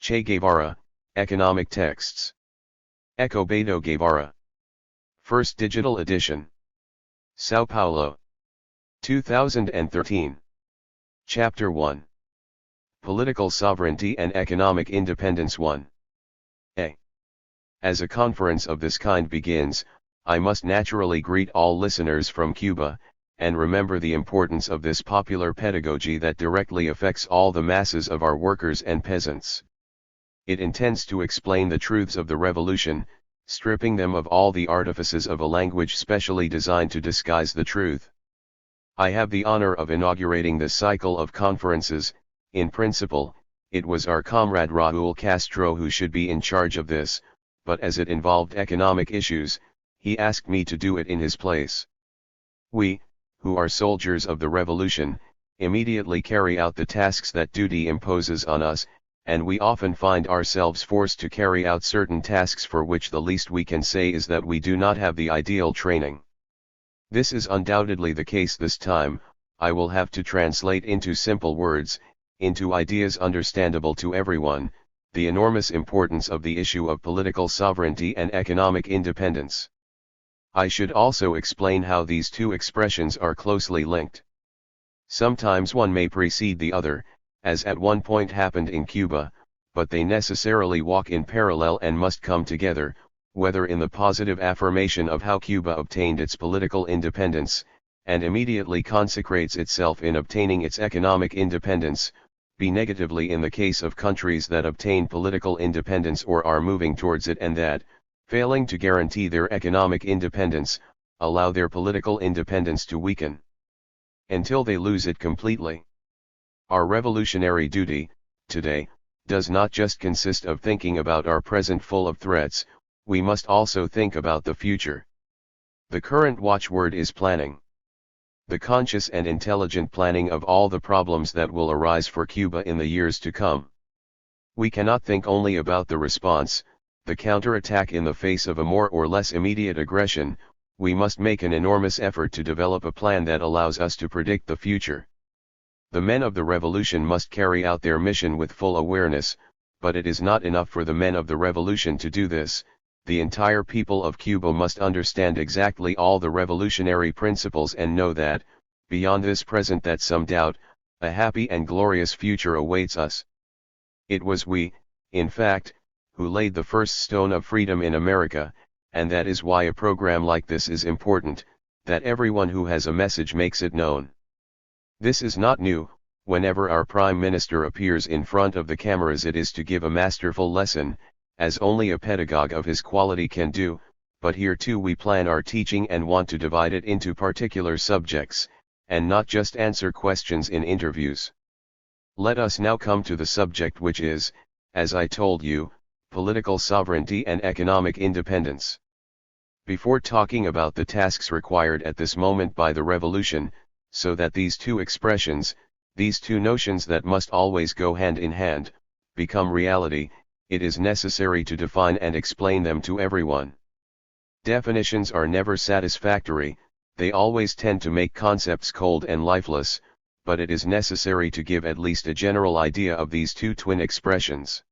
Che Guevara, Economic Texts. Eco Beto Guevara. First Digital Edition. Sao Paulo. 2013. Chapter 1. Political Sovereignty and Economic Independence 1. A. As a conference of this kind begins, I must naturally greet all listeners from Cuba, and remember the importance of this popular pedagogy that directly affects all the masses of our workers and peasants. It intends to explain the truths of the revolution, stripping them of all the artifices of a language specially designed to disguise the truth. I have the honor of inaugurating this cycle of conferences. In principle, it was our comrade Raúl Castro who should be in charge of this, but as it involved economic issues, he asked me to do it in his place. We, who are soldiers of the revolution, immediately carry out the tasks that duty imposes on us, and we often find ourselves forced to carry out certain tasks for which the least we can say is that we do not have the ideal training. This is undoubtedly the case this time. I will have to translate into simple words, into ideas understandable to everyone, the enormous importance of the issue of political sovereignty and economic independence. I should also explain how these two expressions are closely linked. Sometimes one may precede the other, as at one point happened in Cuba, but they necessarily walk in parallel and must come together, whether in the positive affirmation of how Cuba obtained its political independence, and immediately consecrates itself in obtaining its economic independence, be negatively in the case of countries that obtain political independence or are moving towards it and that, failing to guarantee their economic independence, allow their political independence to weaken until they lose it completely. Our revolutionary duty, today, does not just consist of thinking about our present full of threats, we must also think about the future. The current watchword is planning. The conscious and intelligent planning of all the problems that will arise for Cuba in the years to come. We cannot think only about the response, the counterattack in the face of a more or less immediate aggression. We must make an enormous effort to develop a plan that allows us to predict the future. The men of the revolution must carry out their mission with full awareness, but it is not enough for the men of the revolution to do this. The entire people of Cuba must understand exactly all the revolutionary principles and know that, beyond this present that some doubt, a happy and glorious future awaits us. It was we, in fact, who laid the first stone of freedom in America, and that is why a program like this is important, that everyone who has a message makes it known. This is not new. Whenever our Prime Minister appears in front of the cameras it is to give a masterful lesson, as only a pedagogue of his quality can do, but here too we plan our teaching and want to divide it into particular subjects, and not just answer questions in interviews. Let us now come to the subject, which is, as I told you, political sovereignty and economic independence. Before talking about the tasks required at this moment by the revolution, so that these two expressions, these two notions that must always go hand in hand, become reality, it is necessary to define and explain them to everyone. Definitions are never satisfactory, they always tend to make concepts cold and lifeless, but it is necessary to give at least a general idea of these two twin expressions.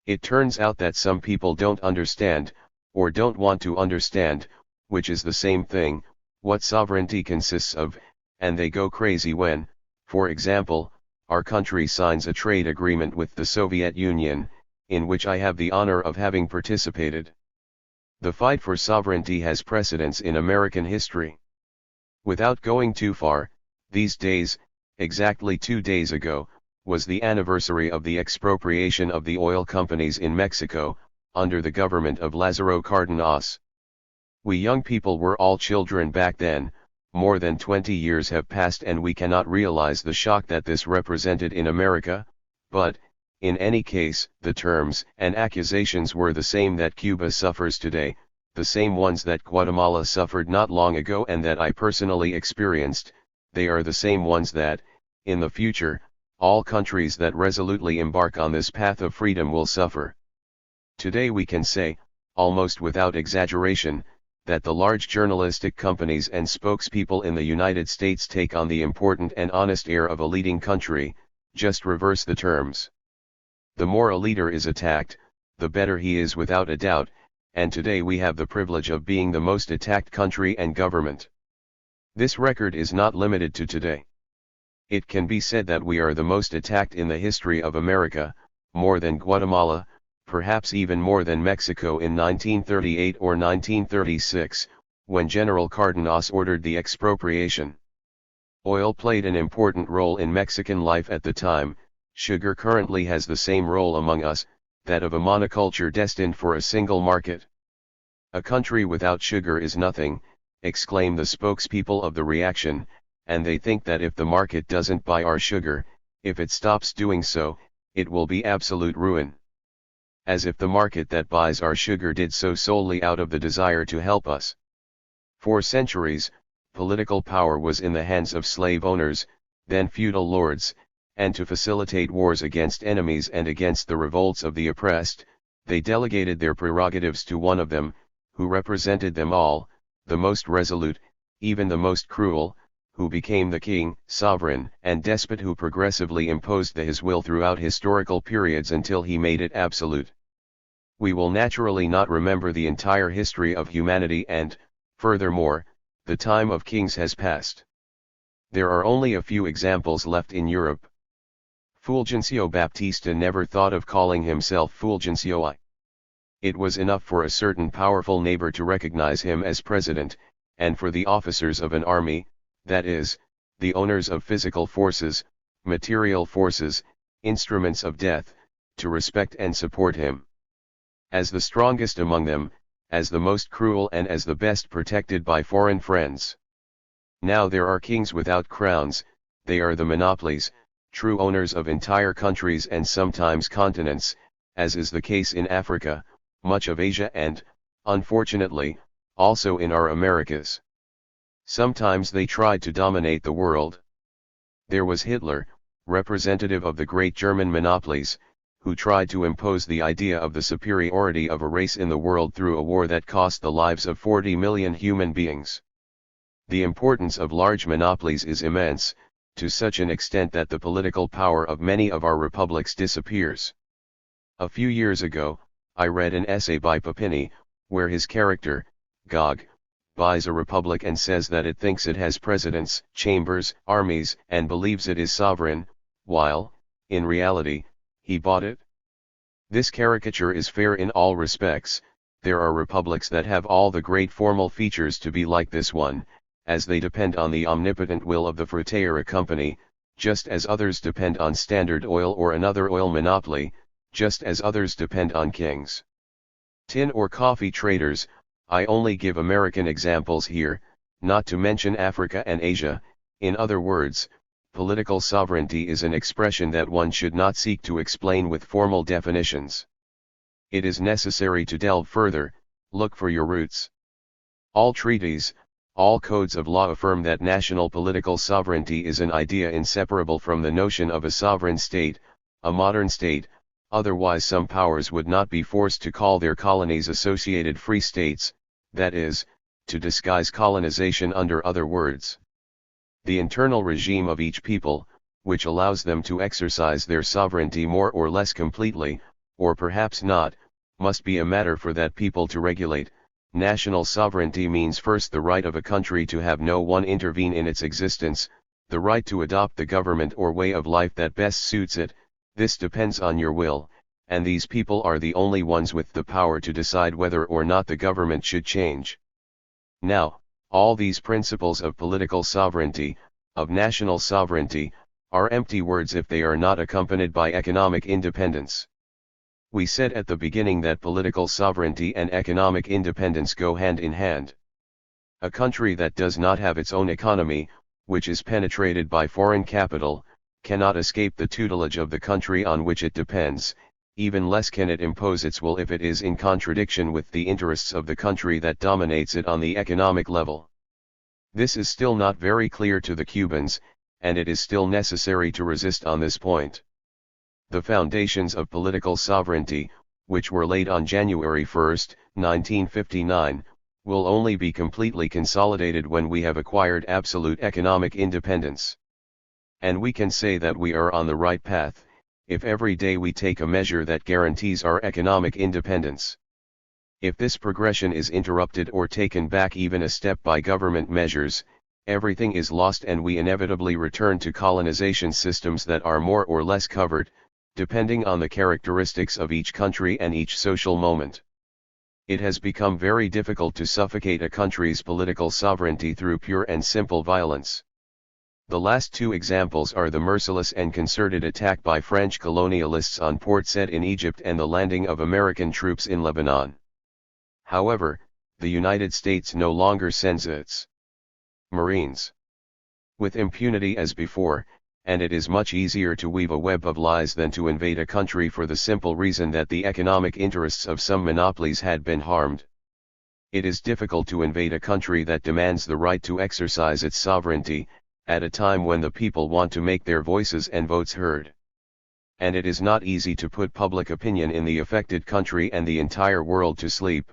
It turns out that some people don't understand, or don't want to understand, which is the same thing, what sovereignty consists of, and they go crazy when, for example, our country signs a trade agreement with the Soviet Union, in which I have the honor of having participated. The fight for sovereignty has precedence in American history. Without going too far, these days, exactly 2 days ago, was the anniversary of the expropriation of the oil companies in Mexico, under the government of Lázaro Cárdenas. We young people were all children back then. More than 20 years have passed and we cannot realize the shock that this represented in America, but, in any case, the terms and accusations were the same that Cuba suffers today, the same ones that Guatemala suffered not long ago and that I personally experienced. They are the same ones that, in the future, all countries that resolutely embark on this path of freedom will suffer. Today we can say, almost without exaggeration, that the large journalistic companies and spokespeople in the United States take on the important and honest air of a leading country, just reverse the terms. The more a leader is attacked, the better he is without a doubt, and today we have the privilege of being the most attacked country and government. This record is not limited to today. It can be said that we are the most attacked in the history of America, more than Guatemala, perhaps even more than Mexico in 1938 or 1936, when General Cardenas ordered the expropriation. Oil played an important role in Mexican life at the time. Sugar currently has the same role among us, that of a monoculture destined for a single market. A country without sugar is nothing, exclaim the spokespeople of the reaction, and they think that if the market doesn't buy our sugar, if it stops doing so, it will be absolute ruin. As if the market that buys our sugar did so solely out of the desire to help us. For centuries, political power was in the hands of slave owners, then feudal lords, and to facilitate wars against enemies and against the revolts of the oppressed, they delegated their prerogatives to one of them, who represented them all, the most resolute, even the most cruel, who became the king, sovereign, and despot who progressively imposed his will throughout historical periods until he made it absolute. We will naturally not remember the entire history of humanity and, furthermore, the time of kings has passed. There are only a few examples left in Europe. Fulgencio Baptista never thought of calling himself Fulgencio I. It was enough for a certain powerful neighbor to recognize him as president, and for the officers of an army, that is, the owners of physical forces, material forces, instruments of death, to respect and support him. As the strongest among them, as the most cruel and as the best protected by foreign friends. Now there are kings without crowns, they are the monopolies, true owners of entire countries and sometimes continents, as is the case in Africa, much of Asia and, unfortunately, also in our Americas. Sometimes they tried to dominate the world. There was Hitler, representative of the great German monopolies, who tried to impose the idea of the superiority of a race in the world through a war that cost the lives of 40 million human beings. The importance of large monopolies is immense, to such an extent that the political power of many of our republics disappears. A few years ago, I read an essay by Papini, where his character, Gog, buys a republic and says that it thinks it has presidents, chambers, armies, and believes it is sovereign, while, in reality, he bought it. This caricature is fair in all respects. There are republics that have all the great formal features to be like this one, as they depend on the omnipotent will of the Fruteira Company, just as others depend on Standard Oil or another oil monopoly, just as others depend on kings. Tin or coffee traders, I only give American examples here, not to mention Africa and Asia. In other words, political sovereignty is an expression that one should not seek to explain with formal definitions. It is necessary to delve further, look for your roots. All treaties, all codes of law affirm that national political sovereignty is an idea inseparable from the notion of a sovereign state, a modern state, otherwise some powers would not be forced to call their colonies associated free states, that is, to disguise colonization under other words. The internal regime of each people, which allows them to exercise their sovereignty more or less completely, or perhaps not, must be a matter for that people to regulate. National sovereignty means first the right of a country to have no one intervene in its existence, the right to adopt the government or way of life that best suits it. This depends on your will, and these people are the only ones with the power to decide whether or not the government should change. Now, all these principles of political sovereignty, of national sovereignty, are empty words if they are not accompanied by economic independence. We said at the beginning that political sovereignty and economic independence go hand in hand. A country that does not have its own economy, which is penetrated by foreign capital, cannot escape the tutelage of the country on which it depends, even less can it impose its will if it is in contradiction with the interests of the country that dominates it on the economic level. This is still not very clear to the Cubans, and it is still necessary to resist on this point. The foundations of political sovereignty, which were laid on January 1, 1959, will only be completely consolidated when we have acquired absolute economic independence. And we can say that we are on the right path, if every day we take a measure that guarantees our economic independence. If this progression is interrupted or taken back even a step by government measures, everything is lost and we inevitably return to colonization systems that are more or less covered, depending on the characteristics of each country and each social moment. It has become very difficult to suffocate a country's political sovereignty through pure and simple violence. The last two examples are the merciless and concerted attack by French colonialists on Port Said in Egypt and the landing of American troops in Lebanon. However, the United States no longer sends its Marines with impunity as before, and it is much easier to weave a web of lies than to invade a country for the simple reason that the economic interests of some monopolies had been harmed. It is difficult to invade a country that demands the right to exercise its sovereignty, at a time when the people want to make their voices and votes heard. And it is not easy to put public opinion in the affected country and the entire world to sleep.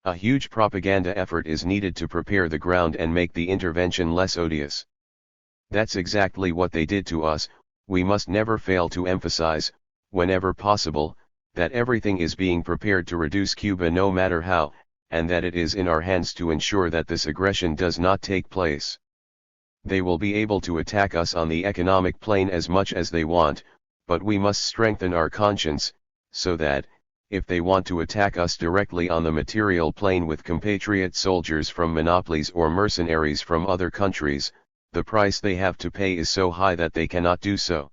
A huge propaganda effort is needed to prepare the ground and make the intervention less odious. That's exactly what they did to us. We must never fail to emphasize, whenever possible, that everything is being prepared to reduce Cuba no matter how, and that it is in our hands to ensure that this aggression does not take place. They will be able to attack us on the economic plane as much as they want, but we must strengthen our conscience, so that, if they want to attack us directly on the material plane with compatriot soldiers from monopolies or mercenaries from other countries, the price they have to pay is so high that they cannot do so.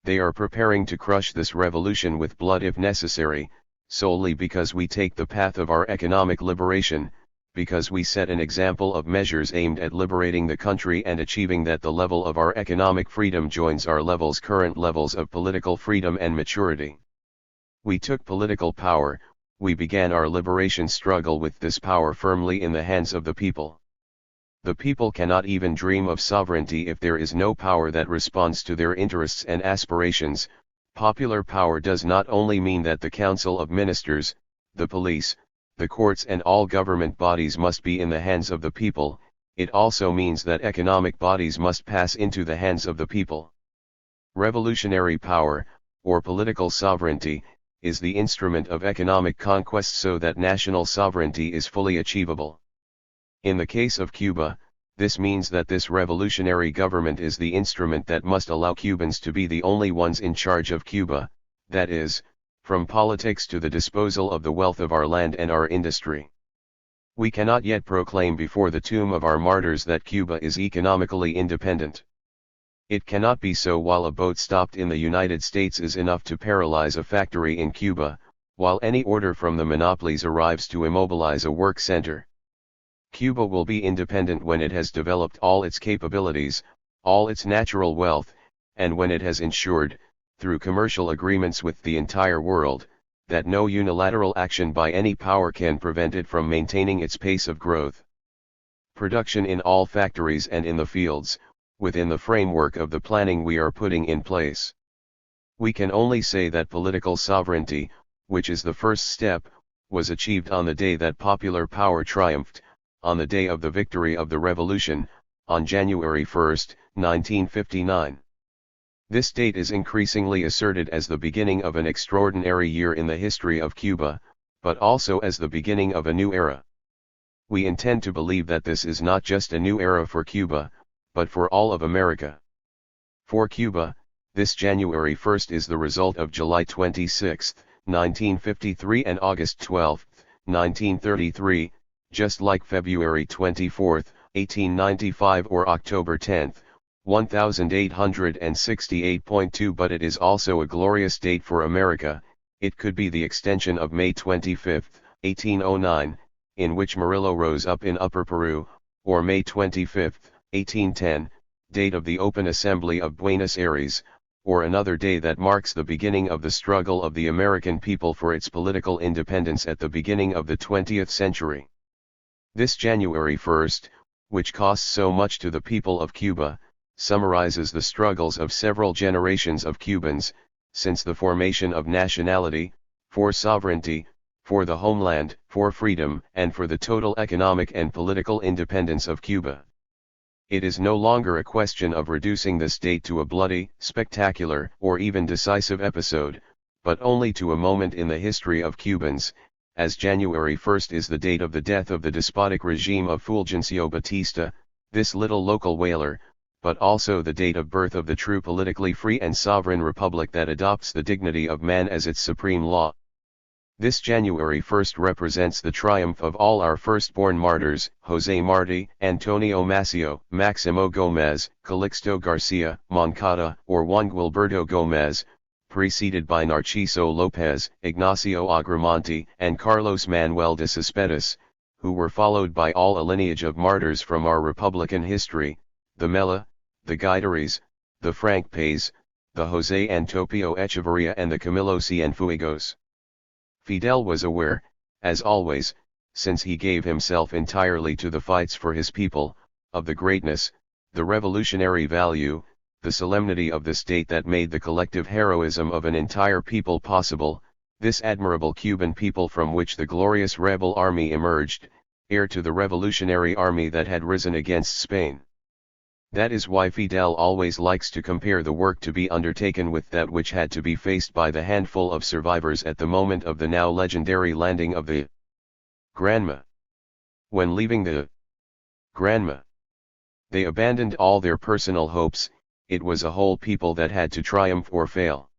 They are preparing to crush this revolution with blood if necessary, solely because we take the path of our economic liberation, because we set an example of measures aimed at liberating the country and achieving that the level of our economic freedom joins our current levels of political freedom and maturity. We took political power, we began our liberation struggle with this power firmly in the hands of the people. The people cannot even dream of sovereignty if there is no power that responds to their interests and aspirations. Popular power does not only mean that the Council of Ministers, the police, the courts and all government bodies must be in the hands of the people, it also means that economic bodies must pass into the hands of the people. Revolutionary power, or political sovereignty, is the instrument of economic conquest so that national sovereignty is fully achievable. In the case of Cuba, this means that this revolutionary government is the instrument that must allow Cubans to be the only ones in charge of Cuba, that is, from politics to the disposal of the wealth of our land and our industry. We cannot yet proclaim before the tomb of our martyrs that Cuba is economically independent. It cannot be so while a boat stopped in the United States is enough to paralyze a factory in Cuba, while any order from the monopolies arrives to immobilize a work center. Cuba will be independent when it has developed all its capabilities, all its natural wealth, and when it has ensured, through commercial agreements with the entire world, that no unilateral action by any power can prevent it from maintaining its pace of growth. Production in all factories and in the fields, within the framework of the planning we are putting in place. We can only say that political sovereignty, which is the first step, was achieved on the day that popular power triumphed, on the day of the victory of the revolution, on January 1, 1959. This date is increasingly asserted as the beginning of an extraordinary year in the history of Cuba, but also as the beginning of a new era. We intend to believe that this is not just a new era for Cuba, but for all of America. For Cuba, this January 1 is the result of July 26, 1953 and August 12, 1933, just like February 24, 1895 or October 10, 1868.2, but it is also a glorious date for America. It could be the extension of May 25, 1809, in which Murillo rose up in Upper Peru, or May 25, 1810, date of the Open Assembly of Buenos Aires, or another day that marks the beginning of the struggle of the American people for its political independence at the beginning of the 20th century. This January 1, which costs so much to the people of Cuba, summarizes the struggles of several generations of Cubans, since the formation of nationality, for sovereignty, for the homeland, for freedom, and for the total economic and political independence of Cuba. It is no longer a question of reducing the state to a bloody, spectacular, or even decisive episode, but only to a moment in the history of Cubans, as January 1st is the date of the death of the despotic regime of Fulgencio Batista, this little local whaler, but also the date of birth of the true politically free and sovereign republic that adopts the dignity of man as its supreme law. This January 1st represents the triumph of all our firstborn martyrs, José Martí, Antonio Maceo, Máximo Gómez, Calixto Garcia, Moncada, or Juan Guilberto Gómez, preceded by Narciso López, Ignacio Agramonte, and Carlos Manuel de Cespedes, who were followed by all a lineage of martyrs from our republican history, the Mella, the Guidares, the Francpes, the José Antopio Echeverría and the Camilo Cienfuegos. Fidel was aware, as always, since he gave himself entirely to the fights for his people, of the greatness, the revolutionary value, the solemnity of the state that made the collective heroism of an entire people possible, this admirable Cuban people from which the glorious rebel army emerged, heir to the revolutionary army that had risen against Spain. That is why Fidel always likes to compare the work to be undertaken with that which had to be faced by the handful of survivors at the moment of the now legendary landing of the Granma. When leaving the Granma, they abandoned all their personal hopes. It was a whole people that had to triumph or fail.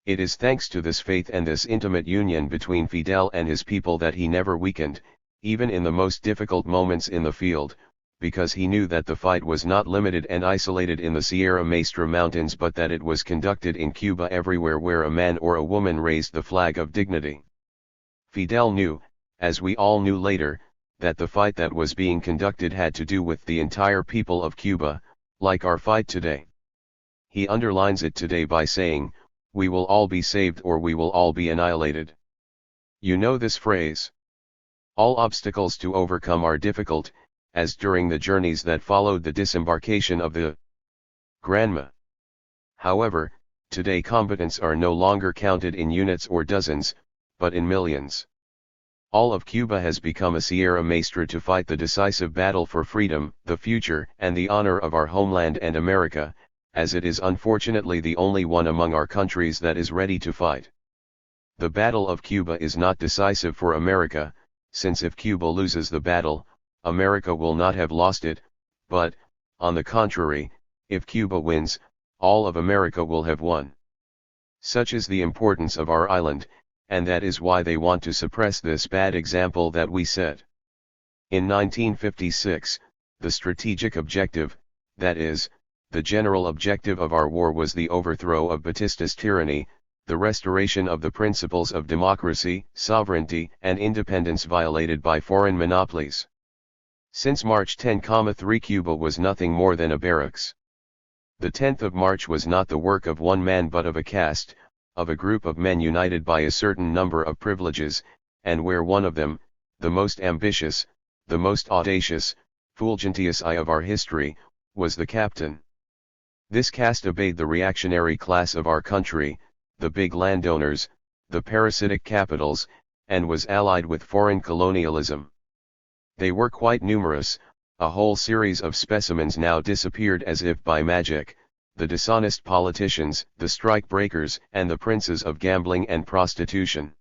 It is thanks to this faith and this intimate union between Fidel and his people that he never weakened, even in the most difficult moments in the field, because he knew that the fight was not limited and isolated in the Sierra Maestra Mountains but that it was conducted in Cuba everywhere where a man or a woman raised the flag of dignity. Fidel knew, as we all knew later, that the fight that was being conducted had to do with the entire people of Cuba, like our fight today. He underlines it today by saying, "We will all be saved or we will all be annihilated." You know this phrase. All obstacles to overcome are difficult, as during the journeys that followed the disembarkation of the Granma. However, today combatants are no longer counted in units or dozens, but in millions. All of Cuba has become a Sierra Maestra to fight the decisive battle for freedom, the future, and the honor of our homeland and America, as it is unfortunately the only one among our countries that is ready to fight. The Battle of Cuba is not decisive for America, since if Cuba loses the battle, America will not have lost it, but, on the contrary, if Cuba wins, all of America will have won. Such is the importance of our island, and that is why they want to suppress this bad example that we set. In 1956, the strategic objective, that is, the general objective of our war was the overthrow of Batista's tyranny, the restoration of the principles of democracy, sovereignty, and independence violated by foreign monopolies. Since March 10,3 Cuba was nothing more than a barracks. The 10th of March was not the work of one man but of a caste, of a group of men united by a certain number of privileges, and where one of them, the most ambitious, the most audacious, Fulgentius I of our history, was the captain. This caste obeyed the reactionary class of our country, the big landowners, the parasitic capitals, and was allied with foreign colonialism. They were quite numerous, a whole series of specimens now disappeared as if by magic, the dishonest politicians, the strike-breakers, and the princes of gambling and prostitution.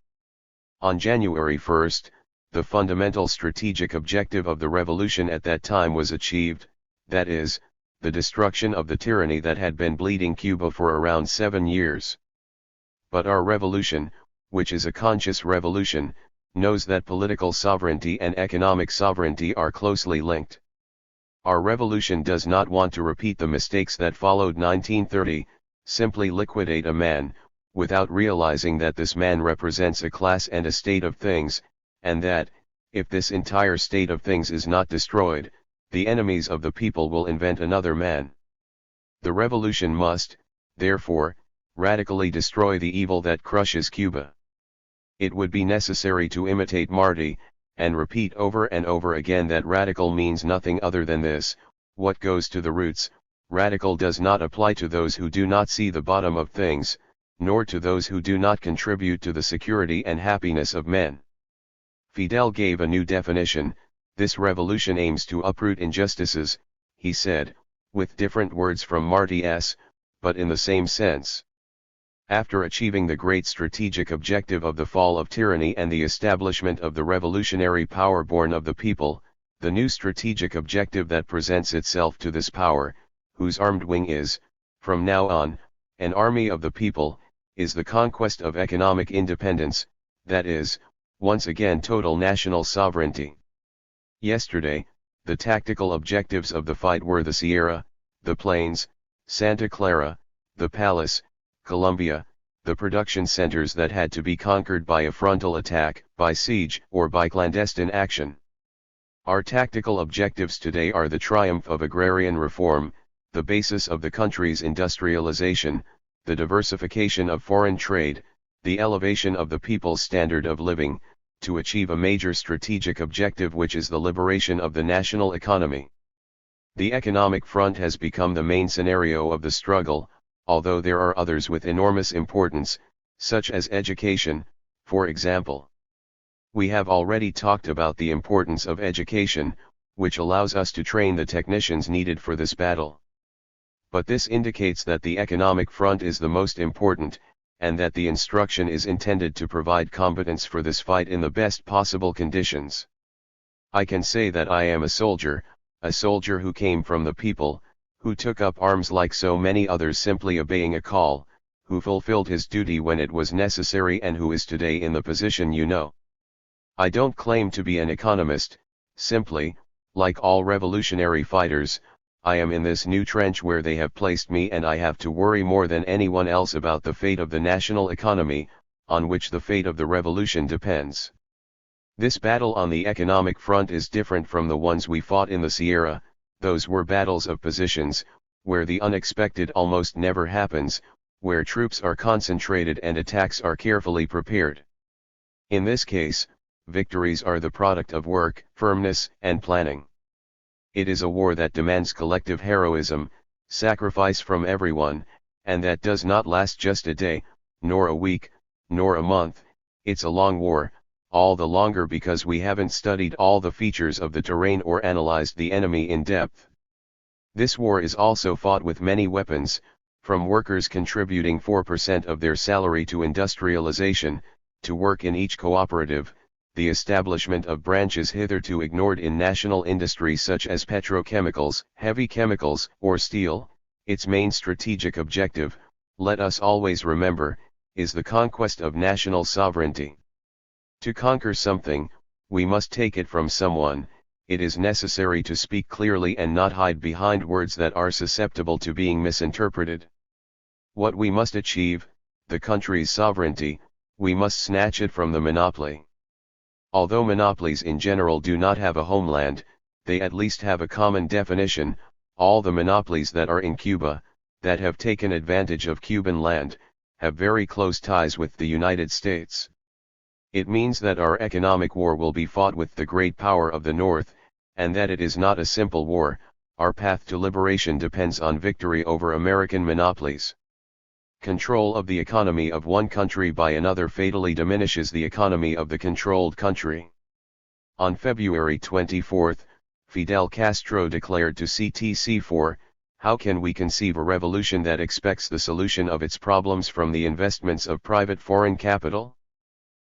On January 1st, the fundamental strategic objective of the revolution at that time was achieved, that is, the destruction of the tyranny that had been bleeding Cuba for around 7 years. But our revolution, which is a conscious revolution, knows that political sovereignty and economic sovereignty are closely linked. Our revolution does not want to repeat the mistakes that followed 1930, simply liquidate a man, without realizing that this man represents a class and a state of things, and that, if this entire state of things is not destroyed, the enemies of the people will invent another man. The revolution must, therefore, radically destroy the evil that crushes Cuba. It would be necessary to imitate Martí, and repeat over and over again that radical means nothing other than this: what goes to the roots. Radical does not apply to those who do not see the bottom of things, nor to those who do not contribute to the security and happiness of men. Fidel gave a new definition: this revolution aims to uproot injustices, he said, with different words from Marty S., but in the same sense. After achieving the great strategic objective of the fall of tyranny and the establishment of the revolutionary power born of the people, the new strategic objective that presents itself to this power, whose armed wing is, from now on, an army of the people, is the conquest of economic independence, that is, once again total national sovereignty. Yesterday, the tactical objectives of the fight were the Sierra, the Plains, Santa Clara, the Palace, Columbia, the production centers that had to be conquered by a frontal attack, by siege, or by clandestine action. Our tactical objectives today are the triumph of agrarian reform, the basis of the country's industrialization, the diversification of foreign trade, the elevation of the people's standard of living, to achieve a major strategic objective which is the liberation of the national economy. The economic front has become the main scenario of the struggle, although there are others with enormous importance, such as education, for example. We have already talked about the importance of education, which allows us to train the technicians needed for this battle. But this indicates that the economic front is the most important, and that the instruction is intended to provide competence for this fight in the best possible conditions. I can say that I am a soldier who came from the people, who took up arms like so many others simply obeying a call, who fulfilled his duty when it was necessary and who is today in the position you know. I don't claim to be an economist, simply, like all revolutionary fighters, I am in this new trench where they have placed me and I have to worry more than anyone else about the fate of the national economy, on which the fate of the revolution depends. This battle on the economic front is different from the ones we fought in the Sierra. Those were battles of positions, where the unexpected almost never happens, where troops are concentrated and attacks are carefully prepared. In this case, victories are the product of work, firmness, and planning. It is a war that demands collective heroism, sacrifice from everyone, and that does not last just a day, nor a week, nor a month. It's a long war, all the longer because we haven't studied all the features of the terrain or analyzed the enemy in depth. This war is also fought with many weapons, from workers contributing 4% of their salary to industrialization, to work in each cooperative, the establishment of branches hitherto ignored in national industries such as petrochemicals, heavy chemicals, or steel. Its main strategic objective, let us always remember, is the conquest of national sovereignty. To conquer something, we must take it from someone. It is necessary to speak clearly and not hide behind words that are susceptible to being misinterpreted. What we must achieve, the country's sovereignty, we must snatch it from the monopoly. Although monopolies in general do not have a homeland, they at least have a common definition. All the monopolies that are in Cuba, that have taken advantage of Cuban land, have very close ties with the United States. It means that our economic war will be fought with the great power of the North, and that it is not a simple war. Our path to liberation depends on victory over American monopolies. Control of the economy of one country by another fatally diminishes the economy of the controlled country. On February 24, Fidel Castro declared to CTC4, "How can we conceive a revolution that expects the solution of its problems from the investments of private foreign capital?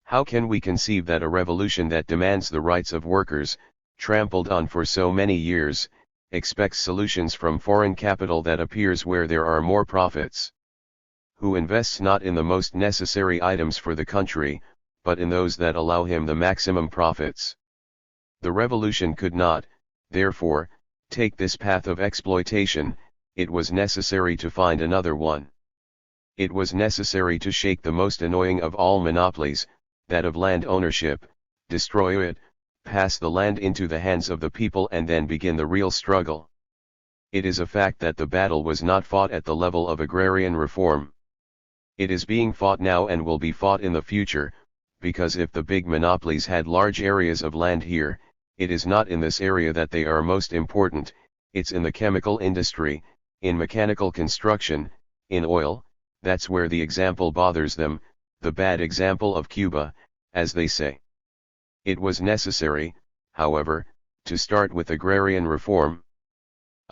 How can we conceive that a revolution that demands the rights of workers, trampled on for so many years, expects solutions from foreign capital that appears where there are more profits? Who invests not in the most necessary items for the country, but in those that allow him the maximum profits?" The revolution could not, therefore, take this path of exploitation. It was necessary to find another one. It was necessary to shake the most annoying of all monopolies, that of land ownership, destroy it, pass the land into the hands of the people and then begin the real struggle. It is a fact that the battle was not fought at the level of agrarian reform. It is being fought now and will be fought in the future, because if the big monopolies had large areas of land here, it is not in this area that they are most important, it's in the chemical industry, in mechanical construction, in oil. That's where the example bothers them, the bad example of Cuba, as they say. It was necessary, however, to start with agrarian reform.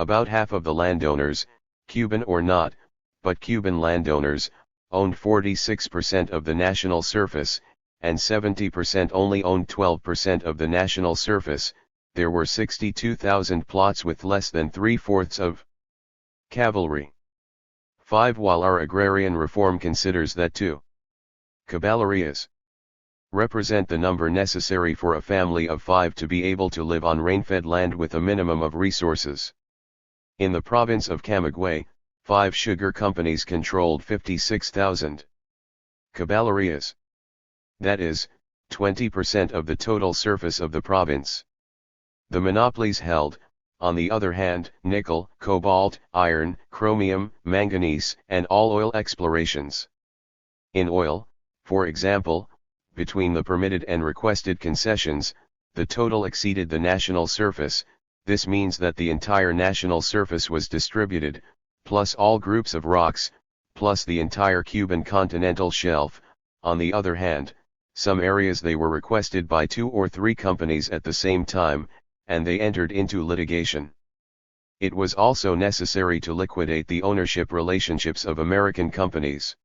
About half of the landowners, Cuban or not, but Cuban landowners, owned 46% of the national surface, and 70% only owned 12% of the national surface. There were 62,000 plots with less than 3/4 of cavalry. 5. While our agrarian reform considers that 2 caballerías represent the number necessary for a family of 5 to be able to live on rain-fed land with a minimum of resources. In the province of Camagüey, 5 sugar companies controlled 56,000 caballerías. That is, 20% of the total surface of the province. The monopolies held, on the other hand, nickel, cobalt, iron, chromium, manganese, and all oil explorations. In oil, for example, between the permitted and requested concessions, the total exceeded the national surface. This means that the entire national surface was distributed, plus all groups of rocks, plus the entire Cuban continental shelf. On the other hand, some areas they were requested by 2 or 3 companies at the same time, and they entered into litigation. It was also necessary to liquidate the ownership relationships of American companies.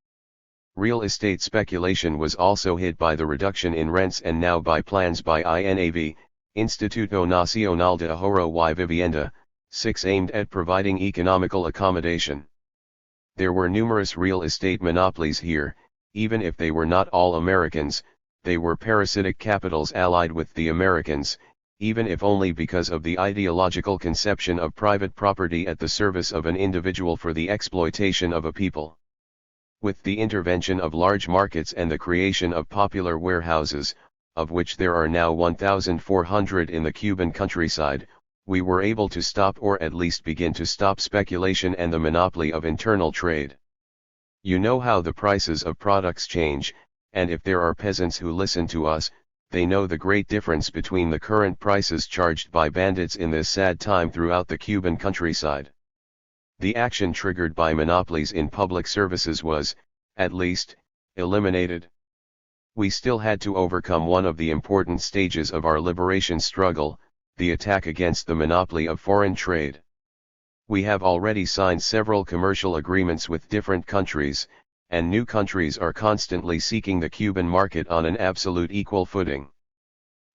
Real estate speculation was also hit by the reduction in rents and now by plans by INAV, Instituto Nacional de Ahorro y Vivienda, 6 aimed at providing economical accommodation. There were numerous real estate monopolies here. Even if they were not all Americans, they were parasitic capitals allied with the Americans, even if only because of the ideological conception of private property at the service of an individual for the exploitation of a people. With the intervention of large markets and the creation of popular warehouses, of which there are now 1,400 in the Cuban countryside, we were able to stop or at least begin to stop speculation and the monopoly of internal trade. You know how the prices of products change, and if there are peasants who listen to us, they know the great difference between the current prices charged by bandits in this sad time throughout the Cuban countryside. The action triggered by monopolies in public services was, at least, eliminated. We still had to overcome one of the important stages of our liberation struggle, the attack against the monopoly of foreign trade. We have already signed several commercial agreements with different countries, and new countries are constantly seeking the Cuban market on an absolute equal footing.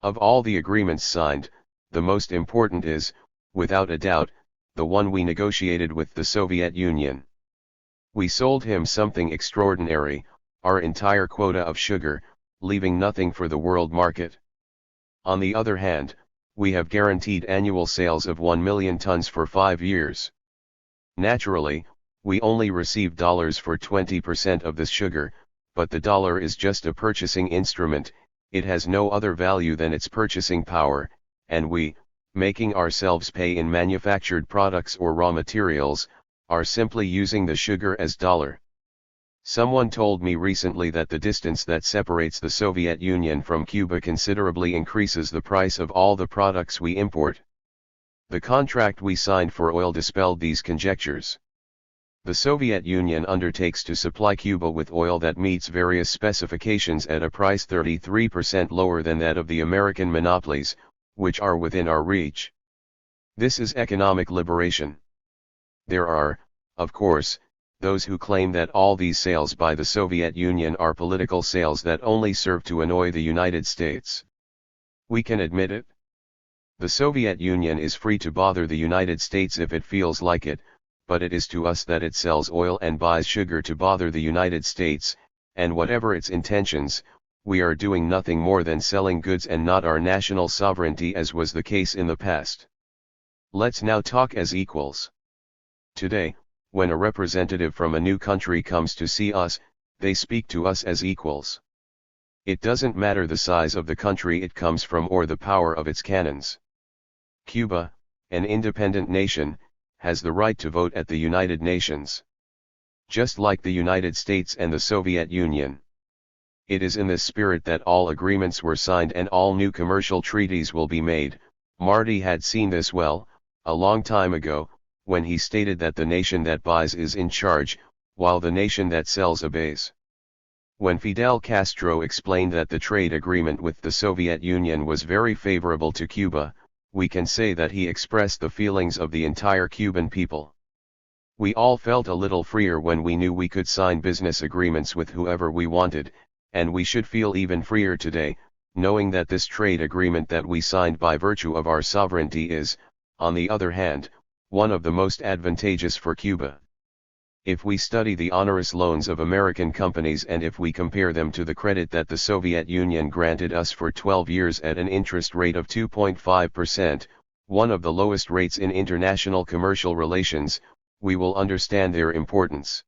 Of all the agreements signed, the most important is, without a doubt, the one we negotiated with the Soviet Union. We sold him something extraordinary, our entire quota of sugar, leaving nothing for the world market. On the other hand, we have guaranteed annual sales of 1 million tons for 5 years. Naturally, we only receive dollars for 20% of this sugar, but the dollar is just a purchasing instrument, it has no other value than its purchasing power, and we, making ourselves pay in manufactured products or raw materials, are simply using the sugar as dollar. Someone told me recently that the distance that separates the Soviet Union from Cuba considerably increases the price of all the products we import. The contract we signed for oil dispelled these conjectures. The Soviet Union undertakes to supply Cuba with oil that meets various specifications at a price 33% lower than that of the American monopolies, which are within our reach. This is economic liberation. There are, of course, those who claim that all these sales by the Soviet Union are political sales that only serve to annoy the United States. We can admit it. The Soviet Union is free to bother the United States if it feels like it, but it is to us that it sells oil and buys sugar to bother the United States, and whatever its intentions, we are doing nothing more than selling goods and not our national sovereignty as was the case in the past. Let's now talk as equals. Today, when a representative from a new country comes to see us, they speak to us as equals. It doesn't matter the size of the country it comes from or the power of its cannons. Cuba, an independent nation, has the right to vote at the United Nations. Just like the United States and the Soviet Union. It is in this spirit that all agreements were signed and all new commercial treaties will be made. Marty had seen this well, a long time ago, when he stated that the nation that buys is in charge, while the nation that sells obeys. When Fidel Castro explained that the trade agreement with the Soviet Union was very favorable to Cuba, we can say that he expressed the feelings of the entire Cuban people. We all felt a little freer when we knew we could sign business agreements with whoever we wanted, and we should feel even freer today, knowing that this trade agreement that we signed by virtue of our sovereignty is, on the other hand, one of the most advantageous for Cuba. If we study the onerous loans of American companies and if we compare them to the credit that the Soviet Union granted us for 12 years at an interest rate of 2.5%, one of the lowest rates in international commercial relations, we will understand their importance.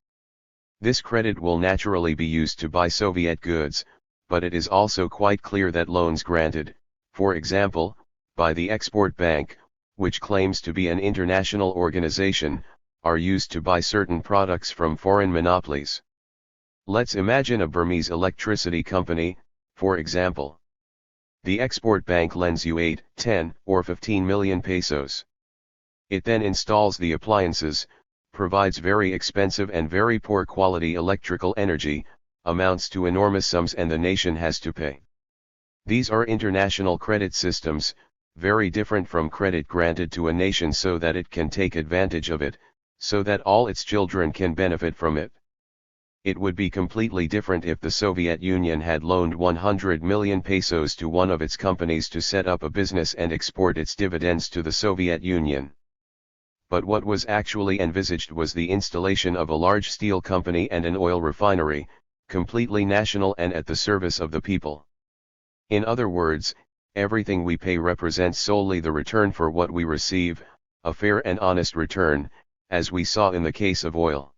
This credit will naturally be used to buy Soviet goods, but it is also quite clear that loans granted, for example, by the Export Bank, which claims to be an international organization, are used to buy certain products from foreign monopolies. Let's imagine a Burmese electricity company, for example. The Export Bank lends you 8, 10, or 15 million pesos. It then installs the appliances, provides very expensive and very poor quality electrical energy, amounts to enormous sums, and the nation has to pay. These are international credit systems, very different from credit granted to a nation so that it can take advantage of it, so that all its children can benefit from it. It would be completely different if the Soviet Union had loaned 100 million pesos to one of its companies to set up a business and export its dividends to the Soviet Union. But what was actually envisaged was the installation of a large steel company and an oil refinery, completely national and at the service of the people. In other words, everything we pay represents solely the return for what we receive, a fair and honest return, as we saw in the case of oil.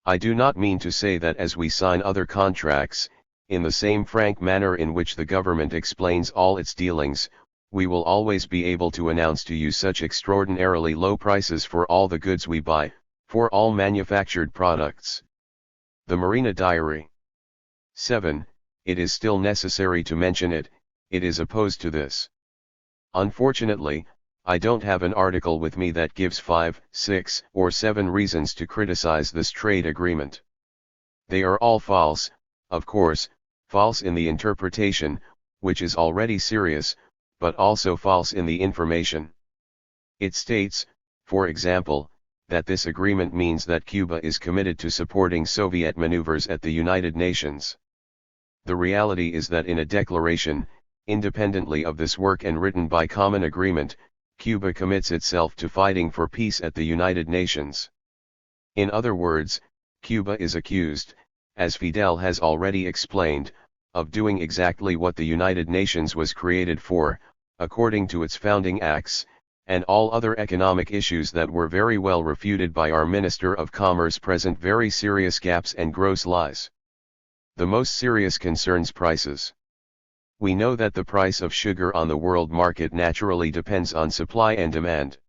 I do not mean to say that as we sign other contracts, in the same frank manner in which the government explains all its dealings, we will always be able to announce to you such extraordinarily low prices for all the goods we buy, for all manufactured products. The Marina Diary. 7. It is still necessary to mention it is opposed to this. Unfortunately, I don't have an article with me that gives 5, 6, or 7 reasons to criticize this trade agreement. They are all false, of course, false in the interpretation, which is already serious, but also false in the information. It states, for example, that this agreement means that Cuba is committed to supporting Soviet maneuvers at the United Nations. The reality is that in a declaration, independently of this work and written by common agreement, Cuba commits itself to fighting for peace at the United Nations. In other words, Cuba is accused, as Fidel has already explained, of doing exactly what the United Nations was created for, according to its founding acts, and all other economic issues that were very well refuted by our Minister of Commerce present very serious gaps and gross lies. The most serious concerns prices. We know that the price of sugar on the world market naturally depends on supply and demand.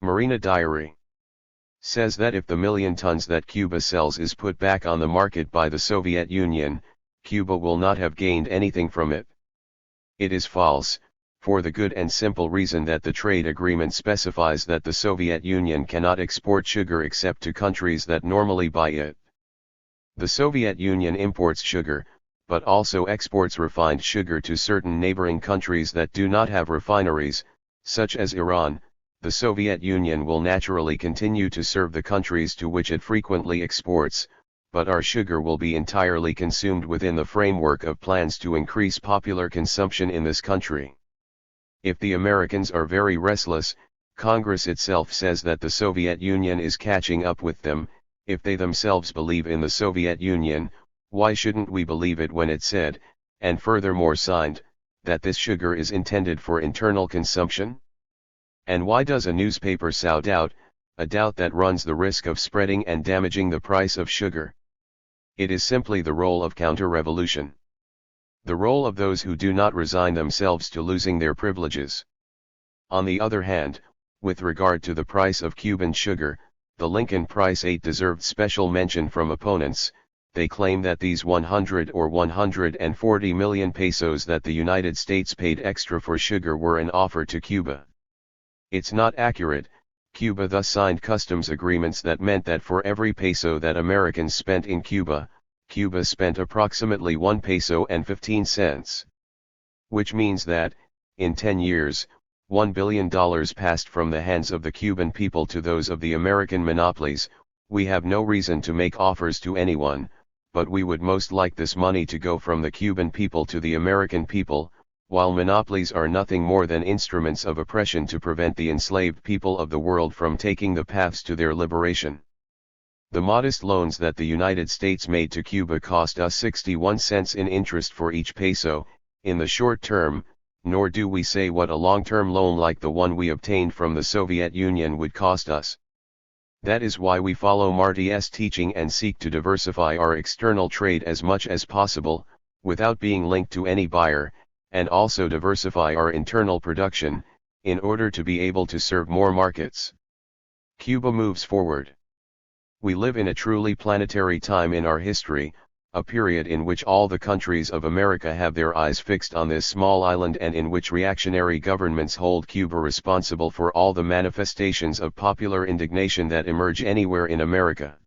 Marina Diary says that if the million tons that Cuba sells is put back on the market by the Soviet Union, Cuba will not have gained anything from it. It is false, for the good and simple reason that the trade agreement specifies that the Soviet Union cannot export sugar except to countries that normally buy it. The Soviet Union imports sugar, but also exports refined sugar to certain neighboring countries that do not have refineries, such as Iran. The Soviet Union will naturally continue to serve the countries to which it frequently exports, but our sugar will be entirely consumed within the framework of plans to increase popular consumption in this country. If the Americans are very restless, Congress itself says that the Soviet Union is catching up with them. If they themselves believe in the Soviet Union, why shouldn't we believe it when it said, and furthermore signed, that this sugar is intended for internal consumption? And why does a newspaper sow doubt, a doubt that runs the risk of spreading and damaging the price of sugar? It is simply the role of counter-revolution. The role of those who do not resign themselves to losing their privileges. On the other hand, with regard to the price of Cuban sugar, the Lincoln Price 8 deserved special mention from opponents. They claim that these 100 or 140 million pesos that the United States paid extra for sugar were an offer to Cuba. It's not accurate. Cuba thus signed customs agreements that meant that for every peso that Americans spent in Cuba, Cuba spent approximately 1 peso and 15 cents. Which means that, In 10 years, $1 billion passed from the hands of the Cuban people to those of the American monopolies. We have no reason to make offers to anyone, but we would most like this money to go from the Cuban people to the American people, while monopolies are nothing more than instruments of oppression to prevent the enslaved people of the world from taking the paths to their liberation. The modest loans that the United States made to Cuba cost us 61 cents in interest for each peso, in the short term, nor do we say what a long-term loan like the one we obtained from the Soviet Union would cost us. That is why we follow Marty's teaching and seek to diversify our external trade as much as possible, without being linked to any buyer, and also diversify our internal production, in order to be able to serve more markets. Cuba moves forward. We live in a truly planetary time in our history, a period in which all the countries of America have their eyes fixed on this small island and in which reactionary governments hold Cuba responsible for all the manifestations of popular indignation that emerge anywhere in America.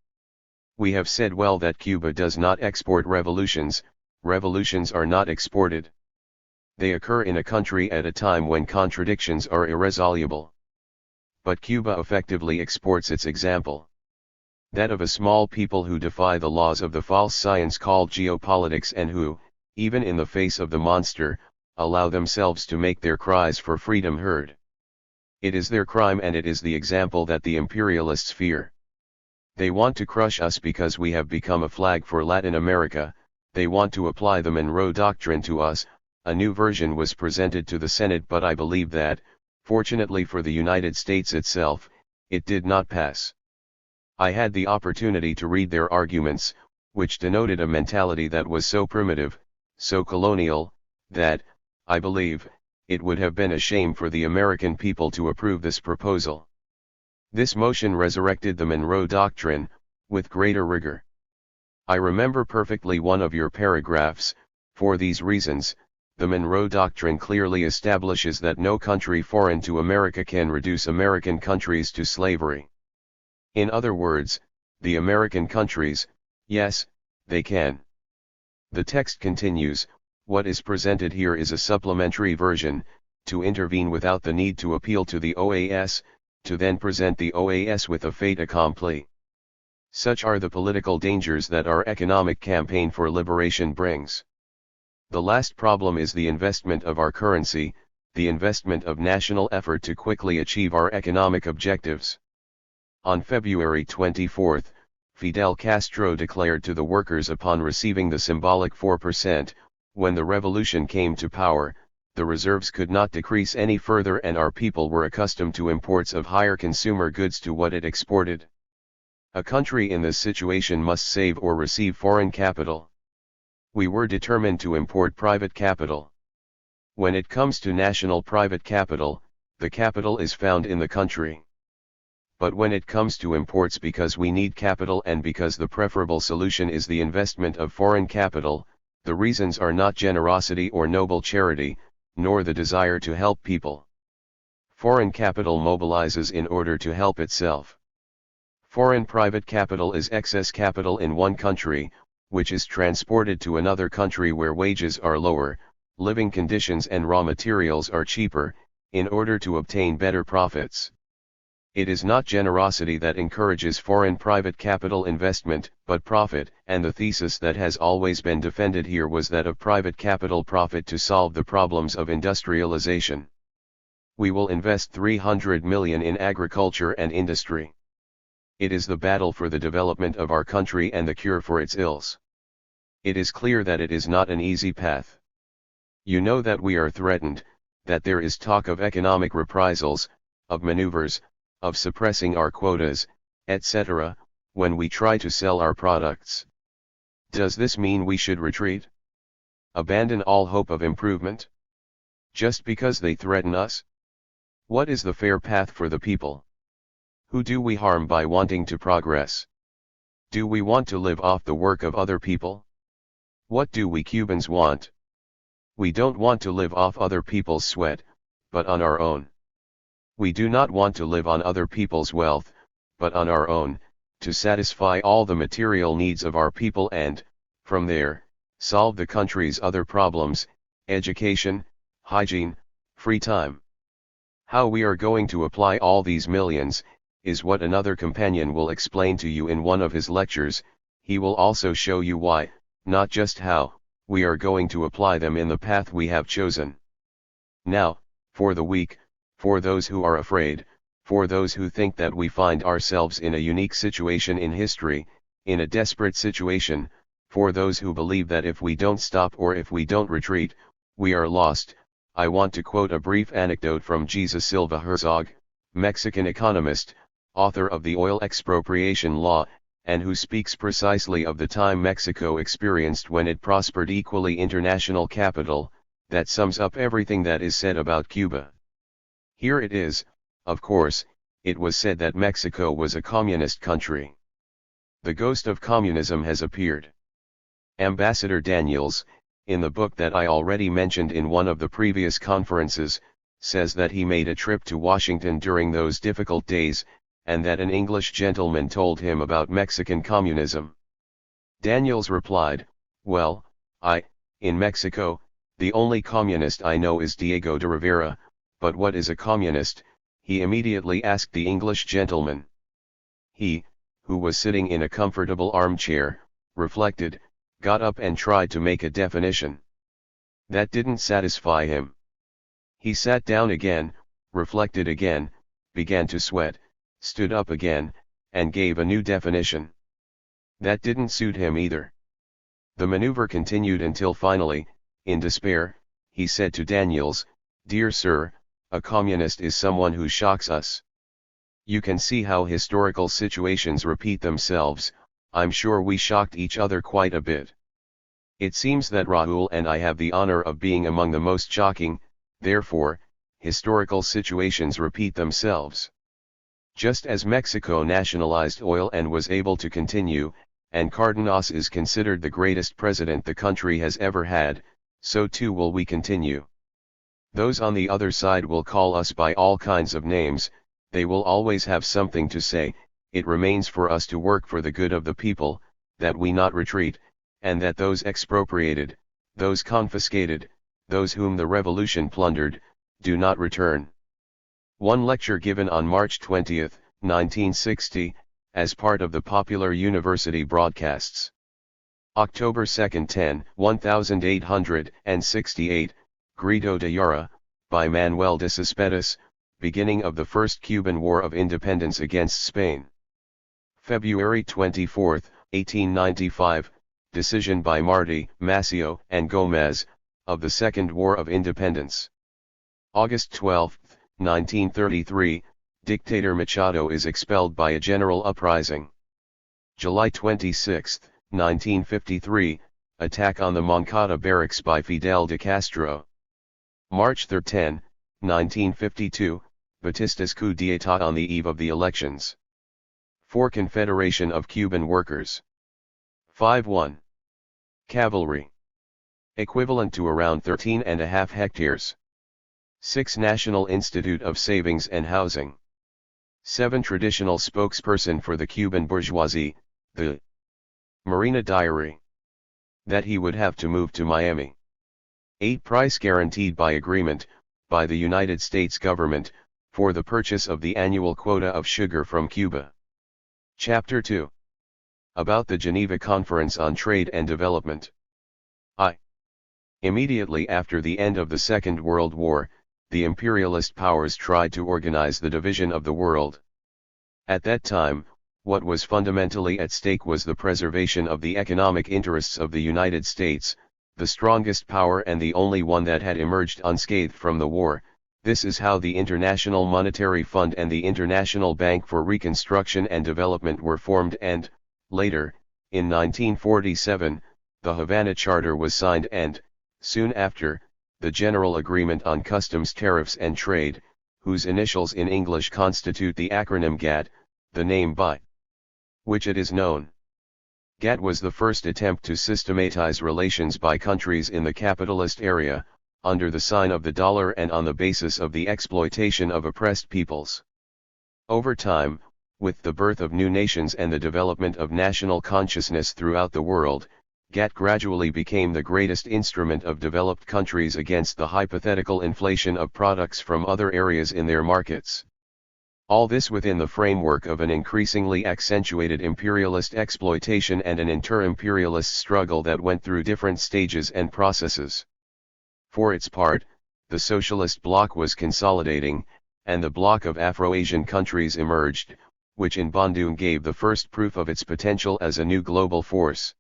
We have said well that Cuba does not export revolutions, revolutions are not exported. They occur in a country at a time when contradictions are irresoluble. But Cuba effectively exports its example. That of a small people who defy the laws of the false science called geopolitics and who, even in the face of the monster, allow themselves to make their cries for freedom heard. It is their crime and it is the example that the imperialists fear. They want to crush us because we have become a flag for Latin America. They want to apply the Monroe Doctrine to us. A new version was presented to the Senate, but I believe that, fortunately for the United States itself, it did not pass. I had the opportunity to read their arguments, which denoted a mentality that was so primitive, so colonial, that, I believe, it would have been a shame for the American people to approve this proposal. This motion resurrected the Monroe Doctrine, with greater rigor. I remember perfectly one of your paragraphs. For these reasons, the Monroe Doctrine clearly establishes that no country foreign to America can reduce American countries to slavery. In other words, the American countries, yes, they can. The text continues, what is presented here is a supplementary version, to intervene without the need to appeal to the OAS, to then present the OAS with a fait accompli. Such are the political dangers that our economic campaign for liberation brings. The last problem is the investment of our currency, the investment of national effort to quickly achieve our economic objectives. On February 24, Fidel Castro declared to the workers upon receiving the symbolic 4%, when the revolution came to power, the reserves could not decrease any further and our people were accustomed to imports of higher consumer goods to what it exported. A country in this situation must save or receive foreign capital. We were determined to import private capital. When it comes to national private capital, the capital is found in the country. But when it comes to imports, because we need capital and because the preferable solution is the investment of foreign capital, the reasons are not generosity or noble charity, nor the desire to help people. Foreign capital mobilizes in order to help itself. Foreign private capital is excess capital in one country, which is transported to another country where wages are lower, living conditions and raw materials are cheaper, in order to obtain better profits. It is not generosity that encourages foreign private capital investment, but profit, and the thesis that has always been defended here was that of private capital profit to solve the problems of industrialization. We will invest $300 million in agriculture and industry. It is the battle for the development of our country and the cure for its ills. It is clear that it is not an easy path. You know that we are threatened, that there is talk of economic reprisals, of maneuvers, of suppressing our quotas, etc., when we try to sell our products. Does this mean we should retreat? Abandon all hope of improvement? Just because they threaten us? What is the fair path for the people? Who do we harm by wanting to progress? Do we want to live off the work of other people? What do we Cubans want? We don't want to live off other people's sweat, but on our own. We do not want to live on other people's wealth, but on our own, to satisfy all the material needs of our people and, from there, solve the country's other problems, education, hygiene, free time. How we are going to apply all these millions, is what another companion will explain to you in one of his lectures. He will also show you why, not just how, we are going to apply them in the path we have chosen. Now, for the weak, for those who are afraid, for those who think that we find ourselves in a unique situation in history, in a desperate situation, for those who believe that if we don't stop or if we don't retreat, we are lost, I want to quote a brief anecdote from Jesus Silva Herzog, Mexican economist, author of the oil expropriation law, and who speaks precisely of the time Mexico experienced when it prospered equally international capital, that sums up everything that is said about Cuba. Here it is. Of course, it was said that Mexico was a communist country. The ghost of communism has appeared. Ambassador Daniels, in the book that I already mentioned in one of the previous conferences, says that he made a trip to Washington during those difficult days, and that an English gentleman told him about Mexican communism. Daniels replied, "Well, in Mexico, the only communist I know is Diego de Rivera, but what is a communist?" he immediately asked the English gentleman. He, who was sitting in a comfortable armchair, reflected, got up and tried to make a definition. That didn't satisfy him. He sat down again, reflected again, began to sweat, stood up again, and gave a new definition. That didn't suit him either. The maneuver continued until finally, in despair, he said to Daniels, "Dear sir, a communist is someone who shocks us." You can see how historical situations repeat themselves. I'm sure we shocked each other quite a bit. It seems that Raul and I have the honor of being among the most shocking, therefore, historical situations repeat themselves. Just as Mexico nationalized oil and was able to continue, and Cardenas is considered the greatest president the country has ever had, so too will we continue. Those on the other side will call us by all kinds of names, they will always have something to say. It remains for us to work for the good of the people, that we not retreat, and that those expropriated, those confiscated, those whom the revolution plundered, do not return. One lecture given on March 20, 1960, as part of the Popular University broadcasts. October 2, 1868, Grito de Yara, by Manuel de Cespedes, beginning of the First Cuban War of Independence against Spain. February 24, 1895, decision by Martí, Maceo, and Gómez, of the Second War of Independence. August 12, 1933, Dictator Machado is expelled by a general uprising. July 26, 1953, attack on the Moncada barracks by Fidel de Castro. March 10, 1952, Batista's coup d'état on the eve of the elections. 4. Confederation of Cuban Workers. 5.1. Cavalry. Equivalent to around 13.5 hectares. 6. National Institute of Savings and Housing. 7. Traditional spokesperson for the Cuban bourgeoisie, the Marina Diary. That he would have to move to Miami. 8. Price guaranteed by agreement, by the United States government, for the purchase of the annual quota of sugar from Cuba. Chapter 2. About the Geneva Conference on Trade and Development. Immediately after the end of the Second World War, the imperialist powers tried to organize the division of the world. At that time, what was fundamentally at stake was the preservation of the economic interests of the United States, the strongest power and the only one that had emerged unscathed from the war. This is how the International Monetary Fund and the International Bank for Reconstruction and Development were formed, and, later, in 1947, the Havana Charter was signed and, soon after, the General Agreement on Customs Tariffs and Trade, whose initials in English constitute the acronym GATT, the name by which it is known. GATT was the first attempt to systematize relations by countries in the capitalist area, under the sign of the dollar and on the basis of the exploitation of oppressed peoples. Over time, with the birth of new nations and the development of national consciousness throughout the world, GATT gradually became the greatest instrument of developed countries against the hypothetical inflation of products from other areas in their markets. All this within the framework of an increasingly accentuated imperialist exploitation and an inter-imperialist struggle that went through different stages and processes. For its part, the socialist bloc was consolidating, and the bloc of Afro-Asian countries emerged, which in Bandung gave the first proof of its potential as a new global force.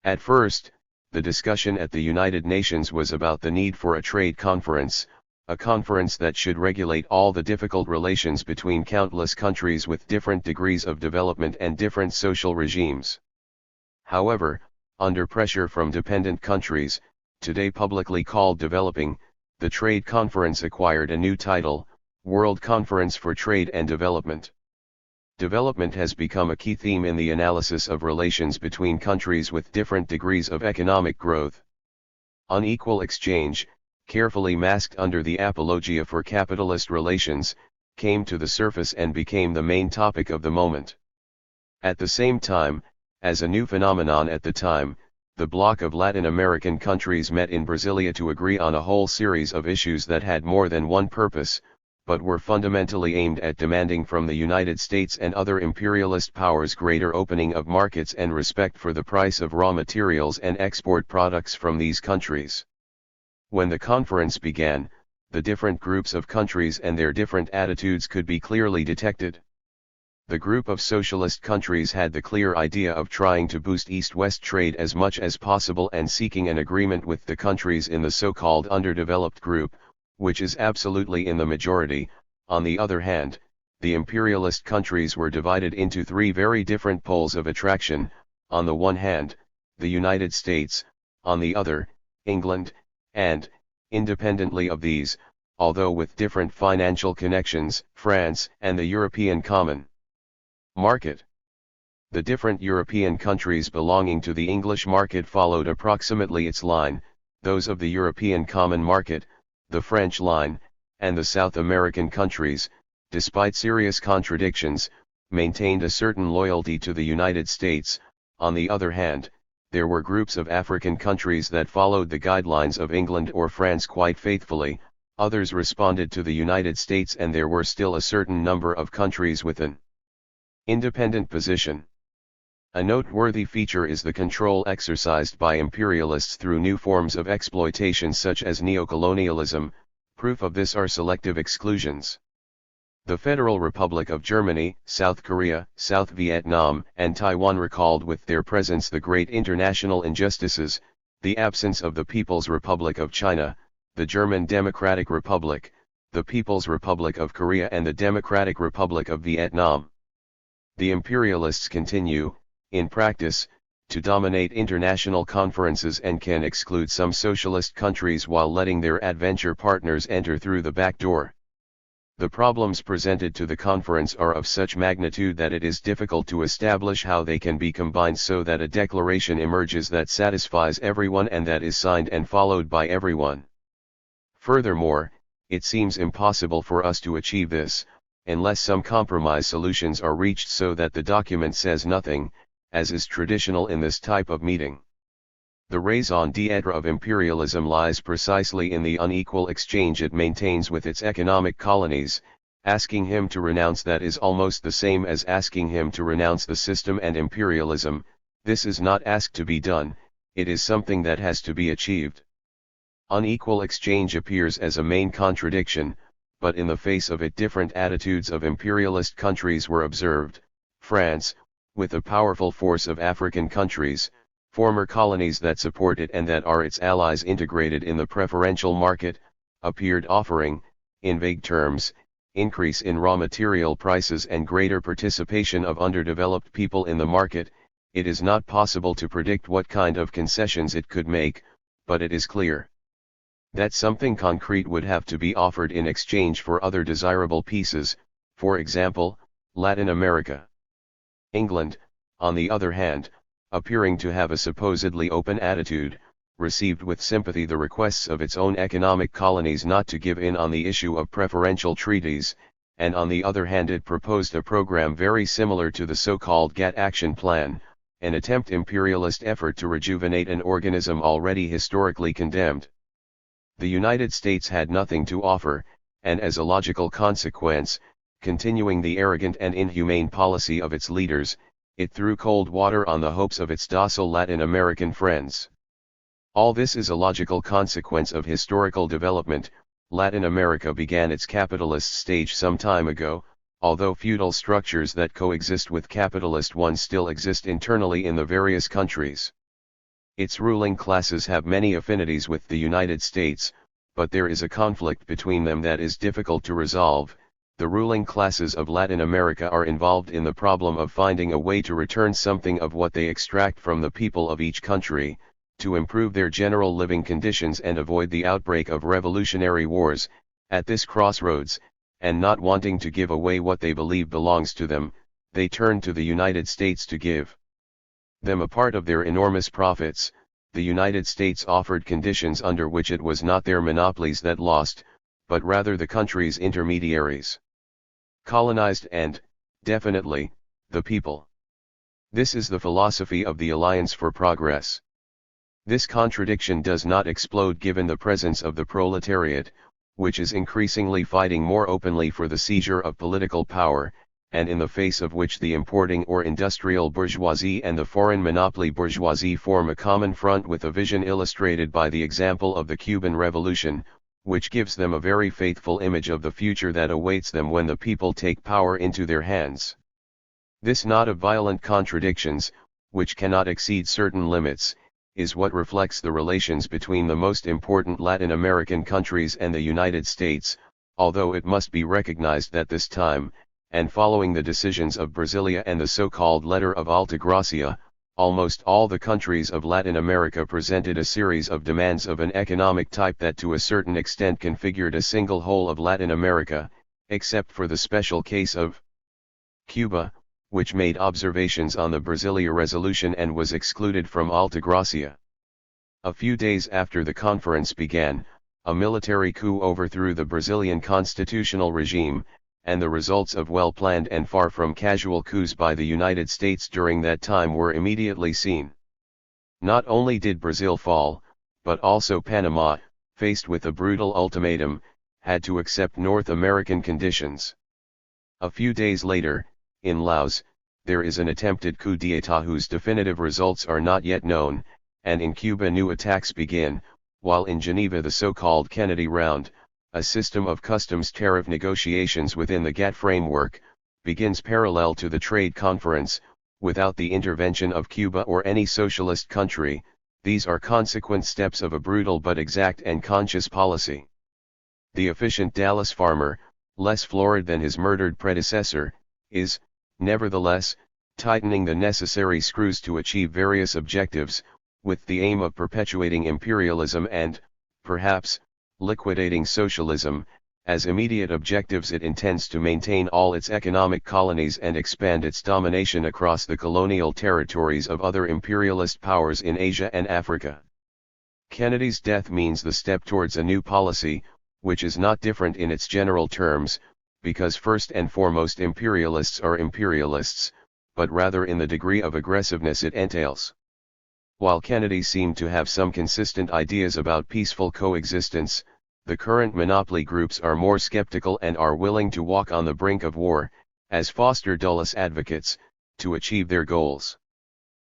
At first, the discussion at the United Nations was about the need for a trade conference, a conference that should regulate all the difficult relations between countless countries with different degrees of development and different social regimes. However, under pressure from dependent countries, today publicly called developing, the trade conference acquired a new title, World Conference for Trade and Development. Development has become a key theme in the analysis of relations between countries with different degrees of economic growth. Unequal exchange, carefully masked under the apologia for capitalist relations, came to the surface and became the main topic of the moment. At the same time, as a new phenomenon at the time, the bloc of Latin American countries met in Brasilia to agree on a whole series of issues that had more than one purpose, but were fundamentally aimed at demanding from the United States and other imperialist powers greater opening of markets and respect for the price of raw materials and export products from these countries. When the conference began, the different groups of countries and their different attitudes could be clearly detected. The group of socialist countries had the clear idea of trying to boost East-West trade as much as possible and seeking an agreement with the countries in the so-called underdeveloped group, which is absolutely in the majority. On the other hand, the imperialist countries were divided into three very different poles of attraction: on the one hand, the United States, on the other, England, and, independently of these, although with different financial connections, France and the European Common Market. The different European countries belonging to the English market followed approximately its line, those of the European Common Market, the French line, and the South American countries, despite serious contradictions, maintained a certain loyalty to the United States. On the other hand, there were groups of African countries that followed the guidelines of England or France quite faithfully, others responded to the United States, and there were still a certain number of countries with an independent position. A noteworthy feature is the control exercised by imperialists through new forms of exploitation such as neocolonialism. Proof of this are selective exclusions. The Federal Republic of Germany, South Korea, South Vietnam, and Taiwan recalled with their presence the great international injustices: the absence of the People's Republic of China, the German Democratic Republic, the People's Republic of Korea, and the Democratic Republic of Vietnam. The imperialists continue, in practice, to dominate international conferences and can exclude some socialist countries while letting their adventure partners enter through the back door. The problems presented to the conference are of such magnitude that it is difficult to establish how they can be combined so that a declaration emerges that satisfies everyone and that is signed and followed by everyone. Furthermore, it seems impossible for us to achieve this, unless some compromise solutions are reached so that the document says nothing, as is traditional in this type of meeting. The raison d'être of imperialism lies precisely in the unequal exchange it maintains with its economic colonies. Asking him to renounce that is almost the same as asking him to renounce the system and imperialism. This is not asked to be done, it is something that has to be achieved. Unequal exchange appears as a main contradiction, but in the face of it different attitudes of imperialist countries were observed. France, with a powerful force of African countries, former colonies that support it and that are its allies integrated in the preferential market, appeared offering, in vague terms, increase in raw material prices and greater participation of underdeveloped people in the market. It is not possible to predict what kind of concessions it could make, but it is clear that something concrete would have to be offered in exchange for other desirable pieces, for example, Latin America. England, on the other hand, appearing to have a supposedly open attitude, received with sympathy the requests of its own economic colonies not to give in on the issue of preferential treaties, and on the other hand it proposed a program very similar to the so-called GATT Action Plan, an imperialist effort to rejuvenate an organism already historically condemned. The United States had nothing to offer, and as a logical consequence, continuing the arrogant and inhumane policy of its leaders, it threw cold water on the hopes of its docile Latin American friends. All this is a logical consequence of historical development. Latin America began its capitalist stage some time ago, although feudal structures that coexist with capitalist ones still exist internally in the various countries. Its ruling classes have many affinities with the United States, but there is a conflict between them that is difficult to resolve. The ruling classes of Latin America are involved in the problem of finding a way to return something of what they extract from the people of each country, to improve their general living conditions and avoid the outbreak of revolutionary wars. At this crossroads, and not wanting to give away what they believe belongs to them, they turn to the United States to give them a part of their enormous profits. The United States offered conditions under which it was not their monopolies that lost, but rather the country's intermediaries. Colonized and, definitely, the people. This is the philosophy of the Alliance for Progress. This contradiction does not explode given the presence of the proletariat, which is increasingly fighting more openly for the seizure of political power, and in the face of which the importing or industrial bourgeoisie and the foreign monopoly bourgeoisie form a common front with a vision illustrated by the example of the Cuban Revolution, which gives them a very faithful image of the future that awaits them when the people take power into their hands. This knot of violent contradictions, which cannot exceed certain limits, is what reflects the relations between the most important Latin American countries and the United States, although it must be recognized that this time, and following the decisions of Brasilia and the so-called Letter of Altagracia, almost all the countries of Latin America presented a series of demands of an economic type that to a certain extent configured a single whole of Latin America, except for the special case of Cuba, which made observations on the Brasilia resolution and was excluded from Altagracia. A few days after the conference began, a military coup overthrew the Brazilian constitutional regime, and the results of well-planned and far from casual coups by the United States during that time were immediately seen. Not only did Brazil fall, but also Panama, faced with a brutal ultimatum, had to accept North American conditions. A few days later, in Laos, there is an attempted coup d'état whose definitive results are not yet known, and in Cuba new attacks begin, while in Geneva the so-called Kennedy Round, a system of customs tariff negotiations within the GATT framework, begins parallel to the trade conference, without the intervention of Cuba or any socialist country. These are consequent steps of a brutal but exact and conscious policy. The efficient Dallas farmer, less florid than his murdered predecessor, is, nevertheless, tightening the necessary screws to achieve various objectives, with the aim of perpetuating imperialism and, perhaps, liquidating socialism. As immediate objectives it intends to maintain all its economic colonies and expand its domination across the colonial territories of other imperialist powers in Asia and Africa. Kennedy's death means the step towards a new policy, which is not different in its general terms, because first and foremost imperialists are imperialists, but rather in the degree of aggressiveness it entails. While Kennedy seemed to have some consistent ideas about peaceful coexistence, the current monopoly groups are more skeptical and are willing to walk on the brink of war, as Foster Dulles advocates, to achieve their goals.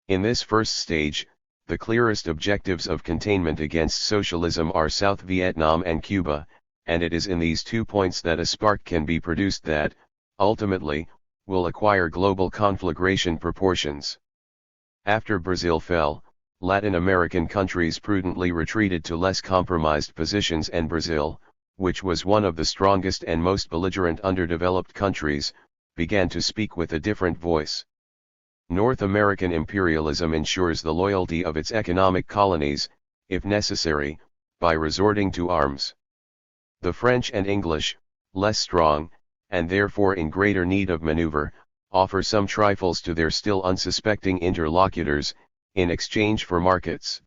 In this first stage, the clearest objectives of containment against socialism are South Vietnam and Cuba, and it is in these 2 points that a spark can be produced that, ultimately, will acquire global conflagration proportions. After Brazil fell, Latin American countries prudently retreated to less compromised positions, and Brazil, which was one of the strongest and most belligerent underdeveloped countries, began to speak with a different voice. North American imperialism ensures the loyalty of its economic colonies, if necessary, by resorting to arms. The French and English, less strong, and therefore in greater need of maneuver, offer some trifles to their still unsuspecting interlocutors, in exchange for markets.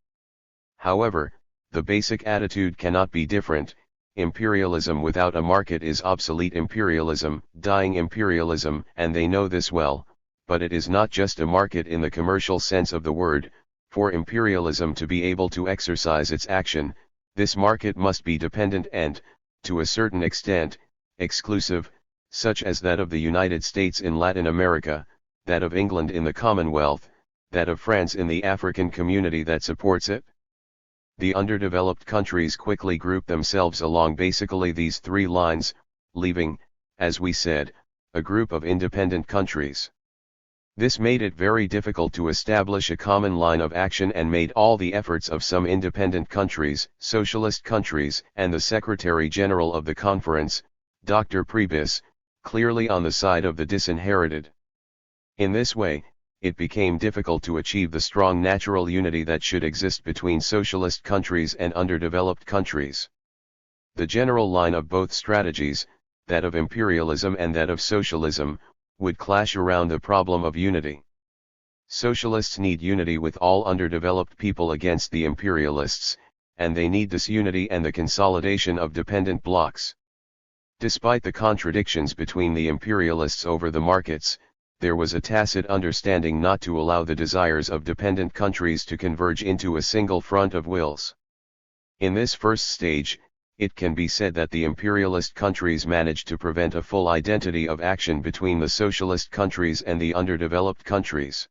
However, the basic attitude cannot be different. Imperialism without a market is obsolete imperialism, dying imperialism, and they know this well, but it is not just a market in the commercial sense of the word. For imperialism to be able to exercise its action, this market must be dependent and, to a certain extent, exclusive, such as that of the United States in Latin America, that of England in the Commonwealth, that of France in the African community that supports it. The underdeveloped countries quickly group themselves along basically these three lines, leaving, as we said, a group of independent countries. This made it very difficult to establish a common line of action and made all the efforts of some independent countries, socialist countries, and the Secretary General of the Conference, Dr. Prebys, clearly on the side of the disinherited. In this way, it became difficult to achieve the strong natural unity that should exist between socialist countries and underdeveloped countries. The general line of both strategies, that of imperialism and that of socialism, would clash around the problem of unity. Socialists need unity with all underdeveloped people against the imperialists, and they need this unity and the consolidation of dependent blocs. Despite the contradictions between the imperialists over the markets, there was a tacit understanding not to allow the desires of dependent countries to converge into a single front of wills. In this first stage, it can be said that the imperialist countries managed to prevent a full identity of action between the socialist countries and the underdeveloped countries.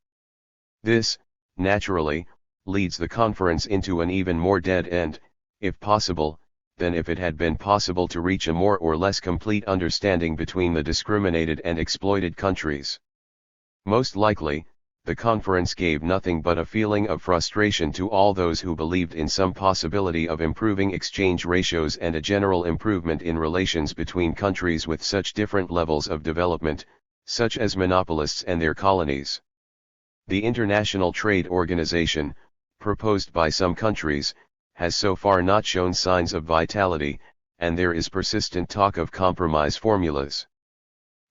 This, naturally, leads the conference into an even more dead end, if possible, than if it had been possible to reach a more or less complete understanding between the discriminated and exploited countries. Most likely, the conference gave nothing but a feeling of frustration to all those who believed in some possibility of improving exchange ratios and a general improvement in relations between countries with such different levels of development, such as monopolists and their colonies. The International Trade Organization, proposed by some countries, has so far not shown signs of vitality, and there is persistent talk of compromise formulas.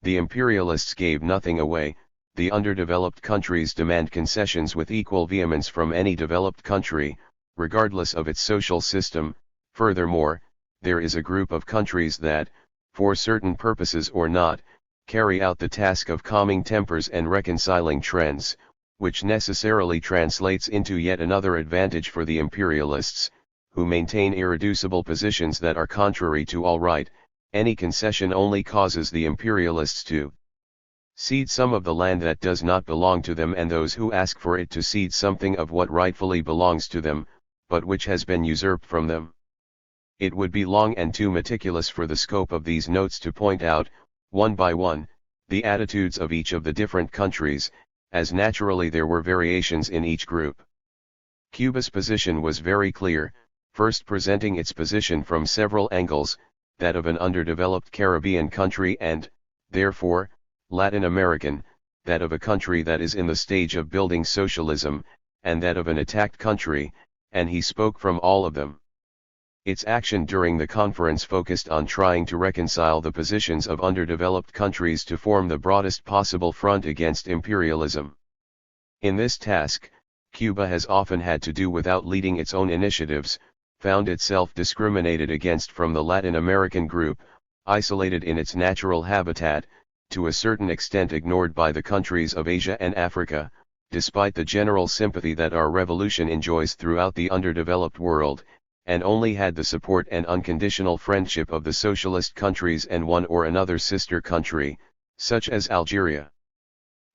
The imperialists gave nothing away. The underdeveloped countries demand concessions with equal vehemence from any developed country, regardless of its social system. Furthermore, there is a group of countries that, for certain purposes or not, carry out the task of calming tempers and reconciling trends, which necessarily translates into yet another advantage for the imperialists, who maintain irreducible positions that are contrary to all right. Any concession only causes the imperialists to cede some of the land that does not belong to them, and those who ask for it to cede something of what rightfully belongs to them, but which has been usurped from them. It would be long and too meticulous for the scope of these notes to point out, one by one, the attitudes of each of the different countries, as naturally there were variations in each group. Cuba's position was very clear, first presenting its position from several angles, that of an underdeveloped Caribbean country and, therefore, Latin American, that of a country that is in the stage of building socialism, and that of an attacked country, and he spoke from all of them. Its action during the conference focused on trying to reconcile the positions of underdeveloped countries to form the broadest possible front against imperialism. In this task, Cuba has often had to do without leading its own initiatives, found itself discriminated against from the Latin American group, isolated in its natural habitat, to a certain extent ignored by the countries of Asia and Africa, despite the general sympathy that our revolution enjoys throughout the underdeveloped world, and only had the support and unconditional friendship of the socialist countries and one or another sister country, such as Algeria.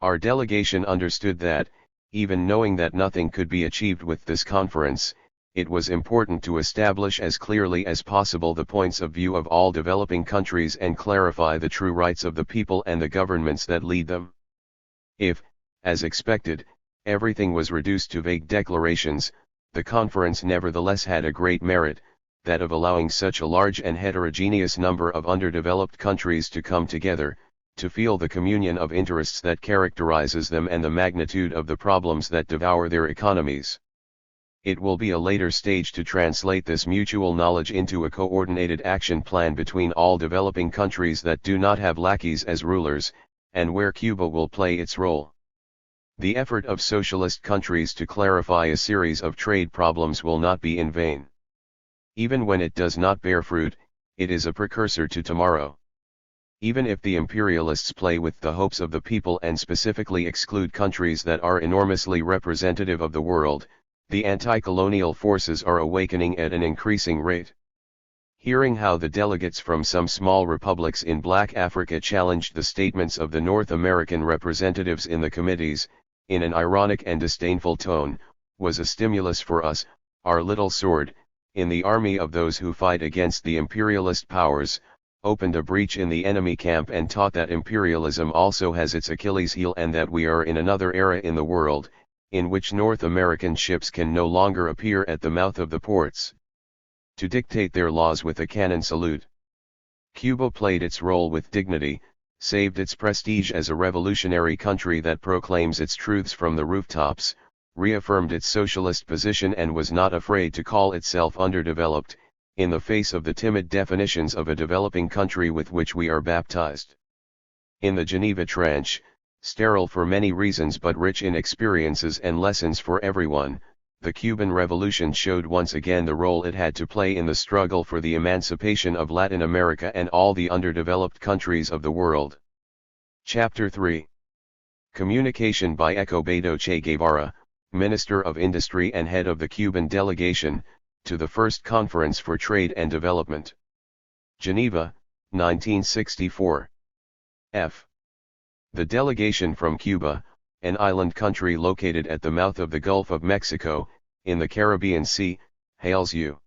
Our delegation understood that, even knowing that nothing could be achieved with this conference, it was important to establish as clearly as possible the points of view of all developing countries and clarify the true rights of the people and the governments that lead them. If, as expected, everything was reduced to vague declarations, the conference nevertheless had a great merit, that of allowing such a large and heterogeneous number of underdeveloped countries to come together, to feel the communion of interests that characterizes them and the magnitude of the problems that devour their economies. It will be a later stage to translate this mutual knowledge into a coordinated action plan between all developing countries that do not have lackeys as rulers, and where Cuba will play its role. The effort of socialist countries to clarify a series of trade problems will not be in vain. Even when it does not bear fruit, it is a precursor to tomorrow. Even if the imperialists play with the hopes of the people and specifically exclude countries that are enormously representative of the world, the anti-colonial forces are awakening at an increasing rate. Hearing how the delegates from some small republics in Black Africa challenged the statements of the North American representatives in the committees, in an ironic and disdainful tone, was a stimulus for us, our little sword, in the army of those who fight against the imperialist powers, opened a breach in the enemy camp and taught that imperialism also has its Achilles heel and that we are in another era in the world, in which North American ships can no longer appear at the mouth of the ports to dictate their laws with a cannon salute. Cuba played its role with dignity, saved its prestige as a revolutionary country that proclaims its truths from the rooftops, reaffirmed its socialist position and was not afraid to call itself underdeveloped, in the face of the timid definitions of a developing country with which we are baptized. In the Geneva Trench, sterile for many reasons but rich in experiences and lessons for everyone, the Cuban Revolution showed once again the role it had to play in the struggle for the emancipation of Latin America and all the underdeveloped countries of the world. Chapter 3. Communication by Escobedo Che Guevara, Minister of Industry and head of the Cuban delegation, to the First Conference for Trade and Development. Geneva, 1964. F. The delegation from Cuba, an island country located at the mouth of the Gulf of Mexico, in the Caribbean Sea, hails you.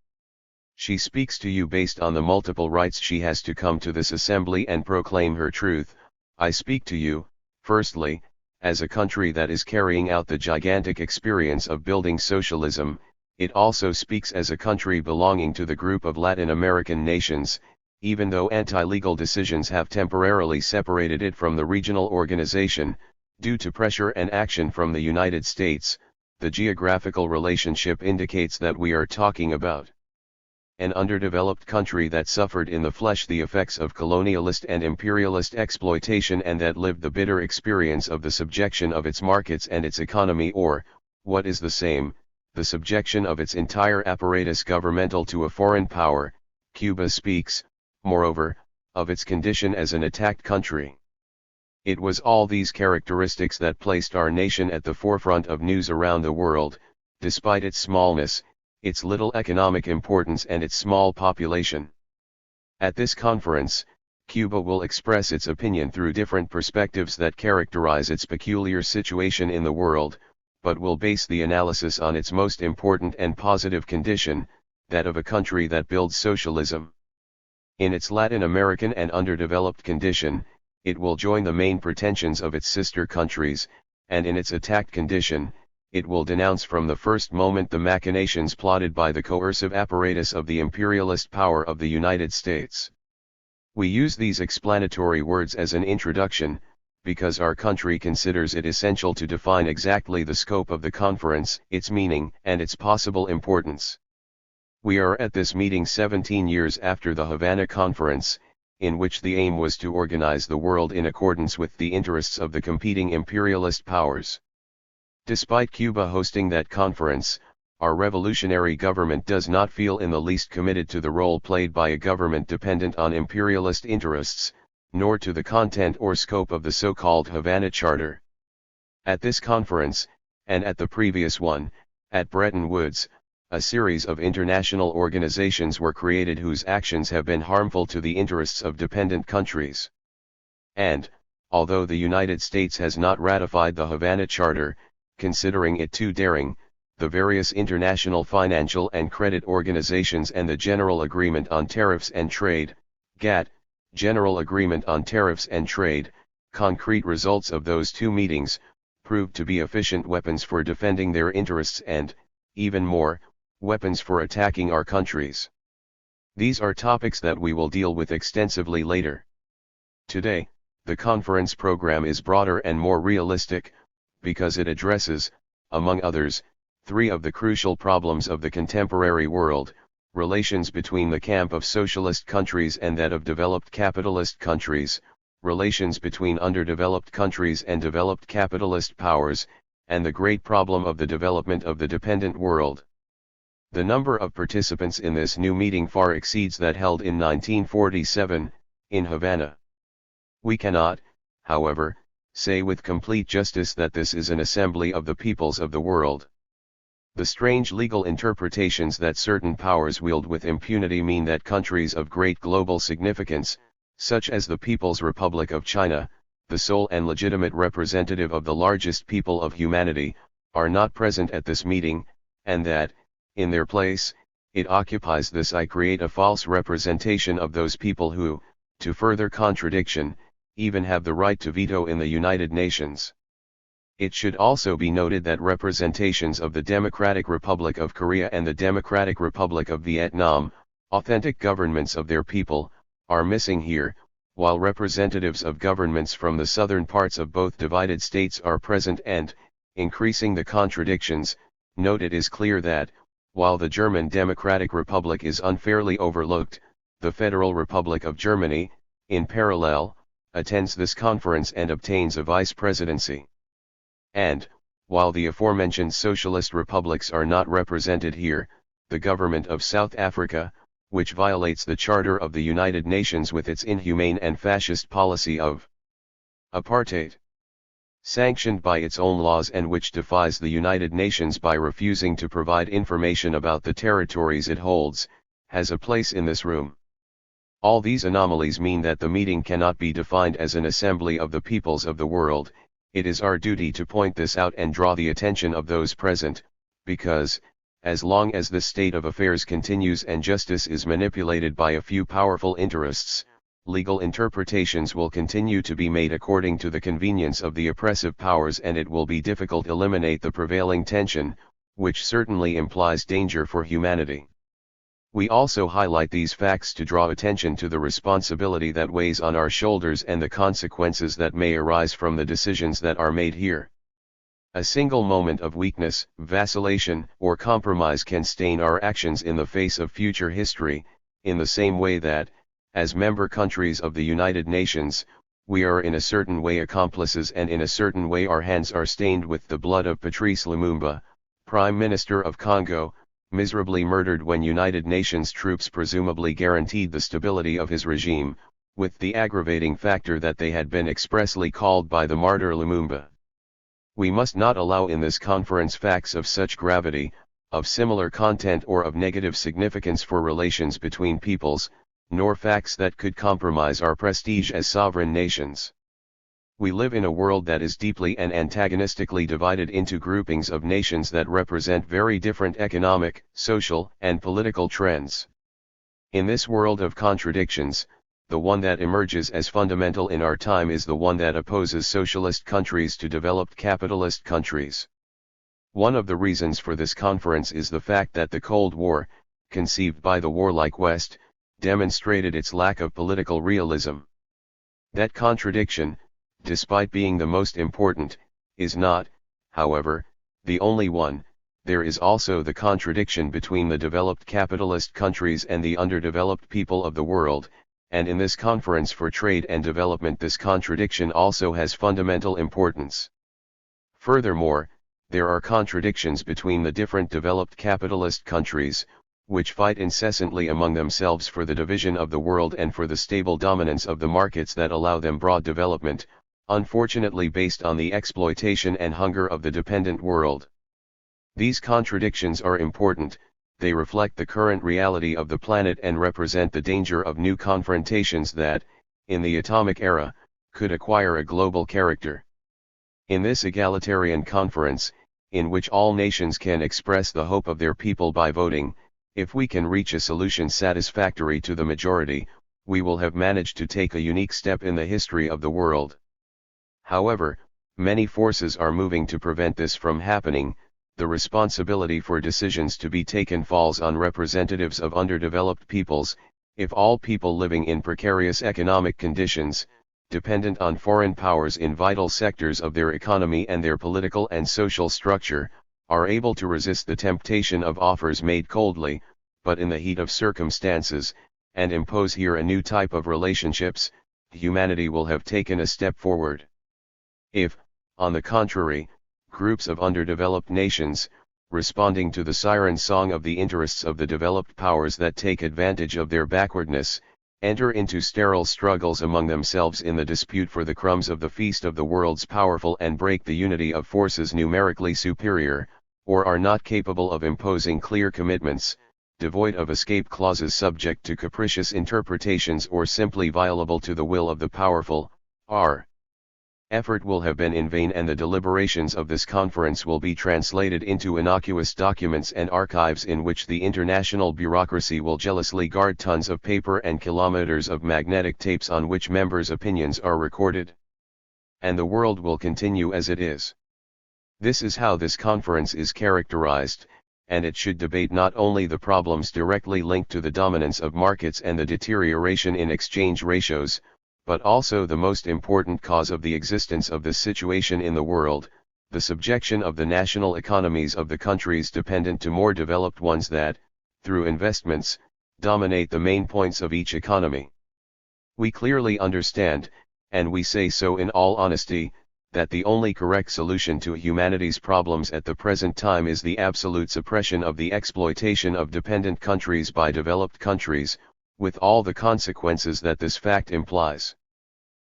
She speaks to you based on the multiple rights she has to come to this assembly and proclaim her truth. I speak to you, firstly, as a country that is carrying out the gigantic experience of building socialism. It also speaks as a country belonging to the group of Latin American nations, even though anti-legal decisions have temporarily separated it from the regional organization, due to pressure and action from the United States. The geographical relationship indicates that we are talking about an underdeveloped country that suffered in the flesh the effects of colonialist and imperialist exploitation and that lived the bitter experience of the subjection of its markets and its economy, or, what is the same, the subjection of its entire apparatus governmental to a foreign power. Cuba speaks, moreover, of its condition as an attacked country. It was all these characteristics that placed our nation at the forefront of news around the world, despite its smallness, its little economic importance and its small population. At this conference, Cuba will express its opinion through different perspectives that characterize its peculiar situation in the world, but will base the analysis on its most important and positive condition, that of a country that builds socialism. In its Latin American and underdeveloped condition, it will join the main pretensions of its sister countries, and in its attacked condition, it will denounce from the first moment the machinations plotted by the coercive apparatus of the imperialist power of the United States. We use these explanatory words as an introduction, because our country considers it essential to define exactly the scope of the conference, its meaning, and its possible importance. We are at this meeting 17 years after the Havana Conference, in which the aim was to organize the world in accordance with the interests of the competing imperialist powers. Despite Cuba hosting that conference, our revolutionary government does not feel in the least committed to the role played by a government dependent on imperialist interests, nor to the content or scope of the so-called Havana Charter. At this conference, and at the previous one, at Bretton Woods, a series of international organizations were created whose actions have been harmful to the interests of dependent countries. And, although the United States has not ratified the Havana Charter, considering it too daring, the various international financial and credit organizations and the General Agreement on Tariffs and Trade, GATT, General Agreement on Tariffs and Trade, concrete results of those two meetings, proved to be efficient weapons for defending their interests and, even more, weapons for attacking our countries. These are topics that we will deal with extensively later. Today, the conference program is broader and more realistic, because it addresses, among others, three of the crucial problems of the contemporary world: relations between the camp of socialist countries and that of developed capitalist countries, relations between underdeveloped countries and developed capitalist powers, and the great problem of the development of the dependent world. The number of participants in this new meeting far exceeds that held in 1947, in Havana. We cannot, however, say with complete justice that this is an assembly of the peoples of the world. The strange legal interpretations that certain powers wield with impunity mean that countries of great global significance, such as the People's Republic of China, the sole and legitimate representative of the largest people of humanity, are not present at this meeting, and that, in their place, it occupies this I create a false representation of those people who, to further contradiction, even have the right to veto in the United Nations. It should also be noted that representations of the Democratic Republic of Korea and the Democratic Republic of Vietnam, authentic governments of their people, are missing here, while representatives of governments from the southern parts of both divided states are present and, increasing the contradictions, note it is clear that, while the German Democratic Republic is unfairly overlooked, the Federal Republic of Germany, in parallel, attends this conference and obtains a vice presidency. And, while the aforementioned socialist republics are not represented here, the government of South Africa, which violates the Charter of the United Nations with its inhumane and fascist policy of apartheid, sanctioned by its own laws and which defies the United Nations by refusing to provide information about the territories it holds, has a place in this room. All these anomalies mean that the meeting cannot be defined as an assembly of the peoples of the world. It is our duty to point this out and draw the attention of those present, because, as long as this state of affairs continues and justice is manipulated by a few powerful interests, legal interpretations will continue to be made according to the convenience of the oppressive powers, and it will be difficult to eliminate the prevailing tension, which certainly implies danger for humanity. We also highlight these facts to draw attention to the responsibility that weighs on our shoulders and the consequences that may arise from the decisions that are made here. A single moment of weakness, vacillation, or compromise can stain our actions in the face of future history, in the same way that, as member countries of the United Nations, we are in a certain way accomplices and in a certain way our hands are stained with the blood of Patrice Lumumba, Prime Minister of Congo, miserably murdered when United Nations troops presumably guaranteed the stability of his regime, with the aggravating factor that they had been expressly called by the martyr Lumumba. We must not allow in this conference facts of such gravity, of similar content or of negative significance for relations between peoples, nor facts that could compromise our prestige as sovereign nations. We live in a world that is deeply and antagonistically divided into groupings of nations that represent very different economic, social, and political trends. In this world of contradictions, the one that emerges as fundamental in our time is the one that opposes socialist countries to developed capitalist countries. One of the reasons for this conference is the fact that the Cold War, conceived by the warlike West, demonstrated its lack of political realism. That contradiction, despite being the most important, is not, however, the only one. There is also the contradiction between the developed capitalist countries and the underdeveloped people of the world, and in this conference for trade and development this contradiction also has fundamental importance. Furthermore, there are contradictions between the different developed capitalist countries, which fight incessantly among themselves for the division of the world and for the stable dominance of the markets that allow them broad development, unfortunately based on the exploitation and hunger of the dependent world. These contradictions are important. They reflect the current reality of the planet and represent the danger of new confrontations that, in the atomic era, could acquire a global character. In this egalitarian conference, in which all nations can express the hope of their people by voting, if we can reach a solution satisfactory to the majority, we will have managed to take a unique step in the history of the world. However, many forces are moving to prevent this from happening. The responsibility for decisions to be taken falls on representatives of underdeveloped peoples. If all people living in precarious economic conditions, dependent on foreign powers in vital sectors of their economy and their political and social structure, are able to resist the temptation of offers made coldly, but in the heat of circumstances, and impose here a new type of relationships, humanity will have taken a step forward. If, on the contrary, groups of underdeveloped nations, responding to the siren song of the interests of the developed powers that take advantage of their backwardness, enter into sterile struggles among themselves in the dispute for the crumbs of the feast of the world's powerful and break the unity of forces numerically superior, or are not capable of imposing clear commitments, devoid of escape clauses subject to capricious interpretations or simply violable to the will of the powerful, our effort will have been in vain, and the deliberations of this conference will be translated into innocuous documents and archives in which the international bureaucracy will jealously guard tons of paper and kilometers of magnetic tapes on which members' opinions are recorded. And the world will continue as it is. This is how this conference is characterized, and it should debate not only the problems directly linked to the dominance of markets and the deterioration in exchange ratios, but also the most important cause of the existence of this situation in the world, the subjection of the national economies of the countries dependent to more developed ones that, through investments, dominate the main points of each economy. We clearly understand, and we say so in all honesty, that the only correct solution to humanity's problems at the present time is the absolute suppression of the exploitation of dependent countries by developed countries, with all the consequences that this fact implies.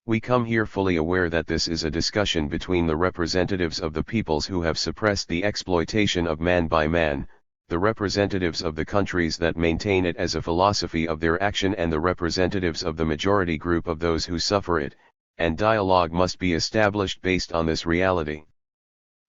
We come here fully aware that this is a discussion between the representatives of the peoples who have suppressed the exploitation of man by man, the representatives of the countries that maintain it as a philosophy of their action, and the representatives of the majority group of those who suffer it, and dialogue must be established based on this reality.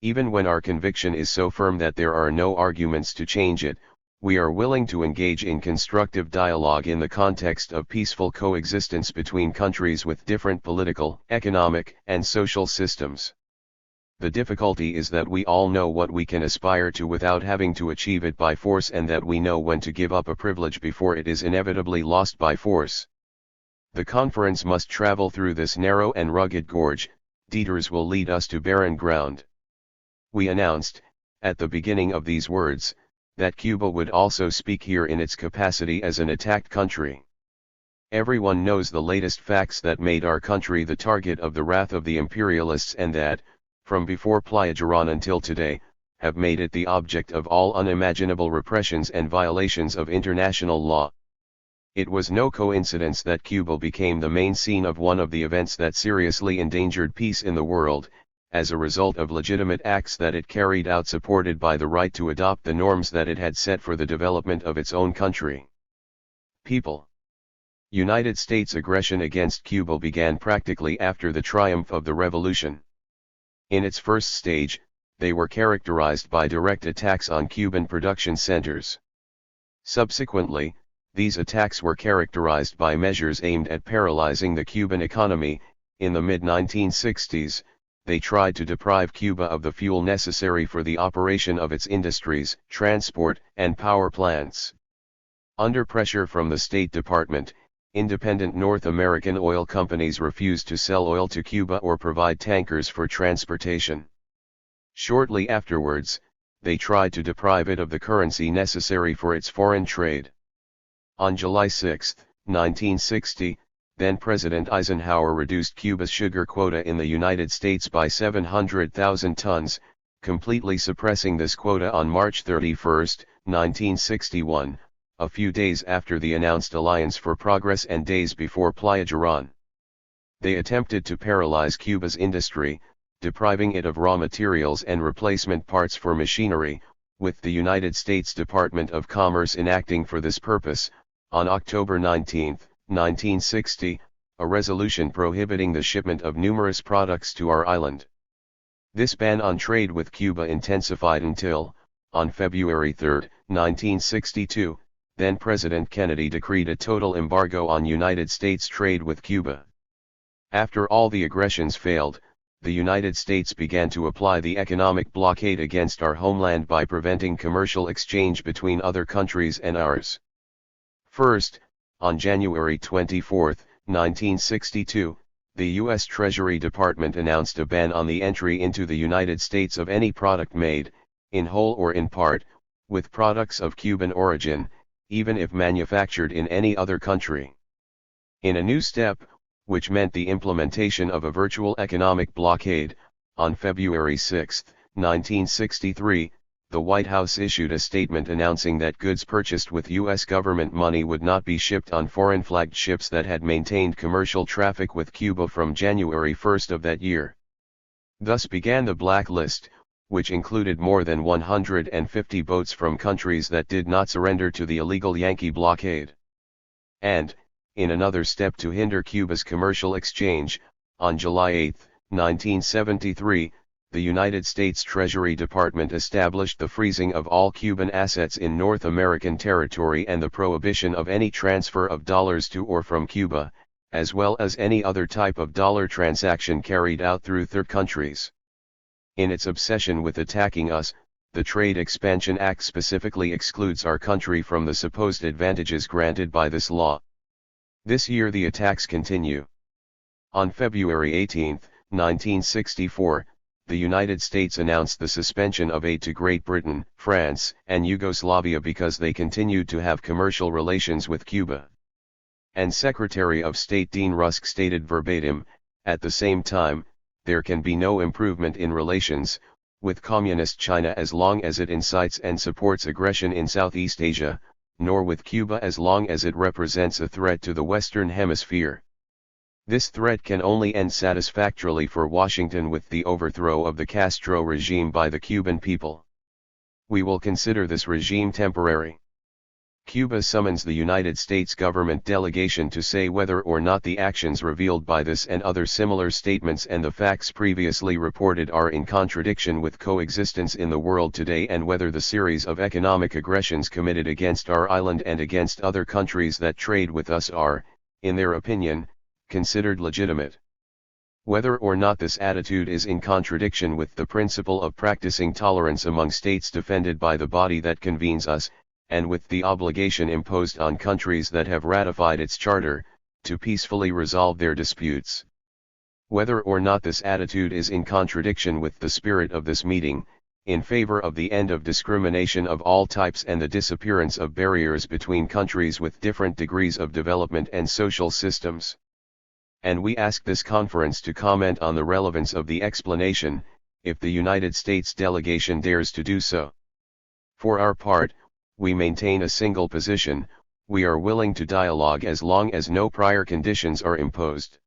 Even when our conviction is so firm that there are no arguments to change it, we are willing to engage in constructive dialogue in the context of peaceful coexistence between countries with different political, economic, and social systems. The difficulty is that we all know what we can aspire to without having to achieve it by force, and that we know when to give up a privilege before it is inevitably lost by force. The conference must travel through this narrow and rugged gorge. Detours will lead us to barren ground. We announced, at the beginning of these words, that Cuba would also speak here in its capacity as an attacked country. Everyone knows the latest facts that made our country the target of the wrath of the imperialists, and that, from before Playa Girón until today, have made it the object of all unimaginable repressions and violations of international law. It was no coincidence that Cuba became the main scene of one of the events that seriously endangered peace in the world, as a result of legitimate acts that it carried out supported by the right to adopt the norms that it had set for the development of its own country. People. United States aggression against Cuba began practically after the triumph of the revolution. In its first stage, they were characterized by direct attacks on Cuban production centers. Subsequently, these attacks were characterized by measures aimed at paralyzing the Cuban economy. In the mid-1960s, they tried to deprive Cuba of the fuel necessary for the operation of its industries, transport, and power plants. Under pressure from the State Department, independent North American oil companies refused to sell oil to Cuba or provide tankers for transportation. Shortly afterwards, they tried to deprive it of the currency necessary for its foreign trade. On July 6, 1960, then-President Eisenhower reduced Cuba's sugar quota in the United States by 700,000 tons, completely suppressing this quota on March 31, 1961, a few days after the announced Alliance for Progress and days before Playa Girón. They attempted to paralyze Cuba's industry, depriving it of raw materials and replacement parts for machinery, with the United States Department of Commerce enacting for this purpose, on October 19, 1960, a resolution prohibiting the shipment of numerous products to our island. This ban on trade with Cuba intensified until, on February 3, 1962, then-President Kennedy decreed a total embargo on United States trade with Cuba. After all the aggressions failed, the United States began to apply the economic blockade against our homeland by preventing commercial exchange between other countries and ours. First, on January 24, 1962, the U.S. Treasury Department announced a ban on the entry into the United States of any product made, in whole or in part, with products of Cuban origin, even if manufactured in any other country. In a new step, which meant the implementation of a virtual economic blockade, on February 6, 1963, the White House issued a statement announcing that goods purchased with U.S. government money would not be shipped on foreign-flagged ships that had maintained commercial traffic with Cuba from January 1 of that year. Thus began the blacklist, which included more than 150 boats from countries that did not surrender to the illegal Yankee blockade. And, in another step to hinder Cuba's commercial exchange, on July 8, 1973, the United States Treasury Department established the freezing of all Cuban assets in North American territory and the prohibition of any transfer of dollars to or from Cuba, as well as any other type of dollar transaction carried out through third countries. In its obsession with attacking us, the Trade Expansion Act specifically excludes our country from the supposed advantages granted by this law. This year the attacks continue. On February 18, 1964, the United States announced the suspension of aid to Great Britain, France, and Yugoslavia because they continued to have commercial relations with Cuba. And Secretary of State Dean Rusk stated verbatim, "At the same time, there can be no improvement in relations with Communist China as long as it incites and supports aggression in Southeast Asia, nor with Cuba as long as it represents a threat to the Western Hemisphere. This threat can only end satisfactorily for Washington with the overthrow of the Castro regime by the Cuban people. We will consider this regime temporary." Cuba summons the United States government delegation to say whether or not the actions revealed by this and other similar statements and the facts previously reported are in contradiction with coexistence in the world today and whether the series of economic aggressions committed against our island and against other countries that trade with us are, in their opinion, considered legitimate. Whether or not this attitude is in contradiction with the principle of practicing tolerance among states defended by the body that convenes us, and with the obligation imposed on countries that have ratified its charter, to peacefully resolve their disputes. Whether or not this attitude is in contradiction with the spirit of this meeting, in favor of the end of discrimination of all types and the disappearance of barriers between countries with different degrees of development and social systems. And we ask this conference to comment on the relevance of the explanation, if the United States delegation dares to do so. For our part, we maintain a single position: we are willing to dialogue as long as no prior conditions are imposed.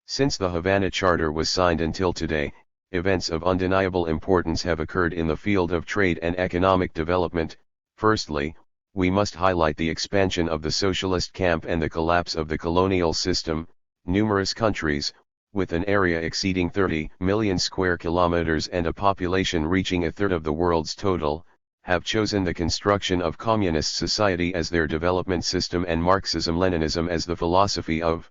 Since the Havana Charter was signed until today, events of undeniable importance have occurred in the field of trade and economic development. Firstly, we must highlight the expansion of the socialist camp and the collapse of the colonial system. Numerous countries, with an area exceeding 30 million square kilometers and a population reaching a third of the world's total, have chosen the construction of communist society as their development system and Marxism-Leninism as the philosophy of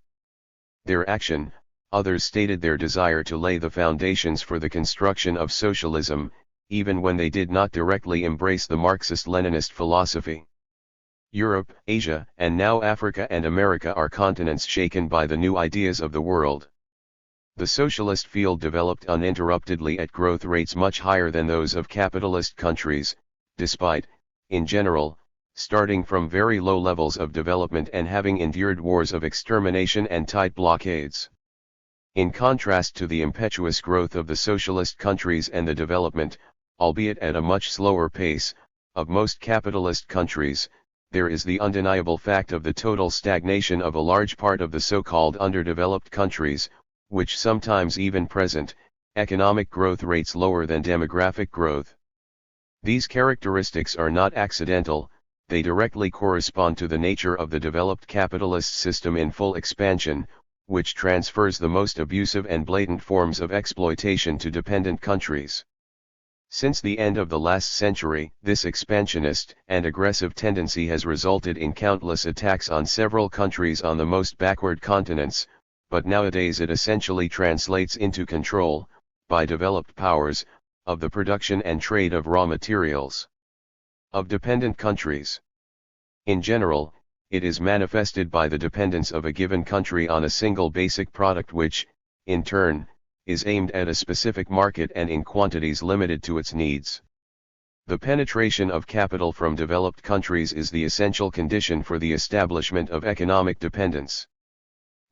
their action. Others stated their desire to lay the foundations for the construction of socialism, even when they did not directly embrace the Marxist-Leninist philosophy. Europe, Asia, and now Africa and America are continents shaken by the new ideas of the world. The socialist field developed uninterruptedly at growth rates much higher than those of capitalist countries, despite, in general, starting from very low levels of development and having endured wars of extermination and tight blockades. In contrast to the impetuous growth of the socialist countries and the development, albeit at a much slower pace, of most capitalist countries, there is the undeniable fact of the total stagnation of a large part of the so-called underdeveloped countries, which sometimes even present economic growth rates lower than demographic growth. These characteristics are not accidental, they directly correspond to the nature of the developed capitalist system in full expansion, which transfers the most abusive and blatant forms of exploitation to dependent countries. Since the end of the last century, this expansionist and aggressive tendency has resulted in countless attacks on several countries on the most backward continents, but nowadays it essentially translates into control, by developed powers, of the production and trade of raw materials of dependent countries. In general, it is manifested by the dependence of a given country on a single basic product which, in turn, is aimed at a specific market and in quantities limited to its needs. The penetration of capital from developed countries is the essential condition for the establishment of economic dependence.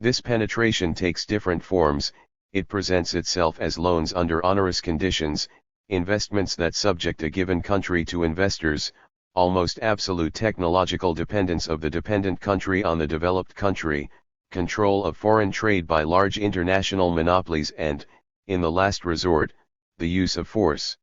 This penetration takes different forms. It presents itself as loans under onerous conditions, investments that subject a given country to investors, almost absolute technological dependence of the dependent country on the developed country, control of foreign trade by large international monopolies and, in the last resort, the use of force.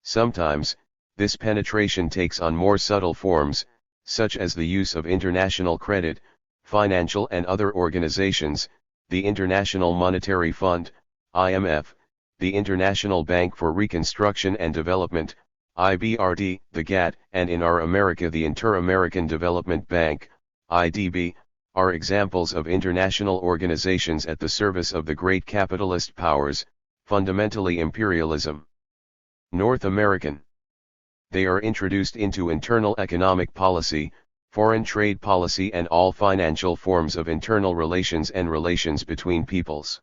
Sometimes, this penetration takes on more subtle forms, such as the use of international credit, financial and other organizations, the International Monetary Fund, IMF, the International Bank for Reconstruction and Development, IBRD, the GATT, and in our America the Inter-American Development Bank, IDB, are examples of international organizations at the service of the great capitalist powers, fundamentally imperialism. North American. They are introduced into internal economic policy, foreign trade policy and all financial forms of internal relations and relations between peoples.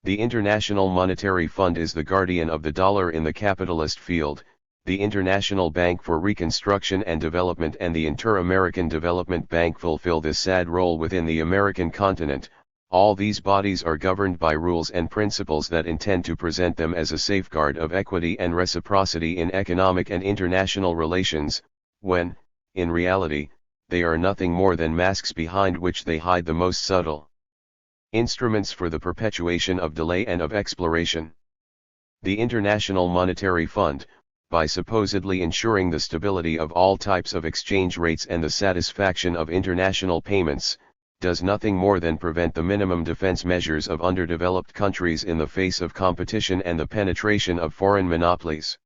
The International Monetary Fund is the guardian of the dollar in the capitalist field, the International Bank for Reconstruction and Development and the Inter-American Development Bank fulfill this sad role within the American continent. All these bodies are governed by rules and principles that intend to present them as a safeguard of equity and reciprocity in economic and international relations, when, in reality, they are nothing more than masks behind which they hide the most subtle instruments for the perpetuation of delay and of exploration. The International Monetary Fund, by supposedly ensuring the stability of all types of exchange rates and the satisfaction of international payments, does nothing more than prevent the minimum defense measures of underdeveloped countries in the face of competition and the penetration of foreign monopolies.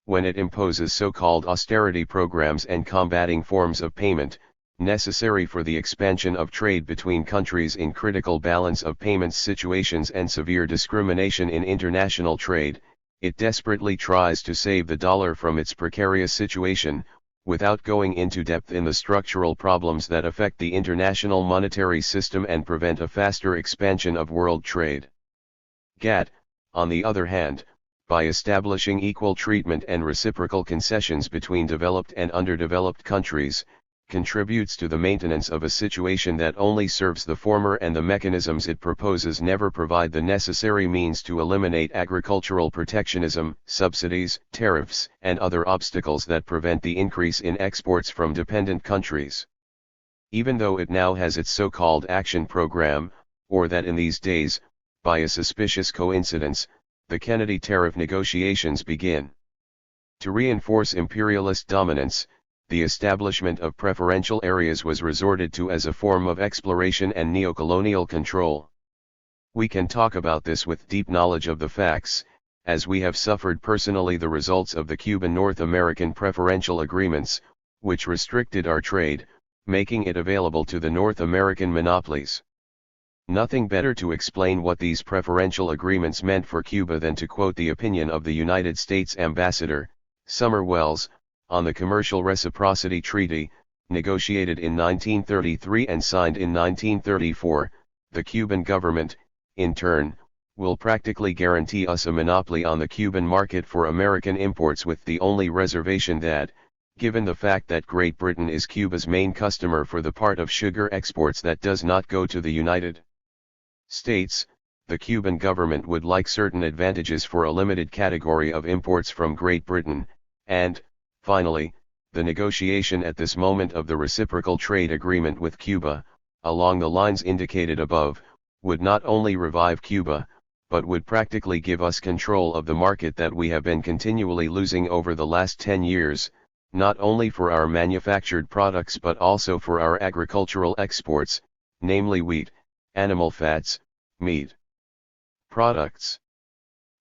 When it imposes so-called austerity programs and combating forms of payment, necessary for the expansion of trade between countries in critical balance of payments situations and severe discrimination in international trade, it desperately tries to save the dollar from its precarious situation, without going into depth in the structural problems that affect the international monetary system and prevent a faster expansion of world trade. GATT, on the other hand, by establishing equal treatment and reciprocal concessions between developed and underdeveloped countries, contributes to the maintenance of a situation that only serves the former, and the mechanisms it proposes never provide the necessary means to eliminate agricultural protectionism, subsidies, tariffs, and other obstacles that prevent the increase in exports from dependent countries. Even though it now has its so-called action program, or that in these days, by a suspicious coincidence, the Kennedy tariff negotiations begin. To reinforce imperialist dominance, the establishment of preferential areas was resorted to as a form of exploration and neocolonial control. We can talk about this with deep knowledge of the facts, as we have suffered personally the results of the Cuban North American preferential agreements, which restricted our trade, making it available to the North American monopolies. Nothing better to explain what these preferential agreements meant for Cuba than to quote the opinion of the United States Ambassador, Summer Wells, on the Commercial Reciprocity Treaty, negotiated in 1933 and signed in 1934, the Cuban government, in turn, will practically guarantee us a monopoly on the Cuban market for American imports, with the only reservation that, given the fact that Great Britain is Cuba's main customer for the part of sugar exports that does not go to the United States, the Cuban government would like certain advantages for a limited category of imports from Great Britain, and, finally, the negotiation at this moment of the reciprocal trade agreement with Cuba, along the lines indicated above, would not only revive Cuba, but would practically give us control of the market that we have been continually losing over the last 10 years, not only for our manufactured products but also for our agricultural exports, namely wheat, animal fats, meat products,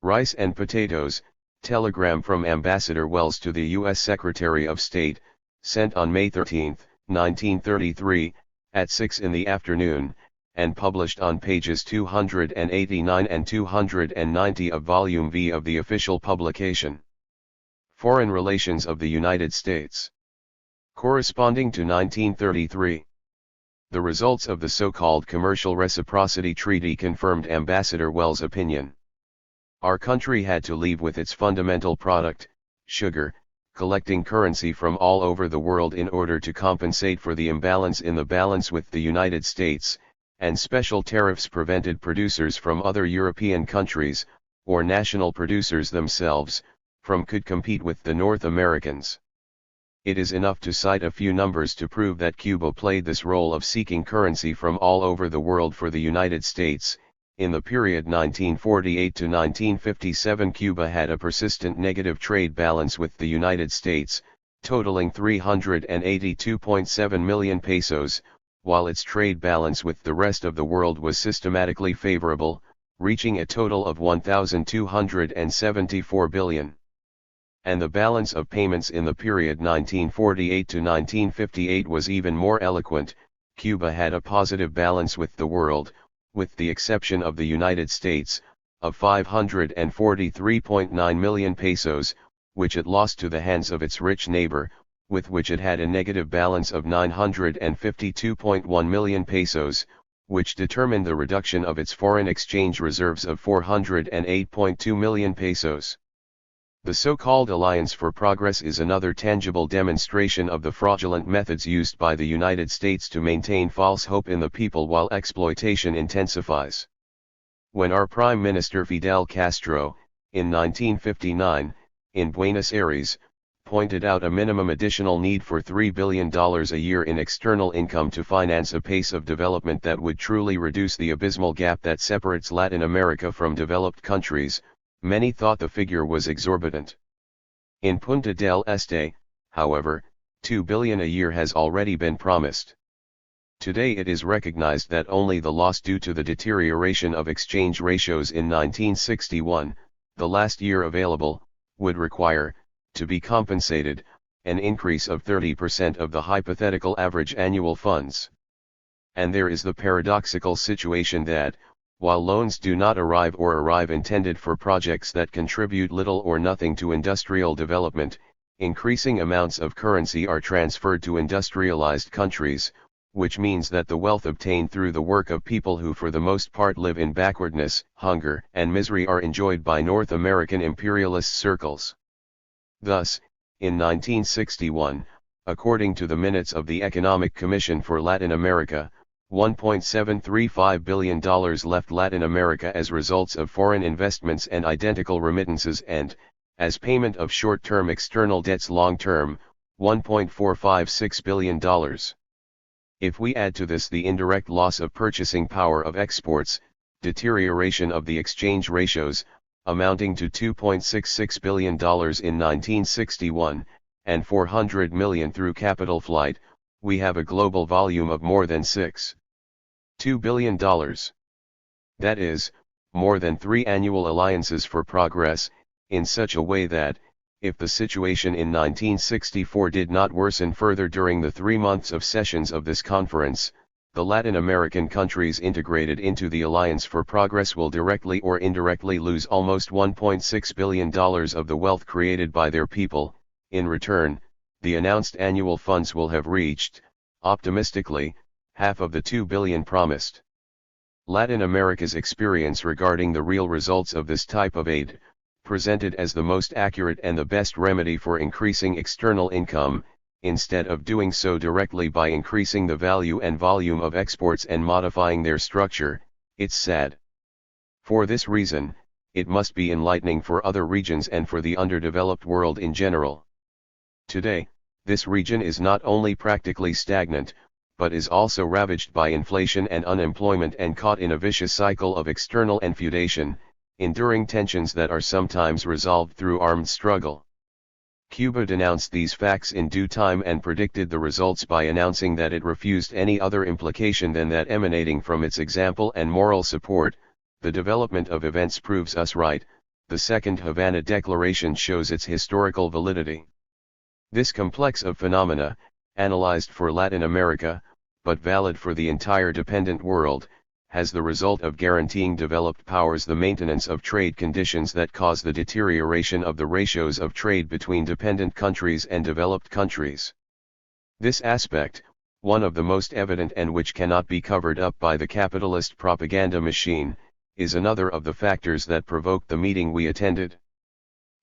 rice and potatoes. Telegram from Ambassador Wells to the U.S. Secretary of State, sent on May 13, 1933, at 6 in the afternoon, and published on pages 289 and 290 of Volume V of the official publication. Foreign Relations of the United States. Corresponding to 1933. The results of the so-called Commercial Reciprocity Treaty confirmed Ambassador Wells' opinion. Our country had to leave with its fundamental product, sugar, collecting currency from all over the world in order to compensate for the imbalance in the balance with the United States, and special tariffs prevented producers from other European countries, or national producers themselves, from could compete with the North Americans. It is enough to cite a few numbers to prove that Cuba played this role of seeking currency from all over the world for the United States. In the period 1948 to 1957, Cuba had a persistent negative trade balance with the United States, totaling 382.7 million pesos, while its trade balance with the rest of the world was systematically favorable, reaching a total of 1,274 billion. And the balance of payments in the period 1948 to 1958 was even more eloquent. Cuba had a positive balance with the world, with the exception of the United States, of 543.9 million pesos, which it lost to the hands of its rich neighbor, with which it had a negative balance of 952.1 million pesos, which determined the reduction of its foreign exchange reserves of 408.2 million pesos. The so-called Alliance for Progress is another tangible demonstration of the fraudulent methods used by the United States to maintain false hope in the people while exploitation intensifies. When our Prime Minister Fidel Castro, in 1959, in Buenos Aires, pointed out a minimum additional need for $3 billion a year in external income to finance a pace of development that would truly reduce the abysmal gap that separates Latin America from developed countries, many thought the figure was exorbitant. In Punta del Este, however, $2 billion a year has already been promised. Today it is recognized that only the loss due to the deterioration of exchange ratios in 1961, the last year available, would require, to be compensated, an increase of 30% of the hypothetical average annual funds. And there is the paradoxical situation that, while loans do not arrive intended for projects that contribute little or nothing to industrial development, increasing amounts of currency are transferred to industrialized countries, which means that the wealth obtained through the work of people who for the most part live in backwardness, hunger, and misery are enjoyed by North American imperialist circles. Thus, in 1961, according to the minutes of the Economic Commission for Latin America, $1.735 billion left Latin America as results of foreign investments and identical remittances and, as payment of short-term external debts long-term, $1.456 billion. If we add to this the indirect loss of purchasing power of exports, deterioration of the exchange ratios, amounting to $2.66 billion in 1961, and $400 million through capital flight, we have a global volume of more than $6.2 billion. That is, more than 3 annual alliances for progress, in such a way that, if the situation in 1964 did not worsen further during the 3 months of sessions of this conference, the Latin American countries integrated into the Alliance for Progress will directly or indirectly lose almost $1.6 billion of the wealth created by their people. In return, the announced annual funds will have reached, optimistically, half of the $2 billion promised. Latin America's experience regarding the real results of this type of aid, presented as the most accurate and the best remedy for increasing external income, instead of doing so directly by increasing the value and volume of exports and modifying their structure, it's sad. For this reason, it must be enlightening for other regions and for the underdeveloped world in general. Today, this region is not only practically stagnant, but is also ravaged by inflation and unemployment and caught in a vicious cycle of external enfeudation, enduring tensions that are sometimes resolved through armed struggle. Cuba denounced these facts in due time and predicted the results by announcing that it refused any other implication than that emanating from its example and moral support. The development of events proves us right. The Second Havana Declaration shows its historical validity. This complex of phenomena, analyzed for Latin America, but valid for the entire dependent world, has the result of guaranteeing developed powers the maintenance of trade conditions that cause the deterioration of the ratios of trade between dependent countries and developed countries. This aspect, one of the most evident and which cannot be covered up by the capitalist propaganda machine, is another of the factors that provoked the meeting we attended.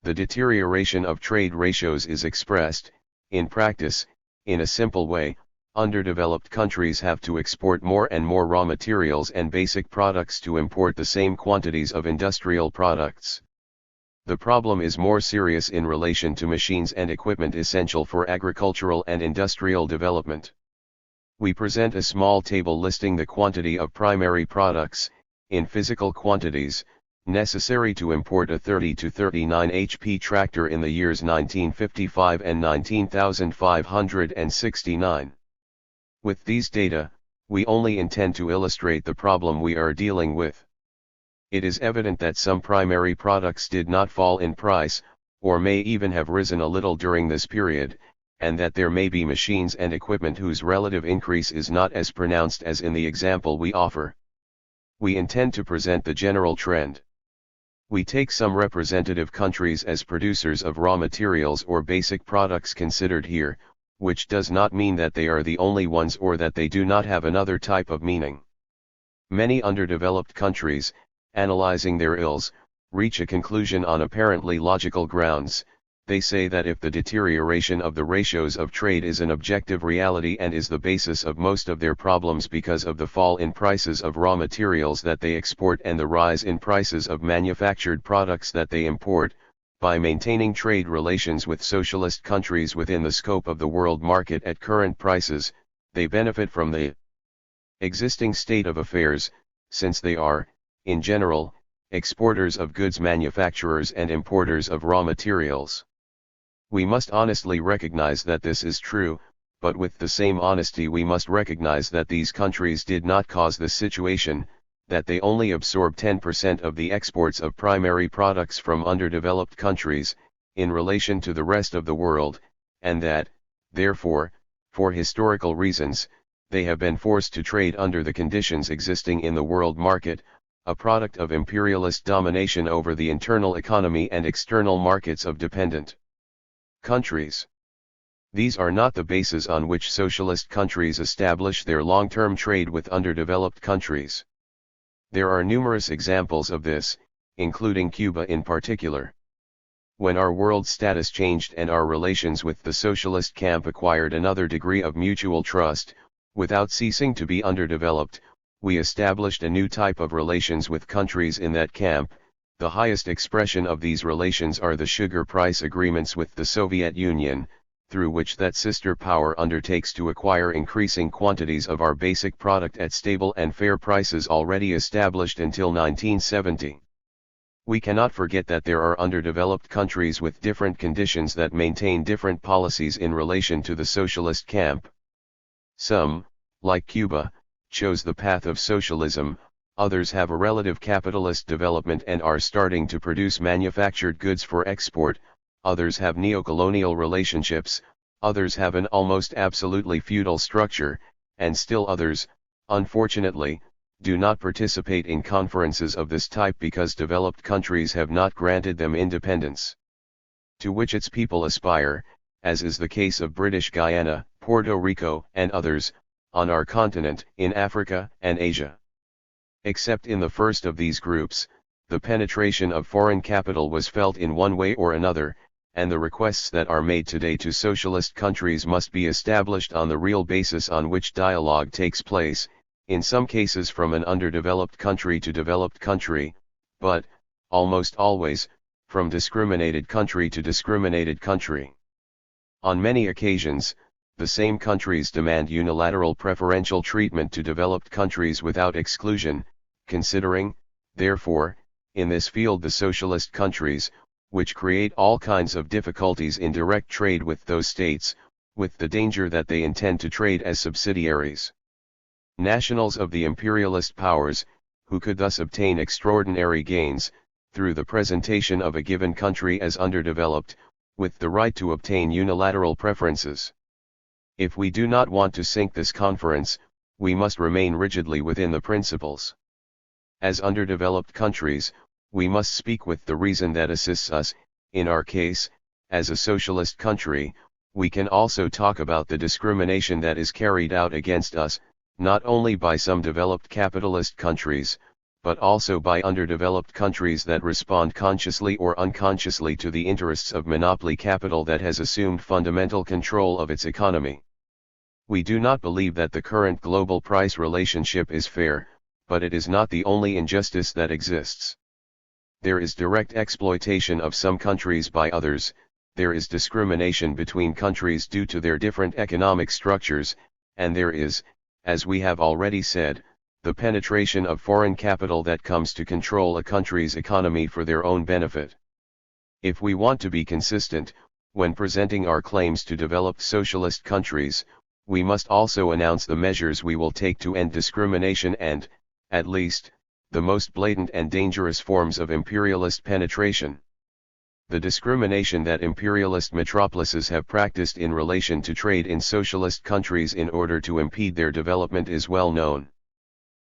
The deterioration of trade ratios is expressed, in practice, in a simple way: Underdeveloped countries have to export more and more raw materials and basic products to import the same quantities of industrial products. The problem is more serious in relation to machines and equipment essential for agricultural and industrial development. We present a small table listing the quantity of primary products, in physical quantities, necessary to import a 30 to 39 HP tractor in the years 1955 and 19,569. With these data, we only intend to illustrate the problem we are dealing with. It is evident that some primary products did not fall in price, or may even have risen a little during this period, and that there may be machines and equipment whose relative increase is not as pronounced as in the example we offer. We intend to present the general trend. We take some representative countries as producers of raw materials or basic products considered here, which does not mean that they are the only ones or that they do not have another type of meaning. Many underdeveloped countries, analyzing their ills, reach a conclusion on apparently logical grounds. They say that if the deterioration of the ratios of trade is an objective reality and is the basis of most of their problems because of the fall in prices of raw materials that they export and the rise in prices of manufactured products that they import, by maintaining trade relations with socialist countries within the scope of the world market at current prices, they benefit from the existing state of affairs, since they are, in general, exporters of goods, manufacturers and importers of raw materials. We must honestly recognize that this is true, but with the same honesty we must recognize that these countries did not cause this situation, that they only absorb 10% of the exports of primary products from underdeveloped countries, in relation to the rest of the world, and that, therefore, for historical reasons, they have been forced to trade under the conditions existing in the world market, a product of imperialist domination over the internal economy and external markets of dependent countries. These are not the bases on which socialist countries establish their long-term trade with underdeveloped countries. There are numerous examples of this, including Cuba in particular. When our world status changed and our relations with the socialist camp acquired another degree of mutual trust, without ceasing to be underdeveloped, we established a new type of relations with countries in that camp. The highest expression of these relations are the sugar price agreements with the Soviet Union, through which that sister power undertakes to acquire increasing quantities of our basic product at stable and fair prices already established until 1970. We cannot forget that there are underdeveloped countries with different conditions that maintain different policies in relation to the socialist camp. Some, like Cuba, chose the path of socialism, others have a relative capitalist development and are starting to produce manufactured goods for export, others have neocolonial relationships, others have an almost absolutely feudal structure, and still others, unfortunately, do not participate in conferences of this type because developed countries have not granted them independence, to which its people aspire, as is the case of British Guiana, Puerto Rico and others, on our continent, in Africa and Asia. Except in the first of these groups, the penetration of foreign capital was felt in one way or another, and the requests that are made today to socialist countries must be established on the real basis on which dialogue takes place, in some cases from an underdeveloped country to developed country, but, almost always, from discriminated country to discriminated country. On many occasions, the same countries demand unilateral preferential treatment to developed countries without exclusion, considering, therefore, in this field the socialist countries, which create all kinds of difficulties in direct trade with those states, with the danger that they intend to trade as subsidiaries. Nationals of the imperialist powers, who could thus obtain extraordinary gains, through the presentation of a given country as underdeveloped, with the right to obtain unilateral preferences. If we do not want to sink this conference, we must remain rigidly within the principles. As underdeveloped countries, we must speak with the reason that assists us. In our case, as a socialist country, we can also talk about the discrimination that is carried out against us, not only by some developed capitalist countries, but also by underdeveloped countries that respond consciously or unconsciously to the interests of monopoly capital that has assumed fundamental control of its economy. We do not believe that the current global price relationship is fair, but it is not the only injustice that exists. There is direct exploitation of some countries by others, there is discrimination between countries due to their different economic structures, and there is, as we have already said, the penetration of foreign capital that comes to control a country's economy for their own benefit. If we want to be consistent, when presenting our claims to developed socialist countries, we must also announce the measures we will take to end discrimination and, at least, the most blatant and dangerous forms of imperialist penetration. The discrimination that imperialist metropolises have practiced in relation to trade in socialist countries in order to impede their development is well known.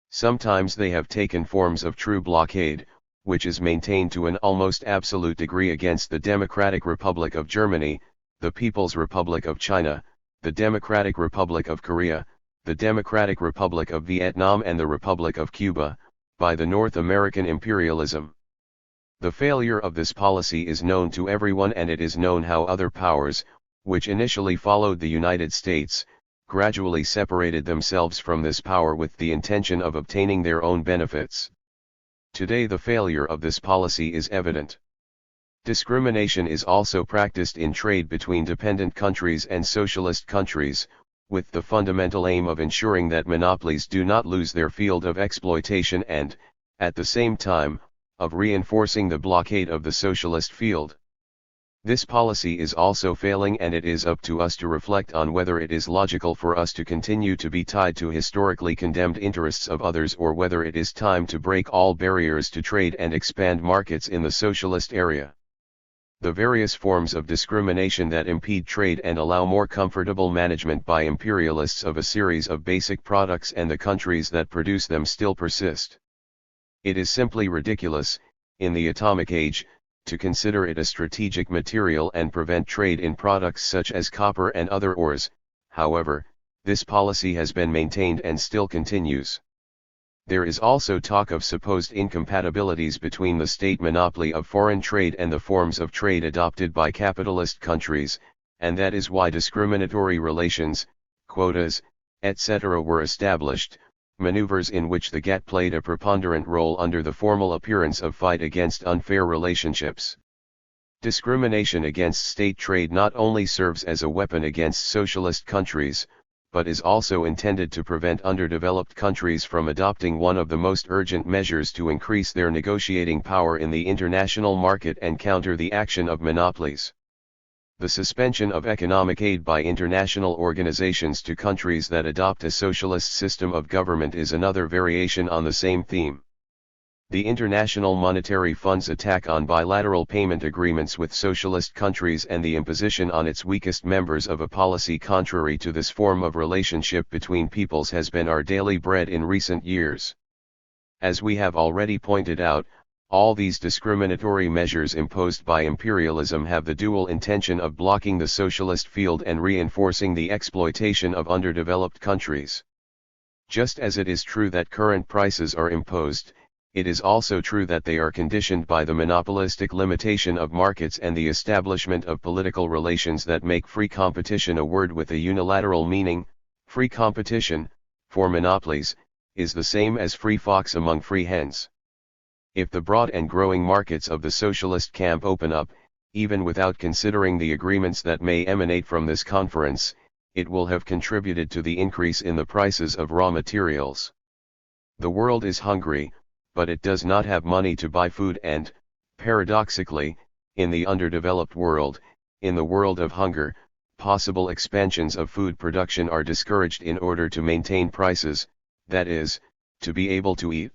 Sometimes they have taken forms of true blockade, which is maintained to an almost absolute degree against the Democratic Republic of Germany, the People's Republic of China, the Democratic Republic of Korea, the Democratic Republic of Vietnam and the Republic of Cuba, by the North American imperialism. The failure of this policy is known to everyone, and it is known how other powers, which initially followed the United States, gradually separated themselves from this power with the intention of obtaining their own benefits. Today the failure of this policy is evident. Discrimination is also practiced in trade between dependent countries and socialist countries, with the fundamental aim of ensuring that monopolies do not lose their field of exploitation and, at the same time, of reinforcing the blockade of the socialist field. This policy is also failing, and it is up to us to reflect on whether it is logical for us to continue to be tied to historically condemned interests of others, or whether it is time to break all barriers to trade and expand markets in the socialist area. The various forms of discrimination that impede trade and allow more comfortable management by imperialists of a series of basic products and the countries that produce them still persist. It is simply ridiculous, in the atomic age, to consider it a strategic material and prevent trade in products such as copper and other ores. However, this policy has been maintained and still continues. There is also talk of supposed incompatibilities between the state monopoly of foreign trade and the forms of trade adopted by capitalist countries, and that is why discriminatory relations, quotas, etc. were established, maneuvers in which the GATT played a preponderant role under the formal appearance of fight against unfair relationships. Discrimination against state trade not only serves as a weapon against socialist countries, but is also intended to prevent underdeveloped countries from adopting one of the most urgent measures to increase their negotiating power in the international market and counter the action of monopolies. The suspension of economic aid by international organizations to countries that adopt a socialist system of government is another variation on the same theme. The International Monetary Fund's attack on bilateral payment agreements with socialist countries and the imposition on its weakest members of a policy contrary to this form of relationship between peoples has been our daily bread in recent years. As we have already pointed out, all these discriminatory measures imposed by imperialism have the dual intention of blocking the socialist field and reinforcing the exploitation of underdeveloped countries. Just as it is true that current prices are imposed, it is also true that they are conditioned by the monopolistic limitation of markets and the establishment of political relations that make free competition a word with a unilateral meaning. Free competition, for monopolies, is the same as free fox among free hens. If the broad and growing markets of the socialist camp open up, even without considering the agreements that may emanate from this conference, it will have contributed to the increase in the prices of raw materials. The world is hungry, but it does not have money to buy food and, paradoxically, in the underdeveloped world, in the world of hunger, possible expansions of food production are discouraged in order to maintain prices, that is, to be able to eat.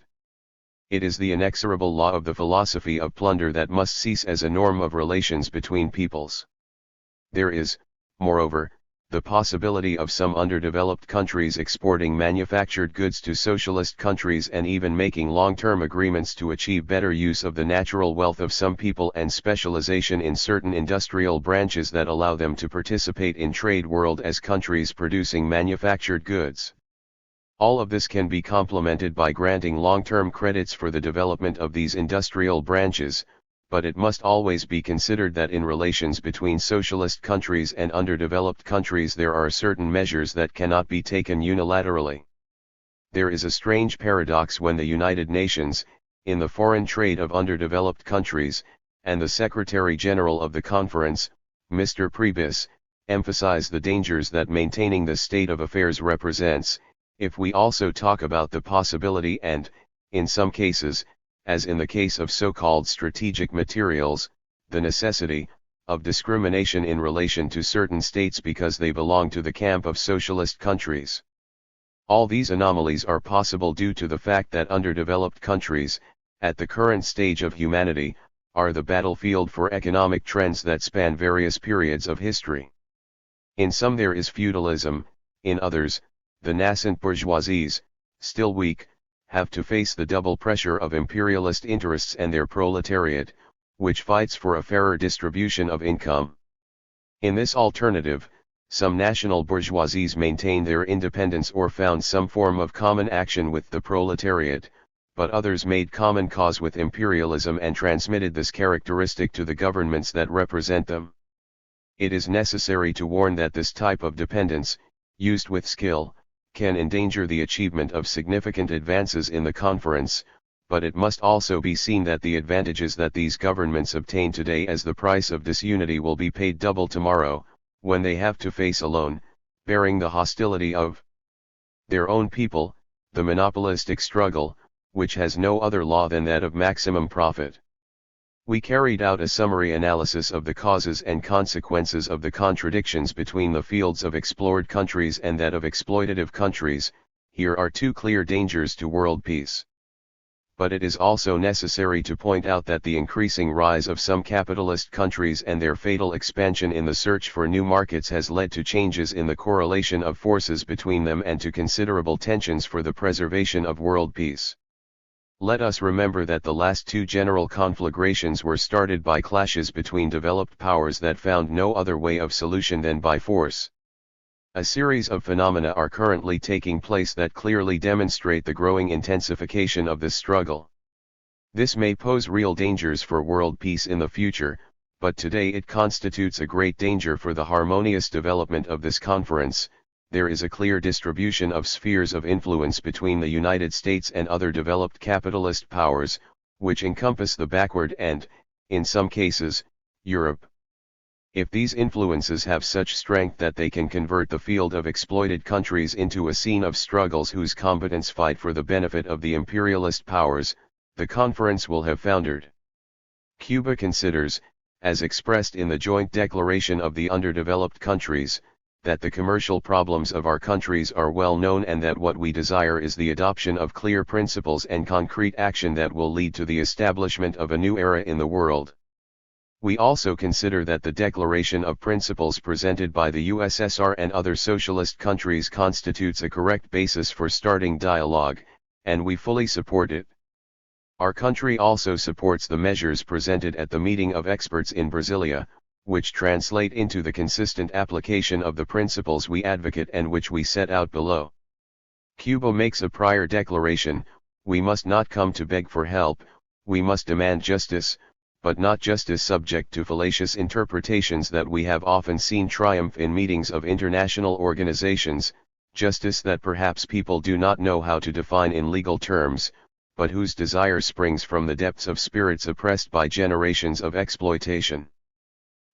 It is the inexorable law of the philosophy of plunder that must cease as a norm of relations between peoples. There is, moreover, the possibility of some underdeveloped countries exporting manufactured goods to socialist countries and even making long-term agreements to achieve better use of the natural wealth of some people and specialization in certain industrial branches that allow them to participate in trade world as countries producing manufactured goods. All of this can be complemented by granting long-term credits for the development of these industrial branches, but it must always be considered that in relations between socialist countries and underdeveloped countries there are certain measures that cannot be taken unilaterally. There is a strange paradox when the United Nations, in the foreign trade of underdeveloped countries, and the Secretary-General of the Conference, Mr. Priebus, emphasize the dangers that maintaining this state of affairs represents, if we also talk about the possibility and, in some cases, as in the case of so-called strategic materials, the necessity, of discrimination in relation to certain states because they belong to the camp of socialist countries. All these anomalies are possible due to the fact that underdeveloped countries, at the current stage of humanity, are the battlefield for economic trends that span various periods of history. In some there is feudalism, in others, the nascent bourgeoisies, still weak, have to face the double pressure of imperialist interests and their proletariat, which fights for a fairer distribution of income. In this alternative, some national bourgeoisies maintained their independence or found some form of common action with the proletariat, but others made common cause with imperialism and transmitted this characteristic to the governments that represent them. It is necessary to warn that this type of dependence, used with skill, can endanger the achievement of significant advances in the conference, but it must also be seen that the advantages that these governments obtain today as the price of disunity will be paid double tomorrow, when they have to face alone, bearing the hostility of their own people, the monopolistic struggle, which has no other law than that of maximum profit. We carried out a summary analysis of the causes and consequences of the contradictions between the fields of explored countries and that of exploitative countries. Here are two clear dangers to world peace. But it is also necessary to point out that the increasing rise of some capitalist countries and their fatal expansion in the search for new markets has led to changes in the correlation of forces between them and to considerable tensions for the preservation of world peace. Let us remember that the last two general conflagrations were started by clashes between developed powers that found no other way of solution than by force. A series of phenomena are currently taking place that clearly demonstrate the growing intensification of this struggle. This may pose real dangers for world peace in the future, but today it constitutes a great danger for the harmonious development of this conference. There is a clear distribution of spheres of influence between the United States and other developed capitalist powers, which encompass the backward and, in some cases, Europe. If these influences have such strength that they can convert the field of exploited countries into a scene of struggles whose combatants fight for the benefit of the imperialist powers, the conference will have foundered. Cuba considers, as expressed in the joint declaration of the underdeveloped countries, that the commercial problems of our countries are well known and that what we desire is the adoption of clear principles and concrete action that will lead to the establishment of a new era in the world. We also consider that the Declaration of Principles presented by the USSR and other socialist countries constitutes a correct basis for starting dialogue, and we fully support it. Our country also supports the measures presented at the meeting of experts in Brasilia, which translate into the consistent application of the principles we advocate and which we set out below. Cuba makes a prior declaration: we must not come to beg for help, we must demand justice, but not justice subject to fallacious interpretations that we have often seen triumph in meetings of international organizations, justice that perhaps people do not know how to define in legal terms, but whose desire springs from the depths of spirits oppressed by generations of exploitation.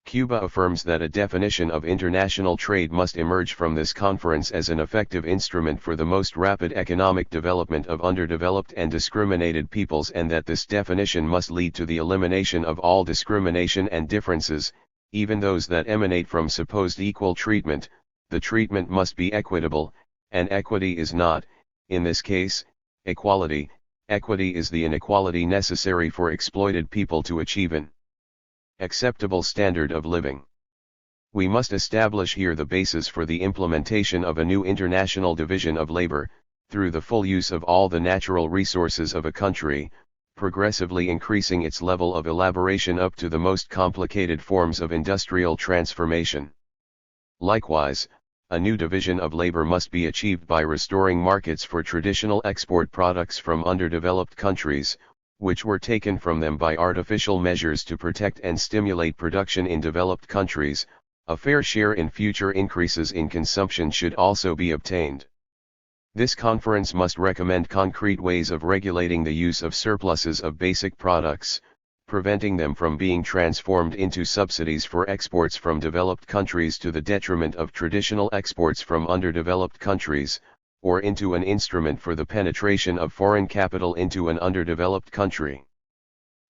Cuba affirms that a definition of international trade must emerge from this conference as an effective instrument for the most rapid economic development of underdeveloped and discriminated peoples, and that this definition must lead to the elimination of all discrimination and differences, even those that emanate from supposed equal treatment. The treatment must be equitable, and equity is not, in this case, equality. Equity is the inequality necessary for exploited people to achieve an acceptable standard of living. We must establish here the basis for the implementation of a new international division of labor, through the full use of all the natural resources of a country, progressively increasing its level of elaboration up to the most complicated forms of industrial transformation. Likewise, a new division of labor must be achieved by restoring markets for traditional export products from underdeveloped countries, which were taken from them by artificial measures to protect and stimulate production in developed countries, a fair share in future increases in consumption should also be obtained. This conference must recommend concrete ways of regulating the use of surpluses of basic products, preventing them from being transformed into subsidies for exports from developed countries to the detriment of traditional exports from underdeveloped countries, or into an instrument for the penetration of foreign capital into an underdeveloped country.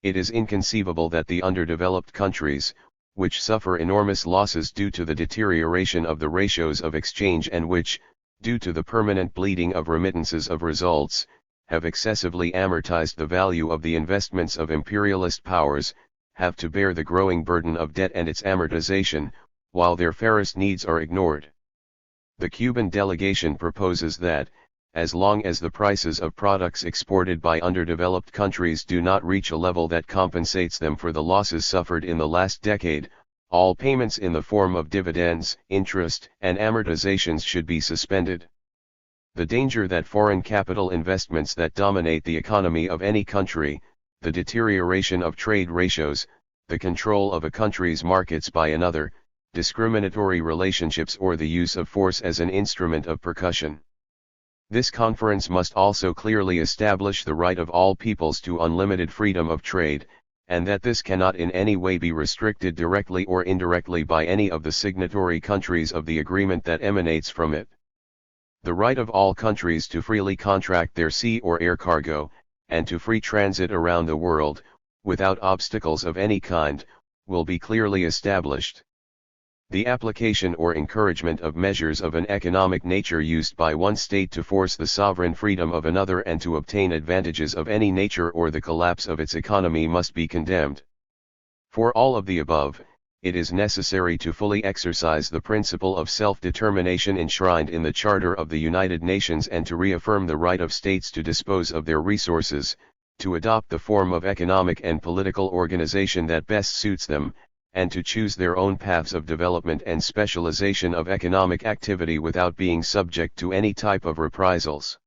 It is inconceivable that the underdeveloped countries, which suffer enormous losses due to the deterioration of the ratios of exchange and which, due to the permanent bleeding of remittances of results, have excessively amortized the value of the investments of imperialist powers, have to bear the growing burden of debt and its amortization, while their fairest needs are ignored. The Cuban delegation proposes that, as long as the prices of products exported by underdeveloped countries do not reach a level that compensates them for the losses suffered in the last decade, all payments in the form of dividends, interest, and amortizations should be suspended. The danger that foreign capital investments that dominate the economy of any country, the deterioration of trade ratios, the control of a country's markets by another, discriminatory relationships or the use of force as an instrument of percussion. This conference must also clearly establish the right of all peoples to unlimited freedom of trade, and that this cannot in any way be restricted directly or indirectly by any of the signatory countries of the agreement that emanates from it. The right of all countries to freely contract their sea or air cargo, and to free transit around the world, without obstacles of any kind, will be clearly established. The application or encouragement of measures of an economic nature used by one state to force the sovereign freedom of another and to obtain advantages of any nature or the collapse of its economy must be condemned. For all of the above, it is necessary to fully exercise the principle of self-determination enshrined in the Charter of the United Nations and to reaffirm the right of states to dispose of their resources, to adopt the form of economic and political organization that best suits them, and to choose their own paths of development and specialization of economic activity without being subject to any type of reprisals.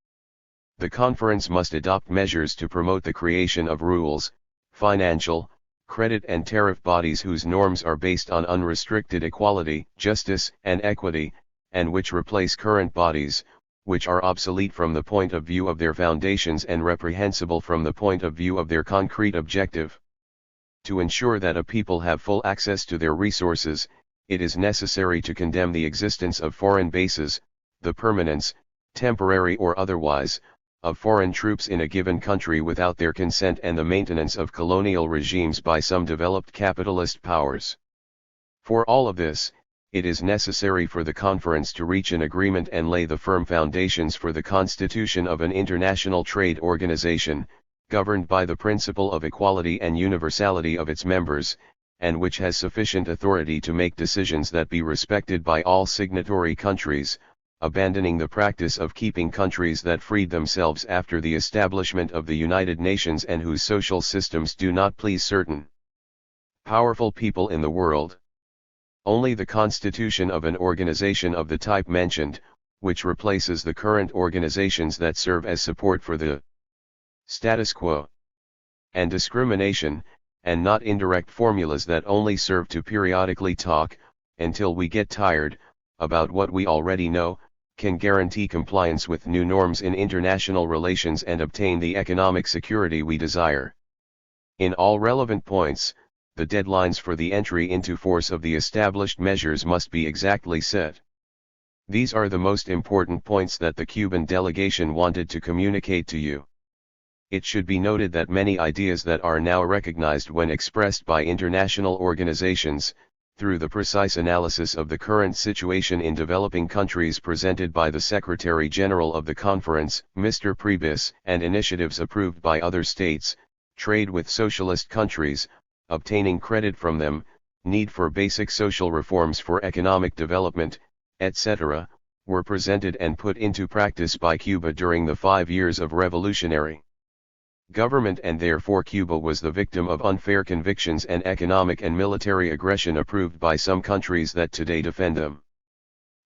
The conference must adopt measures to promote the creation of rules, financial, credit and tariff bodies whose norms are based on unrestricted equality, justice, and equity, and which replace current bodies, which are obsolete from the point of view of their foundations and reprehensible from the point of view of their concrete objective. To ensure that a people have full access to their resources, it is necessary to condemn the existence of foreign bases, the permanence, temporary or otherwise, of foreign troops in a given country without their consent and the maintenance of colonial regimes by some developed capitalist powers. For all of this, it is necessary for the conference to reach an agreement and lay the firm foundations for the constitution of an international trade organization, governed by the principle of equality and universality of its members, and which has sufficient authority to make decisions that be respected by all signatory countries, abandoning the practice of keeping countries that freed themselves after the establishment of the United Nations and whose social systems do not please certain powerful people in the world. Only the constitution of an organization of the type mentioned, which replaces the current organizations that serve as support for the status quo and discrimination, and not indirect formulas that only serve to periodically talk, until we get tired, about what we already know, can guarantee compliance with new norms in international relations and obtain the economic security we desire. In all relevant points, the deadlines for the entry into force of the established measures must be exactly set. These are the most important points that the Cuban delegation wanted to communicate to you. It should be noted that many ideas that are now recognized when expressed by international organizations, through the precise analysis of the current situation in developing countries presented by the Secretary General of the Conference, Mr. Priebus, and initiatives approved by other states, trade with socialist countries, obtaining credit from them, need for basic social reforms for economic development, etc., were presented and put into practice by Cuba during the 5 years of revolutionary government, and therefore Cuba was the victim of unfair convictions and economic and military aggression approved by some countries that today defend them.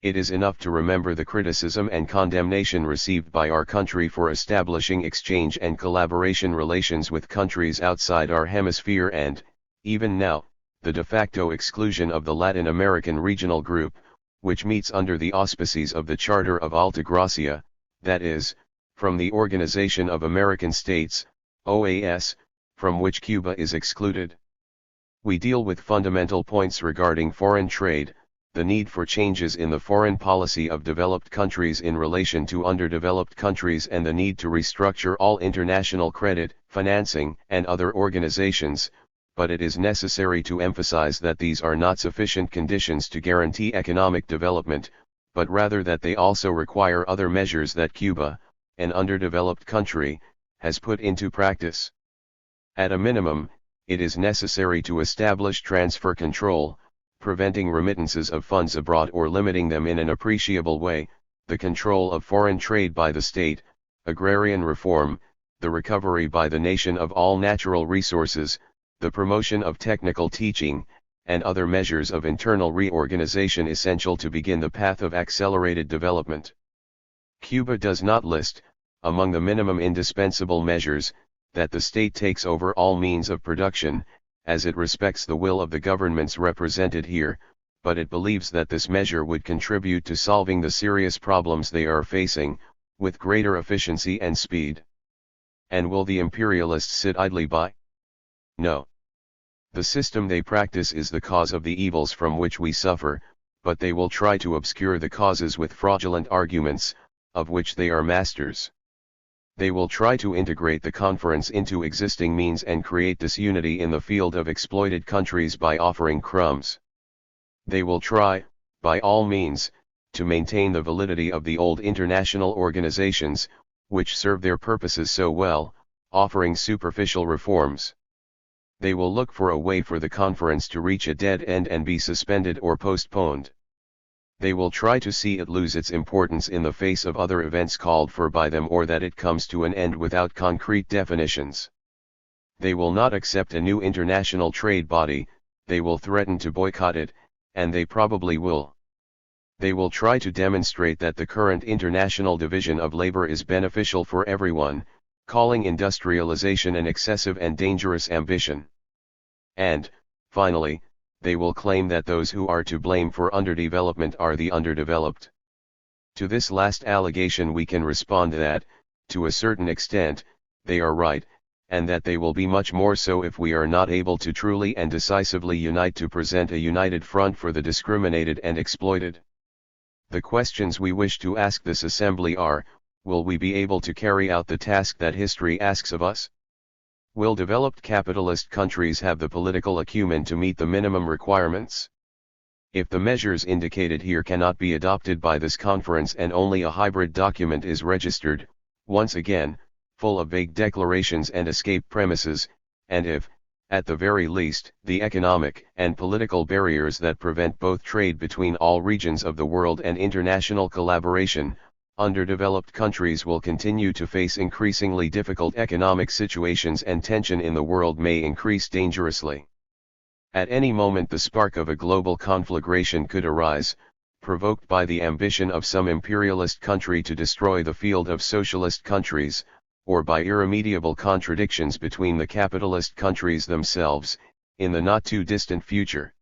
It is enough to remember the criticism and condemnation received by our country for establishing exchange and collaboration relations with countries outside our hemisphere and, even now, the de facto exclusion of the Latin American regional group, which meets under the auspices of the Charter of Altagracia, that is, from the Organization of American States, OAS, from which Cuba is excluded. We deal with fundamental points regarding foreign trade, the need for changes in the foreign policy of developed countries in relation to underdeveloped countries, and the need to restructure all international credit, financing, and other organizations, but it is necessary to emphasize that these are not sufficient conditions to guarantee economic development, but rather that they also require other measures that Cuba, an underdeveloped country, has put into practice. At a minimum, it is necessary to establish transfer control, preventing remittances of funds abroad or limiting them in an appreciable way, the control of foreign trade by the state, agrarian reform, the recovery by the nation of all natural resources, the promotion of technical teaching, and other measures of internal reorganization essential to begin the path of accelerated development. Cuba does not list, among the minimum indispensable measures, that the state takes over all means of production, as it respects the will of the governments represented here, but it believes that this measure would contribute to solving the serious problems they are facing, with greater efficiency and speed. And will the imperialists sit idly by? No. The system they practice is the cause of the evils from which we suffer, but they will try to obscure the causes with fraudulent arguments, of which they are masters. They will try to integrate the conference into existing means and create disunity in the field of exploited countries by offering crumbs. They will try, by all means, to maintain the validity of the old international organizations, which serve their purposes so well, offering superficial reforms. They will look for a way for the conference to reach a dead end and be suspended or postponed. They will try to see it lose its importance in the face of other events called for by them, or that it comes to an end without concrete definitions. They will not accept a new international trade body, they will threaten to boycott it, and they probably will. They will try to demonstrate that the current international division of labor is beneficial for everyone, calling industrialization an excessive and dangerous ambition. And, finally, they will claim that those who are to blame for underdevelopment are the underdeveloped. To this last allegation we can respond that, to a certain extent, they are right, and that they will be much more so if we are not able to truly and decisively unite to present a united front for the discriminated and exploited. The questions we wish to ask this assembly are, will we be able to carry out the task that history asks of us? Will developed capitalist countries have the political acumen to meet the minimum requirements? If the measures indicated here cannot be adopted by this conference and only a hybrid document is registered, once again, full of vague declarations and escape premises, and if, at the very least, the economic and political barriers that prevent both trade between all regions of the world and international collaboration, underdeveloped countries will continue to face increasingly difficult economic situations, and tension in the world may increase dangerously. At any moment the spark of a global conflagration could arise, provoked by the ambition of some imperialist country to destroy the field of socialist countries, or by irremediable contradictions between the capitalist countries themselves, in the not too distant future.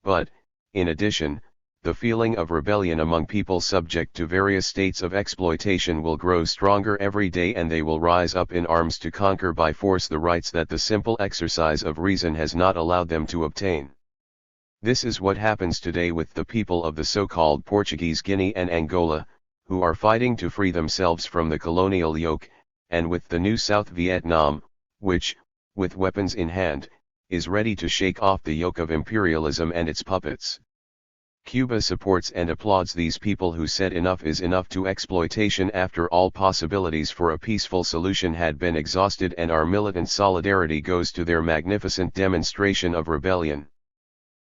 But, in addition, the feeling of rebellion among people subject to various states of exploitation will grow stronger every day, and they will rise up in arms to conquer by force the rights that the simple exercise of reason has not allowed them to obtain. This is what happens today with the people of the so-called Portuguese Guinea and Angola, who are fighting to free themselves from the colonial yoke, and with the new South Vietnam, which, with weapons in hand, is ready to shake off the yoke of imperialism and its puppets. Cuba supports and applauds these people who said enough is enough to exploitation after all possibilities for a peaceful solution had been exhausted, and our militant solidarity goes to their magnificent demonstration of rebellion.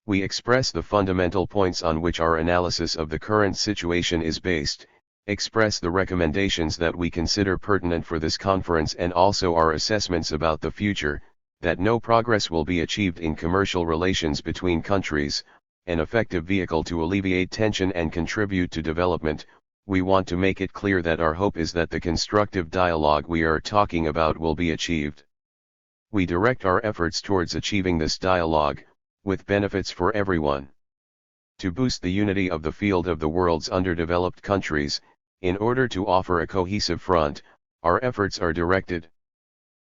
We express the fundamental points on which our analysis of the current situation is based, express the recommendations that we consider pertinent for this conference, and also our assessments about the future, that no progress will be achieved in commercial relations between countries, an effective vehicle to alleviate tension and contribute to development, we want to make it clear that our hope is that the constructive dialogue we are talking about will be achieved. We direct our efforts towards achieving this dialogue, with benefits for everyone. To boost the unity of the field of the world's underdeveloped countries, in order to offer a cohesive front, our efforts are directed.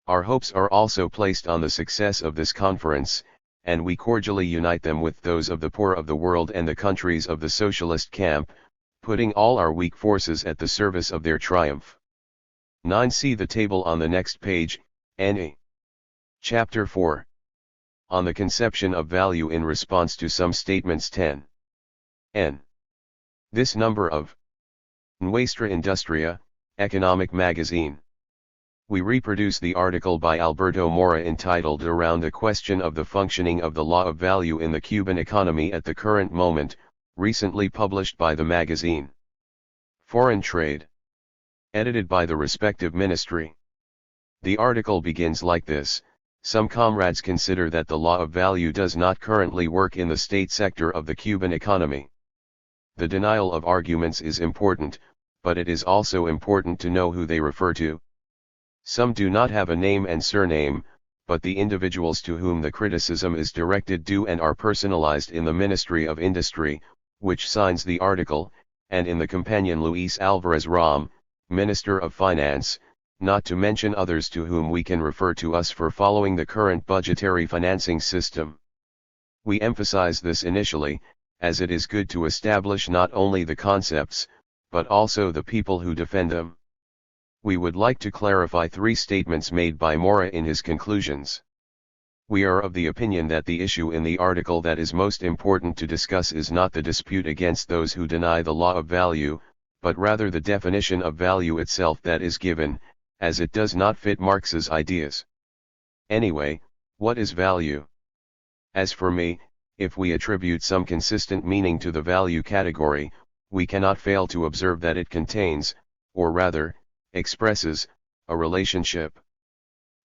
Our hopes are also placed on the success of this conference, and we cordially unite them with those of the poor of the world and the countries of the socialist camp, putting all our weak forces at the service of their triumph. 9. See the table on the next page, NA. Chapter 4. On the conception of value in response to some statements. 10. N. This number of Nuestra Industria, Economic Magazine. We reproduce the article by Alberto Mora entitled Around the Question of the Functioning of the Law of Value in the Cuban Economy at the Current Moment, recently published by the magazine Foreign Trade. Edited by the respective ministry. The article begins like this: some comrades consider that the law of value does not currently work in the state sector of the Cuban economy. The denial of arguments is important, but it is also important to know who they refer to. Some do not have a name and surname, but the individuals to whom the criticism is directed do and are personalized in the Ministry of Industry, which signs the article, and in the companion Luis Alvarez Ram, Minister of Finance, not to mention others to whom we can refer to us for following the current budgetary financing system. We emphasize this initially, as it is good to establish not only the concepts, but also the people who defend them. We would like to clarify 3 statements made by Mora in his conclusions. We are of the opinion that the issue in the article that is most important to discuss is not the dispute against those who deny the law of value, but rather the definition of value itself that is given, as it does not fit Marx's ideas. Anyway, what is value? As for me, if we attribute some consistent meaning to the value category, we cannot fail to observe that it contains, or rather, expresses, a relationship.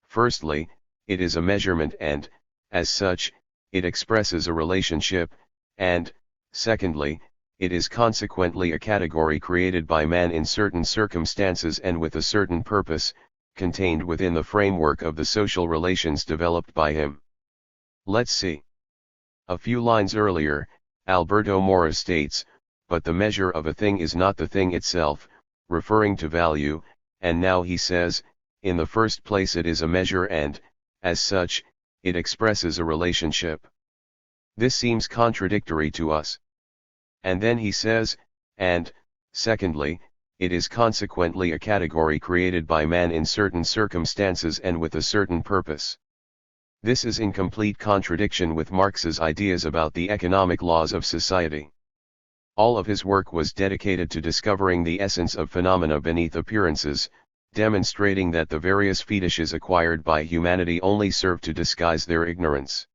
Firstly, it is a measurement and, as such, it expresses a relationship, and, secondly, it is consequently a category created by man in certain circumstances and with a certain purpose, contained within the framework of the social relations developed by him. Let's see. A few lines earlier, Alberto Mora states, but the measure of a thing is not the thing itself, referring to value, and now he says, in the first place it is a measure and, as such, it expresses a relationship. This seems contradictory to us. And then he says, and, secondly, it is consequently a category created by man in certain circumstances and with a certain purpose. This is in complete contradiction with Marx's ideas about the economic laws of society. All of his work was dedicated to discovering the essence of phenomena beneath appearances, demonstrating that the various fetishes acquired by humanity only serve to disguise their ignorance.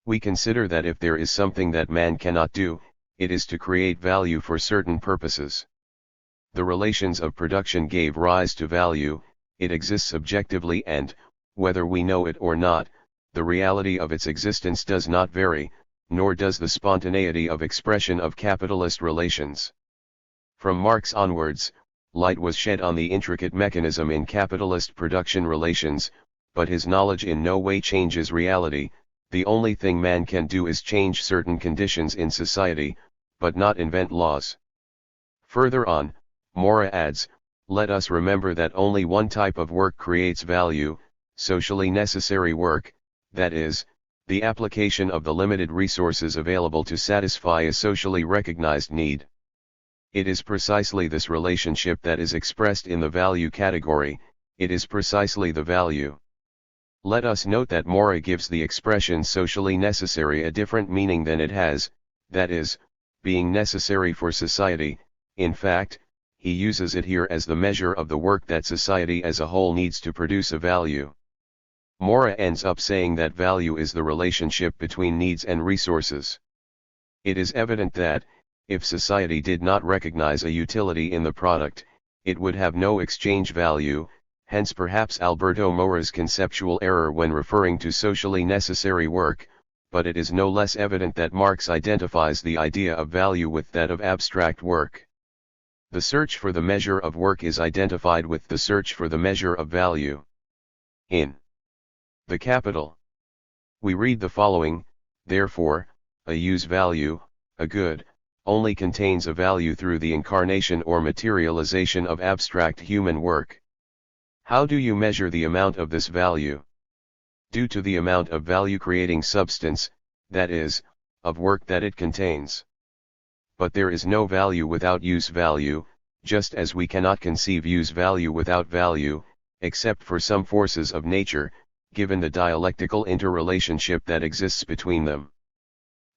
We consider that if there is something that man cannot do, it is to create value for certain purposes. The relations of production gave rise to value, it exists objectively and, whether we know it or not, the reality of its existence does not vary, nor does the spontaneity of expression of capitalist relations. From Marx onwards, light was shed on the intricate mechanism in capitalist production relations, but his knowledge in no way changes reality. The only thing man can do is change certain conditions in society, but not invent laws. Further on, Mora adds, let us remember that only one type of work creates value, socially necessary work, that is, the application of the limited resources available to satisfy a socially recognized need. It is precisely this relationship that is expressed in the value category, it is precisely the value. Let us note that Mora gives the expression socially necessary a different meaning than it has, that is, being necessary for society. In fact, he uses it here as the measure of the work that society as a whole needs to produce a value. Mora ends up saying that value is the relationship between needs and resources. It is evident that, if society did not recognize a utility in the product, it would have no exchange value, hence perhaps Alberto Mora's conceptual error when referring to socially necessary work, but it is no less evident that Marx identifies the idea of value with that of abstract work. The search for the measure of work is identified with the search for the measure of value. In The Capital, we read the following: therefore, a use value, a good, only contains a value through the incarnation or materialization of abstract human work. How do you measure the amount of this value? Due to the amount of value-creating substance, that is, of work that it contains. But there is no value without use value, just as we cannot conceive use value without value, except for some forces of nature, given the dialectical interrelationship that exists between them.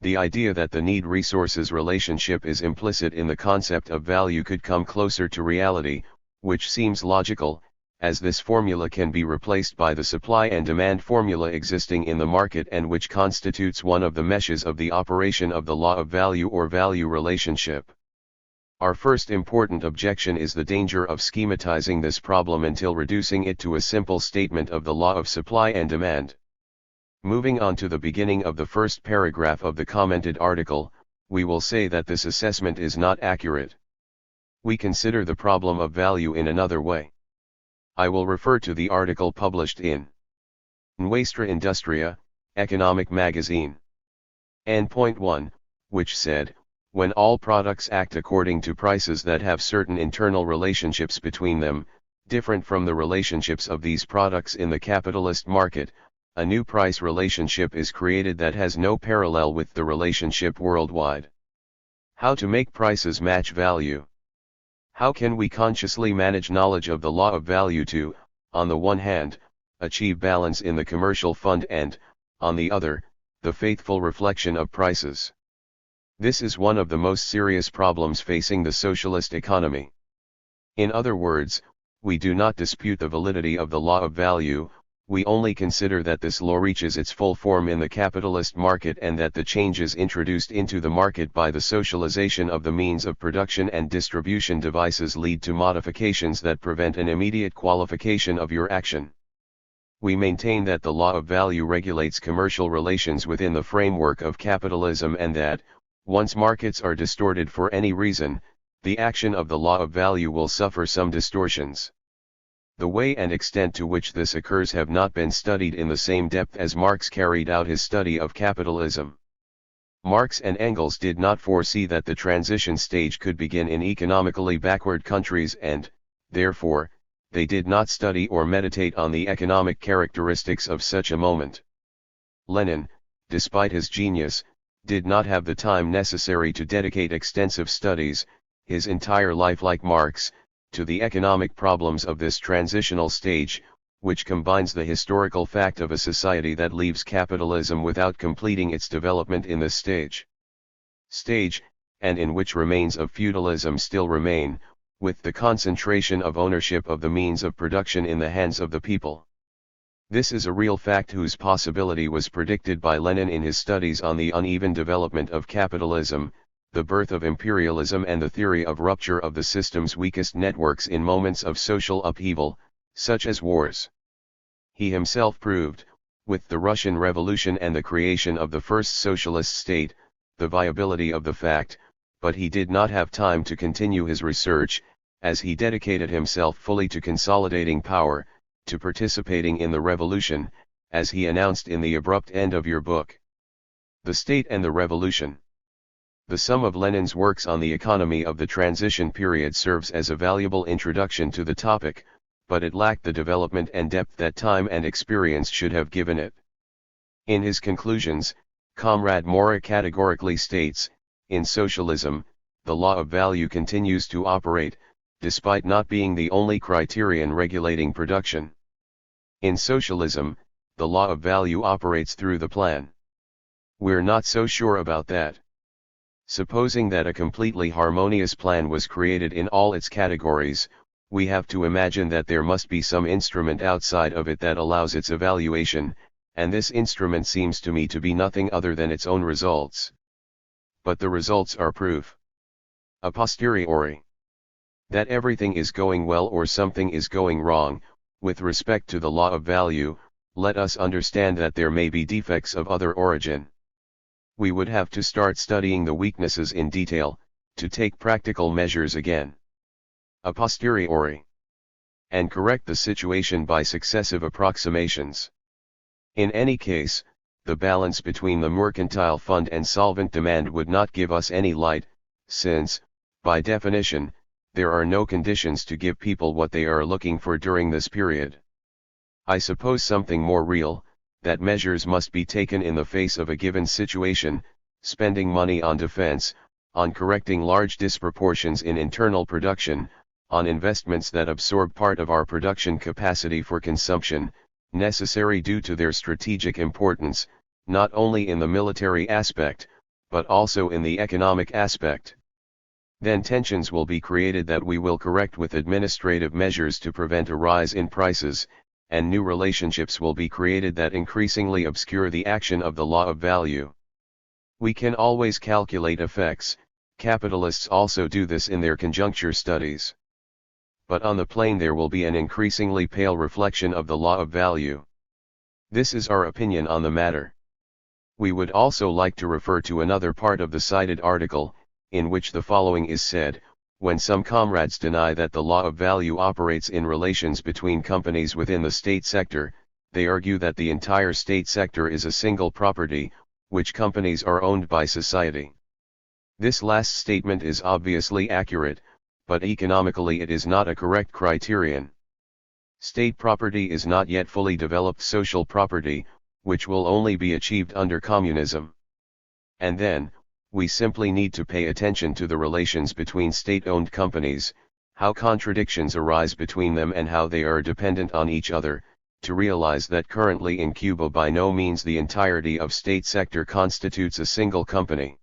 The idea that the need-resources relationship is implicit in the concept of value could come closer to reality, which seems logical, as this formula can be replaced by the supply and demand formula existing in the market and which constitutes one of the meshes of the operation of the law of value or value relationship. Our first important objection is the danger of schematizing this problem until reducing it to a simple statement of the law of supply and demand. Moving on to the beginning of the first paragraph of the commented article, we will say that this assessment is not accurate. We consider the problem of value in another way. I will refer to the article published in Nuestra Industria, Economic Magazine. N.1, which said, when all products act according to prices that have certain internal relationships between them, different from the relationships of these products in the capitalist market, a new price relationship is created that has no parallel with the relationship worldwide. How to make prices match value? How can we consciously manage knowledge of the law of value to, on the one hand, achieve balance in the commercial fund and, on the other, the faithful reflection of prices? This is one of the most serious problems facing the socialist economy. In other words, we do not dispute the validity of the law of value, we only consider that this law reaches its full form in the capitalist market and that the changes introduced into the market by the socialization of the means of production and distribution devices lead to modifications that prevent an immediate qualification of your action. We maintain that the law of value regulates commercial relations within the framework of capitalism and that, once markets are distorted for any reason, the action of the law of value will suffer some distortions. The way and extent to which this occurs have not been studied in the same depth as Marx carried out his study of capitalism. Marx and Engels did not foresee that the transition stage could begin in economically backward countries and, therefore, they did not study or meditate on the economic characteristics of such a moment. Lenin, despite his genius, did not have the time necessary to dedicate extensive studies, his entire life like Marx, to the economic problems of this transitional stage, which combines the historical fact of a society that leaves capitalism without completing its development in this stage, and in which remains of feudalism still remain, with the concentration of ownership of the means of production in the hands of the people. This is a real fact whose possibility was predicted by Lenin in his studies on the uneven development of capitalism, the birth of imperialism and the theory of rupture of the system's weakest networks in moments of social upheaval, such as wars. He himself proved, with the Russian Revolution and the creation of the first socialist state, the viability of the fact, but he did not have time to continue his research, as he dedicated himself fully to consolidating power, to participating in the revolution, as he announced in the abrupt end of your book. The State and the Revolution. The sum of Lenin's works on the economy of the transition period serves as a valuable introduction to the topic, but it lacked the development and depth that time and experience should have given it. In his conclusions, Comrade Mora categorically states, in socialism, the law of value continues to operate, despite not being the only criterion regulating production. In socialism, the law of value operates through the plan. We're not so sure about that. Supposing that a completely harmonious plan was created in all its categories, we have to imagine that there must be some instrument outside of it that allows its evaluation, and this instrument seems to me to be nothing other than its own results. But the results are proof a posteriori that everything is going well or something is going wrong. With respect to the law of value, let us understand that there may be defects of other origin. We would have to start studying the weaknesses in detail, to take practical measures again a posteriori, and correct the situation by successive approximations. In any case, the balance between the mercantile fund and solvent demand would not give us any light, since, by definition, there are no conditions to give people what they are looking for during this period. I suppose something more real, that measures must be taken in the face of a given situation, spending money on defense, on correcting large disproportions in internal production, on investments that absorb part of our production capacity for consumption, necessary due to their strategic importance, not only in the military aspect, but also in the economic aspect. Then tensions will be created that we will correct with administrative measures to prevent a rise in prices, and new relationships will be created that increasingly obscure the action of the law of value. We can always calculate effects, capitalists also do this in their conjuncture studies. But on the plane there will be an increasingly pale reflection of the law of value. This is our opinion on the matter. We would also like to refer to another part of the cited article, in which the following is said: when some comrades deny that the law of value operates in relations between companies within the state sector, they argue that the entire state sector is a single property, which companies are owned by society. This last statement is obviously accurate, but economically it is not a correct criterion. State property is not yet fully developed social property, which will only be achieved under communism. And then, we simply need to pay attention to the relations between state-owned companies, how contradictions arise between them and how they are dependent on each other, to realize that currently in Cuba by no means the entirety of state sector constitutes a single company.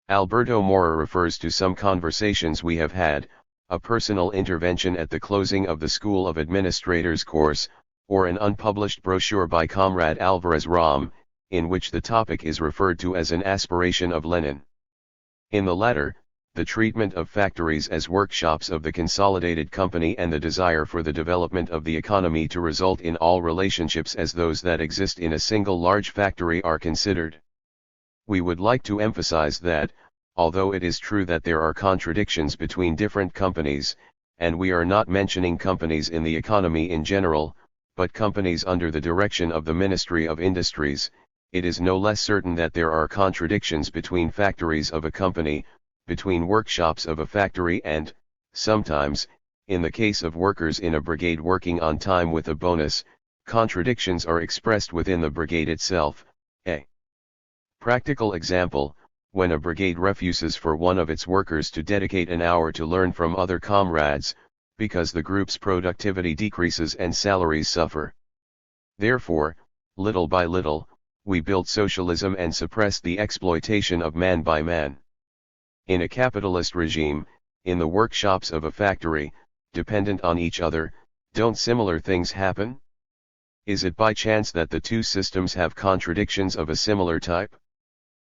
Alberto Mora refers to some conversations we have had, a personal intervention at the closing of the School of Administrators course, or an unpublished brochure by Comrade Alvarez Ram, in which the topic is referred to as an aspiration of Lenin. In the latter, the treatment of factories as workshops of the consolidated company and the desire for the development of the economy to result in all relationships as those that exist in a single large factory are considered. We would like to emphasize that, although it is true that there are contradictions between different companies, and we are not mentioning companies in the economy in general, but companies under the direction of the Ministry of Industries, it is no less certain that there are contradictions between factories of a company, between workshops of a factory and, sometimes, in the case of workers in a brigade working on time with a bonus, contradictions are expressed within the brigade itself. A practical example: when a brigade refuses for one of its workers to dedicate an hour to learn from other comrades, because the group's productivity decreases and salaries suffer. Therefore, little by little, we build socialism and suppress the exploitation of man by man. In a capitalist regime, in the workshops of a factory, dependent on each other, don't similar things happen? Is it by chance that the two systems have contradictions of a similar type?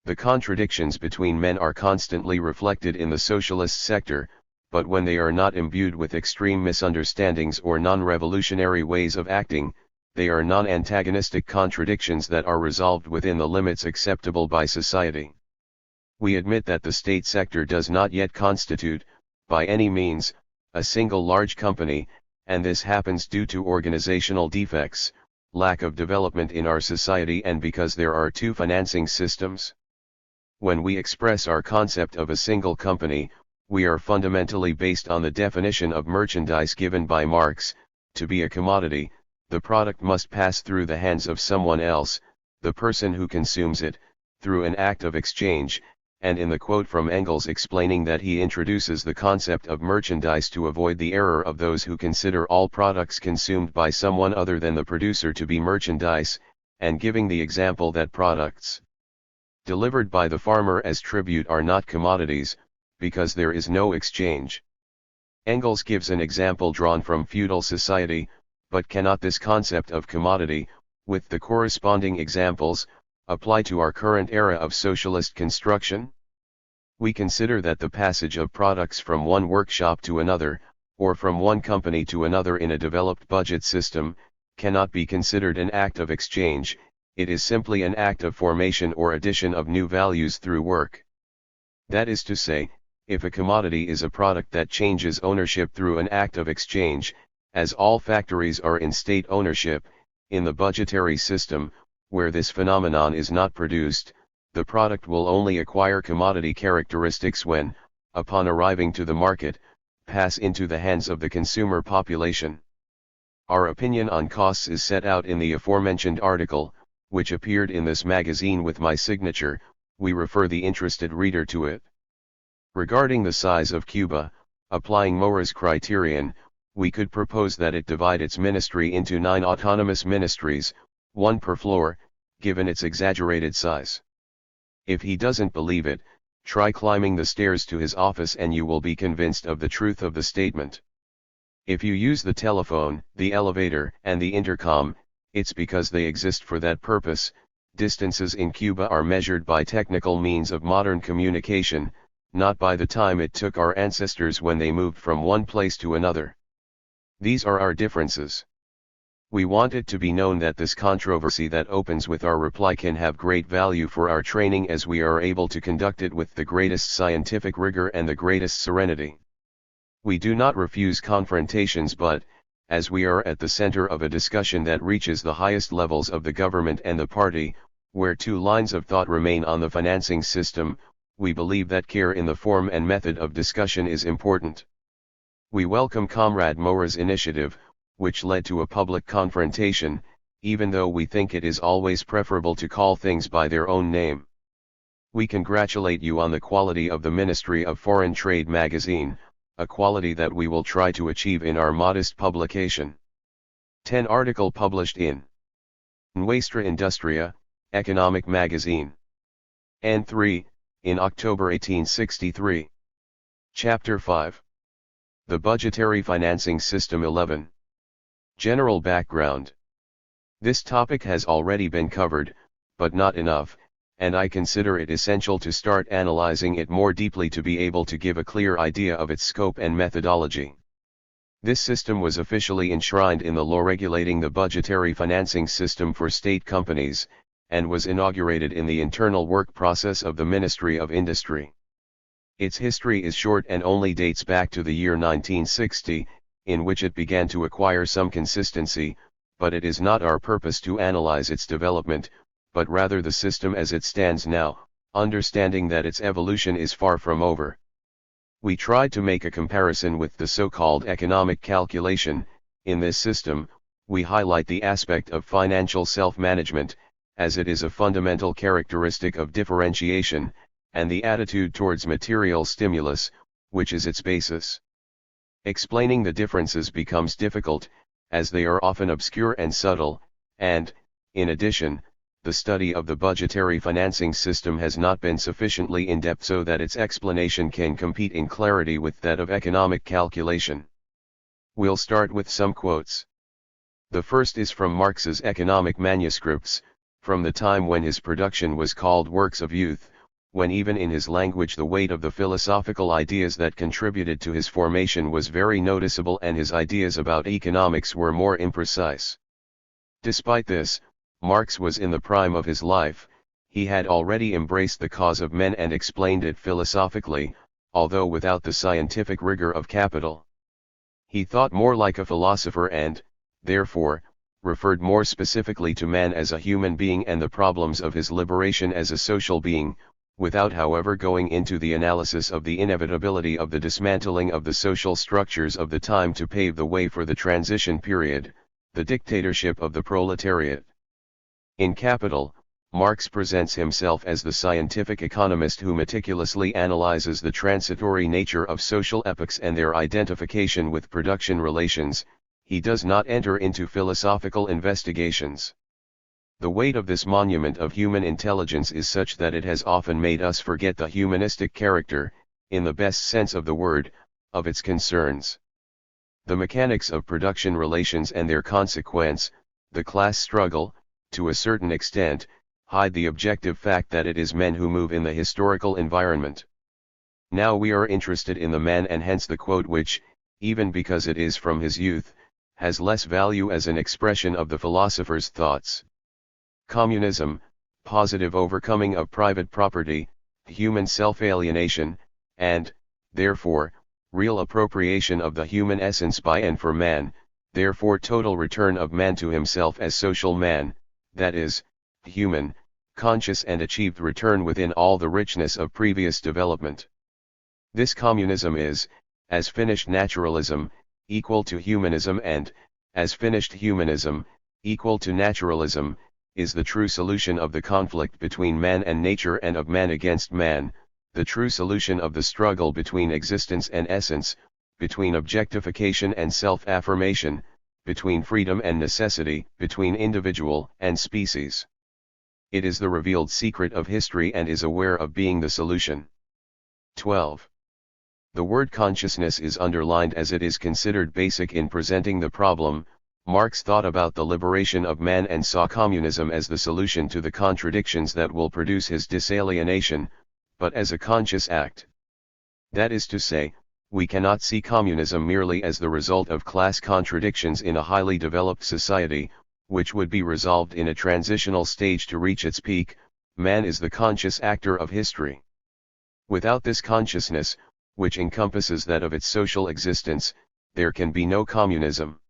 The contradictions between men are constantly reflected in the socialist sector, but when they are not imbued with extreme misunderstandings or non-revolutionary ways of acting, they are non-antagonistic contradictions that are resolved within the limits acceptable by society. We admit that the state sector does not yet constitute, by any means, a single large company, and this happens due to organizational defects, lack of development in our society, and because there are two financing systems. When we express our concept of a single company, we are fundamentally based on the definition of merchandise given by Marx: to be a commodity, the product must pass through the hands of someone else, the person who consumes it, through an act of exchange, and in the quote from Engels explaining that he introduces the concept of merchandise to avoid the error of those who consider all products consumed by someone other than the producer to be merchandise, and giving the example that products delivered by the farmer as tribute are not commodities, because there is no exchange. Engels gives an example drawn from feudal society, but cannot this concept of commodity, with the corresponding examples, apply to our current era of socialist construction? We consider that the passage of products from one workshop to another, or from one company to another in a developed budget system, cannot be considered an act of exchange, it is simply an act of formation or addition of new values through work. That is to say, if a commodity is a product that changes ownership through an act of exchange, as all factories are in state ownership, in the budgetary system, where this phenomenon is not produced, the product will only acquire commodity characteristics when, upon arriving to the market, pass into the hands of the consumer population. Our opinion on costs is set out in the aforementioned article, which appeared in this magazine with my signature. We refer the interested reader to it. Regarding the size of Cuba, applying Mora's criterion, we could propose that it divide its ministry into 9 autonomous ministries, 1 per floor, given its exaggerated size. If he doesn't believe it, try climbing the stairs to his office and you will be convinced of the truth of the statement. If you use the telephone, the elevator, and the intercom, it's because they exist for that purpose. Distances in Cuba are measured by technical means of modern communication, not by the time it took our ancestors when they moved from one place to another. These are our differences. We want it to be known that this controversy that opens with our reply can have great value for our training, as we are able to conduct it with the greatest scientific rigor and the greatest serenity. We do not refuse confrontations, but, as we are at the center of a discussion that reaches the highest levels of the government and the party, where 2 lines of thought remain on the financing system, we believe that care in the form and method of discussion is important. We welcome Comrade Mora's initiative, which led to a public confrontation, even though we think it is always preferable to call things by their own name. We congratulate you on the quality of the Ministry of Foreign Trade magazine, a quality that we will try to achieve in our modest publication. 10 article published in Nuestra Industria, Economic Magazine. And 3, in October 1863. Chapter 5. The Budgetary Financing System 11. General background. This topic has already been covered, but not enough, and I consider it essential to start analyzing it more deeply to be able to give a clear idea of its scope and methodology. This system was officially enshrined in the law regulating the budgetary financing system for state companies, and was inaugurated in the internal work process of the Ministry of Industry. Its history is short and only dates back to the year 1960, in which it began to acquire some consistency, but it is not our purpose to analyze its development, but rather the system as it stands now, understanding that its evolution is far from over. We tried to make a comparison with the so-called economic calculation. In this system, we highlight the aspect of financial self-management, as it is a fundamental characteristic of differentiation, and the attitude towards material stimulus, which is its basis. Explaining the differences becomes difficult, as they are often obscure and subtle, and, in addition, the study of the budgetary financing system has not been sufficiently in-depth so that its explanation can compete in clarity with that of economic calculation. We'll start with some quotes. The first is from Marx's economic manuscripts, from the time when his production was called Works of Youth, when even in his language the weight of the philosophical ideas that contributed to his formation was very noticeable and his ideas about economics were more imprecise. Despite this, Marx was in the prime of his life. He had already embraced the cause of men and explained it philosophically, although without the scientific rigor of capital. He thought more like a philosopher and, therefore, referred more specifically to man as a human being and the problems of his liberation as a social being, without however going into the analysis of the inevitability of the dismantling of the social structures of the time to pave the way for the transition period, the dictatorship of the proletariat. In Capital, Marx presents himself as the scientific economist who meticulously analyzes the transitory nature of social epochs and their identification with production relations. He does not enter into philosophical investigations. The weight of this monument of human intelligence is such that it has often made us forget the humanistic character, in the best sense of the word, of its concerns. The mechanics of production relations and their consequence, the class struggle, to a certain extent, hide the objective fact that it is men who move in the historical environment. Now we are interested in the man, and hence the quote, which, even because it is from his youth, has less value as an expression of the philosopher's thoughts. Communism, positive overcoming of private property, human self-alienation, and, therefore, real appropriation of the human essence by and for man, therefore total return of man to himself as social man, that is, human, conscious and achieved return within all the richness of previous development. This communism is, as finished naturalism, equal to humanism and, as finished humanism, equal to naturalism, is the true solution of the conflict between man and nature and of man against man, the true solution of the struggle between existence and essence, between objectification and self-affirmation, between freedom and necessity, between individual and species. It is the revealed secret of history and is aware of being the solution. 12. The word consciousness is underlined as it is considered basic in presenting the problem. Marx thought about the liberation of man and saw communism as the solution to the contradictions that will produce his disalienation, but as a conscious act. That is to say, we cannot see communism merely as the result of class contradictions in a highly developed society, which would be resolved in a transitional stage to reach its peak. Man is the conscious actor of history. Without this consciousness, which encompasses that of its social existence, there can be no communism.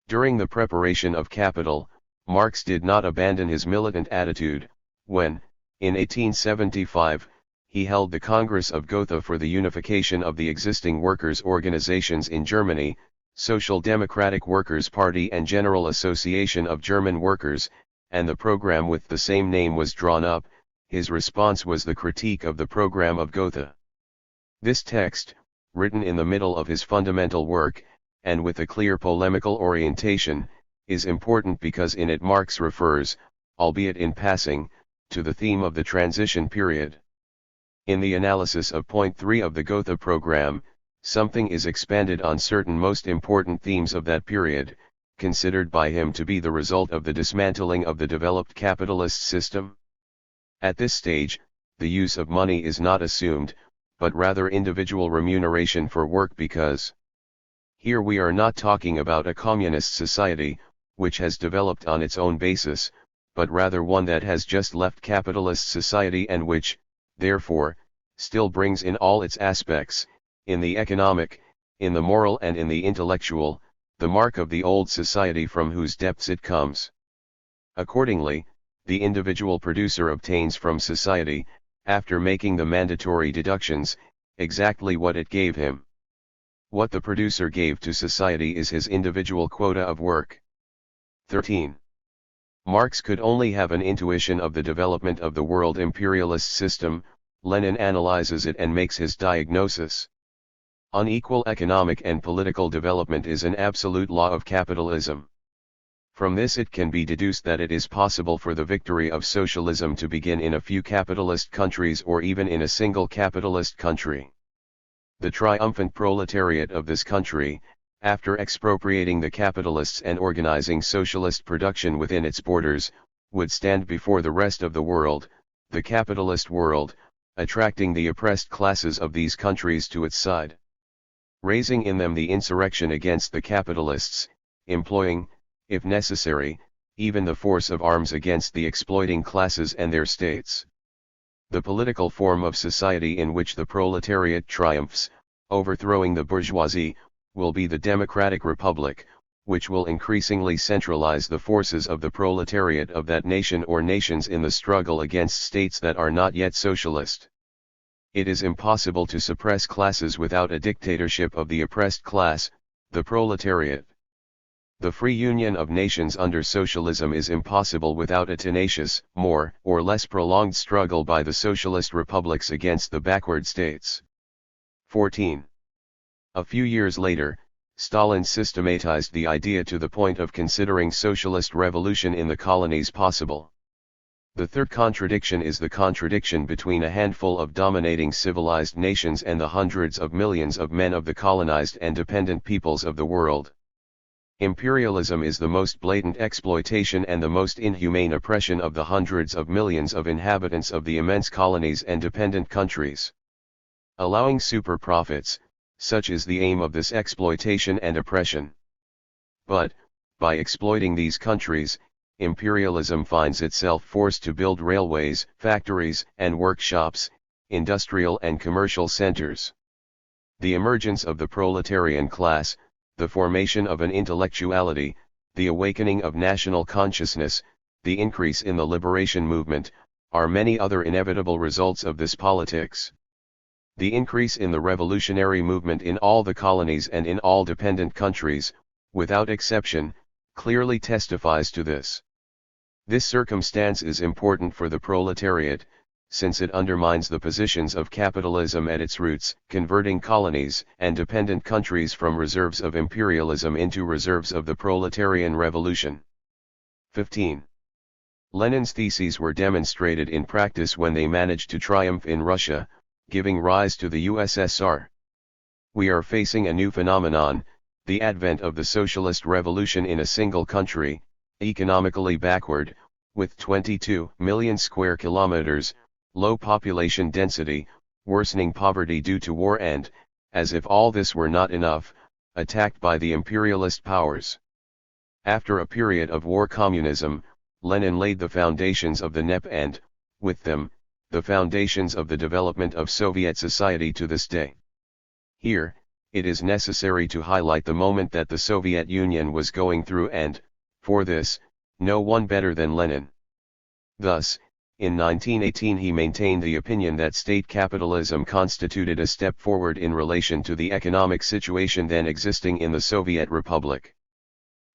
During the preparation of Capital, Marx did not abandon his militant attitude, when, in 1875, he held the Congress of Gotha for the unification of the existing workers' organizations in Germany, Social Democratic Workers' Party and General Association of German Workers, and the program with the same name was drawn up. His response was the critique of the program of Gotha. This text, written in the middle of his fundamental work, and with a clear polemical orientation, is important because in it Marx refers, albeit in passing, to the theme of the transition period. In the analysis of point 3 of the Gotha program, something is expanded on certain most important themes of that period, considered by him to be the result of the dismantling of the developed capitalist system. At this stage, the use of money is not assumed, but rather individual remuneration for work because here we are not talking about a communist society, which has developed on its own basis, but rather one that has just left capitalist society and which, therefore, still brings in all its aspects, in the economic, in the moral and in the intellectual, the mark of the old society from whose depths it comes. Accordingly, the individual producer obtains from society, after making the mandatory deductions, exactly what it gave him. What the producer gave to society is his individual quota of work. 13. Marx could only have an intuition of the development of the world imperialist system. Lenin analyzes it and makes his diagnosis. Unequal economic and political development is an absolute law of capitalism. From this it can be deduced that it is possible for the victory of socialism to begin in a few capitalist countries or even in a single capitalist country. The triumphant proletariat of this country, after expropriating the capitalists and organizing socialist production within its borders, would stand before the rest of the world, the capitalist world, attracting the oppressed classes of these countries to its side. Raising in them the insurrection against the capitalists, employing, if necessary, even the force of arms against the exploiting classes and their states. The political form of society in which the proletariat triumphs, overthrowing the bourgeoisie, will be the democratic republic, which will increasingly centralize the forces of the proletariat of that nation or nations in the struggle against states that are not yet socialist. It is impossible to suppress classes without a dictatorship of the oppressed class, the proletariat. The free union of nations under socialism is impossible without a tenacious, more or less prolonged struggle by the socialist republics against the backward states. 14. A few years later, Stalin systematized the idea to the point of considering socialist revolution in the colonies possible. The third contradiction is the contradiction between a handful of dominating civilized nations and the hundreds of millions of men of the colonized and dependent peoples of the world. Imperialism is the most blatant exploitation and the most inhumane oppression of the hundreds of millions of inhabitants of the immense colonies and dependent countries. Allowing super profits, such is the aim of this exploitation and oppression. But, by exploiting these countries, imperialism finds itself forced to build railways, factories, and workshops, industrial and commercial centers. The emergence of the proletarian class, the formation of an intellectuality, the awakening of national consciousness, the increase in the liberation movement, are many other inevitable results of this politics. The increase in the revolutionary movement in all the colonies and in all dependent countries, without exception, clearly testifies to this. This circumstance is important for the proletariat, since it undermines the positions of capitalism at its roots, converting colonies and dependent countries from reserves of imperialism into reserves of the proletarian revolution. 15. Lenin's theses were demonstrated in practice when they managed to triumph in Russia, giving rise to the USSR. We are facing a new phenomenon, the advent of the socialist revolution in a single country, economically backward, with 22 million square kilometers, low population density, worsening poverty due to war and, as if all this were not enough, attacked by the imperialist powers. After a period of war communism, Lenin laid the foundations of the NEP and, with them, the foundations of the development of Soviet society to this day. Here, it is necessary to highlight the moment that the Soviet Union was going through and, for this, no one better than Lenin. Thus, in 1918 he maintained the opinion that state capitalism constituted a step forward in relation to the economic situation then existing in the Soviet Republic.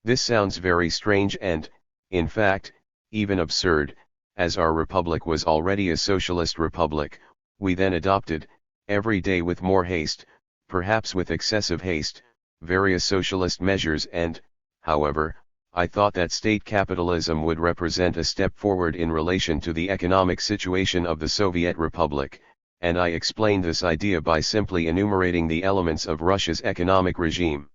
This sounds very strange and, in fact, even absurd, as our republic was already a socialist republic. We then adopted, every day with more haste, perhaps with excessive haste, various socialist measures and, however, I thought that state capitalism would represent a step forward in relation to the economic situation of the Soviet Republic, and I explained this idea by simply enumerating the elements of Russia's economic regime.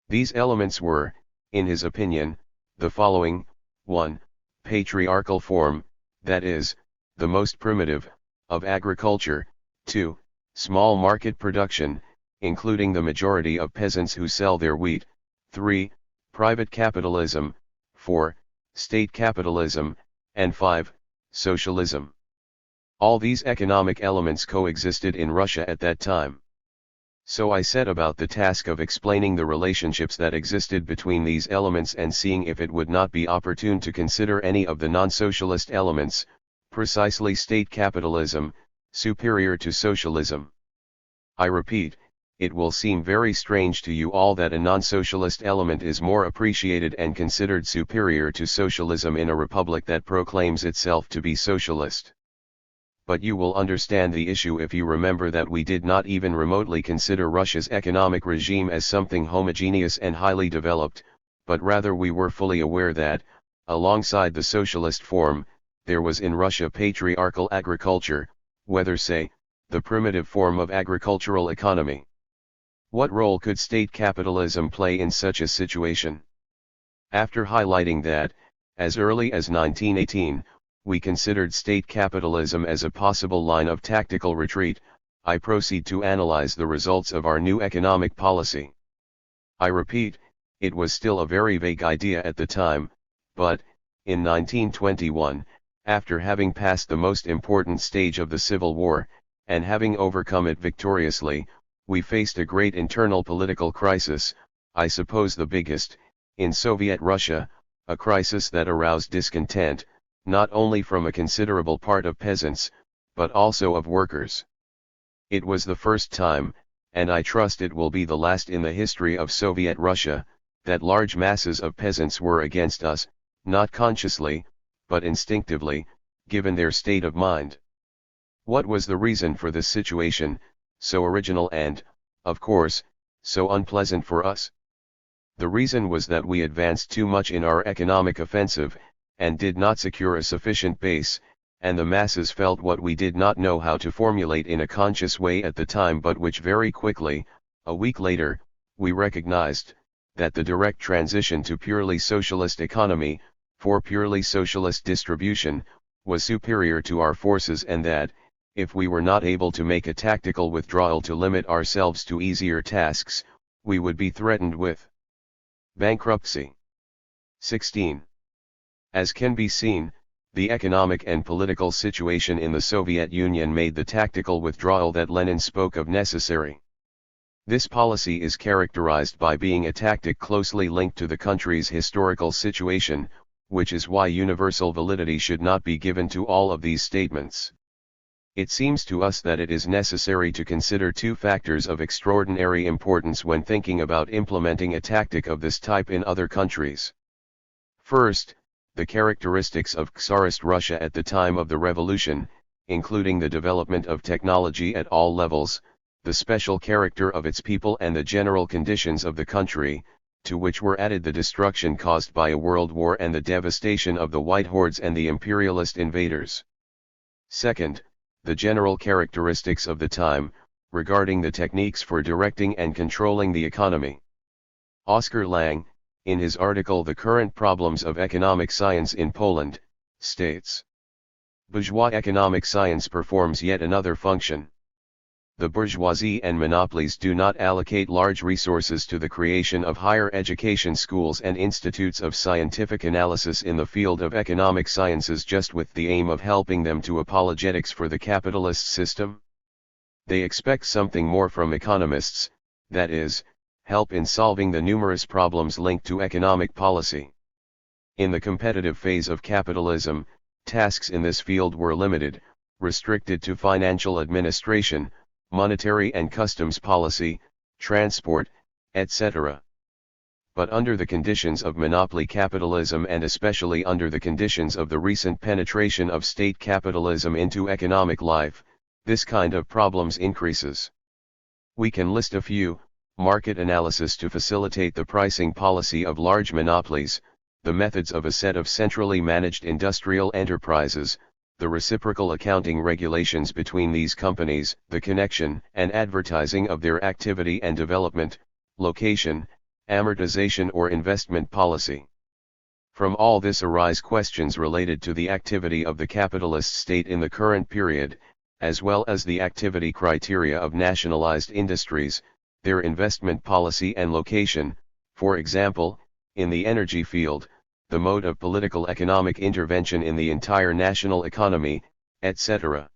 These elements were, in his opinion, the following: 1. Patriarchal form, that is, the most primitive, of agriculture; 2. Small market production, including the majority of peasants who sell their wheat; 3. Private capitalism; 4. State capitalism; and 5. Socialism. All these economic elements coexisted in Russia at that time. So I set about the task of explaining the relationships that existed between these elements and seeing if it would not be opportune to consider any of the non-socialist elements, precisely state capitalism, superior to socialism. I repeat, it will seem very strange to you all that a non-socialist element is more appreciated and considered superior to socialism in a republic that proclaims itself to be socialist. But you will understand the issue if you remember that we did not even remotely consider Russia's economic regime as something homogeneous and highly developed, but rather we were fully aware that, alongside the socialist form, there was in Russia patriarchal agriculture, whether say, the primitive form of agricultural economy. What role could state capitalism play in such a situation? After highlighting that, as early as 1918, we considered state capitalism as a possible line of tactical retreat, I proceed to analyze the results of our new economic policy. I repeat, it was still a very vague idea at the time, but, in 1921, after having passed the most important stage of the Civil War, and having overcome it victoriously, we faced a great internal political crisis, I suppose the biggest, in Soviet Russia, a crisis that aroused discontent, not only from a considerable part of peasants, but also of workers. It was the first time, and I trust it will be the last in the history of Soviet Russia, that large masses of peasants were against us, not consciously, but instinctively, given their state of mind. What was the reason for this situation, so original and, of course, so unpleasant for us? The reason was that we advanced too much in our economic offensive, and did not secure a sufficient base, and the masses felt what we did not know how to formulate in a conscious way at the time, but which very quickly, a week later, we recognized, that the direct transition to purely socialist economy, for purely socialist distribution, was superior to our forces, and that, if we were not able to make a tactical withdrawal to limit ourselves to easier tasks, we would be threatened with bankruptcy. 16. As can be seen, the economic and political situation in the Soviet Union made the tactical withdrawal that Lenin spoke of necessary. This policy is characterized by being a tactic closely linked to the country's historical situation, which is why universal validity should not be given to all of these statements. It seems to us that it is necessary to consider two factors of extraordinary importance when thinking about implementing a tactic of this type in other countries. First, the characteristics of Tsarist Russia at the time of the revolution, including the development of technology at all levels, the special character of its people and the general conditions of the country, to which were added the destruction caused by a world war and the devastation of the White Hordes and the imperialist invaders. Second, the general characteristics of the time, regarding the techniques for directing and controlling the economy. Oscar Lang, in his article The Current Problems of Economic Science in Poland, states, bourgeois economic science performs yet another function. The bourgeoisie and monopolies do not allocate large resources to the creation of higher education schools and institutes of scientific analysis in the field of economic sciences just with the aim of helping them to apologetics for the capitalist system. They expect something more from economists, that is, help in solving the numerous problems linked to economic policy. In the competitive phase of capitalism, tasks in this field were limited, restricted to financial administration, monetary and customs policy, transport, etc. But under the conditions of monopoly capitalism and especially under the conditions of the recent penetration of state capitalism into economic life, this kind of problems increases. We can list a few: market analysis to facilitate the pricing policy of large monopolies, the methods of a set of centrally managed industrial enterprises, the reciprocal accounting regulations between these companies, the connection and advertising of their activity and development, location, amortization or investment policy. From all this arise questions related to the activity of the capitalist state in the current period, as well as the activity criteria of nationalized industries, their investment policy and location, for example, in the energy field, the mode of political economic intervention in the entire national economy, etc.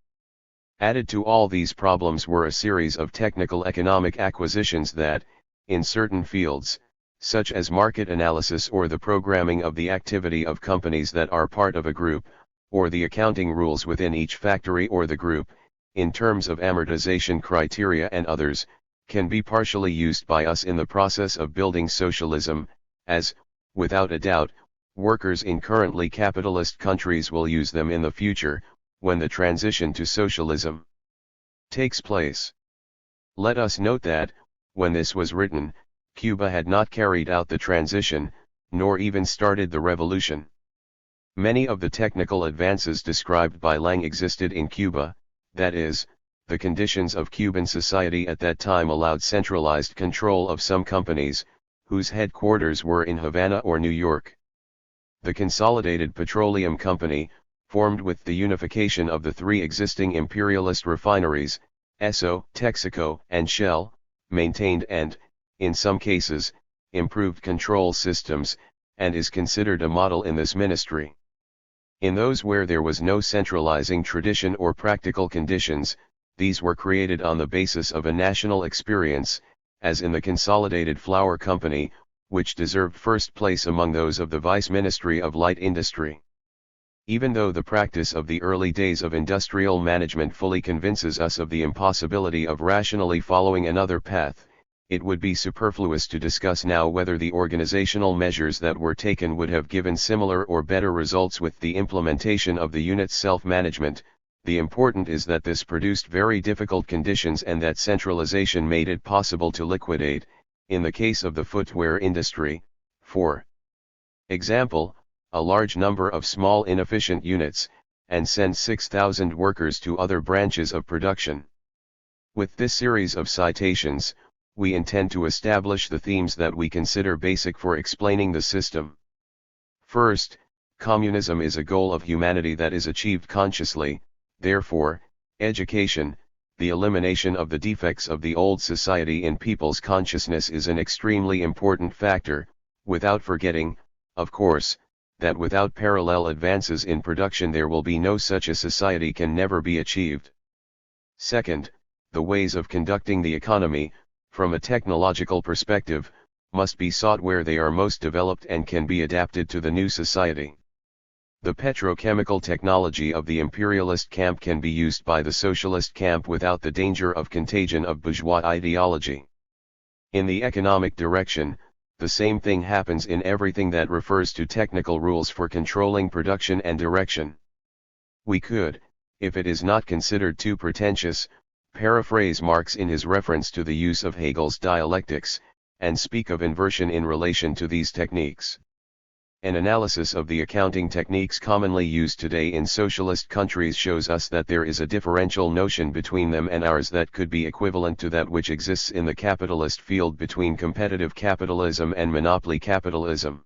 Added to all these problems were a series of technical economic acquisitions that, in certain fields, such as market analysis or the programming of the activity of companies that are part of a group, or the accounting rules within each factory or the group, in terms of amortization criteria and others, can be partially used by us in the process of building socialism, as, without a doubt, workers in currently capitalist countries will use them in the future, when the transition to socialism takes place. Let us note that, when this was written, Cuba had not carried out the transition, nor even started the revolution. Many of the technical advances described by Lang existed in Cuba, that is, the conditions of Cuban society at that time allowed centralized control of some companies, whose headquarters were in Havana or New York. The Consolidated Petroleum Company, formed with the unification of the three existing imperialist refineries, Esso, Texaco, and Shell, maintained and, in some cases, improved control systems, and is considered a model in this ministry. In those where there was no centralizing tradition or practical conditions, these were created on the basis of a national experience, as in the Consolidated Flour Company, which deserved first place among those of the Vice Ministry of Light Industry. Even though the practice of the early days of industrial management fully convinces us of the impossibility of rationally following another path, it would be superfluous to discuss now whether the organizational measures that were taken would have given similar or better results with the implementation of the unit's self-management. The important is that this produced very difficult conditions and that centralization made it possible to liquidate, in the case of the footwear industry, for example, a large number of small inefficient units, and send 6,000 workers to other branches of production. With this series of citations, we intend to establish the themes that we consider basic for explaining the system. First, communism is a goal of humanity that is achieved consciously, therefore, education, the elimination of the defects of the old society in people's consciousness is an extremely important factor, without forgetting, of course, that without parallel advances in production there will be no such a society can never be achieved. Second, the ways of conducting the economy, from a technological perspective, must be sought where they are most developed and can be adapted to the new society. The petrochemical technology of the imperialist camp can be used by the socialist camp without the danger of contagion of bourgeois ideology. In the economic direction, the same thing happens in everything that refers to technical rules for controlling production and direction. We could, if it is not considered too pretentious, paraphrase Marx in his reference to the use of Hegel's dialectics, and speak of inversion in relation to these techniques. An analysis of the accounting techniques commonly used today in socialist countries shows us that there is a differential notion between them and ours that could be equivalent to that which exists in the capitalist field between competitive capitalism and monopoly capitalism.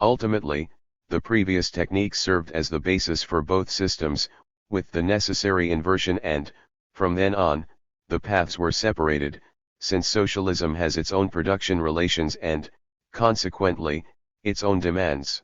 Ultimately, the previous techniques served as the basis for both systems, with the necessary inversion and, from then on, the paths were separated, since socialism has its own production relations and, consequently, its own demands.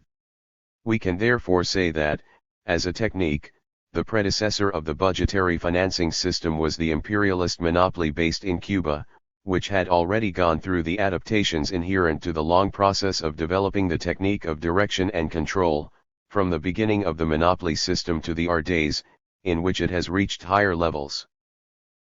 We can therefore say that, as a technique, the predecessor of the budgetary financing system was the imperialist monopoly based in Cuba, which had already gone through the adaptations inherent to the long process of developing the technique of direction and control, from the beginning of the monopoly system to our days, in which it has reached higher levels.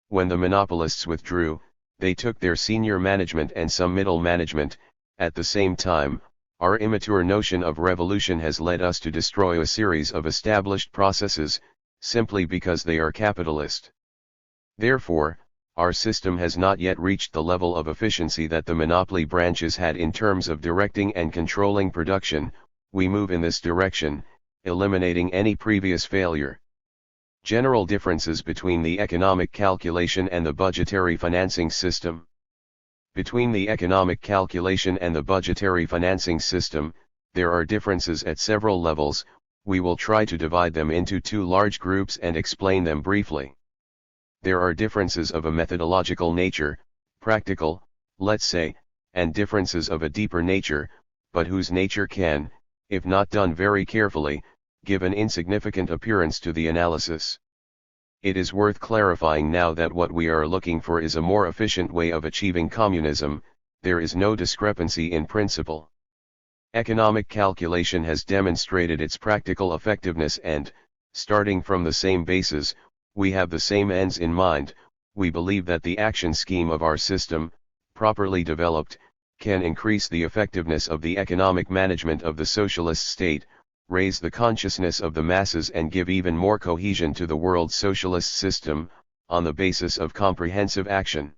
When the monopolists withdrew, they took their senior management and some middle management. At the same time, our immature notion of revolution has led us to destroy a series of established processes, simply because they are capitalist. Therefore, our system has not yet reached the level of efficiency that the monopoly branches had in terms of directing and controlling production. We move in this direction, eliminating any previous failure. General differences between the economic calculation and the budgetary financing system. Between the economic calculation and the budgetary financing system, there are differences at several levels. We will try to divide them into two large groups and explain them briefly. There are differences of a methodological nature, practical, let's say, and differences of a deeper nature, but whose nature can, if not done very carefully, give an insignificant appearance to the analysis. It is worth clarifying now that what we are looking for is a more efficient way of achieving communism. There is no discrepancy in principle. Economic calculation has demonstrated its practical effectiveness and, starting from the same basis, we have the same ends in mind. We believe that the action scheme of our system, properly developed, can increase the effectiveness of the economic management of the socialist state, raise the consciousness of the masses and give even more cohesion to the world socialist system, on the basis of comprehensive action.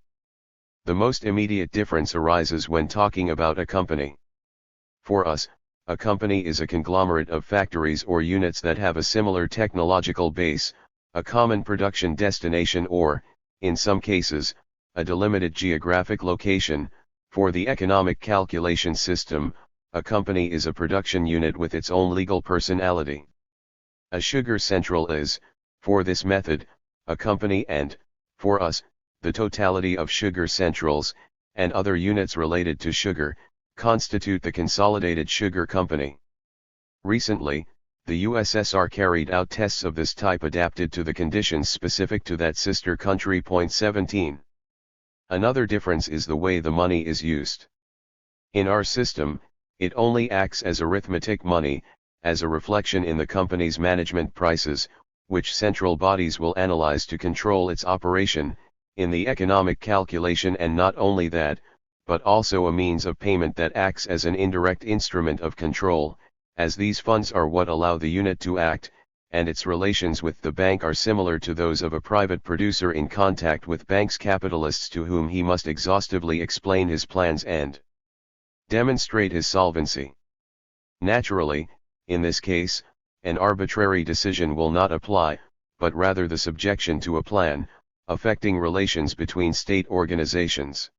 The most immediate difference arises when talking about a company. For us, a company is a conglomerate of factories or units that have a similar technological base, a common production destination or, in some cases, a delimited geographic location. For the economic calculation system, a company is a production unit with its own legal personality. A sugar central is, for this method, a company and, for us, the totality of sugar centrals, and other units related to sugar, constitute the Consolidated Sugar Company. Recently, the USSR carried out tests of this type adapted to the conditions specific to that sister country. 17. Another difference is the way the money is used. In our system, it only acts as arithmetic money, as a reflection in the company's management prices, which central bodies will analyze to control its operation, in the economic calculation, and not only that, but also a means of payment that acts as an indirect instrument of control, as these funds are what allow the unit to act, and its relations with the bank are similar to those of a private producer in contact with banks' capitalists to whom he must exhaustively explain his plans and demonstrate his solvency. Naturally, in this case, an arbitrary decision will not apply, but rather the subjection to a plan, affecting relations between state organizations.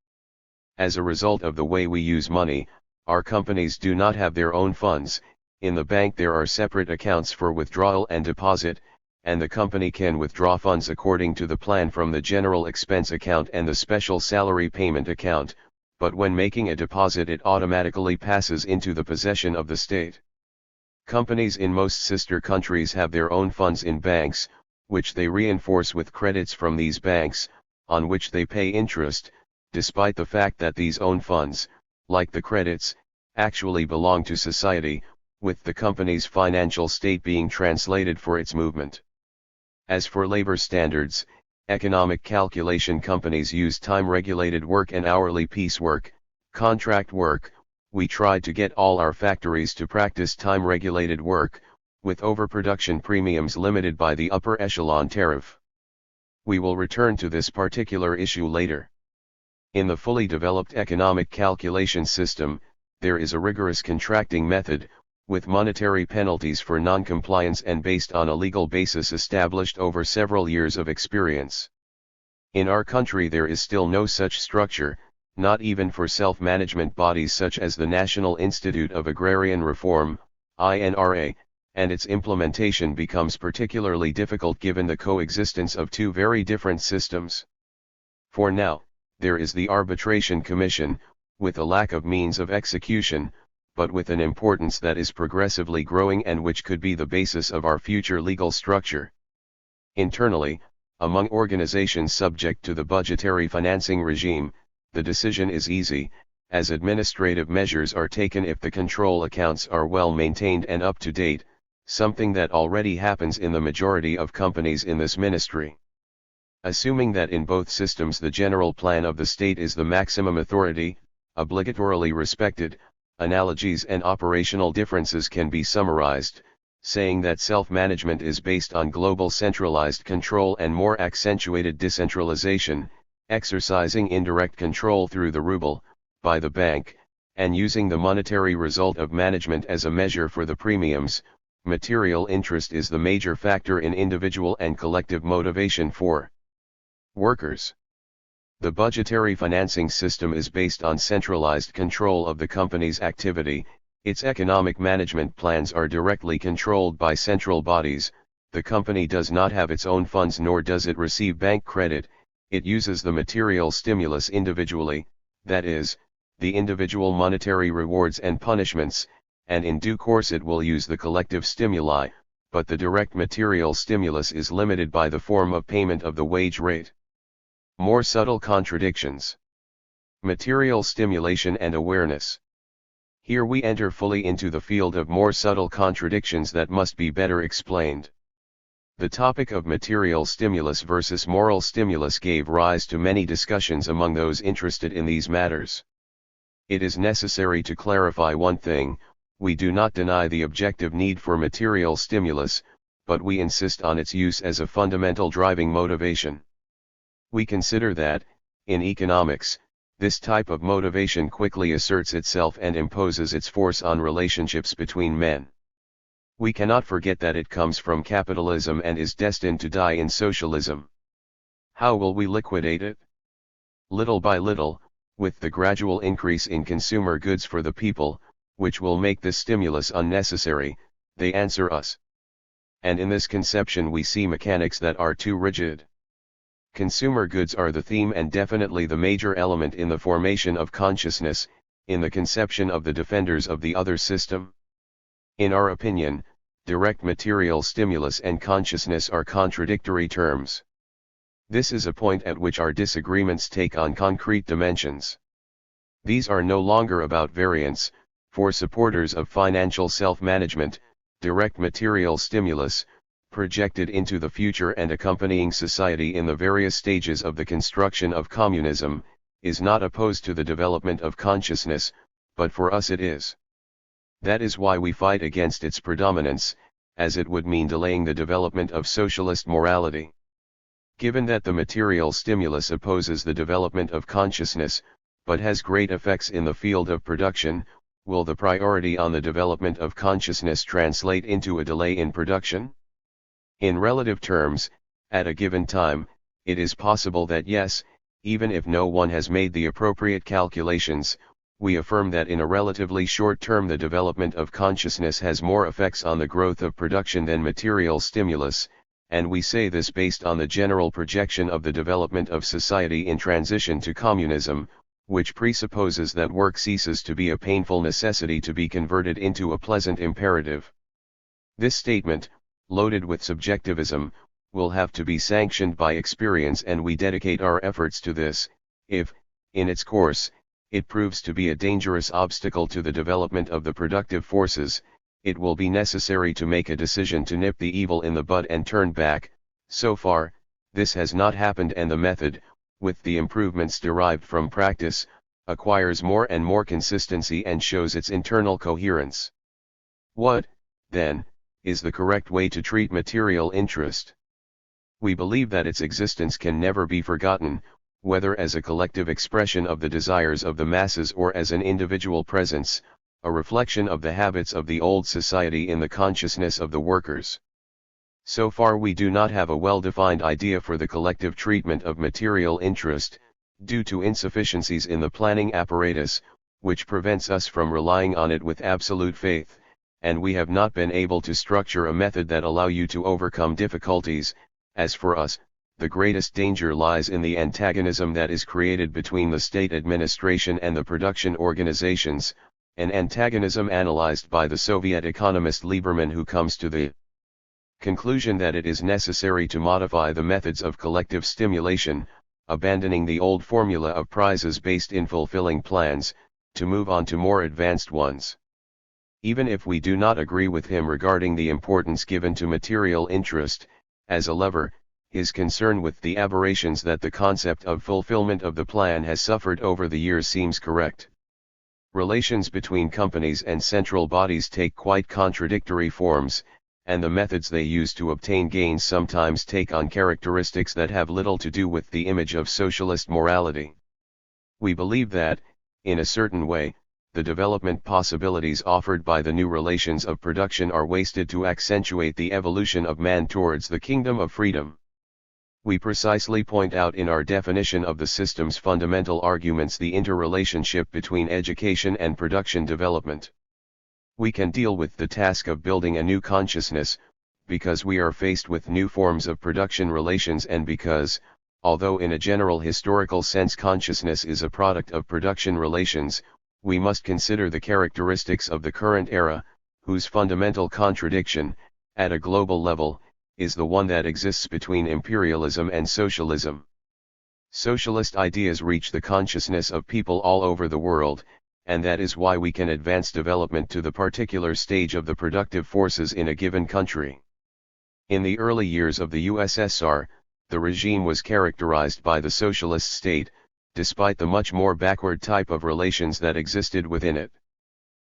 As a result of the way we use money, our companies do not have their own funds. In the bank there are separate accounts for withdrawal and deposit, and the company can withdraw funds according to the plan from the general expense account and the special salary payment account, but when making a deposit it automatically passes into the possession of the state. Companies in most sister countries have their own funds in banks, which they reinforce with credits from these banks, on which they pay interest, despite the fact that these own funds, like the credits, actually belong to society, with the company's financial state being translated for its movement. As for labor standards, economic calculation companies use time-regulated work and hourly piecework, contract work. We tried to get all our factories to practice time-regulated work, with overproduction premiums limited by the upper echelon tariff. We will return to this particular issue later. In the fully developed economic calculation system, there is a rigorous contracting method, with monetary penalties for non-compliance and based on a legal basis established over several years of experience. In our country there is still no such structure, not even for self-management bodies such as the National Institute of Agrarian Reform, INRA, and its implementation becomes particularly difficult given the coexistence of two very different systems. For now, there is the Arbitration Commission, with a lack of means of execution, but with an importance that is progressively growing and which could be the basis of our future legal structure. Internally, among organizations subject to the budgetary financing regime, the decision is easy, as administrative measures are taken if the control accounts are well maintained and up to date, something that already happens in the majority of companies in this ministry. Assuming that in both systems the general plan of the state is the maximum authority, obligatorily respected, analogies and operational differences can be summarized, saying that self-management is based on global centralized control and more accentuated decentralization, exercising indirect control through the ruble, by the bank, and using the monetary result of management as a measure for the premiums. Material interest is the major factor in individual and collective motivation for workers. The budgetary financing system is based on centralized control of the company's activity. Its economic management plans are directly controlled by central bodies. The company does not have its own funds nor does it receive bank credit. It uses the material stimulus individually, that is, the individual monetary rewards and punishments, and in due course it will use the collective stimuli, but the direct material stimulus is limited by the form of payment of the wage rate. More subtle contradictions. Material stimulation and awareness. Here we enter fully into the field of more subtle contradictions that must be better explained. The topic of material stimulus versus moral stimulus gave rise to many discussions among those interested in these matters. It is necessary to clarify one thing: we do not deny the objective need for material stimulus, but we insist on its use as a fundamental driving motivation. We consider that, in economics, this type of motivation quickly asserts itself and imposes its force on relationships between men. We cannot forget that it comes from capitalism and is destined to die in socialism. How will we liquidate it? Little by little, with the gradual increase in consumer goods for the people, which will make this stimulus unnecessary, they answer us. And in this conception we see mechanics that are too rigid. Consumer goods are the theme and definitely the major element in the formation of consciousness, in the conception of the defenders of the other system. In our opinion, direct material stimulus and consciousness are contradictory terms. This is a point at which our disagreements take on concrete dimensions. These are no longer about variance. For supporters of financial self-management, direct material stimulus, projected into the future and accompanying society in the various stages of the construction of communism, is not opposed to the development of consciousness, but for us it is. That is why we fight against its predominance, as it would mean delaying the development of socialist morality. Given that the material stimulus opposes the development of consciousness, but has great effects in the field of production, will the priority on the development of consciousness translate into a delay in production? In relative terms, at a given time, it is possible that yes, even if no one has made the appropriate calculations, we affirm that in a relatively short term the development of consciousness has more effects on the growth of production than material stimulus, and we say this based on the general projection of the development of society in transition to communism, which presupposes that work ceases to be a painful necessity to be converted into a pleasant imperative. This statement, loaded with subjectivism, will have to be sanctioned by experience, and we dedicate our efforts to this. If, in its course, it proves to be a dangerous obstacle to the development of the productive forces, it will be necessary to make a decision to nip the evil in the bud and turn back. So far, this has not happened, and the method, with the improvements derived from practice, acquires more and more consistency and shows its internal coherence. What, then, is the correct way to treat material interest? We believe that its existence can never be forgotten, whether as a collective expression of the desires of the masses or as an individual presence, a reflection of the habits of the old society in the consciousness of the workers. So far we do not have a well-defined idea for the collective treatment of material interest, due to insufficiencies in the planning apparatus, which prevents us from relying on it with absolute faith, and we have not been able to structure a method that allow you to overcome difficulties. As for us, the greatest danger lies in the antagonism that is created between the state administration and the production organizations, an antagonism analyzed by the Soviet economist Lieberman, who comes to the conclusion that it is necessary to modify the methods of collective stimulation, abandoning the old formula of prizes based in fulfilling plans, to move on to more advanced ones. Even if we do not agree with him regarding the importance given to material interest, as a lever, his concern with the aberrations that the concept of fulfillment of the plan has suffered over the years seems correct. Relations between companies and central bodies take quite contradictory forms, and the methods they use to obtain gains sometimes take on characteristics that have little to do with the image of socialist morality. We believe that, in a certain way, the development possibilities offered by the new relations of production are wasted to accentuate the evolution of man towards the kingdom of freedom. We precisely point out in our definition of the system's fundamental arguments the interrelationship between education and production development. We can deal with the task of building a new consciousness, because we are faced with new forms of production relations, and because, although in a general historical sense consciousness is a product of production relations, we must consider the characteristics of the current era, whose fundamental contradiction, at a global level, is the one that exists between imperialism and socialism. Socialist ideas reach the consciousness of people all over the world, and that is why we can advance development to the particular stage of the productive forces in a given country. In the early years of the USSR, the regime was characterized by the socialist state, despite the much more backward type of relations that existed within it.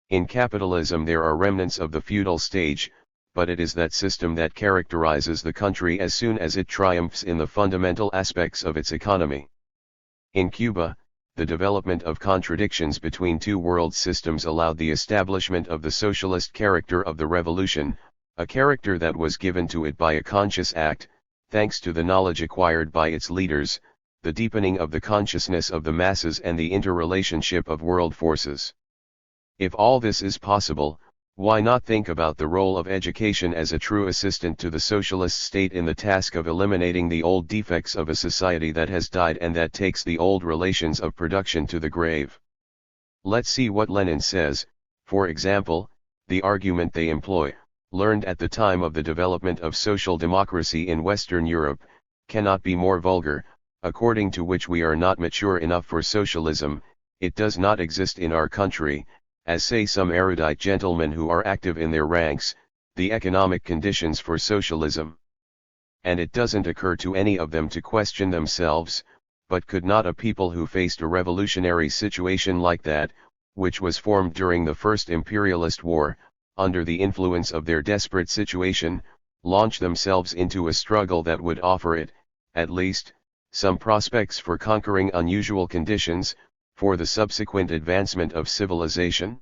In capitalism there are remnants of the feudal stage, but it is that system that characterizes the country as soon as it triumphs in the fundamental aspects of its economy. In Cuba, the development of contradictions between two world systems allowed the establishment of the socialist character of the revolution, a character that was given to it by a conscious act, thanks to the knowledge acquired by its leaders, the deepening of the consciousness of the masses, and the interrelationship of world forces. If all this is possible, why not think about the role of education as a true assistant to the socialist state in the task of eliminating the old defects of a society that has died and that takes the old relations of production to the grave? Let's see what Lenin says. For example, the argument they employ, learned at the time of the development of social democracy in Western Europe, cannot be more vulgar, according to which we are not mature enough for socialism, it does not exist in our country, as say some erudite gentlemen who are active in their ranks, the economic conditions for socialism. And it doesn't occur to any of them to question themselves, but could not a people who faced a revolutionary situation like that, which was formed during the First Imperialist War, under the influence of their desperate situation, launch themselves into a struggle that would offer it, at least, some prospects for conquering unusual conditions, for the subsequent advancement of civilization?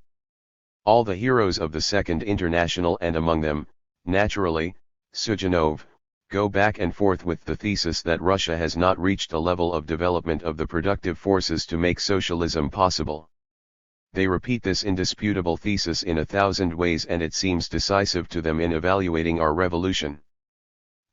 All the heroes of the Second International, and among them, naturally, Sujanov, go back and forth with the thesis that Russia has not reached a level of development of the productive forces to make socialism possible. They repeat this indisputable thesis in 1,000 ways, and it seems decisive to them in evaluating our revolution.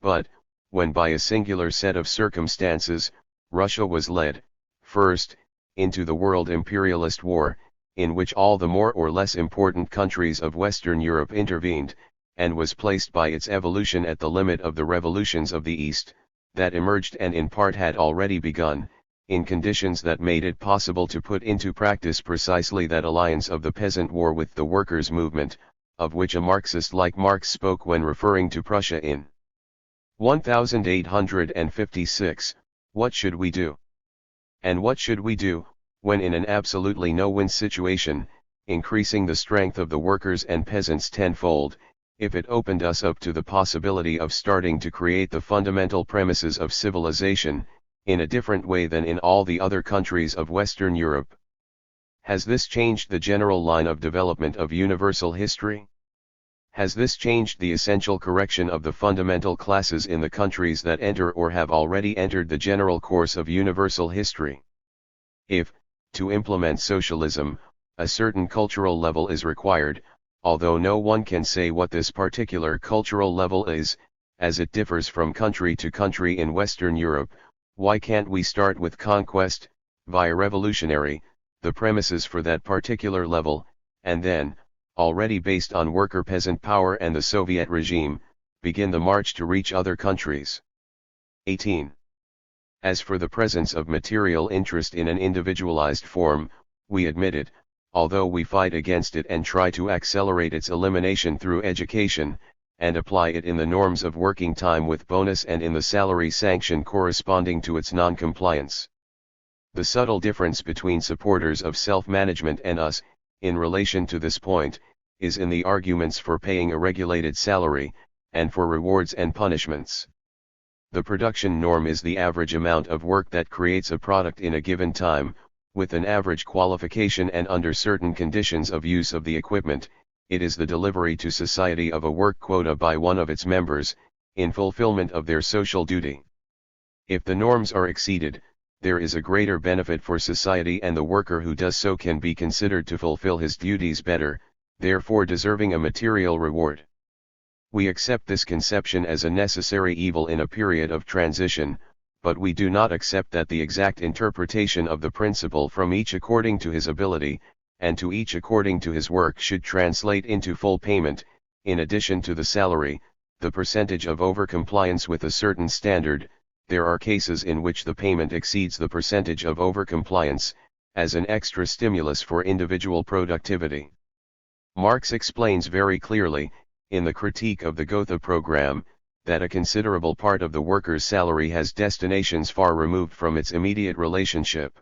But, when by a singular set of circumstances, Russia was led, first, into the world imperialist war, in which all the more or less important countries of Western Europe intervened, and was placed by its evolution at the limit of the revolutions of the East, that emerged and in part had already begun, in conditions that made it possible to put into practice precisely that alliance of the peasant war with the workers' movement, of which a Marxist like Marx spoke when referring to Prussia in 1856. What should we do? And what should we do, when in an absolutely no-win situation, increasing the strength of the workers and peasants tenfold, if it opened us up to the possibility of starting to create the fundamental premises of civilization, in a different way than in all the other countries of Western Europe? Has this changed the general line of development of universal history? Has this changed the essential correction of the fundamental classes in the countries that enter or have already entered the general course of universal history? If, to implement socialism, a certain cultural level is required, although no one can say what this particular cultural level is, as it differs from country to country in Western Europe, why can't we start with conquest, via revolutionary, the premises for that particular level, and then, already based on worker-peasant power and the Soviet regime, begin the march to reach other countries? 18. As for the presence of material interest in an individualized form, we admit it, although we fight against it and try to accelerate its elimination through education, and apply it in the norms of working time with bonus and in the salary sanction corresponding to its non-compliance. The subtle difference between supporters of self-management and us, in relation to this point, is in the arguments for paying a regulated salary, and for rewards and punishments. The production norm is the average amount of work that creates a product in a given time, with an average qualification and under certain conditions of use of the equipment. It is the delivery to society of a work quota by one of its members, in fulfillment of their social duty. If the norms are exceeded, there is a greater benefit for society and the worker who does so can be considered to fulfill his duties better, therefore deserving a material reward. We accept this conception as a necessary evil in a period of transition, but we do not accept that the exact interpretation of the principle from each according to his ability, and to each according to his work should translate into full payment, in addition to the salary, the percentage of overcompliance with a certain standard. There are cases in which the payment exceeds the percentage of overcompliance, as an extra stimulus for individual productivity. Marx explains very clearly, in the Critique of the Gotha program, that a considerable part of the worker's salary has destinations far removed from its immediate relationship.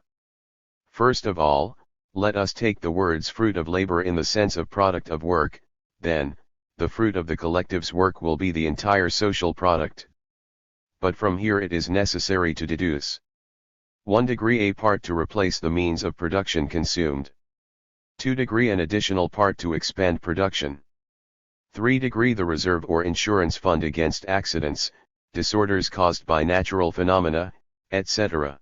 First of all, let us take the words fruit of labor in the sense of product of work, then, the fruit of the collective's work will be the entire social product. But from here it is necessary to deduce 1 degree a part to replace the means of production consumed, 2 degree an additional part to expand production, 3 degree the reserve or insurance fund against accidents, disorders caused by natural phenomena, etc.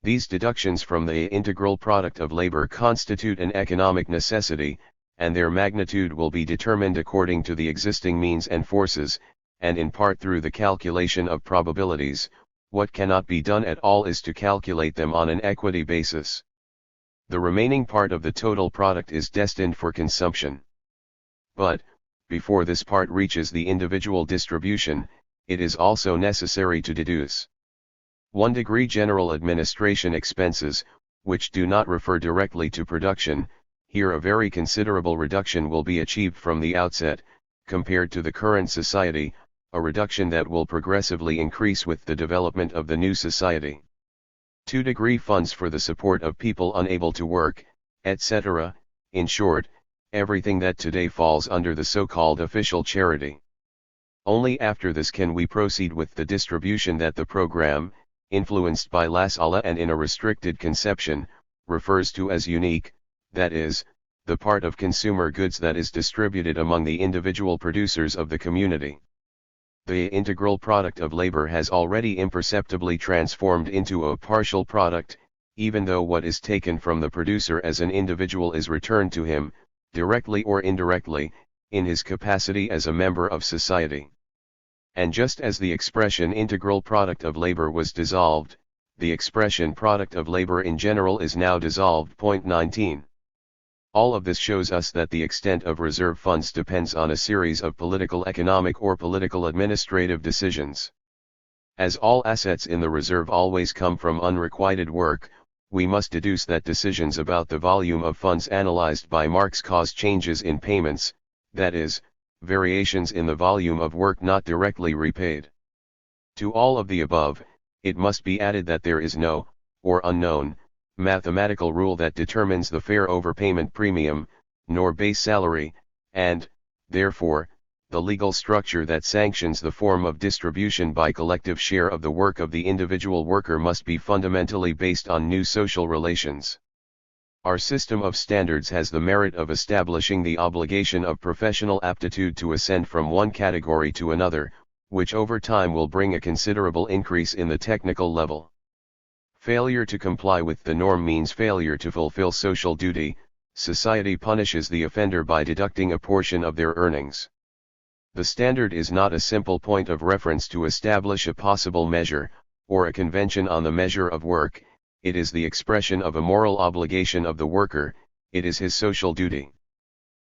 These deductions from the integral product of labor constitute an economic necessity, and their magnitude will be determined according to the existing means and forces, and in part through the calculation of probabilities. What cannot be done at all is to calculate them on an equity basis. The remaining part of the total product is destined for consumption. But, before this part reaches the individual distribution, it is also necessary to deduce 1 degree general administration expenses, which do not refer directly to production. Here a very considerable reduction will be achieved from the outset, compared to the current society, a reduction that will progressively increase with the development of the new society. 2 degree funds for the support of people unable to work, etc., in short, everything that today falls under the so-called official charity. Only after this can we proceed with the distribution that the program, influenced by Lassalle and in a restricted conception, refers to as unique, that is, the part of consumer goods that is distributed among the individual producers of the community. The integral product of labor has already imperceptibly transformed into a partial product, even though what is taken from the producer as an individual is returned to him, directly or indirectly, in his capacity as a member of society. And just as the expression integral product of labor was dissolved, the expression product of labor in general is now dissolved. 19. All of this shows us that the extent of reserve funds depends on a series of political economic or political administrative decisions. As all assets in the reserve always come from unrequited work, we must deduce that decisions about the volume of funds analyzed by Marx cause changes in payments, that is, variations in the volume of work not directly repaid. To all of the above, it must be added that there is no, or unknown, mathematical rule that determines the fair overpayment premium, nor base salary, and, therefore, the legal structure that sanctions the form of distribution by collective share of the work of the individual worker must be fundamentally based on new social relations. Our system of standards has the merit of establishing the obligation of professional aptitude to ascend from one category to another, which over time will bring a considerable increase in the technical level. Failure to comply with the norm means failure to fulfill social duty. Society punishes the offender by deducting a portion of their earnings. The standard is not a simple point of reference to establish a possible measure, or a convention on the measure of work. It is the expression of a moral obligation of the worker, it is his social duty.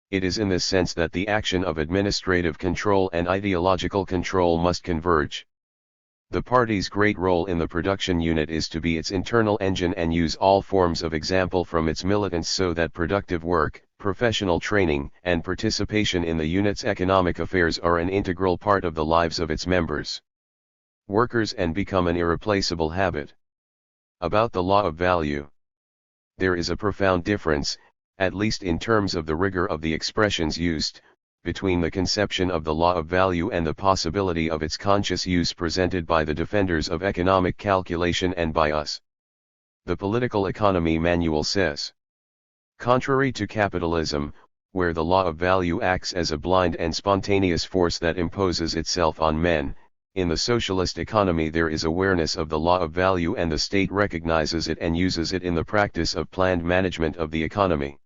It is in this sense that the action of administrative control and ideological control must converge. The party's great role in the production unit is to be its internal engine and use all forms of example from its militants so that productive work, professional training, and participation in the unit's economic affairs are an integral part of the lives of its members. Workers and become an irreplaceable habit. About the law of value. There is a profound difference, at least in terms of the rigor of the expressions used, between the conception of the law of value and the possibility of its conscious use presented by the defenders of economic calculation and by us. The Political Economy Manual says, contrary to capitalism, where the law of value acts as a blind and spontaneous force that imposes itself on men, in the socialist economy there is awareness of the law of value and the state recognizes it and uses it in the practice of planned management of the economy.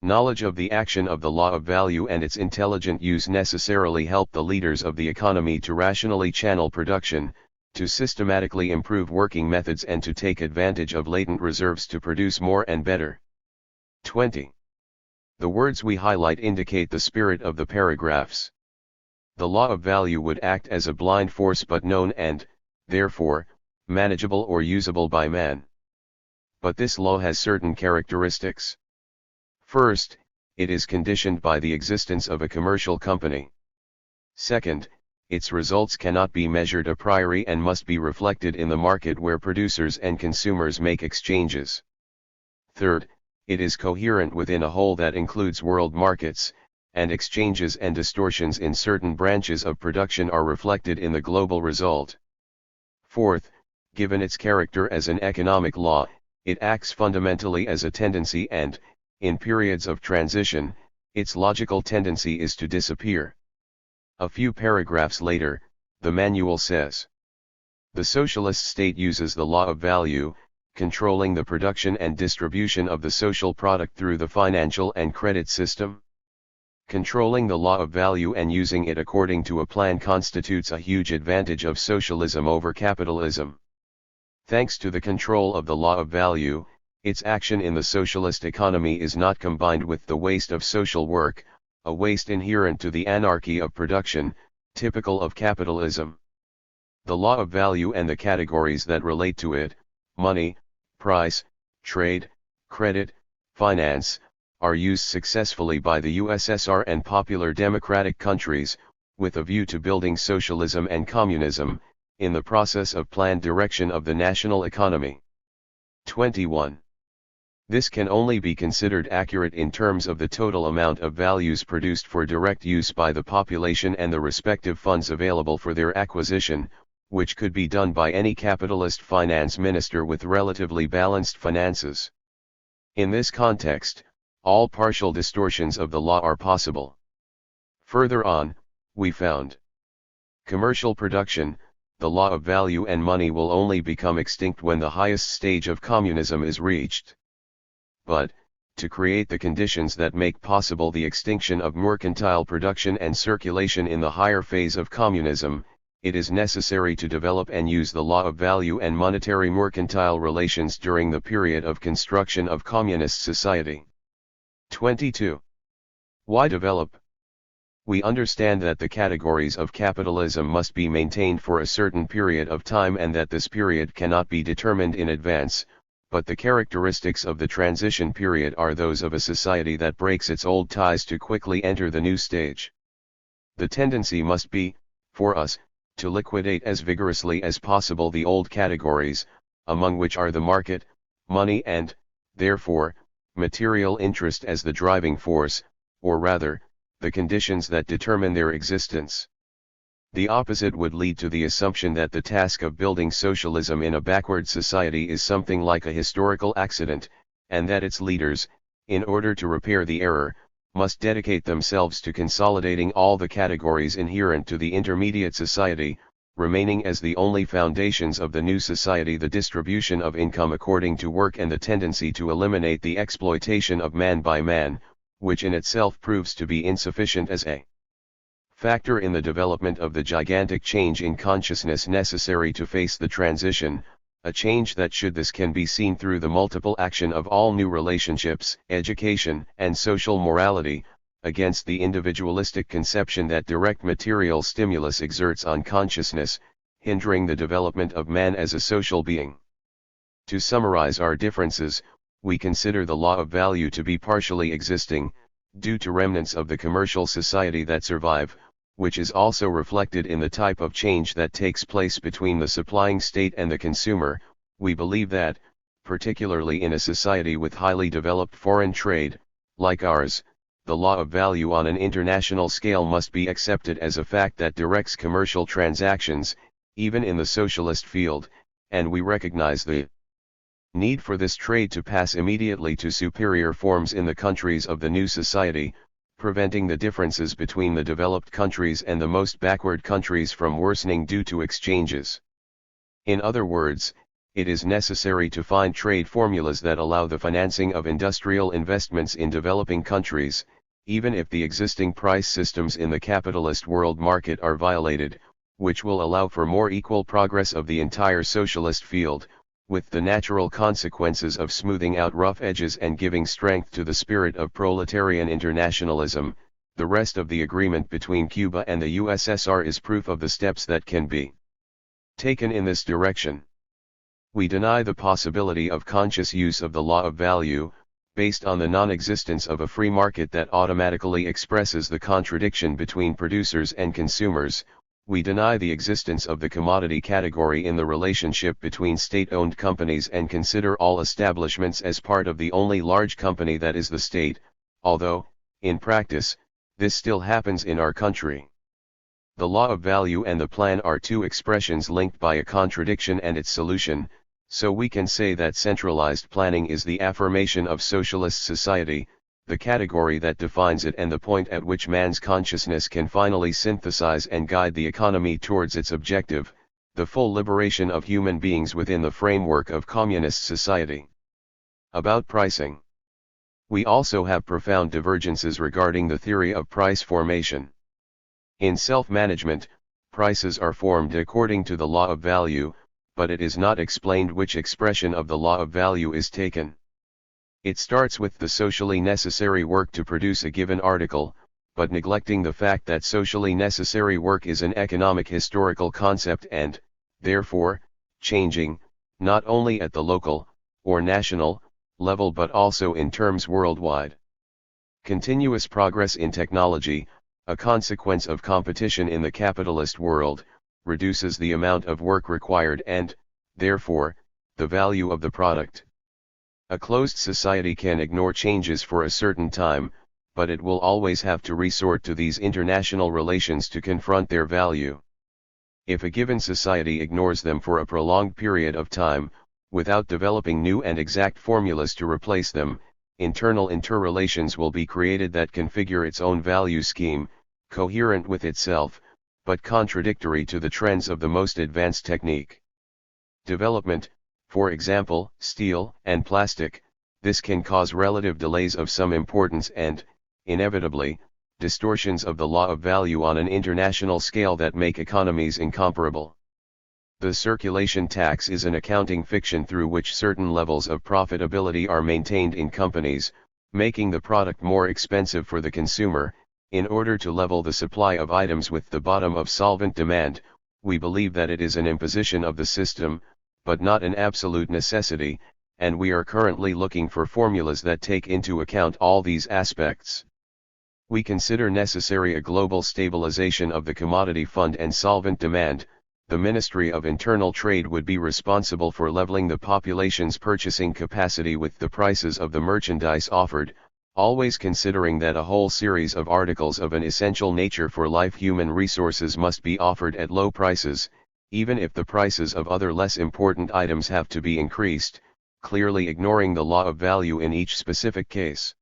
Knowledge of the action of the law of value and its intelligent use necessarily help the leaders of the economy to rationally channel production, to systematically improve working methods and to take advantage of latent reserves to produce more and better. 20. The words we highlight indicate the spirit of the paragraphs. The law of value would act as a blind force but known and, therefore, manageable or usable by man. But this law has certain characteristics. First, it is conditioned by the existence of a commercial company. Second, its results cannot be measured a priori and must be reflected in the market where producers and consumers make exchanges. Third, it is coherent within a whole that includes world markets, and exchanges and distortions in certain branches of production are reflected in the global result. Fourth, given its character as an economic law, it acts fundamentally as a tendency and, in periods of transition, its logical tendency is to disappear. A few paragraphs later, the manual says, the socialist state uses the law of value, controlling the production and distribution of the social product through the financial and credit system. Controlling the law of value and using it according to a plan constitutes a huge advantage of socialism over capitalism. Thanks to the control of the law of value, its action in the socialist economy is not combined with the waste of social work, a waste inherent to the anarchy of production, typical of capitalism. The law of value and the categories that relate to it, money, price, trade, credit, finance, are used successfully by the USSR and popular democratic countries, with a view to building socialism and communism, in the process of planned direction of the national economy. 21. This can only be considered accurate in terms of the total amount of values produced for direct use by the population and the respective funds available for their acquisition, which could be done by any capitalist finance minister with relatively balanced finances. In this context, all partial distortions of the law are possible. Further on, we found commercial production, the law of value and money will only become extinct when the highest stage of communism is reached. But, to create the conditions that make possible the extinction of mercantile production and circulation in the higher phase of communism, it is necessary to develop and use the law of value and monetary mercantile relations during the period of construction of communist society. 22. Why develop? We understand that the categories of capitalism must be maintained for a certain period of time and that this period cannot be determined in advance, but the characteristics of the transition period are those of a society that breaks its old ties to quickly enter the new stage. The tendency must be, for us, to liquidate as vigorously as possible the old categories, among which are the market, money and, therefore, material interest as the driving force, or rather, the conditions that determine their existence. The opposite would lead to the assumption that the task of building socialism in a backward society is something like a historical accident, and that its leaders, in order to repair the error, must dedicate themselves to consolidating all the categories inherent to the intermediate society, remaining as the only foundations of the new society the distribution of income according to work and the tendency to eliminate the exploitation of man by man, which in itself proves to be insufficient as a factor in the development of the gigantic change in consciousness necessary to face the transition, a change that should this can be seen through the multiple action of all new relationships, education, and social morality, against the individualistic conception that direct material stimulus exerts on consciousness, hindering the development of man as a social being. To summarize our differences, we consider the law of value to be partially existing, due to remnants of the commercial society that survive, which is also reflected in the type of change that takes place between the supplying state and the consumer. We believe that, particularly in a society with highly developed foreign trade, like ours, the law of value on an international scale must be accepted as a fact that directs commercial transactions, even in the socialist field, and we recognize the need for this trade to pass immediately to superior forms in the countries of the new society, preventing the differences between the developed countries and the most backward countries from worsening due to exchanges. In other words, it is necessary to find trade formulas that allow the financing of industrial investments in developing countries, even if the existing price systems in the capitalist world market are violated, which will allow for more equal progress of the entire socialist field, with the natural consequences of smoothing out rough edges and giving strength to the spirit of proletarian internationalism. The rest of the agreement between Cuba and the USSR is proof of the steps that can be taken in this direction. We deny the possibility of conscious use of the law of value, based on the non-existence of a free market that automatically expresses the contradiction between producers and consumers. We deny the existence of the commodity category in the relationship between state-owned companies and consider all establishments as part of the only large company that is the state, although, in practice, this still happens in our country. The law of value and the plan are two expressions linked by a contradiction and its solution, so we can say that centralized planning is the affirmation of socialist society, the category that defines it and the point at which man's consciousness can finally synthesize and guide the economy towards its objective, the full liberation of human beings within the framework of communist society. About pricing. We also have profound divergences regarding the theory of price formation. In self-management, prices are formed according to the law of value, but it is not explained which expression of the law of value is taken. It starts with the socially necessary work to produce a given article, but neglecting the fact that socially necessary work is an economic historical concept and, therefore, changing, not only at the local, or national, level but also in terms worldwide. Continuous progress in technology, a consequence of competition in the capitalist world, reduces the amount of work required and, therefore, the value of the product. A closed society can ignore changes for a certain time, but it will always have to resort to these international relations to confront their value. If a given society ignores them for a prolonged period of time, without developing new and exact formulas to replace them, internal interrelations will be created that configure its own value scheme, coherent with itself, but contradictory to the trends of the most advanced technique. Development, for example, steel and plastic, this can cause relative delays of some importance and, inevitably, distortions of the law of value on an international scale that make economies incomparable. The circulation tax is an accounting fiction through which certain levels of profitability are maintained in companies, making the product more expensive for the consumer. In order to level the supply of items with the bottom of solvent demand, we believe that it is an imposition of the system, but not an absolute necessity, and we are currently looking for formulas that take into account all these aspects. We consider necessary a global stabilization of the commodity fund and solvent demand. The Ministry of Internal Trade would be responsible for leveling the population's purchasing capacity with the prices of the merchandise offered, always considering that a whole series of articles of an essential nature for life, human resources, must be offered at low prices, even if the prices of other less important items have to be increased, clearly ignoring the law of value in each specific case.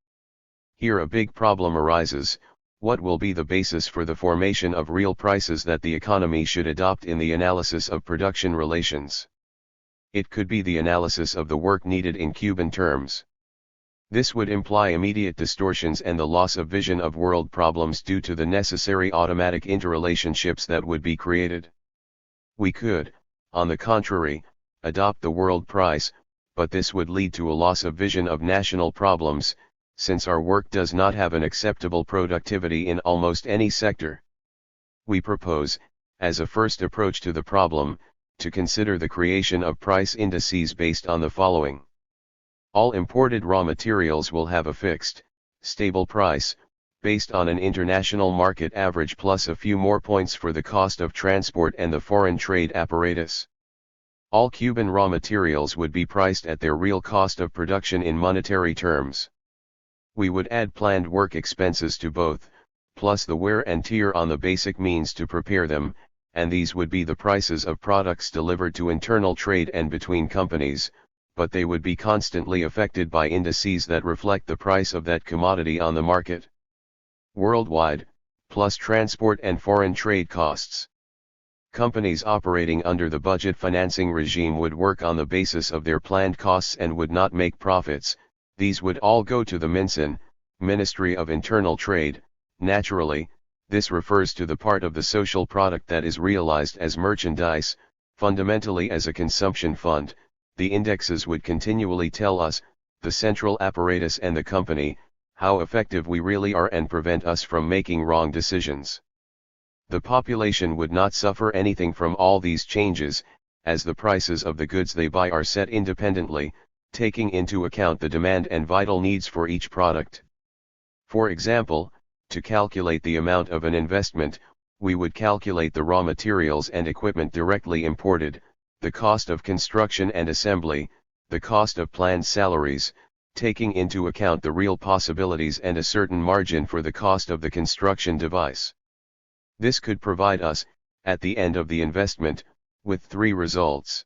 Here a big problem arises: what will be the basis for the formation of real prices that the economy should adopt in the analysis of production relations? It could be the analysis of the work needed in Cuban terms. This would imply immediate distortions and the loss of vision of world problems due to the necessary automatic interrelationships that would be created. We could, on the contrary, adopt the world price, but this would lead to a loss of vision of national problems, since our work does not have an acceptable productivity in almost any sector. We propose, as a first approach to the problem, to consider the creation of price indices based on the following. All imported raw materials will have a fixed, stable price, based on an international market average plus a few more points for the cost of transport and the foreign trade apparatus. All Cuban raw materials would be priced at their real cost of production in monetary terms. We would add planned work expenses to both, plus the wear and tear on the basic means to prepare them, and these would be the prices of products delivered to internal trade and between companies, but they would be constantly affected by indices that reflect the price of that commodity on the market. Worldwide, plus transport and foreign trade costs. Companies operating under the budget financing regime would work on the basis of their planned costs and would not make profits. These would all go to the MINSIN, Ministry of Internal Trade. Naturally, this refers to the part of the social product that is realized as merchandise, fundamentally as a consumption fund. The indexes would continually tell us, the central apparatus and the company, how effective we really are and prevent us from making wrong decisions. The population would not suffer anything from all these changes, as the prices of the goods they buy are set independently, taking into account the demand and vital needs for each product. For example, to calculate the amount of an investment, we would calculate the raw materials and equipment directly imported, the cost of construction and assembly, the cost of planned salaries, taking into account the real possibilities and a certain margin for the cost of the construction device. This could provide us, at the end of the investment, with three results.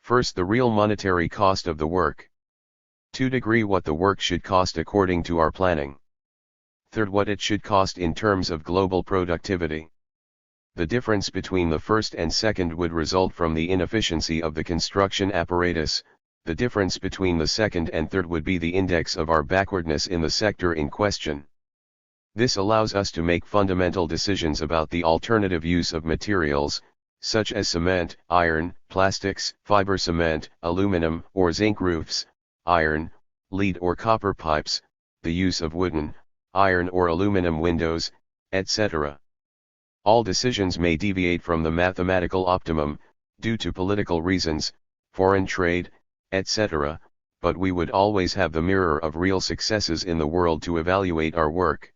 First, the real monetary cost of the work. 2. What the work should cost according to our planning. 3. What it should cost in terms of global productivity. The difference between the first and second would result from the inefficiency of the construction apparatus. The difference between the second and third would be the index of our backwardness in the sector in question. This allows us to make fundamental decisions about the alternative use of materials, such as cement, iron, plastics, fiber cement, aluminum or zinc roofs, iron, lead or copper pipes, the use of wooden, iron or aluminum windows, etc. All decisions may deviate from the mathematical optimum, due to political reasons, foreign trade, etc., but we would always have the mirror of real successes in the world to evaluate our work.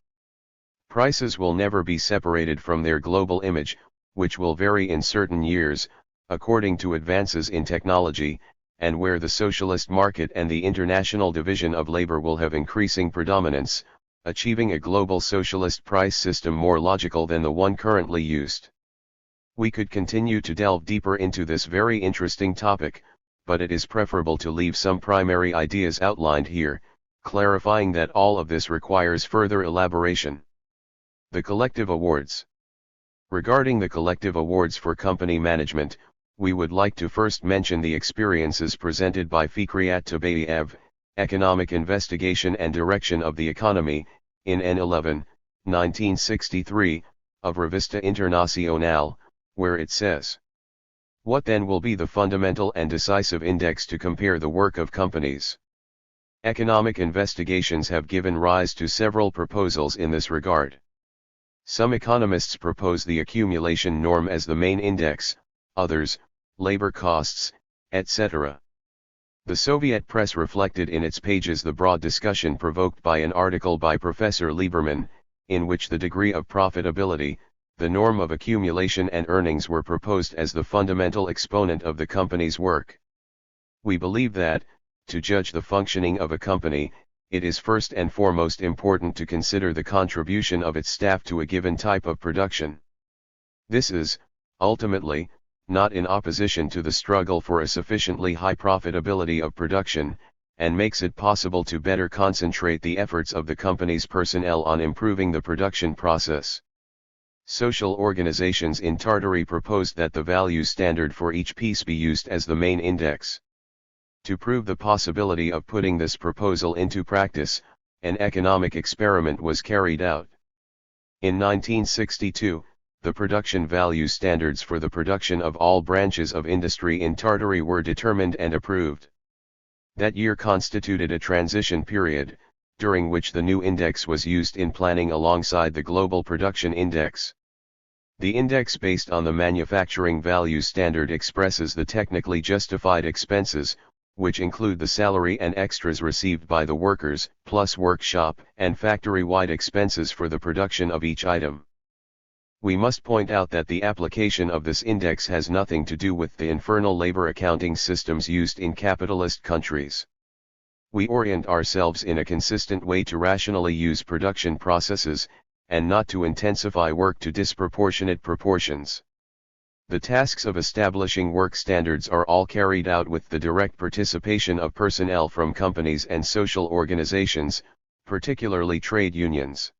Prices will never be separated from their global image, which will vary in certain years, according to advances in technology, and where the socialist market and the international division of labor will have increasing predominance, achieving a global socialist price system more logical than the one currently used. We could continue to delve deeper into this very interesting topic, but it is preferable to leave some primary ideas outlined here, clarifying that all of this requires further elaboration. The collective awards. Regarding the collective awards for company management, we would like to first mention the experiences presented by Fikriat Tabayev, Economic Investigation and Direction of the Economy, in N11, 1963, of Revista Internacional, where it says, "What then will be the fundamental and decisive index to compare the work of companies? Economic investigations have given rise to several proposals in this regard. Some economists propose the accumulation norm as the main index, others, labor costs, etc. The Soviet press reflected in its pages the broad discussion provoked by an article by Professor Lieberman, in which the degree of profitability, the norm of accumulation and earnings were proposed as the fundamental exponent of the company's work. We believe that, to judge the functioning of a company, it is first and foremost important to consider the contribution of its staff to a given type of production. This is, ultimately, not in opposition to the struggle for a sufficiently high profitability of production, and makes it possible to better concentrate the efforts of the company's personnel on improving the production process. Social organizations in Tartary proposed that the value standard for each piece be used as the main index. To prove the possibility of putting this proposal into practice, an economic experiment was carried out. In 1962, the production value standards for the production of all branches of industry in Tartary were determined and approved. That year constituted a transition period, during which the new index was used in planning alongside the Global Production Index. The index based on the manufacturing value standard expresses the technically justified expenses, which include the salary and extras received by the workers, plus workshop and factory-wide expenses for the production of each item. We must point out that the application of this index has nothing to do with the infernal labor accounting systems used in capitalist countries. We orient ourselves in a consistent way to rationally use production processes, and not to intensify work to disproportionate proportions. The tasks of establishing work standards are all carried out with the direct participation of personnel from companies and social organizations, particularly trade unions.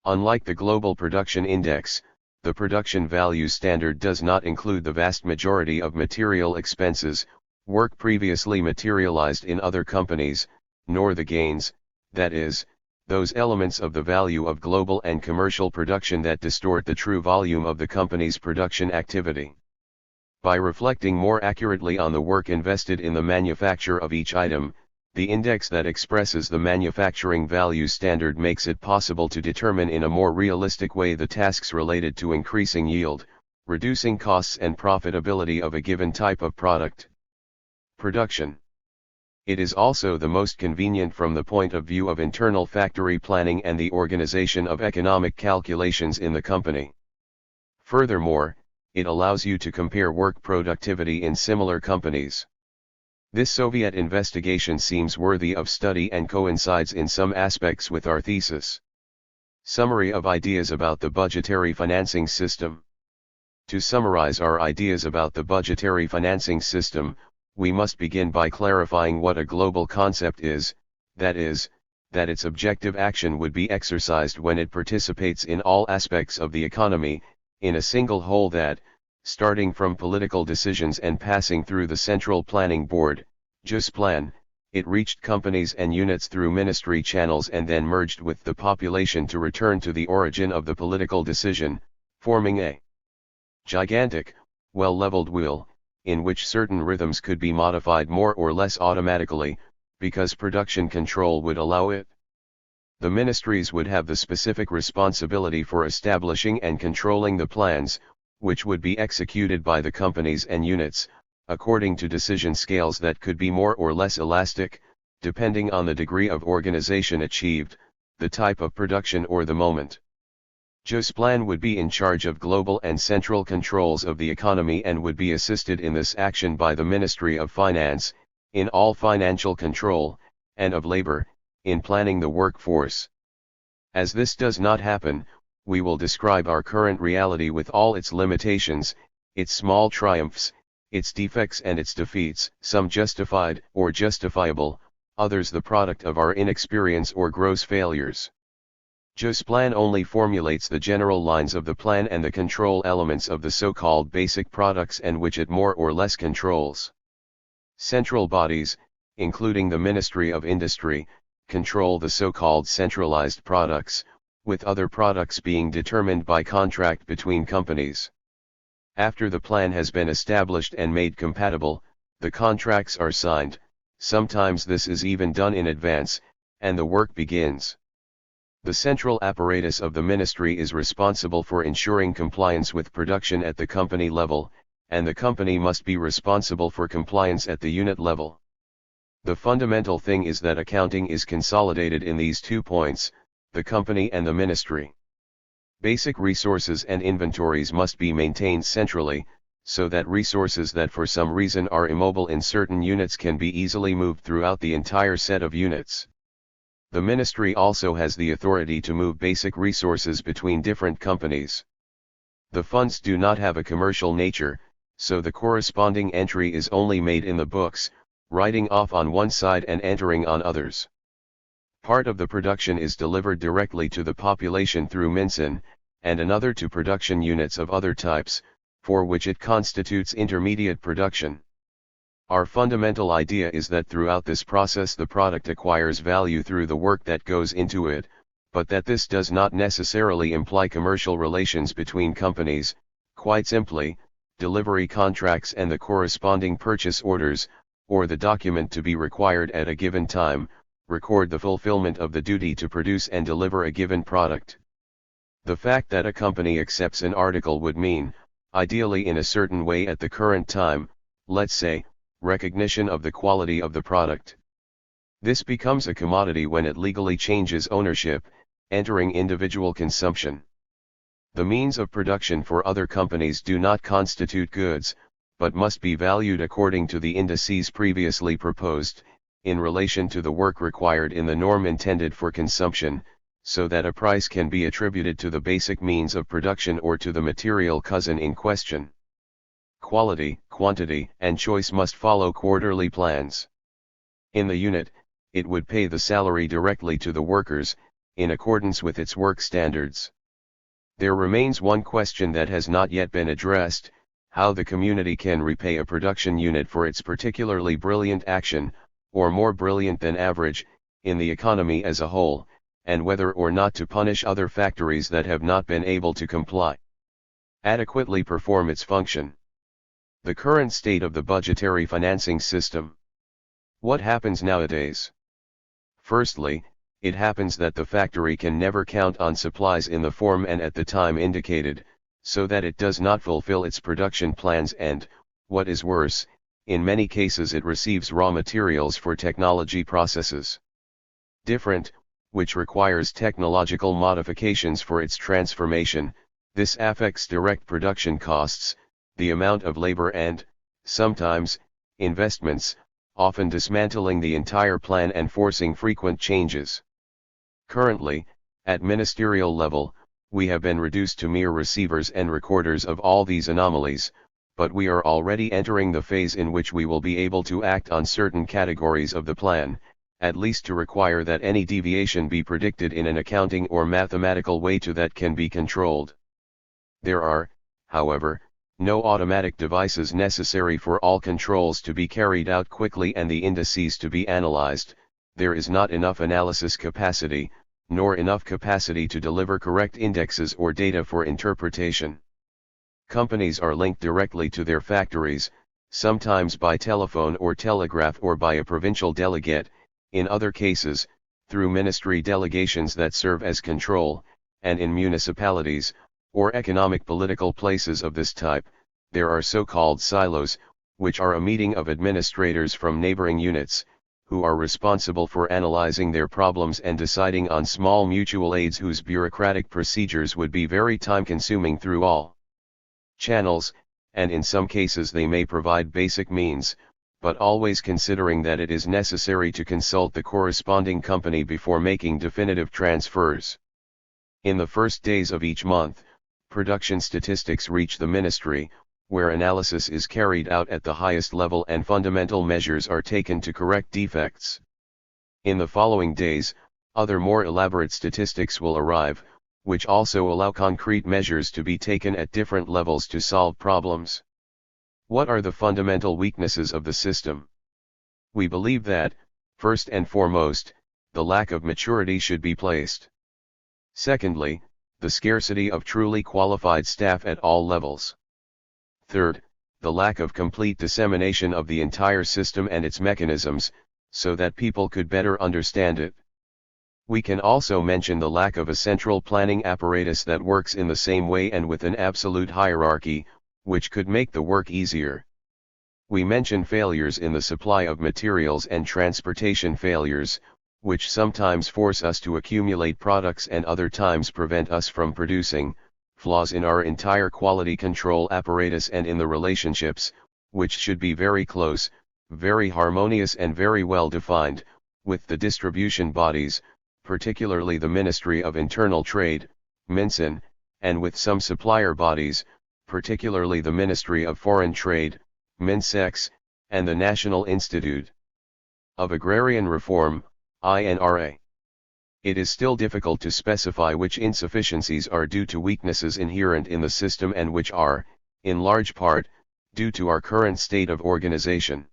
Unlike the Global Production Index, the Production Value Standard does not include the vast majority of material expenses, work previously materialized in other companies, nor the gains, that is, those elements of the value of global and commercial production that distort the true volume of the company's production activity. By reflecting more accurately on the work invested in the manufacture of each item, the index that expresses the manufacturing value standard makes it possible to determine in a more realistic way the tasks related to increasing yield, reducing costs and profitability of a given type of product. Production. It is also the most convenient from the point of view of internal factory planning and the organization of economic calculations in the company. Furthermore, it allows you to compare work productivity in similar companies. This Soviet investigation seems worthy of study and coincides in some aspects with our thesis. Summary of ideas about the budgetary financing system. To summarize our ideas about the budgetary financing system, we must begin by clarifying what a global concept is, that its objective action would be exercised when it participates in all aspects of the economy, in a single whole that, starting from political decisions and passing through the Central Planning Board, Plan, it reached companies and units through ministry channels and then merged with the population to return to the origin of the political decision, forming a gigantic, well-leveled wheel, in which certain rhythms could be modified more or less automatically, because production control would allow it. The ministries would have the specific responsibility for establishing and controlling the plans, which would be executed by the companies and units, according to decision scales that could be more or less elastic, depending on the degree of organization achieved, the type of production or the moment. Plan would be in charge of global and central controls of the economy and would be assisted in this action by the Ministry of Finance, in all financial control, and of labor, in planning the workforce. As this does not happen, we will describe our current reality with all its limitations, its small triumphs, its defects and its defeats, some justified or justifiable, others the product of our inexperience or gross failures. Plan only formulates the general lines of the plan and the control elements of the so-called basic products and which it more or less controls. Central bodies, including the Ministry of Industry, control the so-called centralized products, with other products being determined by contract between companies. After the plan has been established and made compatible, the contracts are signed, Sometimes this is even done in advance, and the work begins. The central apparatus of the ministry is responsible for ensuring compliance with production at the company level, and the company must be responsible for compliance at the unit level. The fundamental thing is that accounting is consolidated in these 2 points, the company and the ministry. Basic resources and inventories must be maintained centrally, so that resources that for some reason are immobile in certain units can be easily moved throughout the entire set of units. The ministry also has the authority to move basic resources between different companies. The funds do not have a commercial nature, so the corresponding entry is only made in the books, writing off on one side and entering on others. Part of the production is delivered directly to the population through Minson, and another to production units of other types, for which it constitutes intermediate production. Our fundamental idea is that throughout this process the product acquires value through the work that goes into it, but that this does not necessarily imply commercial relations between companies. Quite simply, delivery contracts and the corresponding purchase orders, or the document to be required at a given time, record the fulfillment of the duty to produce and deliver a given product. The fact that a company accepts an article would mean, ideally in a certain way at the current time, let's say, recognition of the quality of the product. This becomes a commodity when it legally changes ownership, entering individual consumption. The means of production for other companies do not constitute goods, but must be valued according to the indices previously proposed, in relation to the work required in the norm intended for consumption, so that a price can be attributed to the basic means of production or to the material cousin in question. Quality, quantity, and choice must follow quarterly plans. In the unit, it would pay the salary directly to the workers, in accordance with its work standards. There remains one question that has not yet been addressed: how the community can repay a production unit for its particularly brilliant action, or more brilliant than average, in the economy as a whole, and whether or not to punish other factories that have not been able to adequately perform its function. The current state of the budgetary financing system. What happens nowadays? Firstly, it happens that the factory can never count on supplies in the form and at the time indicated, so that it does not fulfill its production plans and, what is worse, in many cases it receives raw materials for technology processes different, which requires technological modifications for its transformation. This affects direct production costs, the amount of labor and, sometimes, investments, often dismantling the entire plan and forcing frequent changes. Currently, at ministerial level, we have been reduced to mere receivers and recorders of all these anomalies, but we are already entering the phase in which we will be able to act on certain categories of the plan, at least to require that any deviation be predicted in an accounting or mathematical way to that can be controlled. There are, however, no automatic devices necessary for all controls to be carried out quickly and the indices to be analyzed. There is not enough analysis capacity, nor enough capacity to deliver correct indexes or data for interpretation. Companies are linked directly to their factories, sometimes by telephone or telegraph or by a provincial delegate, in other cases, through ministry delegations that serve as control, and in municipalities, or economic political places of this type, there are so-called silos, which are a meeting of administrators from neighboring units, who are responsible for analyzing their problems and deciding on small mutual aids whose bureaucratic procedures would be very time-consuming through all channels, and in some cases they may provide basic means, but always considering that it is necessary to consult the corresponding company before making definitive transfers. In the first days of each month, production statistics reach the ministry, where analysis is carried out at the highest level and fundamental measures are taken to correct defects. In the following days, other more elaborate statistics will arrive, which also allow concrete measures to be taken at different levels to solve problems. What are the fundamental weaknesses of the system? We believe that, first and foremost, the lack of maturity should be placed. Secondly, the scarcity of truly qualified staff at all levels. Third, the lack of complete dissemination of the entire system and its mechanisms, so that people could better understand it. We can also mention the lack of a central planning apparatus that works in the same way and with an absolute hierarchy, which could make the work easier. We mention failures in the supply of materials and transportation failures, which sometimes force us to accumulate products and other times prevent us from producing, flaws in our entire quality control apparatus and in the relationships, which should be very close, very harmonious and very well defined, with the distribution bodies, particularly the Ministry of Internal Trade, MINSIN, and with some supplier bodies, particularly the Ministry of Foreign Trade, MINSEX, and the National Institute of Agrarian Reform, INRA. It is still difficult to specify which insufficiencies are due to weaknesses inherent in the system and which are, in large part, due to our current state of organization.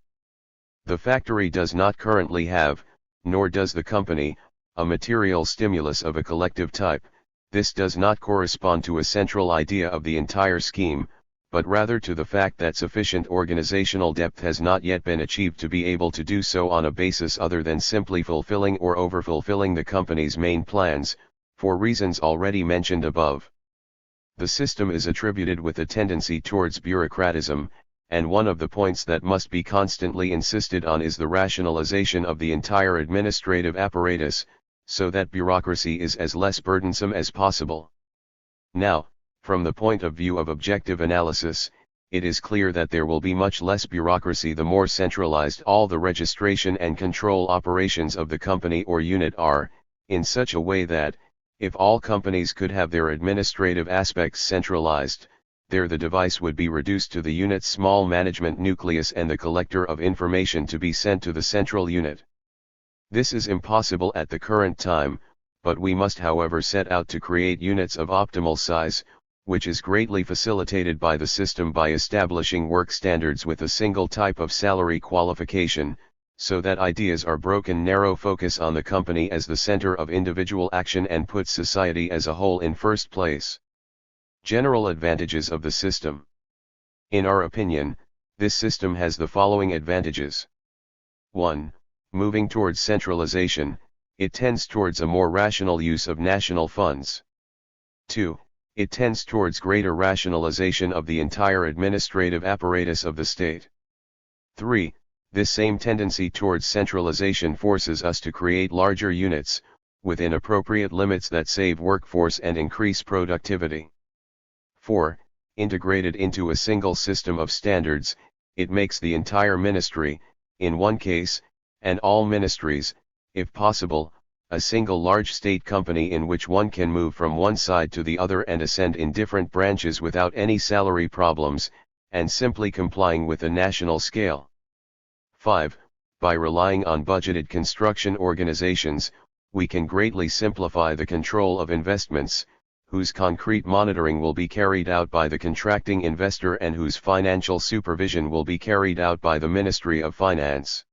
The factory does not currently have, nor does the company, a material stimulus of a collective type. This does not correspond to a central idea of the entire scheme, but rather to the fact that sufficient organizational depth has not yet been achieved to be able to do so on a basis other than simply fulfilling or overfulfilling the company's main plans, for reasons already mentioned above. The system is attributed with a tendency towards bureaucratism, and one of the points that must be constantly insisted on is the rationalization of the entire administrative apparatus, so that bureaucracy is as less burdensome as possible. Now, from the point of view of objective analysis, it is clear that there will be much less bureaucracy the more centralized all the registration and control operations of the company or unit are, in such a way that, if all companies could have their administrative aspects centralized, there the device would be reduced to the unit's small management nucleus and the collector of information to be sent to the central unit. This is impossible at the current time, but we must however set out to create units of optimal size, which is greatly facilitated by the system by establishing work standards with a single type of salary qualification, so that ideas are broken narrow focus on the company as the center of individual action and puts society as a whole in first place. General advantages of the system. In our opinion, this system has the following advantages. 1. Moving towards centralization, it tends towards a more rational use of national funds. 2. It tends towards greater rationalization of the entire administrative apparatus of the state. 3. This same tendency towards centralization forces us to create larger units, within appropriate limits that save workforce and increase productivity. 4. Integrated into a single system of standards, it makes the entire ministry, in one case, and all ministries, if possible, a single large state company in which one can move from one side to the other and ascend in different branches without any salary problems, and simply complying with a national scale. 5. By relying on budgeted construction organizations, we can greatly simplify the control of investments, whose concrete monitoring will be carried out by the contracting investor and whose financial supervision will be carried out by the Ministry of Finance.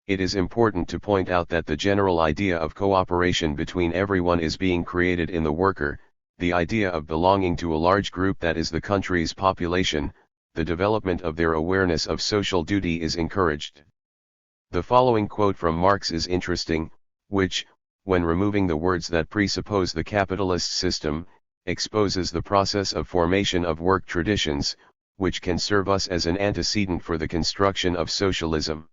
It is important to point out that the general idea of cooperation between everyone is being created in the worker, the idea of belonging to a large group that is the country's population, the development of their awareness of social duty is encouraged. The following quote from Marx is interesting, which, when removing the words that presuppose the capitalist system, exposes the process of formation of work traditions, which can serve us as an antecedent for the construction of socialism.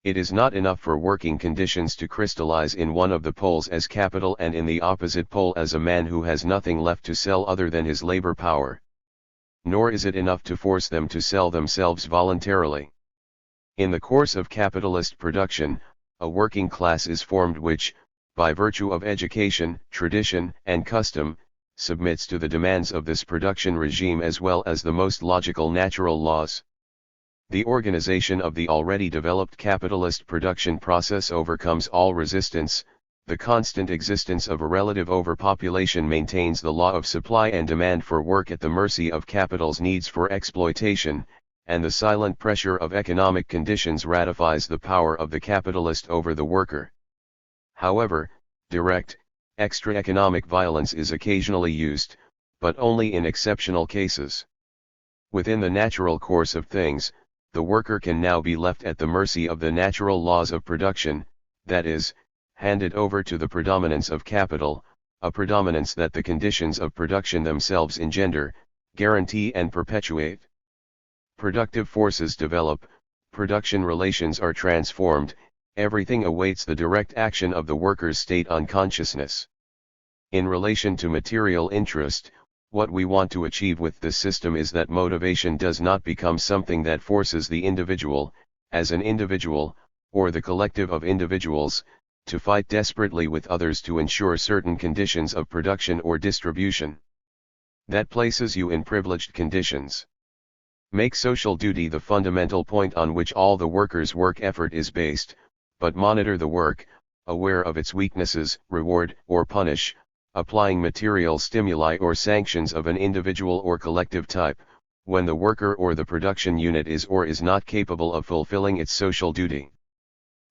It is not enough for working conditions to crystallize in one of the poles as capital and in the opposite pole as a man who has nothing left to sell other than his labor power. Nor is it enough to force them to sell themselves voluntarily. In the course of capitalist production, a working class is formed which, by virtue of education, tradition, and custom, submits to the demands of this production regime as well as the most logical natural laws. The organization of the already developed capitalist production process overcomes all resistance. The constant existence of a relative overpopulation maintains the law of supply and demand for work at the mercy of capital's needs for exploitation, and the silent pressure of economic conditions ratifies the power of the capitalist over the worker. However, direct, extra-economic violence is occasionally used, but only in exceptional cases. Within the natural course of things, the worker can now be left at the mercy of the natural laws of production, that is, handed over to the predominance of capital, a predominance that the conditions of production themselves engender, guarantee and perpetuate. Productive forces develop, production relations are transformed, everything awaits the direct action of the worker's state on consciousness. In relation to material interest, what we want to achieve with this system is that motivation does not become something that forces the individual, as an individual, or the collective of individuals, to fight desperately with others to ensure certain conditions of production or distribution. That places you in privileged conditions. Make social duty the fundamental point on which all the workers' work effort is based, but monitor the work, aware of its weaknesses, reward or punish, applying material stimuli or sanctions of an individual or collective type, when the worker or the production unit is or is not capable of fulfilling its social duty.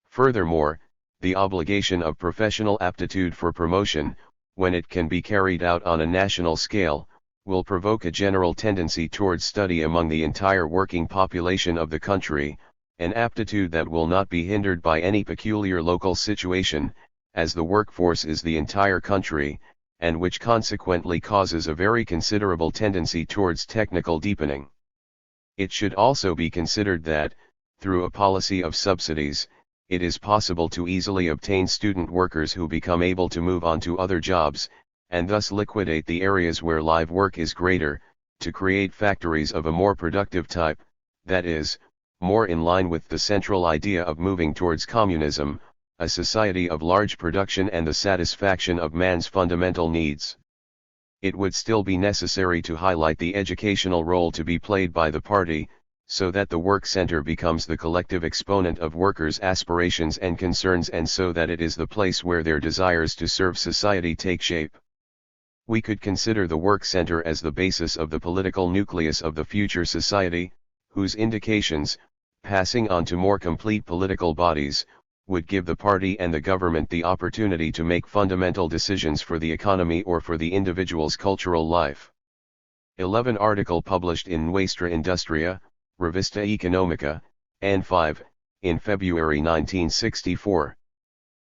Furthermore, the obligation of professional aptitude for promotion, when it can be carried out on a national scale, will provoke a general tendency towards study among the entire working population of the country, an aptitude that will not be hindered by any peculiar local situation, as the workforce is the entire country, and which consequently causes a very considerable tendency towards technical deepening. It should also be considered that, through a policy of subsidies, it is possible to easily obtain student workers who become able to move on to other jobs, and thus liquidate the areas where live work is greater, to create factories of a more productive type, that is, more in line with the central idea of moving towards communism, a society of large production and the satisfaction of man's fundamental needs. It would still be necessary to highlight the educational role to be played by the party, so that the work center becomes the collective exponent of workers' aspirations and concerns, and so that it is the place where their desires to serve society take shape. We could consider the work center as the basis of the political nucleus of the future society, whose indications, passing on to more complete political bodies, would give the party and the government the opportunity to make fundamental decisions for the economy or for the individual's cultural life. 11 article published in Nuestra Industria, Revista Económica, N. 5, in February 1964.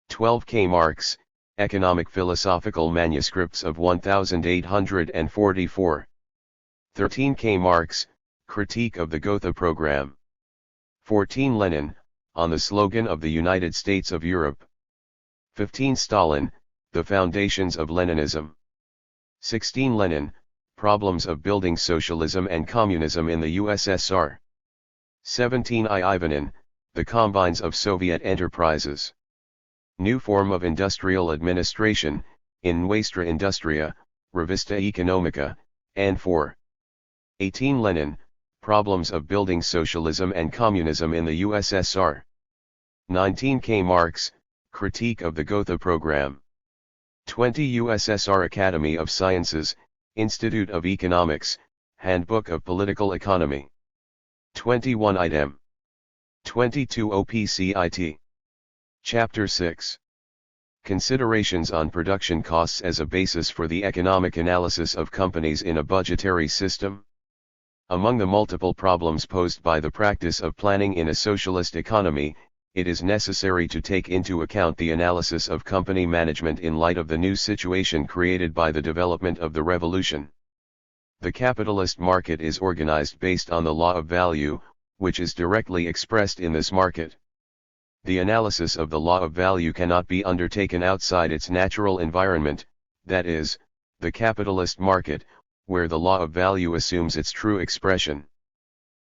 12 K. Marx, Economic Philosophical Manuscripts of 1844. 13 K. Marx, Critique of the Gotha Program. 14 Lenin, On the Slogan of the United States of Europe. 15 Stalin, The Foundations of Leninism. 16 Lenin, Problems of Building Socialism and Communism in the USSR. 17 Ivanin, The Combines of Soviet Enterprises. New Form of Industrial Administration, in Nuestra Industria, Revista Económica, N. 4. 18 Lenin, Problems of Building Socialism and Communism in the USSR. 19 K. Marx, Critique of the Gotha Program. 20 USSR Academy of Sciences, Institute of Economics, Handbook of Political Economy. 21 Item. 22 OPCIT. Chapter 6. Considerations on production costs as a basis for the economic analysis of companies in a budgetary system. Among the multiple problems posed by the practice of planning in a socialist economy, it is necessary to take into account the analysis of company management in light of the new situation created by the development of the revolution. The capitalist market is organized based on the law of value, which is directly expressed in this market. The analysis of the law of value cannot be undertaken outside its natural environment, that is, the capitalist market, where the law of value assumes its true expression.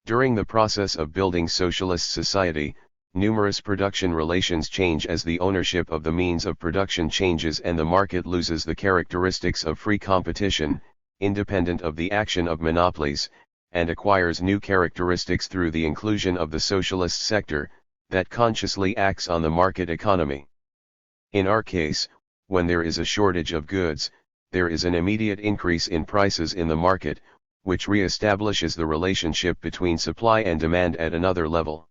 During the process of building socialist society, numerous production relations change as the ownership of the means of production changes and the market loses the characteristics of free competition, independent of the action of monopolies, and acquires new characteristics through the inclusion of the socialist sector, that consciously acts on the market economy. In our case, when there is a shortage of goods, there is an immediate increase in prices in the market, which re-establishes the relationship between supply and demand at another level.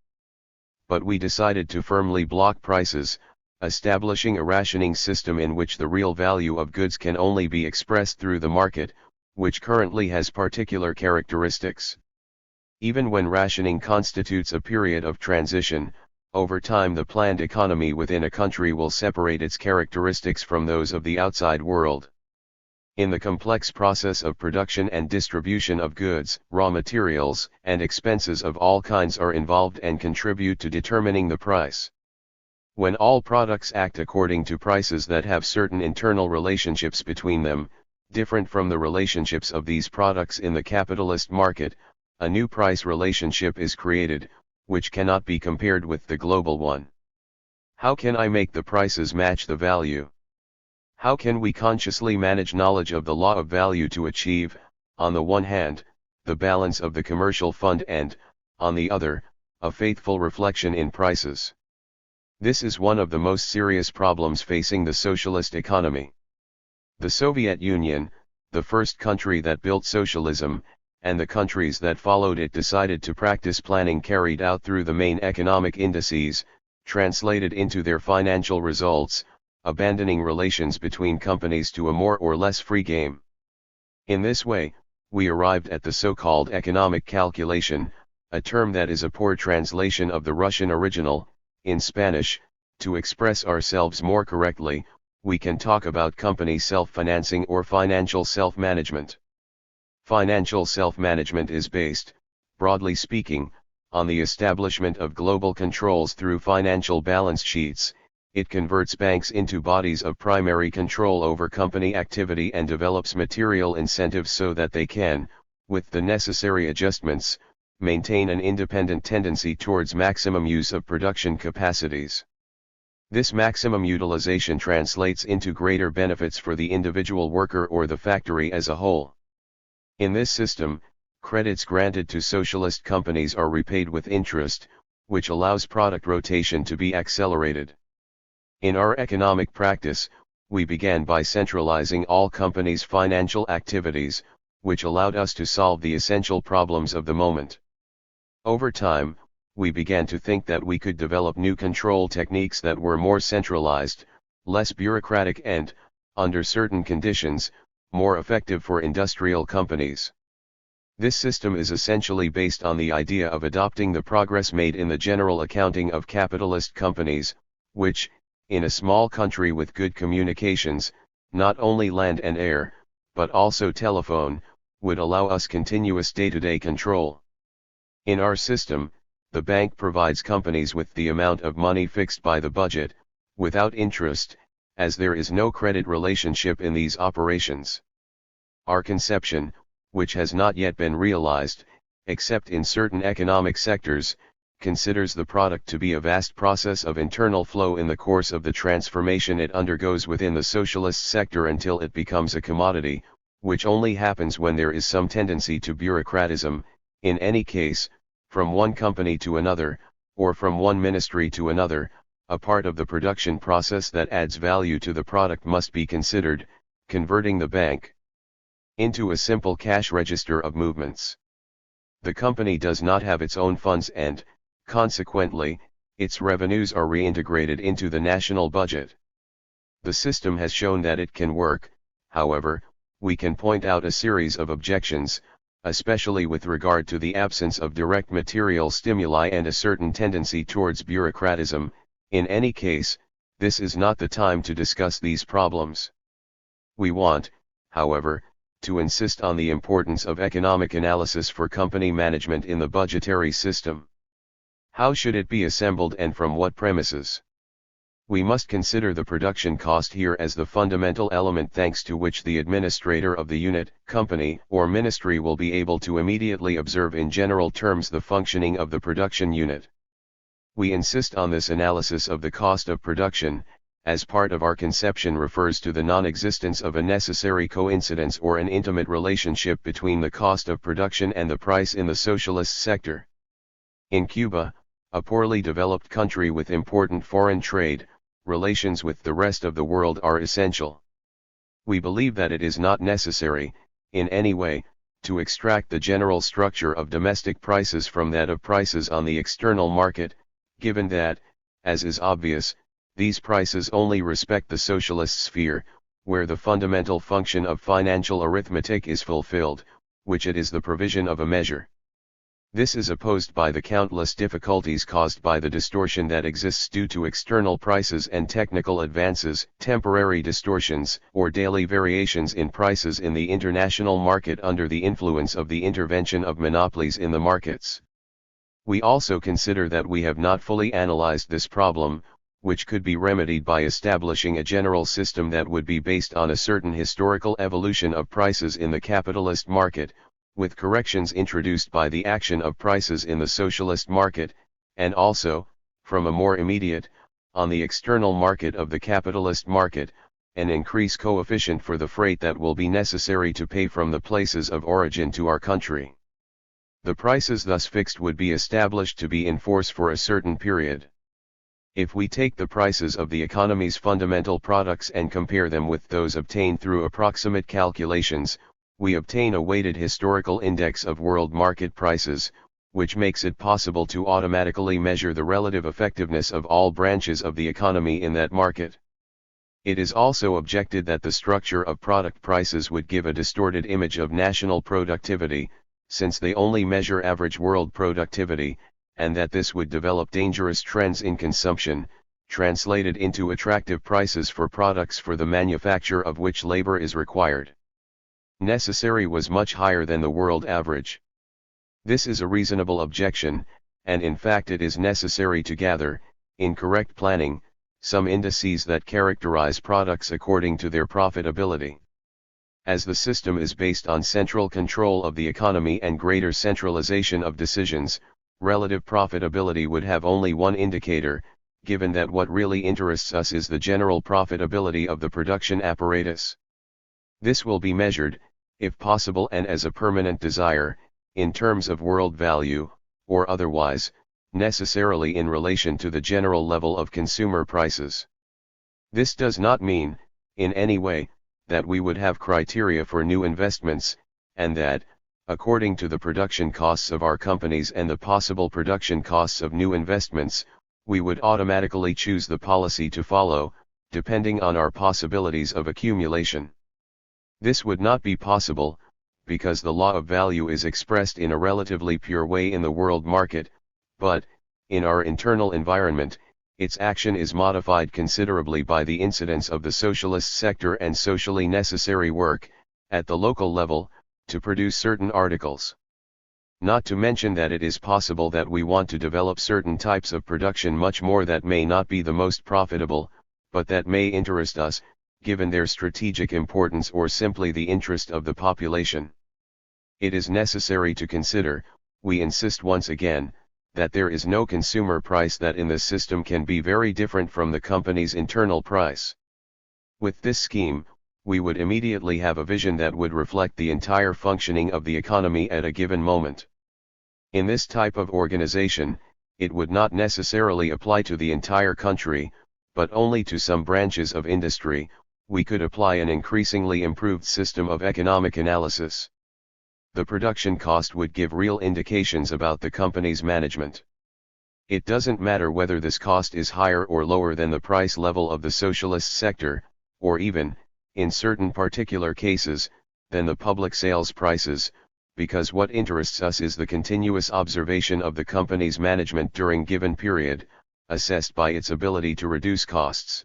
But we decided to firmly block prices, establishing a rationing system in which the real value of goods can only be expressed through the market, which currently has particular characteristics. Even when rationing constitutes a period of transition, over time the planned economy within a country will separate its characteristics from those of the outside world. In the complex process of production and distribution of goods, raw materials, and expenses of all kinds are involved and contribute to determining the price. When all products act according to prices that have certain internal relationships between them, different from the relationships of these products in the capitalist market, a new price relationship is created, which cannot be compared with the global one. How can I make the prices match the value? How can we consciously manage knowledge of the law of value to achieve, on the one hand, the balance of the commercial fund and, on the other, a faithful reflection in prices? This is one of the most serious problems facing the socialist economy. The Soviet Union, the first country that built socialism, and the countries that followed it decided to practice planning carried out through the main economic indices, translated into their financial results, abandoning relations between companies to a more or less free game. In this way, we arrived at the so-called economic calculation, a term that is a poor translation of the Russian original. In Spanish, to express ourselves more correctly, we can talk about company self-financing or financial self-management. Financial self-management is based, broadly speaking, on the establishment of global controls through financial balance sheets. It converts banks into bodies of primary control over company activity and develops material incentives so that they can, with the necessary adjustments, maintain an independent tendency towards maximum use of production capacities. This maximum utilization translates into greater benefits for the individual worker or the factory as a whole. In this system, credits granted to socialist companies are repaid with interest, which allows product rotation to be accelerated. In our economic practice, we began by centralizing all companies' financial activities, which allowed us to solve the essential problems of the moment. Over time, we began to think that we could develop new control techniques that were more centralized, less bureaucratic and, under certain conditions, more effective for industrial companies. This system is essentially based on the idea of adopting the progress made in the general accounting of capitalist companies, which, in a small country with good communications, not only land and air, but also telephone, would allow us continuous day-to-day control. In our system, the bank provides companies with the amount of money fixed by the budget, without interest, as there is no credit relationship in these operations. Our conception, which has not yet been realized, except in certain economic sectors, considers the product to be a vast process of internal flow in the course of the transformation it undergoes within the socialist sector until it becomes a commodity, which only happens when there is some tendency to bureaucratism. In any case, from one company to another, or from one ministry to another, a part of the production process that adds value to the product must be considered, converting the bank into a simple cash register of movements. The company does not have its own funds and, consequently, its revenues are reintegrated into the national budget. The system has shown that it can work. However, we can point out a series of objections, especially with regard to the absence of direct material stimuli and a certain tendency towards bureaucratism. In any case, this is not the time to discuss these problems. We want, however, to insist on the importance of economic analysis for company management in the budgetary system. How should it be assembled and from what premises? We must consider the production cost here as the fundamental element thanks to which the administrator of the unit, company, or ministry will be able to immediately observe in general terms the functioning of the production unit. We insist on this analysis of the cost of production, as part of our conception refers to the non-existence of a necessary coincidence or an intimate relationship between the cost of production and the price in the socialist sector. In Cuba, a poorly developed country with important foreign trade, relations with the rest of the world are essential. We believe that it is not necessary, in any way, to extract the general structure of domestic prices from that of prices on the external market, given that, as is obvious, these prices only respect the socialist sphere, where the fundamental function of financial arithmetic is fulfilled, which it is the provision of a measure. This is opposed by the countless difficulties caused by the distortion that exists due to external prices and technical advances, temporary distortions, or daily variations in prices in the international market under the influence of the intervention of monopolies in the markets. We also consider that we have not fully analyzed this problem, which could be remedied by establishing a general system that would be based on a certain historical evolution of prices in the capitalist market, with corrections introduced by the action of prices in the socialist market, and also, from a more immediate, on the external market of the capitalist market, an increase coefficient for the freight that will be necessary to pay from the places of origin to our country. The prices thus fixed would be established to be in force for a certain period. If we take the prices of the economy's fundamental products and compare them with those obtained through approximate calculations, we obtain a weighted historical index of world market prices, which makes it possible to automatically measure the relative effectiveness of all branches of the economy in that market. It is also objected that the structure of product prices would give a distorted image of national productivity, since they only measure average world productivity, and that this would develop dangerous trends in consumption, translated into attractive prices for products for the manufacture of which labor is required. Necessary was much higher than the world average. This is a reasonable objection, and in fact it is necessary to gather, in correct planning, some indices that characterize products according to their profitability. As the system is based on central control of the economy and greater centralization of decisions, relative profitability would have only one indicator, given that what really interests us is the general profitability of the production apparatus. This will be measured, if possible and as a permanent desire, in terms of world value, or otherwise, necessarily in relation to the general level of consumer prices. This does not mean, in any way, that we would have criteria for new investments, and that, according to the production costs of our companies and the possible production costs of new investments, we would automatically choose the policy to follow, depending on our possibilities of accumulation. This would not be possible, because the law of value is expressed in a relatively pure way in the world market, but, in our internal environment, its action is modified considerably by the incidence of the socialist sector and socially necessary work, at the local level, to produce certain articles. Not to mention that it is possible that we want to develop certain types of production much more that may not be the most profitable, but that may interest us, given their strategic importance or simply the interest of the population. It is necessary to consider, we insist once again, that there is no consumer price that in this system can be very different from the company's internal price. With this scheme, we would immediately have a vision that would reflect the entire functioning of the economy at a given moment. In this type of organization, it would not necessarily apply to the entire country, but only to some branches of industry. We could apply an increasingly improved system of economic analysis. The production cost would give real indications about the company's management. It doesn't matter whether this cost is higher or lower than the price level of the socialist sector, or even, in certain particular cases, than the public sales prices, because what interests us is the continuous observation of the company's management during given period, assessed by its ability to reduce costs.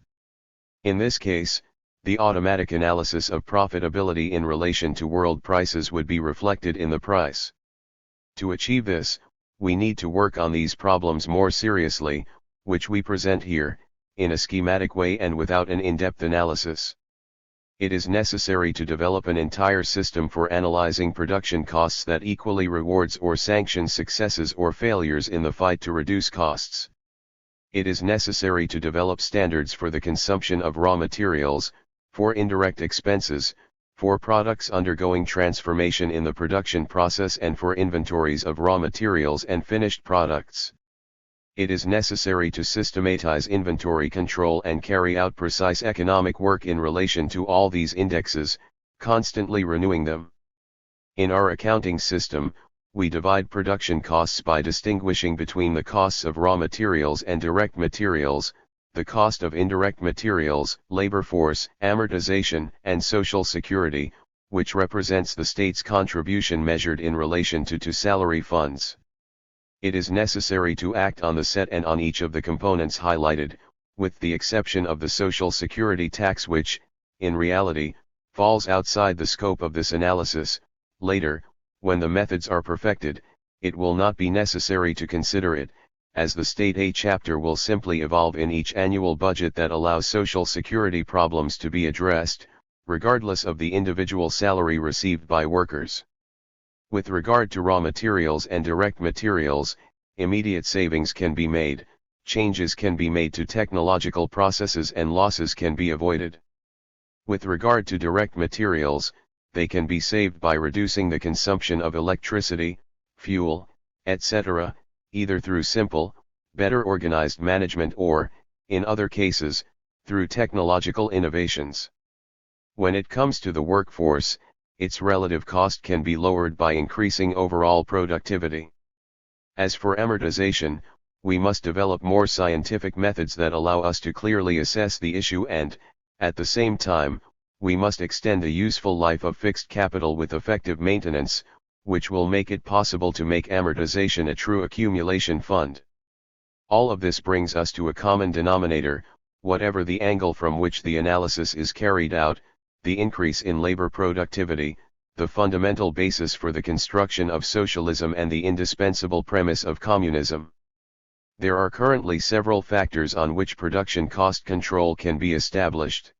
In this case, the automatic analysis of profitability in relation to world prices would be reflected in the price. To achieve this, we need to work on these problems more seriously, which we present here, in a schematic way and without an in-depth analysis. It is necessary to develop an entire system for analyzing production costs that equally rewards or sanctions successes or failures in the fight to reduce costs. It is necessary to develop standards for the consumption of raw materials, for indirect expenses, for products undergoing transformation in the production process and for inventories of raw materials and finished products. It is necessary to systematize inventory control and carry out precise economic work in relation to all these indexes, constantly renewing them. In our accounting system, we divide production costs by distinguishing between the costs of raw materials and direct materials, the cost of indirect materials, labor force, amortization, and social security, which represents the state's contribution measured in relation to salary funds. It is necessary to act on the set and on each of the components highlighted, with the exception of the Social Security tax which, in reality, falls outside the scope of this analysis. Later, when the methods are perfected, it will not be necessary to consider it, as the State Aid chapter will simply evolve in each annual budget that allows Social Security problems to be addressed, regardless of the individual salary received by workers. With regard to raw materials and direct materials, immediate savings can be made, changes can be made to technological processes and losses can be avoided. With regard to direct materials, they can be saved by reducing the consumption of electricity, fuel, etc., either through simple, better organized management or, in other cases, through technological innovations. When it comes to the workforce, its relative cost can be lowered by increasing overall productivity. As for amortization, we must develop more scientific methods that allow us to clearly assess the issue and, at the same time, we must extend the useful life of fixed capital with effective maintenance, which will make it possible to make amortization a true accumulation fund. All of this brings us to a common denominator, whatever the angle from which the analysis is carried out, the increase in labor productivity, the fundamental basis for the construction of socialism and the indispensable premise of communism. There are currently several factors on which production cost control can be established.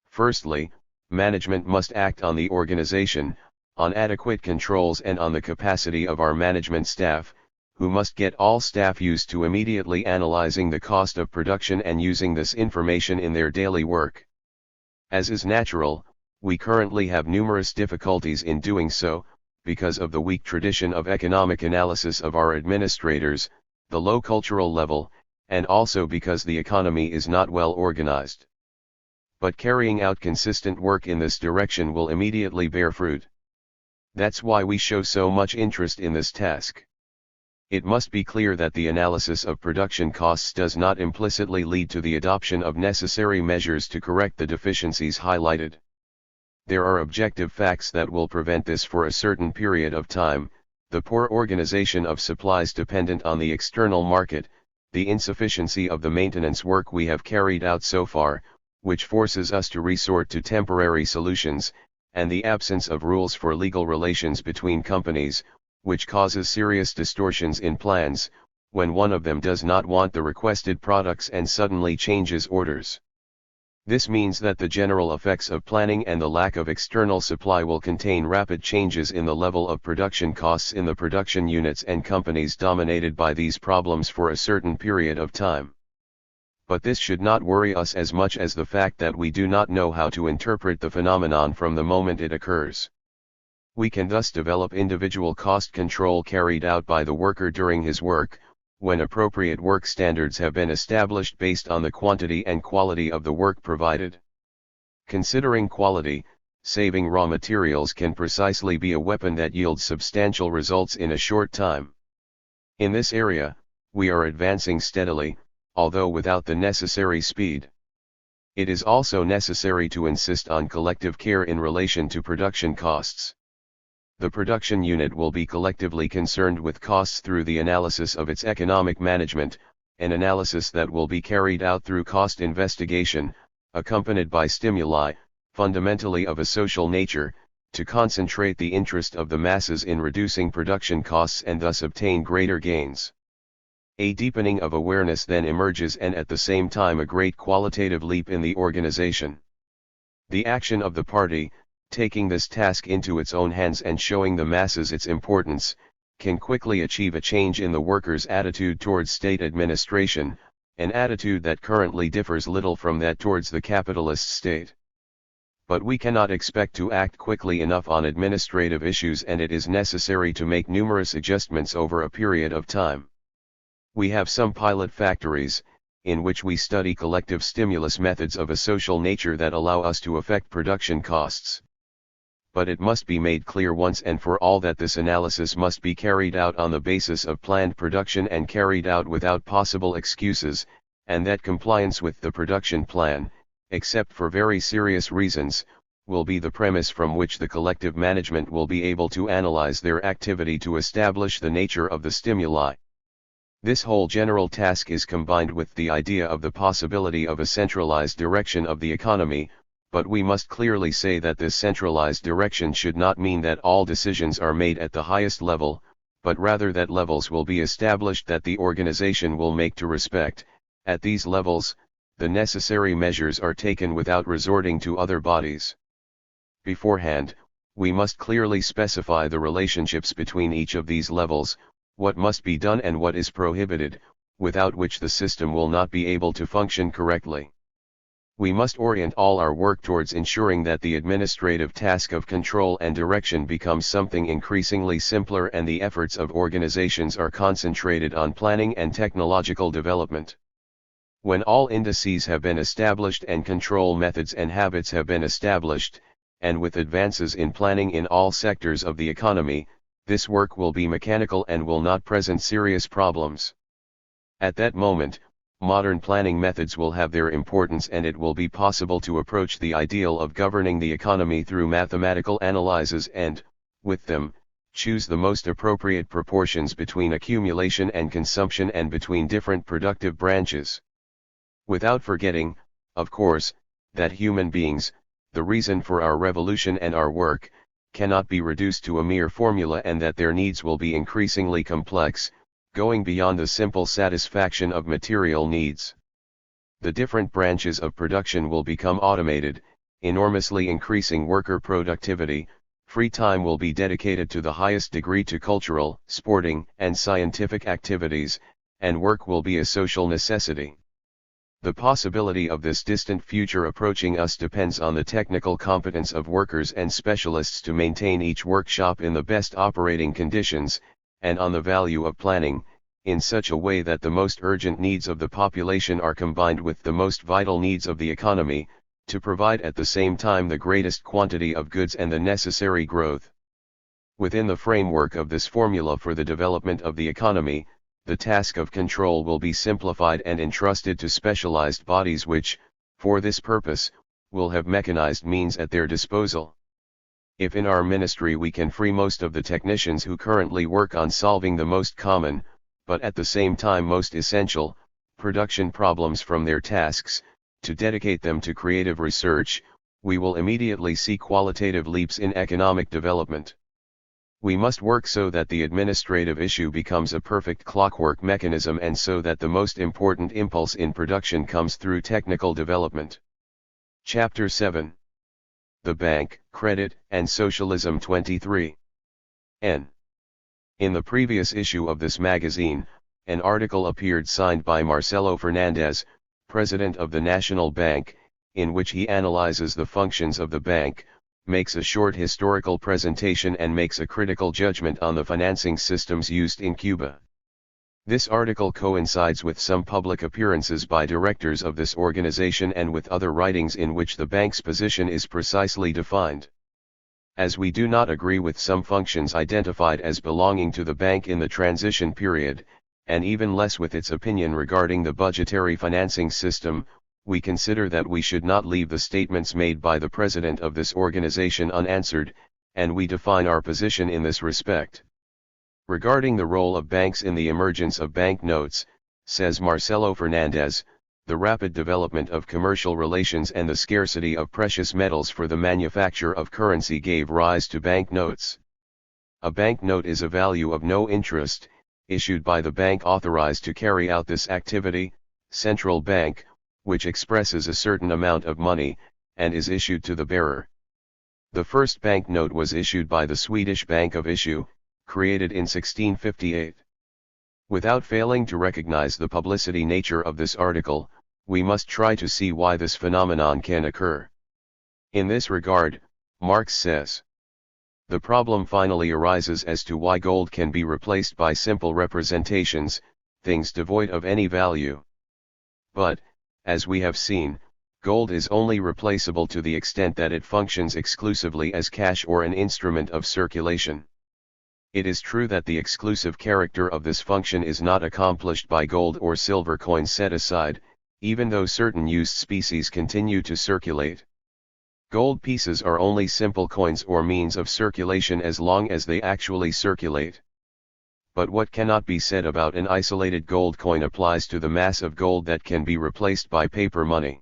Firstly, management must act on the organization, on adequate controls and on the capacity of our management staff, who must get all staff used to immediately analyzing the cost of production and using this information in their daily work. As is natural, we currently have numerous difficulties in doing so, because of the weak tradition of economic analysis of our administrators, the low cultural level, and also because the economy is not well organized. But carrying out consistent work in this direction will immediately bear fruit. That's why we show so much interest in this task. It must be clear that the analysis of production costs does not implicitly lead to the adoption of necessary measures to correct the deficiencies highlighted. There are objective facts that will prevent this for a certain period of time: the poor organization of supplies dependent on the external market, the insufficiency of the maintenance work we have carried out so far, which forces us to resort to temporary solutions, and the absence of rules for legal relations between companies, which causes serious distortions in plans, when one of them does not want the requested products and suddenly changes orders. This means that the general effects of planning and the lack of external supply will contain rapid changes in the level of production costs in the production units and companies dominated by these problems for a certain period of time. But this should not worry us as much as the fact that we do not know how to interpret the phenomenon from the moment it occurs. We can thus develop individual cost control carried out by the worker during his work, when appropriate work standards have been established based on the quantity and quality of the work provided. Considering quality, saving raw materials can precisely be a weapon that yields substantial results in a short time. In this area, we are advancing steadily, although without the necessary speed. It is also necessary to insist on collective care in relation to production costs. The production unit will be collectively concerned with costs through the analysis of its economic management, an analysis that will be carried out through cost investigation, accompanied by stimuli, fundamentally of a social nature, to concentrate the interest of the masses in reducing production costs and thus obtain greater gains. A deepening of awareness then emerges, and at the same time a great qualitative leap in the organization. The action of the party, taking this task into its own hands and showing the masses its importance, can quickly achieve a change in the workers' attitude towards state administration, an attitude that currently differs little from that towards the capitalist state. But we cannot expect to act quickly enough on administrative issues, and it is necessary to make numerous adjustments over a period of time. We have some pilot factories, in which we study collective stimulus methods of a social nature that allow us to affect production costs. But it must be made clear once and for all that this analysis must be carried out on the basis of planned production and carried out without possible excuses, and that compliance with the production plan, except for very serious reasons, will be the premise from which the collective management will be able to analyze their activity to establish the nature of the stimuli. This whole general task is combined with the idea of the possibility of a centralized direction of the economy, but we must clearly say that this centralized direction should not mean that all decisions are made at the highest level, but rather that levels will be established that the organization will make to respect. At these levels, the necessary measures are taken without resorting to other bodies. Beforehand, we must clearly specify the relationships between each of these levels, what must be done and what is prohibited, without which the system will not be able to function correctly. We must orient all our work towards ensuring that the administrative task of control and direction becomes something increasingly simpler and the efforts of organizations are concentrated on planning and technological development. When all indices have been established and control methods and habits have been established, and with advances in planning in all sectors of the economy, this work will be mechanical and will not present serious problems. At that moment, modern planning methods will have their importance and it will be possible to approach the ideal of governing the economy through mathematical analyses and, with them, choose the most appropriate proportions between accumulation and consumption and between different productive branches. Without forgetting, of course, that human beings, the reason for our revolution and our work, cannot be reduced to a mere formula and that their needs will be increasingly complex, going beyond the simple satisfaction of material needs. The different branches of production will become automated, enormously increasing worker productivity. Free time will be dedicated to the highest degree to cultural, sporting, and scientific activities, and work will be a social necessity. The possibility of this distant future approaching us depends on the technical competence of workers and specialists to maintain each workshop in the best operating conditions, and on the value of planning, in such a way that the most urgent needs of the population are combined with the most vital needs of the economy, to provide at the same time the greatest quantity of goods and the necessary growth. Within the framework of this formula for the development of the economy, the task of control will be simplified and entrusted to specialized bodies which, for this purpose, will have mechanized means at their disposal. If in our ministry we can free most of the technicians who currently work on solving the most common, but at the same time most essential, production problems from their tasks, to dedicate them to creative research, we will immediately see qualitative leaps in economic development. We must work so that the administrative issue becomes a perfect clockwork mechanism and so that the most important impulse in production comes through technical development. Chapter 7. The Bank, Credit, and Socialism 23. N. In the previous issue of this magazine, an article appeared signed by Marcelo Fernandez, President of the National Bank, in which he analyzes the functions of the bank, makes a short historical presentation and makes a critical judgment on the financing systems used in Cuba. This article coincides with some public appearances by directors of this organization and with other writings in which the bank's position is precisely defined. As we do not agree with some functions identified as belonging to the bank in the transition period, and even less with its opinion regarding the budgetary financing system, we consider that we should not leave the statements made by the president of this organization unanswered, and we define our position in this respect. Regarding the role of banks in the emergence of banknotes, says Marcelo Fernandez, the rapid development of commercial relations and the scarcity of precious metals for the manufacture of currency gave rise to banknotes. A banknote is a value of no interest, issued by the bank authorized to carry out this activity, central bank, which expresses a certain amount of money, and is issued to the bearer. The first banknote was issued by the Swedish Bank of Issue, created in 1658. Without failing to recognize the publicity nature of this article, we must try to see why this phenomenon can occur. In this regard, Marx says, the problem finally arises as to why gold can be replaced by simple representations, things devoid of any value. But, as we have seen, gold is only replaceable to the extent that it functions exclusively as cash or an instrument of circulation. It is true that the exclusive character of this function is not accomplished by gold or silver coins set aside, even though certain used species continue to circulate. Gold pieces are only simple coins or means of circulation as long as they actually circulate. But what cannot be said about an isolated gold coin applies to the mass of gold that can be replaced by paper money.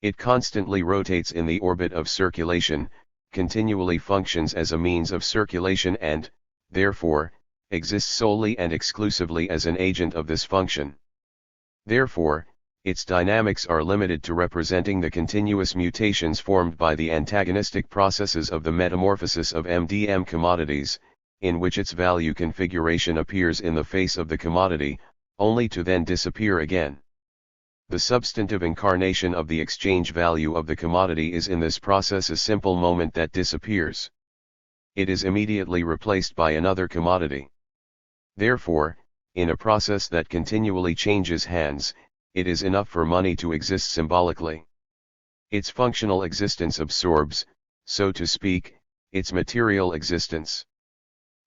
It constantly rotates in the orbit of circulation, continually functions as a means of circulation and, therefore, exists solely and exclusively as an agent of this function. Therefore, its dynamics are limited to representing the continuous mutations formed by the antagonistic processes of the metamorphosis of MDM commodities, in which its value configuration appears in the face of the commodity, only to then disappear again. The substantive incarnation of the exchange value of the commodity is in this process a simple moment that disappears. It is immediately replaced by another commodity. Therefore, in a process that continually changes hands, it is enough for money to exist symbolically. Its functional existence absorbs, so to speak, its material existence.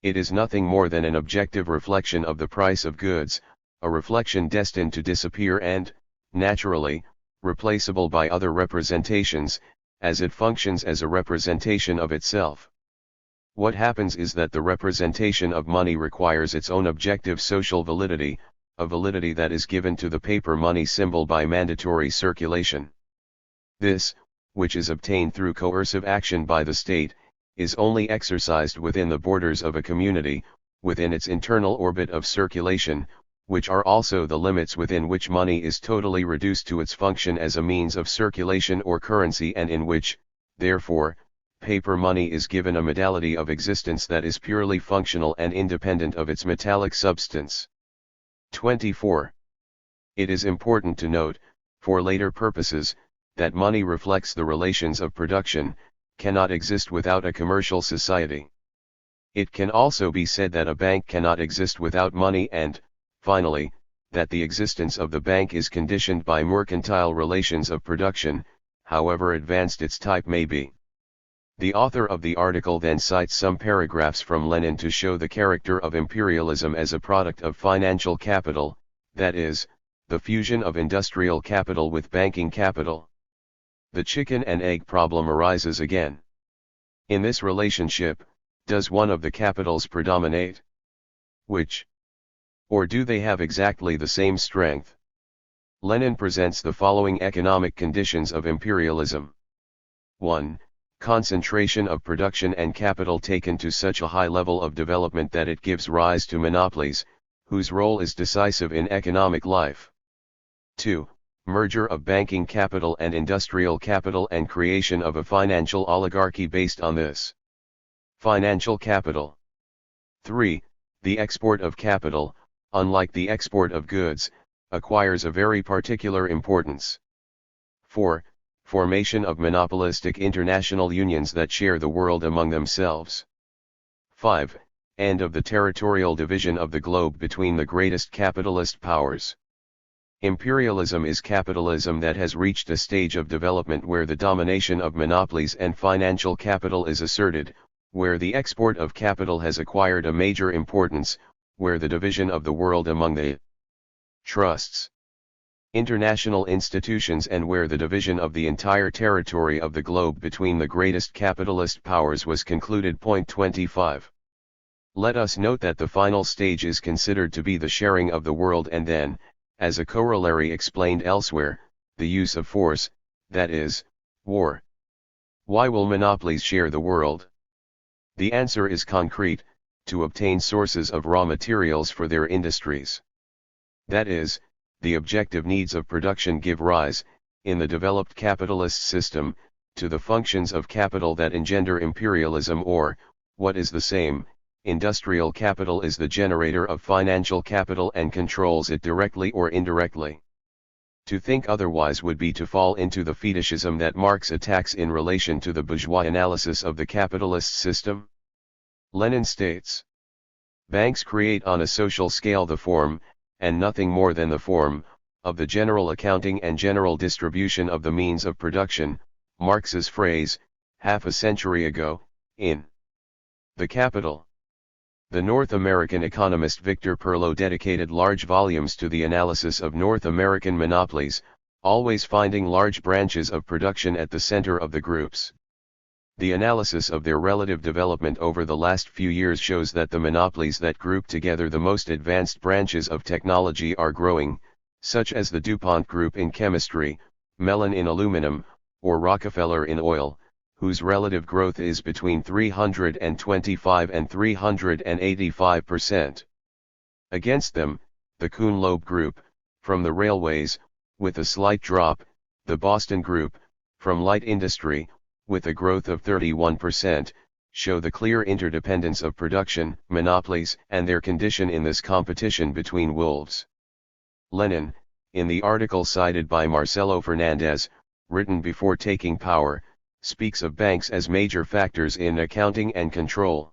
It is nothing more than an objective reflection of the price of goods, a reflection destined to disappear and, naturally, replaceable by other representations, as it functions as a representation of itself. What happens is that the representation of money requires its own objective social validity, a validity that is given to the paper money symbol by mandatory circulation. This, which is obtained through coercive action by the state, is only exercised within the borders of a community, within its internal orbit of circulation, which are also the limits within which money is totally reduced to its function as a means of circulation or currency, and in which, therefore, paper money is given a modality of existence that is purely functional and independent of its metallic substance. 24. It is important to note, for later purposes, that money reflects the relations of production, cannot exist without a commercial society. It can also be said that a bank cannot exist without money and, finally, that the existence of the bank is conditioned by mercantile relations of production, however advanced its type may be. The author of the article then cites some paragraphs from Lenin to show the character of imperialism as a product of financial capital, that is, the fusion of industrial capital with banking capital. The chicken and egg problem arises again. In this relationship, does one of the capitals predominate? Which? Or do they have exactly the same strength? Lenin presents the following economic conditions of imperialism. 1. Concentration of production and capital taken to such a high level of development that it gives rise to monopolies, whose role is decisive in economic life. 2. Merger of banking capital and industrial capital and creation of a financial oligarchy based on this financial capital. 3. The export of capital, unlike the export of goods, acquires a very particular importance. 4. Formation of monopolistic international unions that share the world among themselves. 5. End of the territorial division of the globe between the greatest capitalist powers. Imperialism is capitalism that has reached a stage of development where the domination of monopolies and financial capital is asserted, where the export of capital has acquired a major importance, where the division of the world among the trusts, international institutions, and where the division of the entire territory of the globe between the greatest capitalist powers was concluded. 25. Let us note that the final stage is considered to be the sharing of the world, and then, as a corollary explained elsewhere, the use of force, that is, war. Why will monopolies share the world? The answer is concrete: to obtain sources of raw materials for their industries. That is, the objective needs of production give rise, in the developed capitalist system, to the functions of capital that engender imperialism, or, what is the same, industrial capital is the generator of financial capital and controls it directly or indirectly. To think otherwise would be to fall into the fetishism that Marx attacks in relation to the bourgeois analysis of the capitalist system. Lenin states, banks create on a social scale the form, and nothing more than the form, of the general accounting and general distribution of the means of production, Marx's phrase, half a century ago, in The Capital. The North American economist Victor Perlo dedicated large volumes to the analysis of North American monopolies, always finding large branches of production at the center of the groups. The analysis of their relative development over the last few years shows that the monopolies that group together the most advanced branches of technology are growing, such as the DuPont Group in chemistry, Mellon in aluminum, or Rockefeller in oil, whose relative growth is between 325 and 385%. Against them, the Kuhn-Loeb Group, from the railways, with a slight drop, the Boston Group, from light industry, with a growth of 31%, show the clear interdependence of production, monopolies, and their condition in this competition between wolves. Lenin, in the article cited by Marcelo Fernandez, written before taking power, speaks of banks as major factors in accounting and control.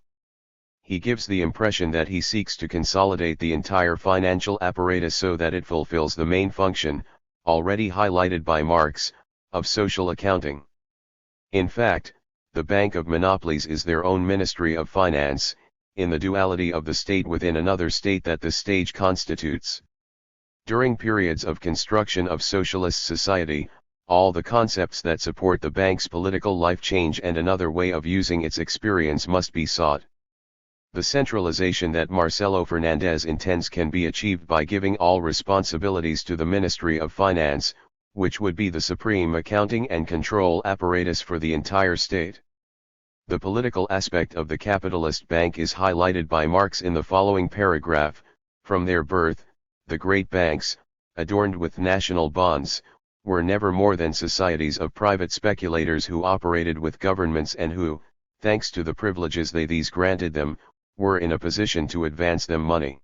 He gives the impression that he seeks to consolidate the entire financial apparatus so that it fulfills the main function, already highlighted by Marx, of social accounting. In fact, the Bank of Monopolies is their own Ministry of Finance, in the duality of the state within another state that the stage constitutes. During periods of construction of socialist society, all the concepts that support the bank's political life change and another way of using its experience must be sought. The centralization that Marcelo Fernandez intends can be achieved by giving all responsibilities to the Ministry of Finance, which would be the supreme accounting and control apparatus for the entire state. The political aspect of the capitalist bank is highlighted by Marx in the following paragraph: from their birth, the great banks, adorned with national bonds, were never more than societies of private speculators who operated with governments and who, thanks to the privileges these granted them, were in a position to advance them money.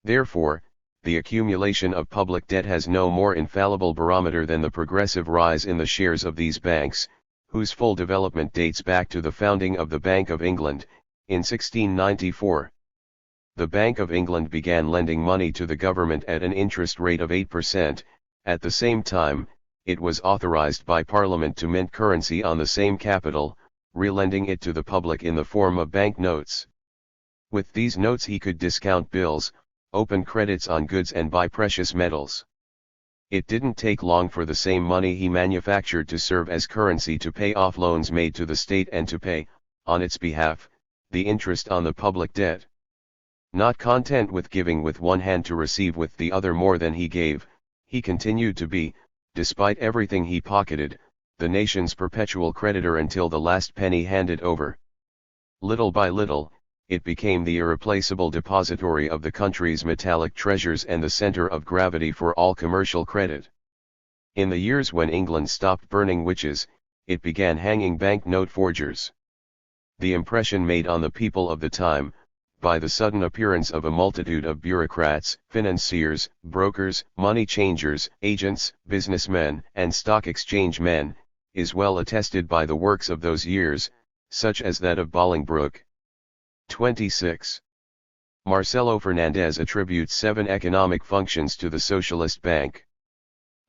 Therefore, the accumulation of public debt has no more infallible barometer than the progressive rise in the shares of these banks, whose full development dates back to the founding of the Bank of England, in 1694. The Bank of England began lending money to the government at an interest rate of 8%, at the same time, it was authorized by Parliament to mint currency on the same capital, relending it to the public in the form of bank notes. With these notes he could discount bills, open credits on goods and buy precious metals. It didn't take long for the same money he manufactured to serve as currency to pay off loans made to the state and to pay, on its behalf, the interest on the public debt. Not content with giving with one hand to receive with the other more than he gave, he continued to be, despite everything he pocketed, the nation's perpetual creditor until the last penny handed over. Little by little, it became the irreplaceable depository of the country's metallic treasures and the center of gravity for all commercial credit. In the years when England stopped burning witches, it began hanging banknote forgers. The impression made on the people of the time, by the sudden appearance of a multitude of bureaucrats, financiers, brokers, money changers, agents, businessmen, and stock exchange men, is well attested by the works of those years, such as that of Bolingbroke. 26. Marcelo Fernandez attributes 7 economic functions to the Socialist Bank.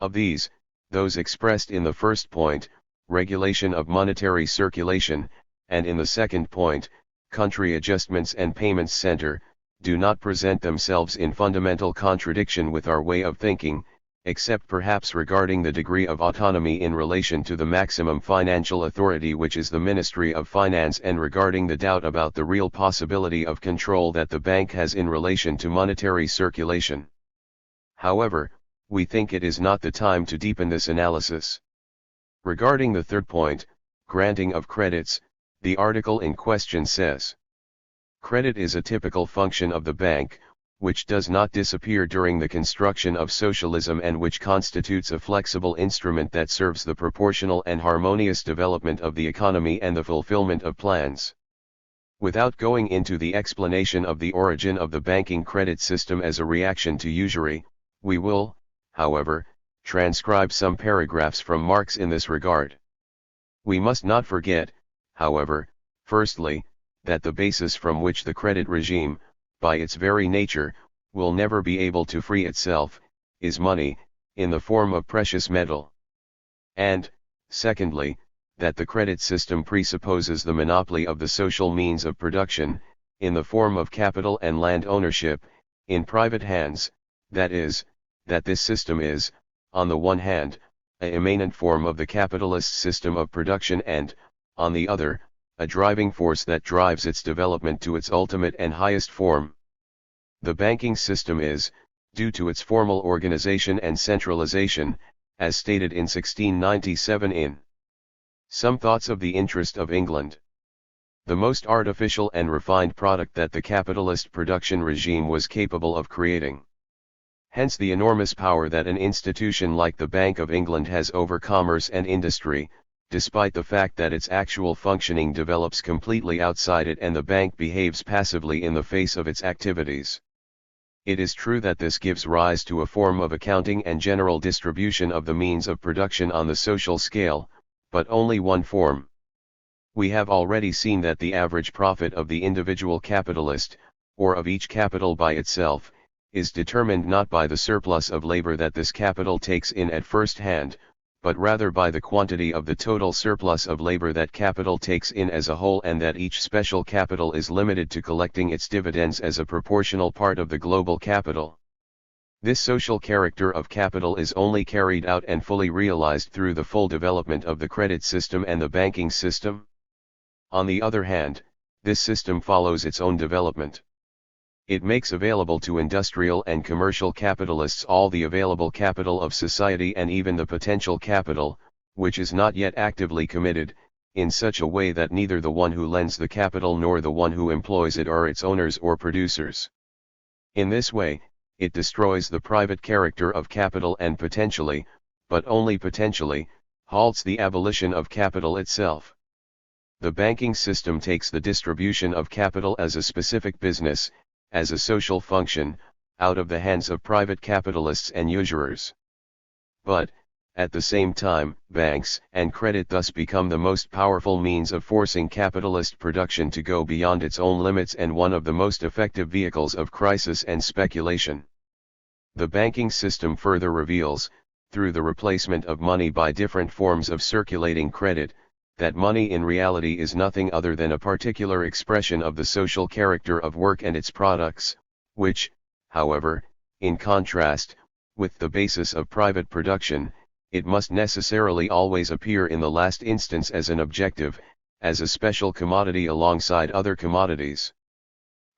Of these, those expressed in the first point, regulation of monetary circulation, and in the second point, country adjustments and payments center, do not present themselves in fundamental contradiction with our way of thinking, except perhaps regarding the degree of autonomy in relation to the maximum financial authority which is the Ministry of Finance, and regarding the doubt about the real possibility of control that the bank has in relation to monetary circulation. However, we think it is not the time to deepen this analysis. Regarding the third point, granting of credits, the article in question says, credit is a typical function of the bank, which does not disappear during the construction of socialism and which constitutes a flexible instrument that serves the proportional and harmonious development of the economy and the fulfillment of plans. Without going into the explanation of the origin of the banking credit system as a reaction to usury, we will, however, transcribe some paragraphs from Marx in this regard. We must not forget, however, firstly, that the basis from which the credit regime, by its very nature, will never be able to free itself, is money, in the form of precious metal. And, secondly, that the credit system presupposes the monopoly of the social means of production, in the form of capital and land ownership, in private hands, that is, that this system is, on the one hand, a immanent form of the capitalist system of production and, on the other, a driving force that drives its development to its ultimate and highest form. The banking system is, due to its formal organization and centralization, as stated in 1697 in Some Thoughts of the Interest of England, the most artificial and refined product that the capitalist production regime was capable of creating. Hence the enormous power that an institution like the Bank of England has over commerce and industry, despite the fact that its actual functioning develops completely outside it and the bank behaves passively in the face of its activities. It is true that this gives rise to a form of accounting and general distribution of the means of production on the social scale, but only one form. We have already seen that the average profit of the individual capitalist, or of each capital by itself, is determined not by the surplus of labor that this capital takes in at first hand, but rather by the quantity of the total surplus of labor that capital takes in as a whole, and that each special capital is limited to collecting its dividends as a proportional part of the global capital. This social character of capital is only carried out and fully realized through the full development of the credit system and the banking system. On the other hand, this system follows its own development. It makes available to industrial and commercial capitalists all the available capital of society and even the potential capital, which is not yet actively committed, in such a way that neither the one who lends the capital nor the one who employs it are its owners or producers. In this way, it destroys the private character of capital and potentially, but only potentially, halts the abolition of capital itself. The banking system takes the distribution of capital as a specific business, as a social function, out of the hands of private capitalists and usurers. But, at the same time, banks and credit thus become the most powerful means of forcing capitalist production to go beyond its own limits and one of the most effective vehicles of crisis and speculation. The banking system further reveals, through the replacement of money by different forms of circulating credit, that money in reality is nothing other than a particular expression of the social character of work and its products, which, however, in contrast with the basis of private production, it must necessarily always appear in the last instance as an objective, as a special commodity alongside other commodities.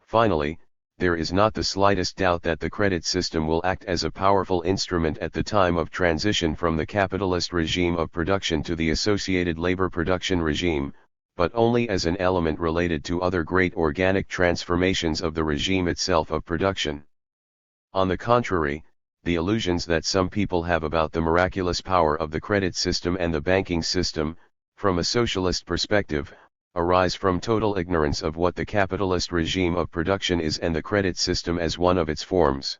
Finally, there is not the slightest doubt that the credit system will act as a powerful instrument at the time of transition from the capitalist regime of production to the associated labor production regime, but only as an element related to other great organic transformations of the regime itself of production. On the contrary, the illusions that some people have about the miraculous power of the credit system and the banking system, from a socialist perspective, arise from total ignorance of what the capitalist regime of production is and the credit system as one of its forms.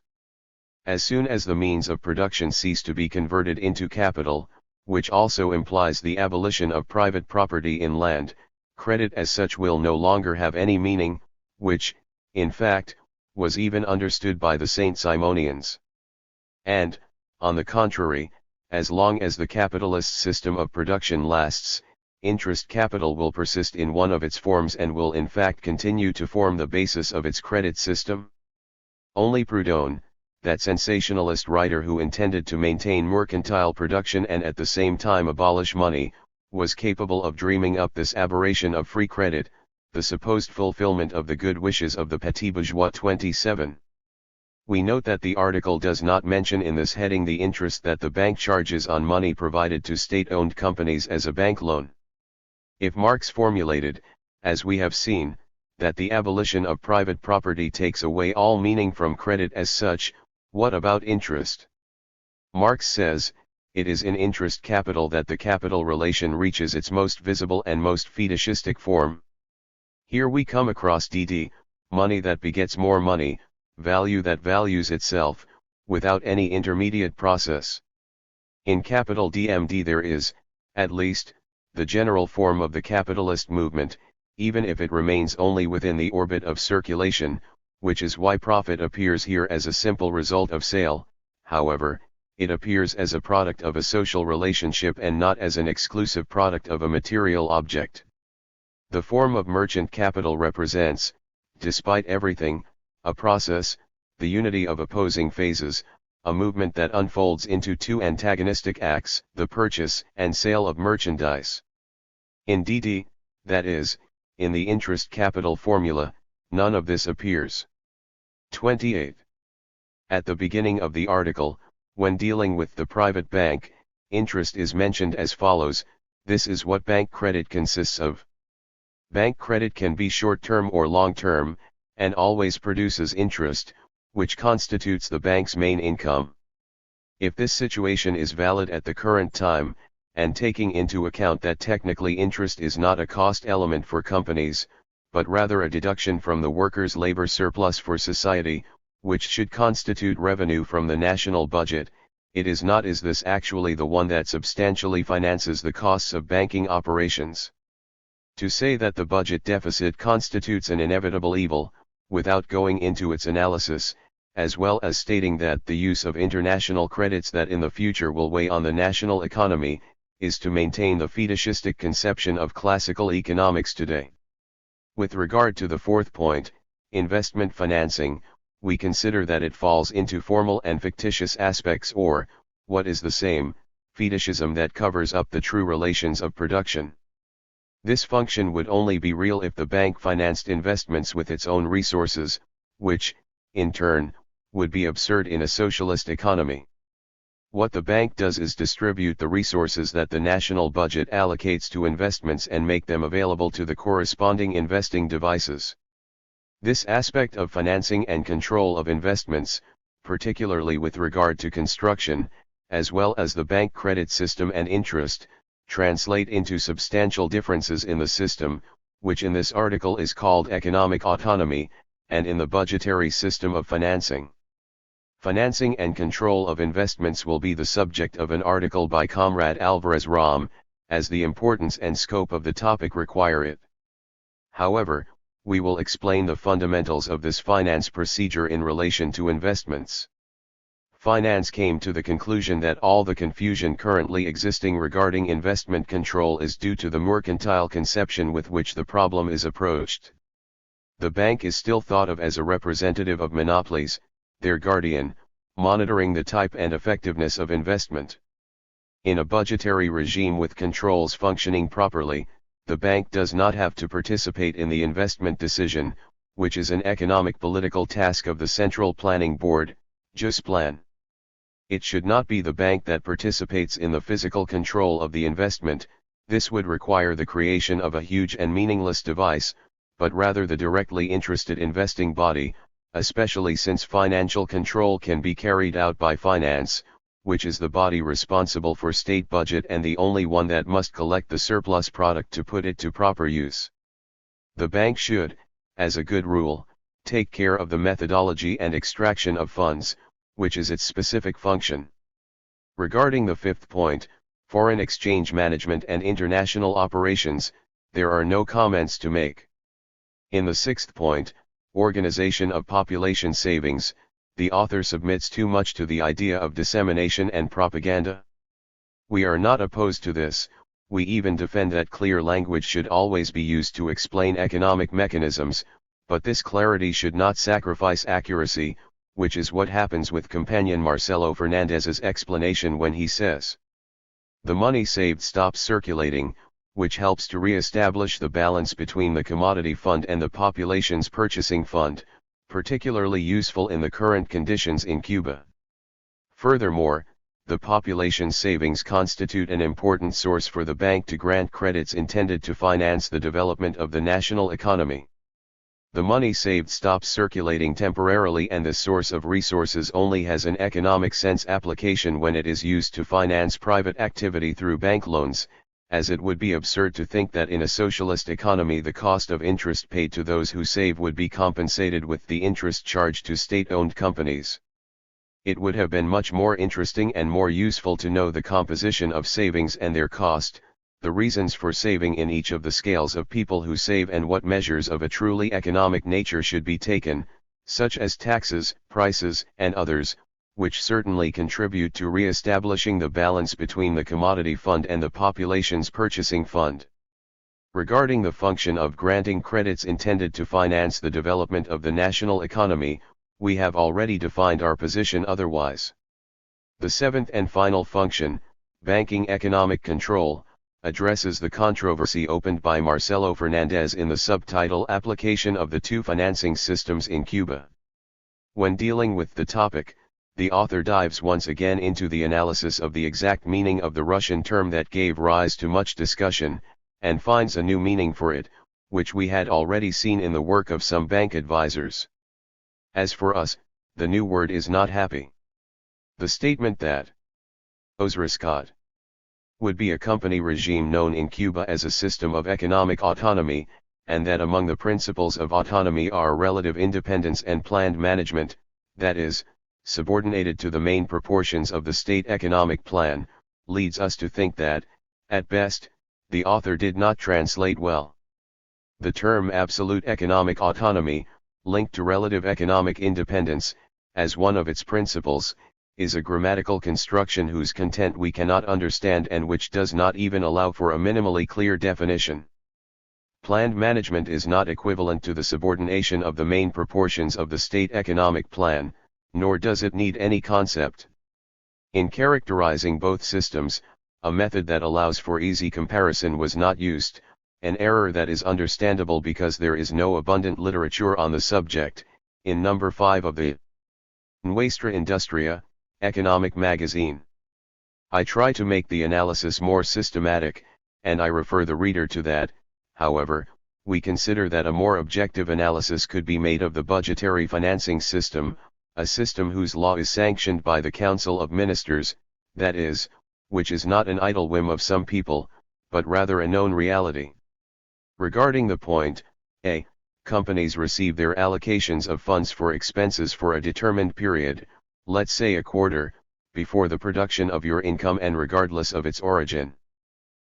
As soon as the means of production cease to be converted into capital, which also implies the abolition of private property in land, credit as such will no longer have any meaning, which, in fact, was even understood by the Saint Simonians. And, on the contrary, as long as the capitalist system of production lasts, interest capital will persist in one of its forms and will in fact continue to form the basis of its credit system. Only Proudhon, that sensationalist writer who intended to maintain mercantile production and at the same time abolish money, was capable of dreaming up this aberration of free credit, the supposed fulfillment of the good wishes of the petit bourgeois. 27. We note that the article does not mention in this heading the interest that the bank charges on money provided to state-owned companies as a bank loan. If Marx formulated, as we have seen, that the abolition of private property takes away all meaning from credit as such, what about interest? Marx says, it is in interest capital that the capital relation reaches its most visible and most fetishistic form. Here we come across DD, money that begets more money, value that values itself, without any intermediate process. In capital DMD there is, at least, the general form of the capitalist movement, even if it remains only within the orbit of circulation, which is why profit appears here as a simple result of sale. However, it appears as a product of a social relationship and not as an exclusive product of a material object. The form of merchant capital represents, despite everything, a process, the unity of opposing phases, a movement that unfolds into two antagonistic acts, the purchase and sale of merchandise. In DD, that is, in the interest capital formula, none of this appears. 28. At the beginning of the article, when dealing with the private bank, interest is mentioned as follows: this is what bank credit consists of. Bank credit can be short-term or long-term, and always produces interest, which constitutes the bank's main income. If this situation is valid at the current time, and taking into account that technically interest is not a cost element for companies, but rather a deduction from the workers' labor surplus for society, which should constitute revenue from the national budget, it is not is this actually the one that substantially finances the costs of banking operations. To say that the budget deficit constitutes an inevitable evil, without going into its analysis, as well as stating that the use of international credits that in the future will weigh on the national economy, is to maintain the fetishistic conception of classical economics today. With regard to the fourth point, investment financing, we consider that it falls into formal and fictitious aspects, or, what is the same, fetishism that covers up the true relations of production. This function would only be real if the bank financed investments with its own resources, which, in turn, would be absurd in a socialist economy. What the bank does is distribute the resources that the national budget allocates to investments and make them available to the corresponding investing devices. This aspect of financing and control of investments, particularly with regard to construction, as well as the bank credit system and interest, translate into substantial differences in the system, which in this article is called economic autonomy, and in the budgetary system of financing. Financing and control of investments will be the subject of an article by Comrade Alvarez Ram, as the importance and scope of the topic require it. However, we will explain the fundamentals of this finance procedure in relation to investments. Finance came to the conclusion that all the confusion currently existing regarding investment control is due to the mercantile conception with which the problem is approached. The bank is still thought of as a representative of monopolies, their guardian, monitoring the type and effectiveness of investment. In a budgetary regime with controls functioning properly, the bank does not have to participate in the investment decision, which is an economic political task of the Central Planning Board, JUSPLAN. It should not be the bank that participates in the physical control of the investment. This would require the creation of a huge and meaningless device, but rather the directly interested investing body, especially since financial control can be carried out by finance, which is the body responsible for state budget and the only one that must collect the surplus product to put it to proper use. The bank should, as a good rule, take care of the methodology and extraction of funds, which is its specific function. Regarding the fifth point, foreign exchange management and international operations, there are no comments to make. In the sixth point, organization of population savings, the author submits too much to the idea of dissemination and propaganda. We are not opposed to this, we even defend that clear language should always be used to explain economic mechanisms, but this clarity should not sacrifice accuracy, which is what happens with companion Marcelo Fernandez's explanation when he says, "The money saved stops circulating, which helps to re-establish the balance between the commodity fund and the population's purchasing fund, particularly useful in the current conditions in Cuba. Furthermore, the population's savings constitute an important source for the bank to grant credits intended to finance the development of the national economy. The money saved stops circulating temporarily, and this source of resources only has an economic sense application when it is used to finance private activity through bank loans, as it would be absurd to think that in a socialist economy the cost of interest paid to those who save would be compensated with the interest charged to state-owned companies. It would have been much more interesting and more useful to know the composition of savings and their cost, the reasons for saving in each of the scales of people who save, and what measures of a truly economic nature should be taken, such as taxes, prices, and others, which certainly contribute to re-establishing the balance between the commodity fund and the population's purchasing fund. Regarding the function of granting credits intended to finance the development of the national economy, we have already defined our position otherwise. The seventh and final function, banking economic control, addresses the controversy opened by Marcelo Fernandez in the subtitle Application of the Two Financing Systems in Cuba. When dealing with the topic, the author dives once again into the analysis of the exact meaning of the Russian term that gave rise to much discussion, and finds a new meaning for it, which we had already seen in the work of some bank advisors. As for us, the new word is not happy. The statement that Ozriscot would be a company regime known in Cuba as a system of economic autonomy, and that among the principles of autonomy are relative independence and planned management, that is, subordinated to the main proportions of the state economic plan, leads us to think that, at best, the author did not translate well. The term absolute economic autonomy, linked to relative economic independence, as one of its principles, is a grammatical construction whose content we cannot understand and which does not even allow for a minimally clear definition. Planned management is not equivalent to the subordination of the main proportions of the state economic plan, nor does it need any concept. In characterizing both systems, a method that allows for easy comparison was not used, an error that is understandable because there is no abundant literature on the subject. In number 5 of the Nuestra Industria, Economic Magazine, I try to make the analysis more systematic, and I refer the reader to that. However, we consider that a more objective analysis could be made of the budgetary financing system, a system whose law is sanctioned by the Council of Ministers, that is, which is not an idle whim of some people, but rather a known reality. Regarding the point, a. Companies receive their allocations of funds for expenses for a determined period, let's say a quarter, before the production of your income and regardless of its origin.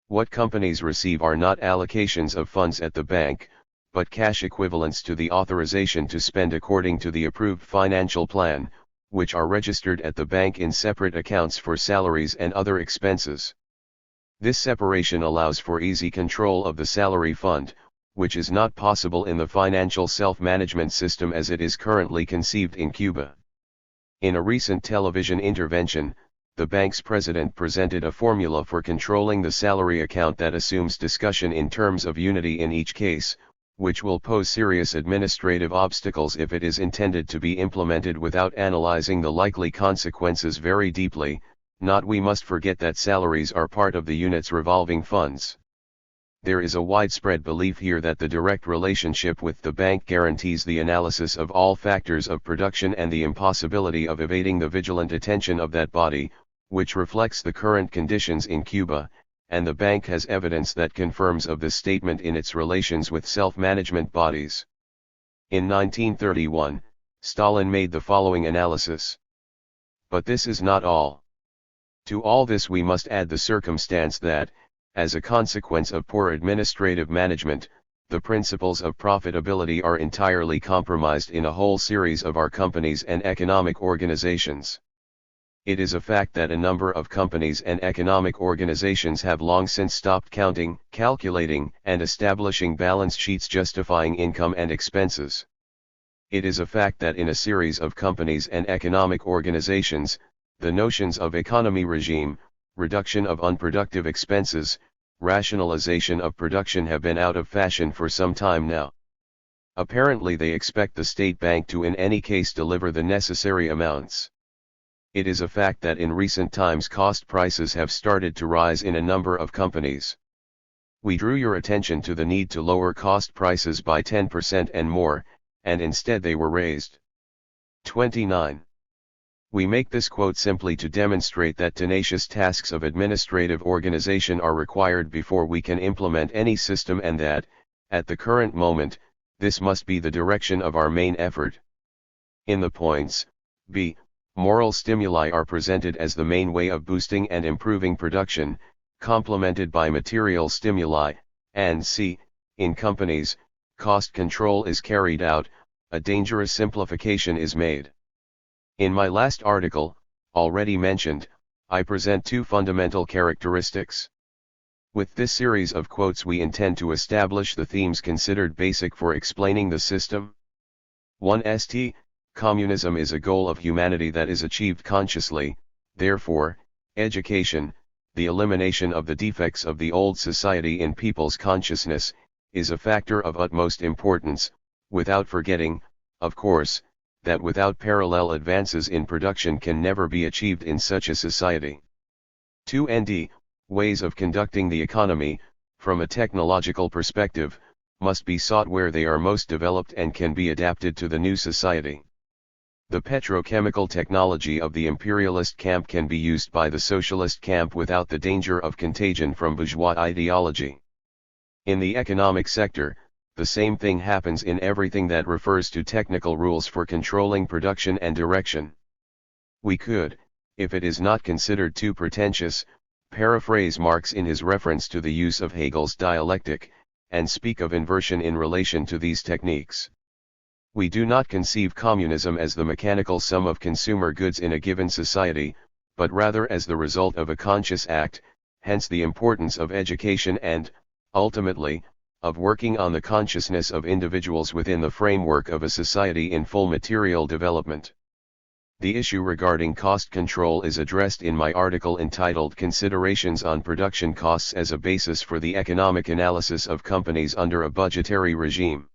What companies receive are not allocations of funds at the bank, but cash equivalents to the authorization to spend according to the approved financial plan, which are registered at the bank in separate accounts for salaries and other expenses. This separation allows for easy control of the salary fund, which is not possible in the financial self-management system as it is currently conceived in Cuba. In a recent television intervention, the bank's president presented a formula for controlling the salary account that assumes discussion in terms of unity in each case, which will pose serious administrative obstacles if it is intended to be implemented without analyzing the likely consequences very deeply. We must forget that salaries are part of the unit's revolving funds. There is a widespread belief here that the direct relationship with the bank guarantees the analysis of all factors of production and the impossibility of evading the vigilant attention of that body, which reflects the current conditions in Cuba, and the bank has evidence that confirms of this statement in its relations with self-management bodies. In 1931, Stalin made the following analysis. But this is not all. To all this we must add the circumstance that, as a consequence of poor administrative management, the principles of profitability are entirely compromised in a whole series of our companies and economic organizations. It is a fact that a number of companies and economic organizations have long since stopped counting, calculating, and establishing balance sheets justifying income and expenses. It is a fact that in a series of companies and economic organizations, the notions of economy regime, reduction of unproductive expenses, rationalization of production have been out of fashion for some time now. Apparently they expect the state bank to in any case deliver the necessary amounts. It is a fact that in recent times cost prices have started to rise in a number of companies. We drew your attention to the need to lower cost prices by 10% and more, and instead they were raised. 29. We make this quote simply to demonstrate that tenacious tasks of administrative organization are required before we can implement any system and that, at the current moment, this must be the direction of our main effort. In the points, b. Moral stimuli are presented as the main way of boosting and improving production, complemented by material stimuli, and c. In companies, cost control is carried out, a dangerous simplification is made. In my last article, already mentioned, I present two fundamental characteristics. With this series of quotes we intend to establish the themes considered basic for explaining the system. 1. Communism is a goal of humanity that is achieved consciously, Therefore, education, the elimination of the defects of the old society in people's consciousness, is a factor of utmost importance, without forgetting, of course, that without parallel advances in production can never be achieved in such a society. 2. Ways of conducting the economy, from a technological perspective, must be sought where they are most developed and can be adapted to the new society. The petrochemical technology of the imperialist camp can be used by the socialist camp without the danger of contagion from bourgeois ideology. In the economic sector, the same thing happens in everything that refers to technical rules for controlling production and direction. We could, if it is not considered too pretentious, paraphrase Marx in his reference to the use of Hegel's dialectic, and speak of inversion in relation to these techniques. We do not conceive communism as the mechanical sum of consumer goods in a given society, but rather as the result of a conscious act, hence the importance of education and, ultimately, of working on the consciousness of individuals within the framework of a society in full material development. The issue regarding cost control is addressed in my article entitled Considerations on Production Costs as a Basis for the Economic Analysis of Companies Under a Budgetary Regime.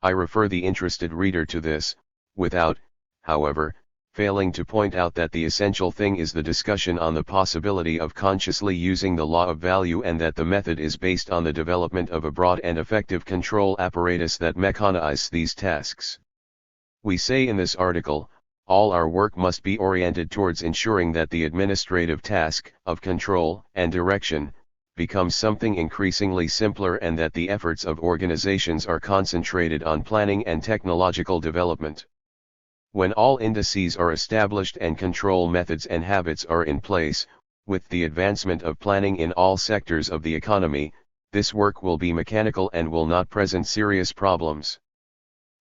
I refer the interested reader to this, without, however, failing to point out that the essential thing is the discussion on the possibility of consciously using the law of value, and that the method is based on the development of a broad and effective control apparatus that mechanizes these tasks. We say in this article, all our work must be oriented towards ensuring that the administrative task of control and direction becomes something increasingly simpler, and that the efforts of organizations are concentrated on planning and technological development. When all indices are established and control methods and habits are in place, with the advancement of planning in all sectors of the economy, this work will be mechanical and will not present serious problems.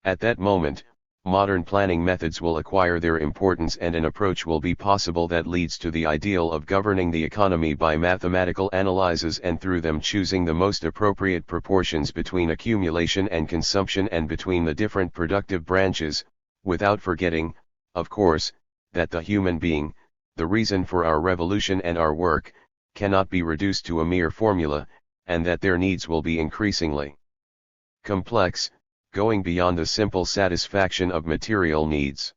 At that moment, modern planning methods will acquire their importance, and an approach will be possible that leads to the ideal of governing the economy by mathematical analyses, and through them choosing the most appropriate proportions between accumulation and consumption and between the different productive branches, without forgetting, of course, that the human being, the reason for our revolution and our work, cannot be reduced to a mere formula, and that their needs will be increasingly complex, going beyond the simple satisfaction of material needs.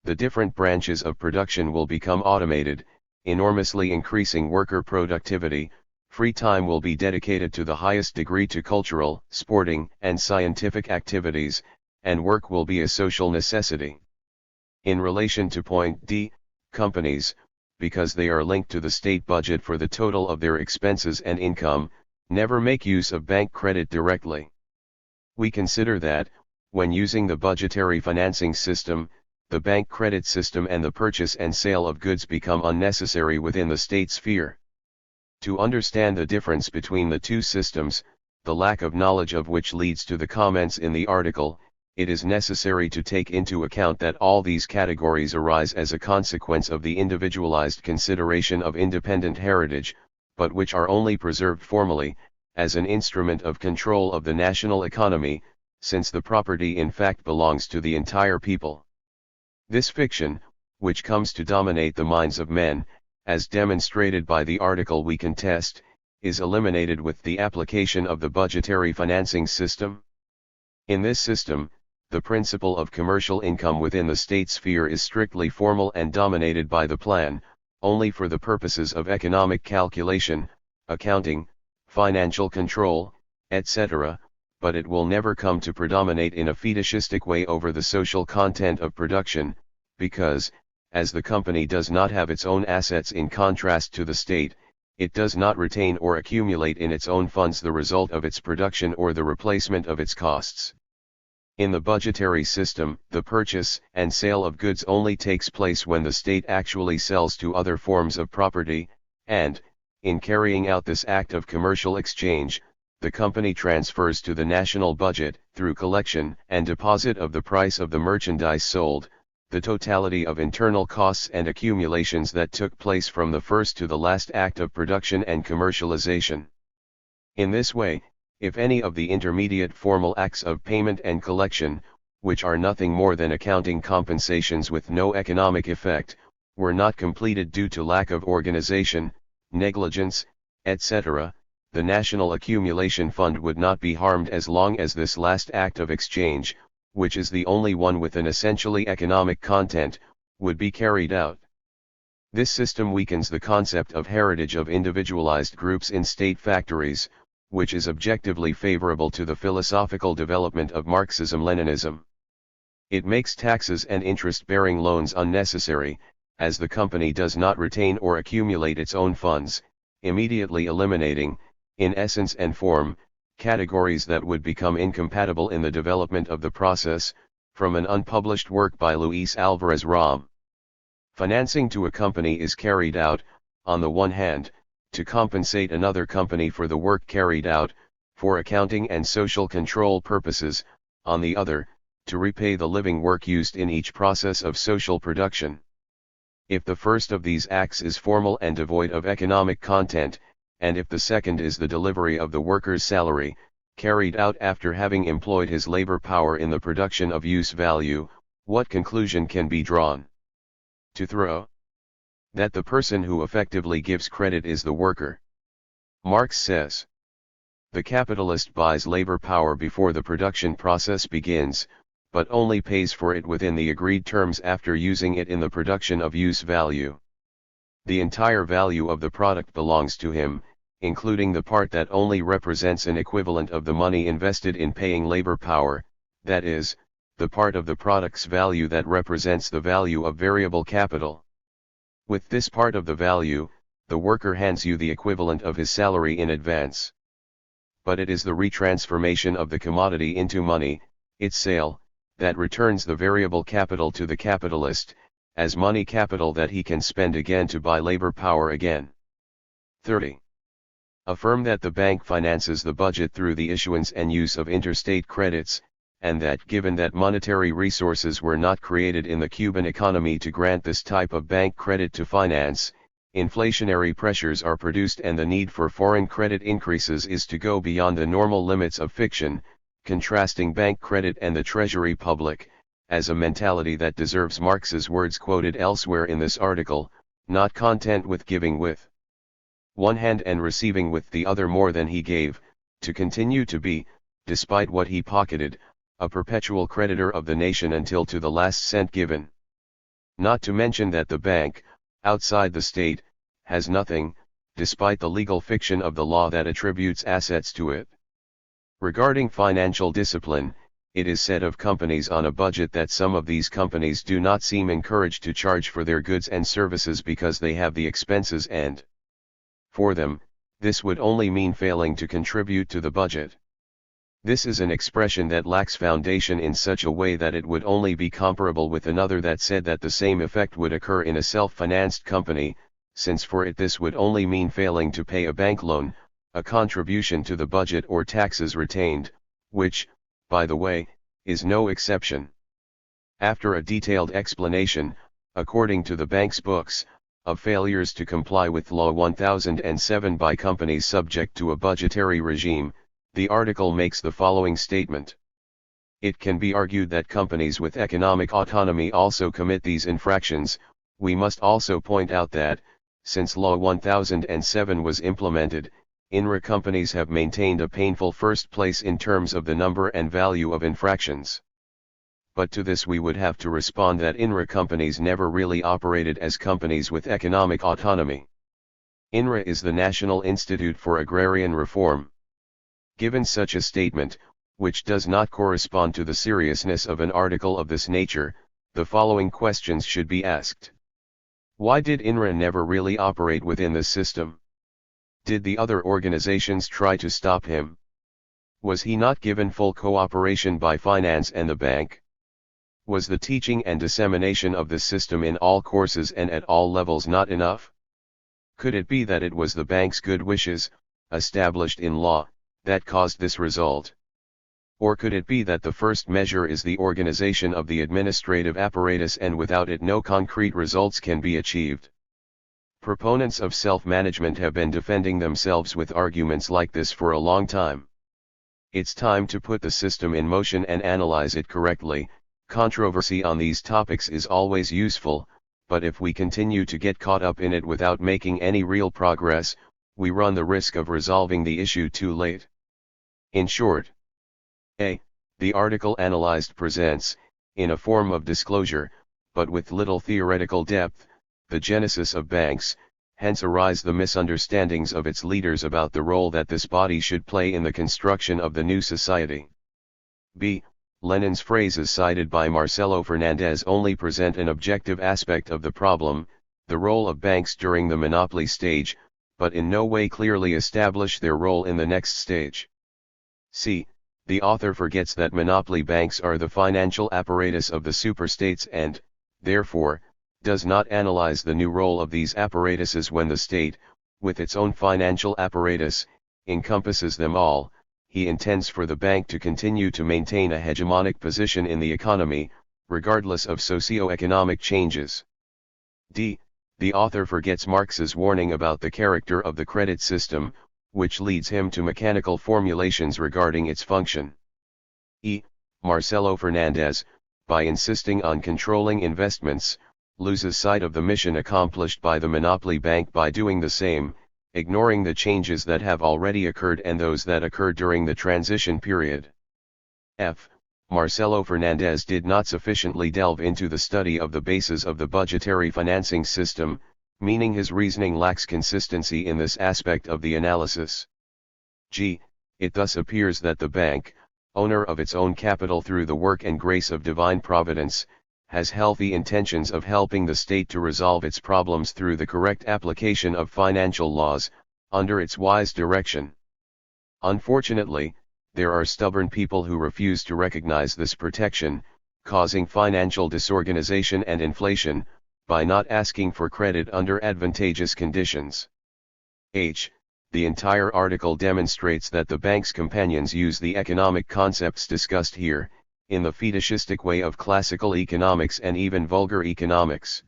The different branches of production will become automated, enormously increasing worker productivity. Free time will be dedicated to the highest degree to cultural, sporting, and scientific activities, and work will be a social necessity. In relation to point D, companies, because they are linked to the state budget for the total of their expenses and income, never make use of bank credit directly. We consider that, when using the budgetary financing system, the bank credit system and the purchase and sale of goods become unnecessary within the state sphere. To understand the difference between the two systems, the lack of knowledge of which leads to the comments in the article, it is necessary to take into account that all these categories arise as a consequence of the individualized consideration of independent heritage, but which are only preserved formally, as an instrument of control of the national economy, since the property in fact belongs to the entire people. This fiction, which comes to dominate the minds of men, as demonstrated by the article we contest, is eliminated with the application of the budgetary financing system. In this system, the principle of commercial income within the state sphere is strictly formal and dominated by the plan, only for the purposes of economic calculation, accounting, financial control, etc., but it will never come to predominate in a fetishistic way over the social content of production, because, as the company does not have its own assets in contrast to the state, it does not retain or accumulate in its own funds the result of its production or the replacement of its costs. In the budgetary system, the purchase and sale of goods only takes place when the state actually sells to other forms of property, and, in carrying out this act of commercial exchange, the company transfers to the national budget, through collection and deposit of the price of the merchandise sold, the totality of internal costs and accumulations that took place from the first to the last act of production and commercialization. In this way, if any of the intermediate formal acts of payment and collection, which are nothing more than accounting compensations with no economic effect, were not completed due to lack of organization, negligence, etc., the National Accumulation Fund would not be harmed as long as this last act of exchange, which is the only one with an essentially economic content, would be carried out. This system weakens the concept of heritage of individualized groups in state factories, which is objectively favorable to the philosophical development of Marxism-Leninism. It makes taxes and interest-bearing loans unnecessary, as the company does not retain or accumulate its own funds, immediately eliminating, in essence and form, categories that would become incompatible in the development of the process, from an unpublished work by Luis Alvarez Ram. Financing to a company is carried out, on the one hand, to compensate another company for the work carried out, for accounting and social control purposes, on the other, to repay the living work used in each process of social production. If the first of these acts is formal and devoid of economic content, and if the second is the delivery of the worker's salary, carried out after having employed his labor power in the production of use value, what conclusion can be drawn? To throw that the person who effectively gives credit is the worker. Marx says, the capitalist buys labor power before the production process begins, but only pays for it within the agreed terms after using it in the production of use value. The entire value of the product belongs to him, including the part that only represents an equivalent of the money invested in paying labor power, that is, the part of the product's value that represents the value of variable capital. With this part of the value, the worker hands you the equivalent of his salary in advance. But it is the retransformation of the commodity into money, its sale, that returns the variable capital to the capitalist, as money capital that he can spend again to buy labor power again. 30. Affirm that the bank finances the budget through the issuance and use of interstate credits, and that given that monetary resources were not created in the Cuban economy to grant this type of bank credit to finance, inflationary pressures are produced and the need for foreign credit increases is to go beyond the normal limits of fiction, contrasting bank credit and the treasury public, as a mentality that deserves Marx's words quoted elsewhere in this article, not content with giving with one hand and receiving with the other more than he gave, to continue to be, despite what he pocketed, a perpetual creditor of the nation until to the last cent given. Not to mention that the bank, outside the state, has nothing, despite the legal fiction of the law that attributes assets to it. Regarding financial discipline, it is said of companies on a budget that some of these companies do not seem encouraged to charge for their goods and services because they have the expenses and, for them, this would only mean failing to contribute to the budget. This is an expression that lacks foundation in such a way that it would only be comparable with another that said that the same effect would occur in a self-financed company, since for it this would only mean failing to pay a bank loan, a contribution to the budget or taxes retained, which, by the way, is no exception. After a detailed explanation, according to the bank's books, of failures to comply with Law 1007 by companies subject to a budgetary regime, the article makes the following statement. It can be argued that companies with economic autonomy also commit these infractions. We must also point out that, since Law 1007 was implemented, INRA companies have maintained a painful first place in terms of the number and value of infractions. But to this we would have to respond that INRA companies never really operated as companies with economic autonomy. INRA is the National Institute for Agrarian Reform. Given such a statement, which does not correspond to the seriousness of an article of this nature, the following questions should be asked. Why did INRA never really operate within the system? Did the other organizations try to stop him? Was he not given full cooperation by finance and the bank? Was the teaching and dissemination of the system in all courses and at all levels not enough? Could it be that it was the bank's good wishes, established in law, that caused this result? Or could it be that the first measure is the organization of the administrative apparatus and without it no concrete results can be achieved? Proponents of self-management have been defending themselves with arguments like this for a long time. It's time to put the system in motion and analyze it correctly. Controversy on these topics is always useful, but if we continue to get caught up in it without making any real progress, we run the risk of resolving the issue too late. In short, A. The article analyzed presents, in a form of disclosure, but with little theoretical depth, the genesis of banks, hence arise the misunderstandings of its leaders about the role that this body should play in the construction of the new society. B. Lenin's phrases cited by Marcelo Fernandez only present an objective aspect of the problem, the role of banks during the monopoly stage, but in no way clearly establish their role in the next stage. C. The author forgets that monopoly banks are the financial apparatus of the superstates and, therefore, does not analyze the new role of these apparatuses when the state, with its own financial apparatus, encompasses them all. He intends for the bank to continue to maintain a hegemonic position in the economy, regardless of socio-economic changes. D. The author forgets Marx's warning about the character of the credit system, which leads him to mechanical formulations regarding its function. E. Marcelo Fernandez, by insisting on controlling investments, loses sight of the mission accomplished by the monopoly bank by doing the same, ignoring the changes that have already occurred and those that occurred during the transition period. F. Marcelo Fernandez did not sufficiently delve into the study of the basis of the budgetary financing system, meaning his reasoning lacks consistency in this aspect of the analysis. G. It thus appears that the bank, owner of its own capital through the work and grace of divine providence, has healthy intentions of helping the state to resolve its problems through the correct application of financial laws, under its wise direction. Unfortunately, there are stubborn people who refuse to recognize this protection, causing financial disorganization and inflation, by not asking for credit under advantageous conditions. H. The entire article demonstrates that the bank's companions use the economic concepts discussed here, in the fetishistic way of classical economics and even vulgar economics.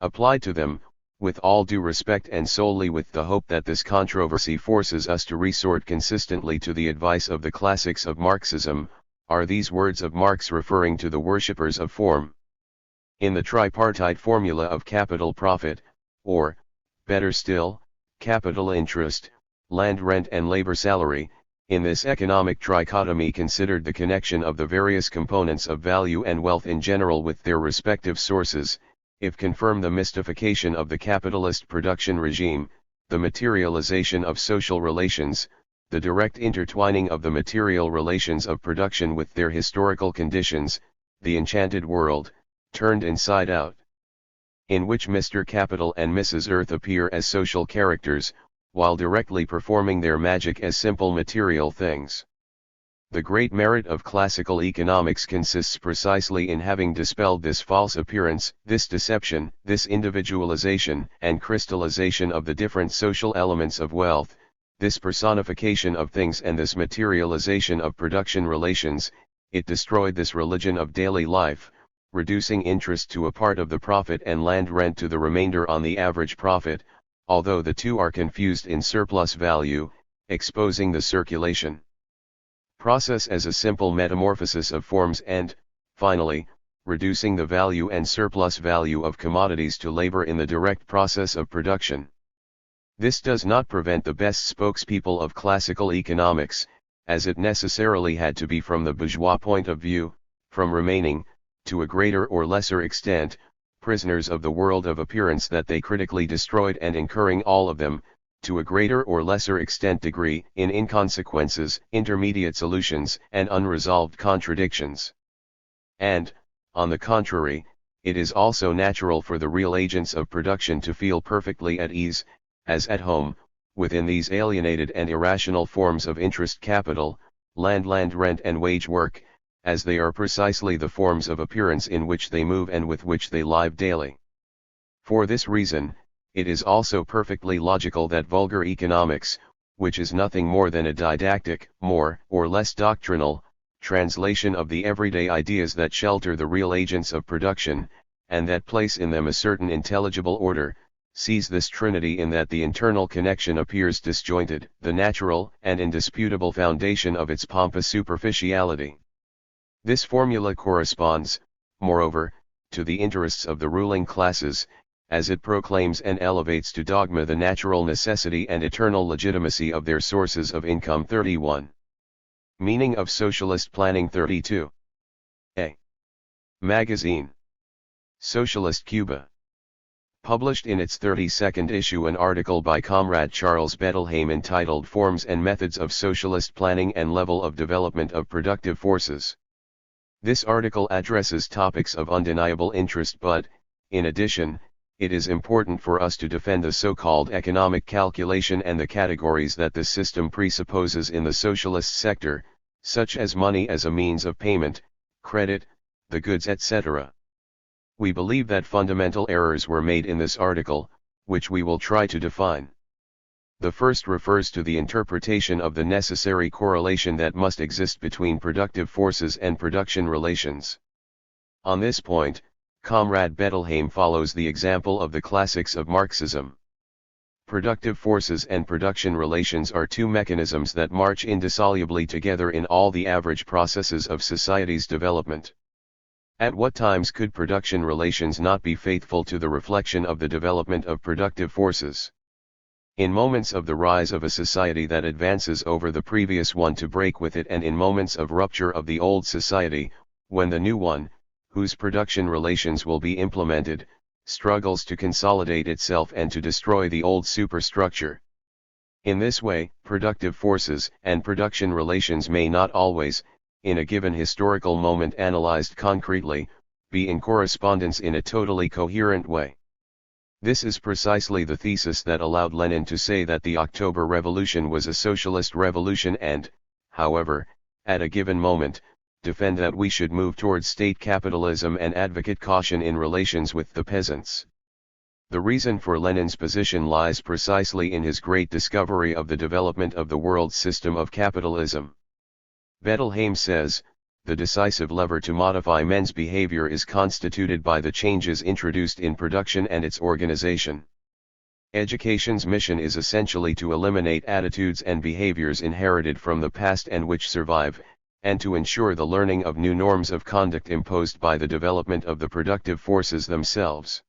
Applied to them, with all due respect and solely with the hope that this controversy forces us to resort consistently to the advice of the classics of Marxism, are these words of Marx referring to the worshippers of form. In the tripartite formula of capital profit, or, better still, capital interest, land rent and labor salary, in this economic trichotomy considered the connection of the various components of value and wealth in general with their respective sources, if confirm the mystification of the capitalist production regime, the materialization of social relations, the direct intertwining of the material relations of production with their historical conditions, the enchanted world, turned inside out, in which Mr. Capital and Mrs. Earth appear as social characters, while directly performing their magic as simple material things. The great merit of classical economics consists precisely in having dispelled this false appearance, this deception, this individualization and crystallization of the different social elements of wealth, this personification of things and this materialization of production relations. It destroyed this religion of daily life, reducing interest to a part of the profit and land rent to the remainder on the average profit, although the two are confused in surplus value, exposing the circulation process as a simple metamorphosis of forms and, finally, reducing the value and surplus value of commodities to labor in the direct process of production. This does not prevent the best spokespeople of classical economics, as it necessarily had to be from the bourgeois point of view, from remaining, to a greater or lesser extent, prisoners of the world of appearance that they critically destroyed and incurring all of them, to a greater or lesser extent degree, in inconsequences, intermediate solutions, and unresolved contradictions. And, on the contrary, it is also natural for the real agents of production to feel perfectly at ease, as at home, within these alienated and irrational forms of interest capital, land rent and wage work, as they are precisely the forms of appearance in which they move and with which they live daily. For this reason, it is also perfectly logical that vulgar economics, which is nothing more than a didactic, more or less doctrinal, translation of the everyday ideas that shelter the real agents of production, and that place in them a certain intelligible order, sees this trinity in that the internal connection appears disjointed, the natural and indisputable foundation of its pompous superficiality. This formula corresponds, moreover, to the interests of the ruling classes, as it proclaims and elevates to dogma the natural necessity and eternal legitimacy of their sources of income. 31. Meaning of Socialist Planning. 32. A. Magazine. Socialist Cuba. Published in its 32nd issue an article by Comrade Charles Bettelheim entitled Forms and Methods of Socialist Planning and Level of Development of Productive Forces. This article addresses topics of undeniable interest, but, in addition, it is important for us to defend the so-called economic calculation and the categories that the system presupposes in the socialist sector, such as money as a means of payment, credit, the goods, etc. We believe that fundamental errors were made in this article, which we will try to define. The first refers to the interpretation of the necessary correlation that must exist between productive forces and production relations. On this point, Comrade Bettelheim follows the example of the classics of Marxism. Productive forces and production relations are two mechanisms that march indissolubly together in all the average processes of society's development. At what times could production relations not be faithful to the reflection of the development of productive forces? In moments of the rise of a society that advances over the previous one to break with it, and in moments of rupture of the old society, when the new one, whose production relations will be implemented, struggles to consolidate itself and to destroy the old superstructure. In this way, productive forces and production relations may not always, in a given historical moment analyzed concretely, be in correspondence in a totally coherent way. This is precisely the thesis that allowed Lenin to say that the October Revolution was a socialist revolution and, however, at a given moment, defend that we should move towards state capitalism and advocate caution in relations with the peasants. The reason for Lenin's position lies precisely in his great discovery of the development of the world system of capitalism. Bettelheim says, the decisive lever to modify men's behavior is constituted by the changes introduced in production and its organization. Education's mission is essentially to eliminate attitudes and behaviors inherited from the past and which survive, and to ensure the learning of new norms of conduct imposed by the development of the productive forces themselves.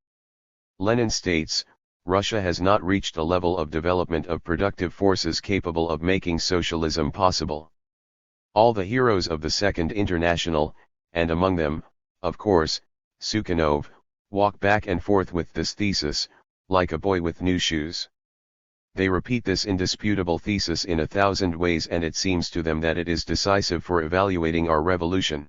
Lenin states, Russia has not reached a level of development of productive forces capable of making socialism possible. All the heroes of the Second International, and among them, of course, Sukhanov, walk back and forth with this thesis, like a boy with new shoes. They repeat this indisputable thesis in 1,000 ways, and it seems to them that it is decisive for evaluating our revolution.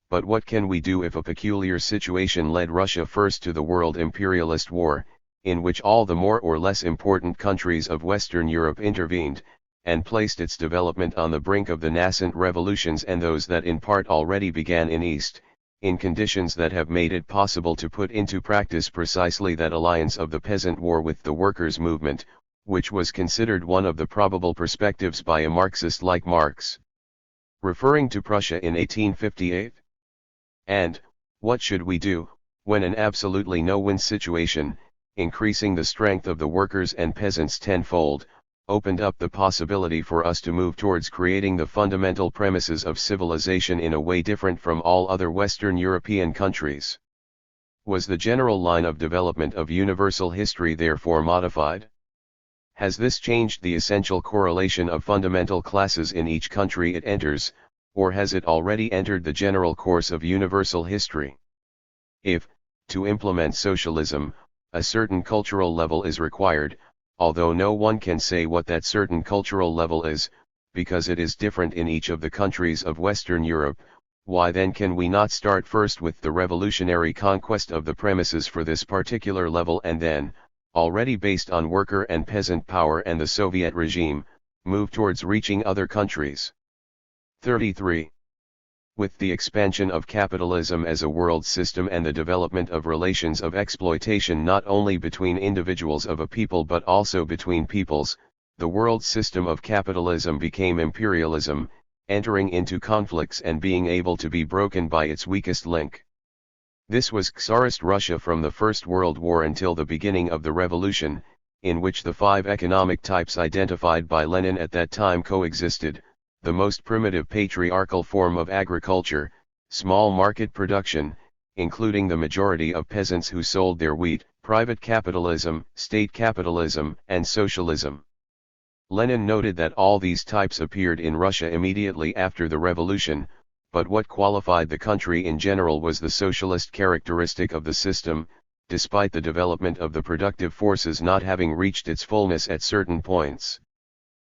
But what can we do if a peculiar situation led Russia first to the world imperialist war, in which all the more or less important countries of Western Europe intervened, and placed its development on the brink of the nascent revolutions and those that in part already began in East, in conditions that have made it possible to put into practice precisely that alliance of the peasant war with the workers' movement, which was considered one of the probable perspectives by a Marxist like Marx, referring to Prussia in 1858? And, what should we do, when an absolutely no-win situation, increasing the strength of the workers and peasants tenfold, opened up the possibility for us to move towards creating the fundamental premises of civilization in a way different from all other Western European countries? Was the general line of development of universal history therefore modified? Has this changed the essential correlation of fundamental classes in each country it enters, or has it already entered the general course of universal history? If, to implement socialism, a certain cultural level is required, although no one can say what that certain cultural level is, because it is different in each of the countries of Western Europe, why then can we not start first with the revolutionary conquest of the premises for this particular level and then, already based on worker and peasant power and the Soviet regime, move towards reaching other countries? 33. With the expansion of capitalism as a world system and the development of relations of exploitation not only between individuals of a people but also between peoples, the world system of capitalism became imperialism, entering into conflicts and being able to be broken by its weakest link. This was Tsarist Russia from the First World War until the beginning of the Revolution, in which the 5 economic types identified by Lenin at that time coexisted: the most primitive patriarchal form of agriculture, small market production, including the majority of peasants who sold their wheat, private capitalism, state capitalism, and socialism. Lenin noted that all these types appeared in Russia immediately after the revolution, but what qualified the country in general was the socialist characteristic of the system, despite the development of the productive forces not having reached its fullness at certain points.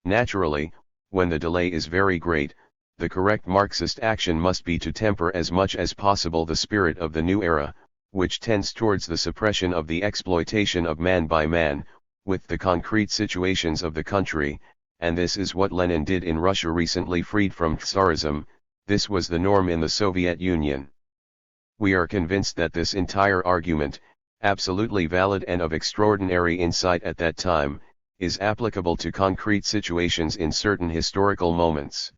Naturally, when the delay is very great, the correct Marxist action must be to temper as much as possible the spirit of the new era, which tends towards the suppression of the exploitation of man by man, with the concrete situations of the country, and this is what Lenin did in Russia recently freed from Tsarism. This was the norm in the Soviet Union. We are convinced that this entire argument, absolutely valid and of extraordinary insight at that time, is applicable to concrete situations in certain historical moments.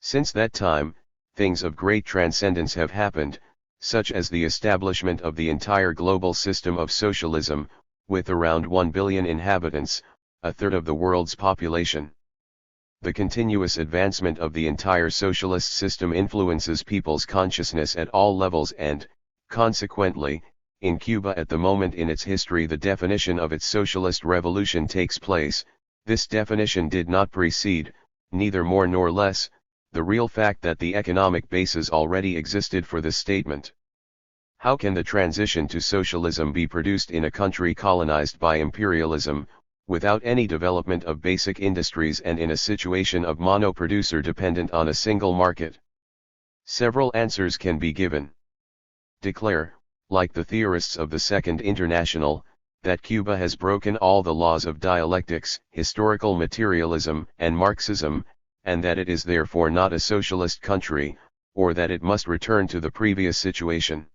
Since that time, things of great transcendence have happened, such as the establishment of the entire global system of socialism, with around 1 billion inhabitants, a third of the world's population. The continuous advancement of the entire socialist system influences people's consciousness at all levels and, consequently, in Cuba at the moment in its history the definition of its socialist revolution takes place. This definition did not precede, neither more nor less, the real fact that the economic basis already existed for this statement. How can the transition to socialism be produced in a country colonized by imperialism, without any development of basic industries and in a situation of monoproducer dependent on a single market? Several answers can be given. Declare, like the theorists of the Second International, that Cuba has broken all the laws of dialectics, historical materialism, and Marxism, and that it is therefore not a socialist country, or that it must return to the previous situation.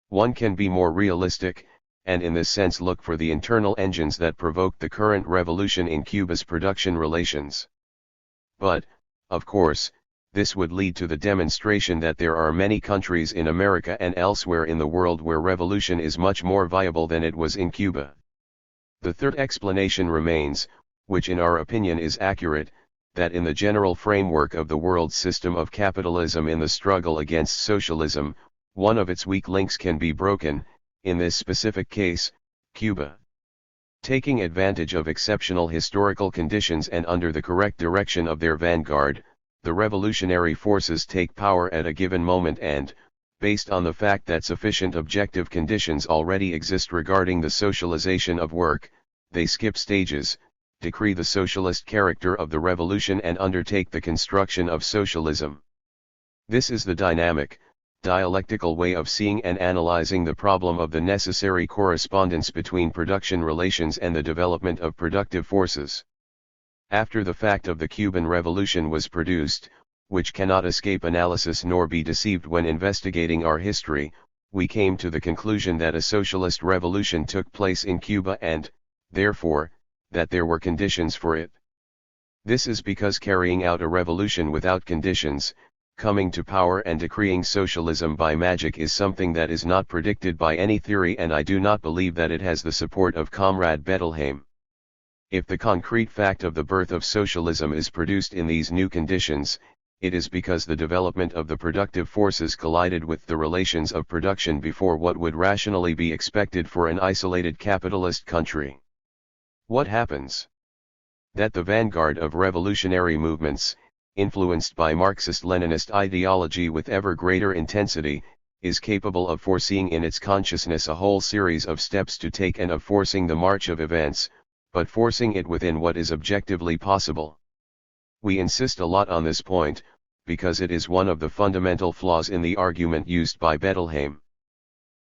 One can be more realistic, and in this sense look for the internal engines that provoked the current revolution in Cuba's production relations. But, of course, this would lead to the demonstration that there are many countries in America and elsewhere in the world where revolution is much more viable than it was in Cuba. The third explanation remains, which in our opinion is accurate, that in the general framework of the world system of capitalism in the struggle against socialism, one of its weak links can be broken, in this specific case, Cuba. Taking advantage of exceptional historical conditions and under the correct direction of their vanguard, the revolutionary forces take power at a given moment and, based on the fact that sufficient objective conditions already exist regarding the socialization of work, they skip stages, decree the socialist character of the revolution and undertake the construction of socialism. This is the dynamic, dialectical way of seeing and analyzing the problem of the necessary correspondence between production relations and the development of productive forces. After the fact of the Cuban Revolution was produced, which cannot escape analysis nor be deceived when investigating our history, we came to the conclusion that a socialist revolution took place in Cuba and, therefore, that there were conditions for it. This is because carrying out a revolution without conditions, coming to power and decreeing socialism by magic is something that is not predicted by any theory, and I do not believe that it has the support of Comrade Bettelheim. If the concrete fact of the birth of socialism is produced in these new conditions, it is because the development of the productive forces collided with the relations of production before what would rationally be expected for an isolated capitalist country. What happens? That the vanguard of revolutionary movements, influenced by Marxist-Leninist ideology with ever greater intensity, is capable of foreseeing in its consciousness a whole series of steps to take and of forcing the march of events, but forcing it within what is objectively possible. We insist a lot on this point, because it is one of the fundamental flaws in the argument used by Bettelheim.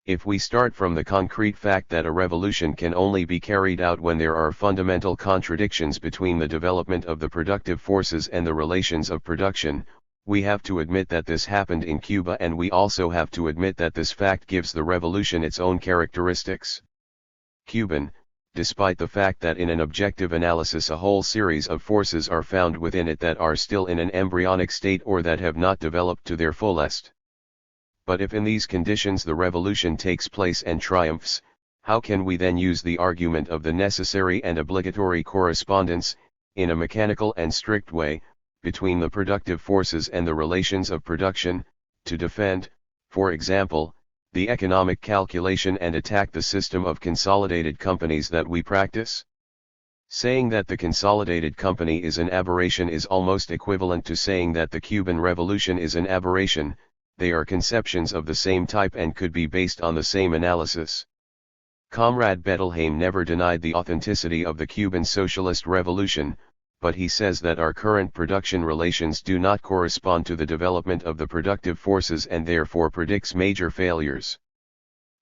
If we start from the concrete fact that a revolution can only be carried out when there are fundamental contradictions between the development of the productive forces and the relations of production, we have to admit that this happened in Cuba, and we also have to admit that this fact gives the revolution its own characteristics. Cuban, despite the fact that in an objective analysis a whole series of forces are found within it that are still in an embryonic state or that have not developed to their fullest. But if in these conditions the revolution takes place and triumphs, how can we then use the argument of the necessary and obligatory correspondence, in a mechanical and strict way, between the productive forces and the relations of production, to defend, for example, the economic calculation and attack the system of consolidated companies that we practice? Saying that the consolidated company is an aberration is almost equivalent to saying that the Cuban Revolution is an aberration. They are conceptions of the same type and could be based on the same analysis. Comrade Bettelheim never denied the authenticity of the Cuban Socialist Revolution, but he says that our current production relations do not correspond to the development of the productive forces and therefore predicts major failures.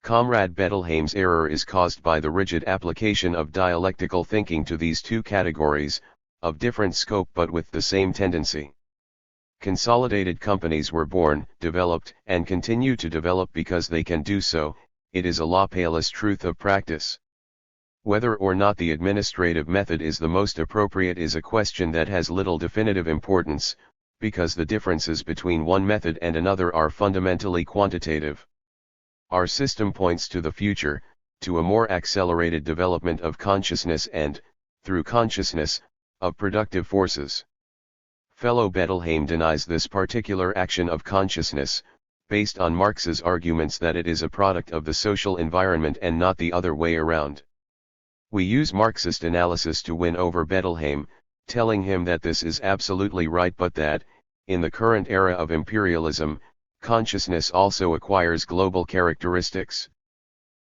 Comrade Bettelheim's error is caused by the rigid application of dialectical thinking to these two categories, of different scope but with the same tendency. Consolidated companies were born, developed, and continue to develop because they can do so. It is a Laplace truth of practice. Whether or not the administrative method is the most appropriate is a question that has little definitive importance, because the differences between one method and another are fundamentally quantitative. Our system points to the future, to a more accelerated development of consciousness and, through consciousness, of productive forces. Fellow Bettelheim denies this particular action of consciousness, based on Marx's arguments that it is a product of the social environment and not the other way around. We use Marxist analysis to win over Bettelheim, telling him that this is absolutely right but that, in the current era of imperialism, consciousness also acquires global characteristics.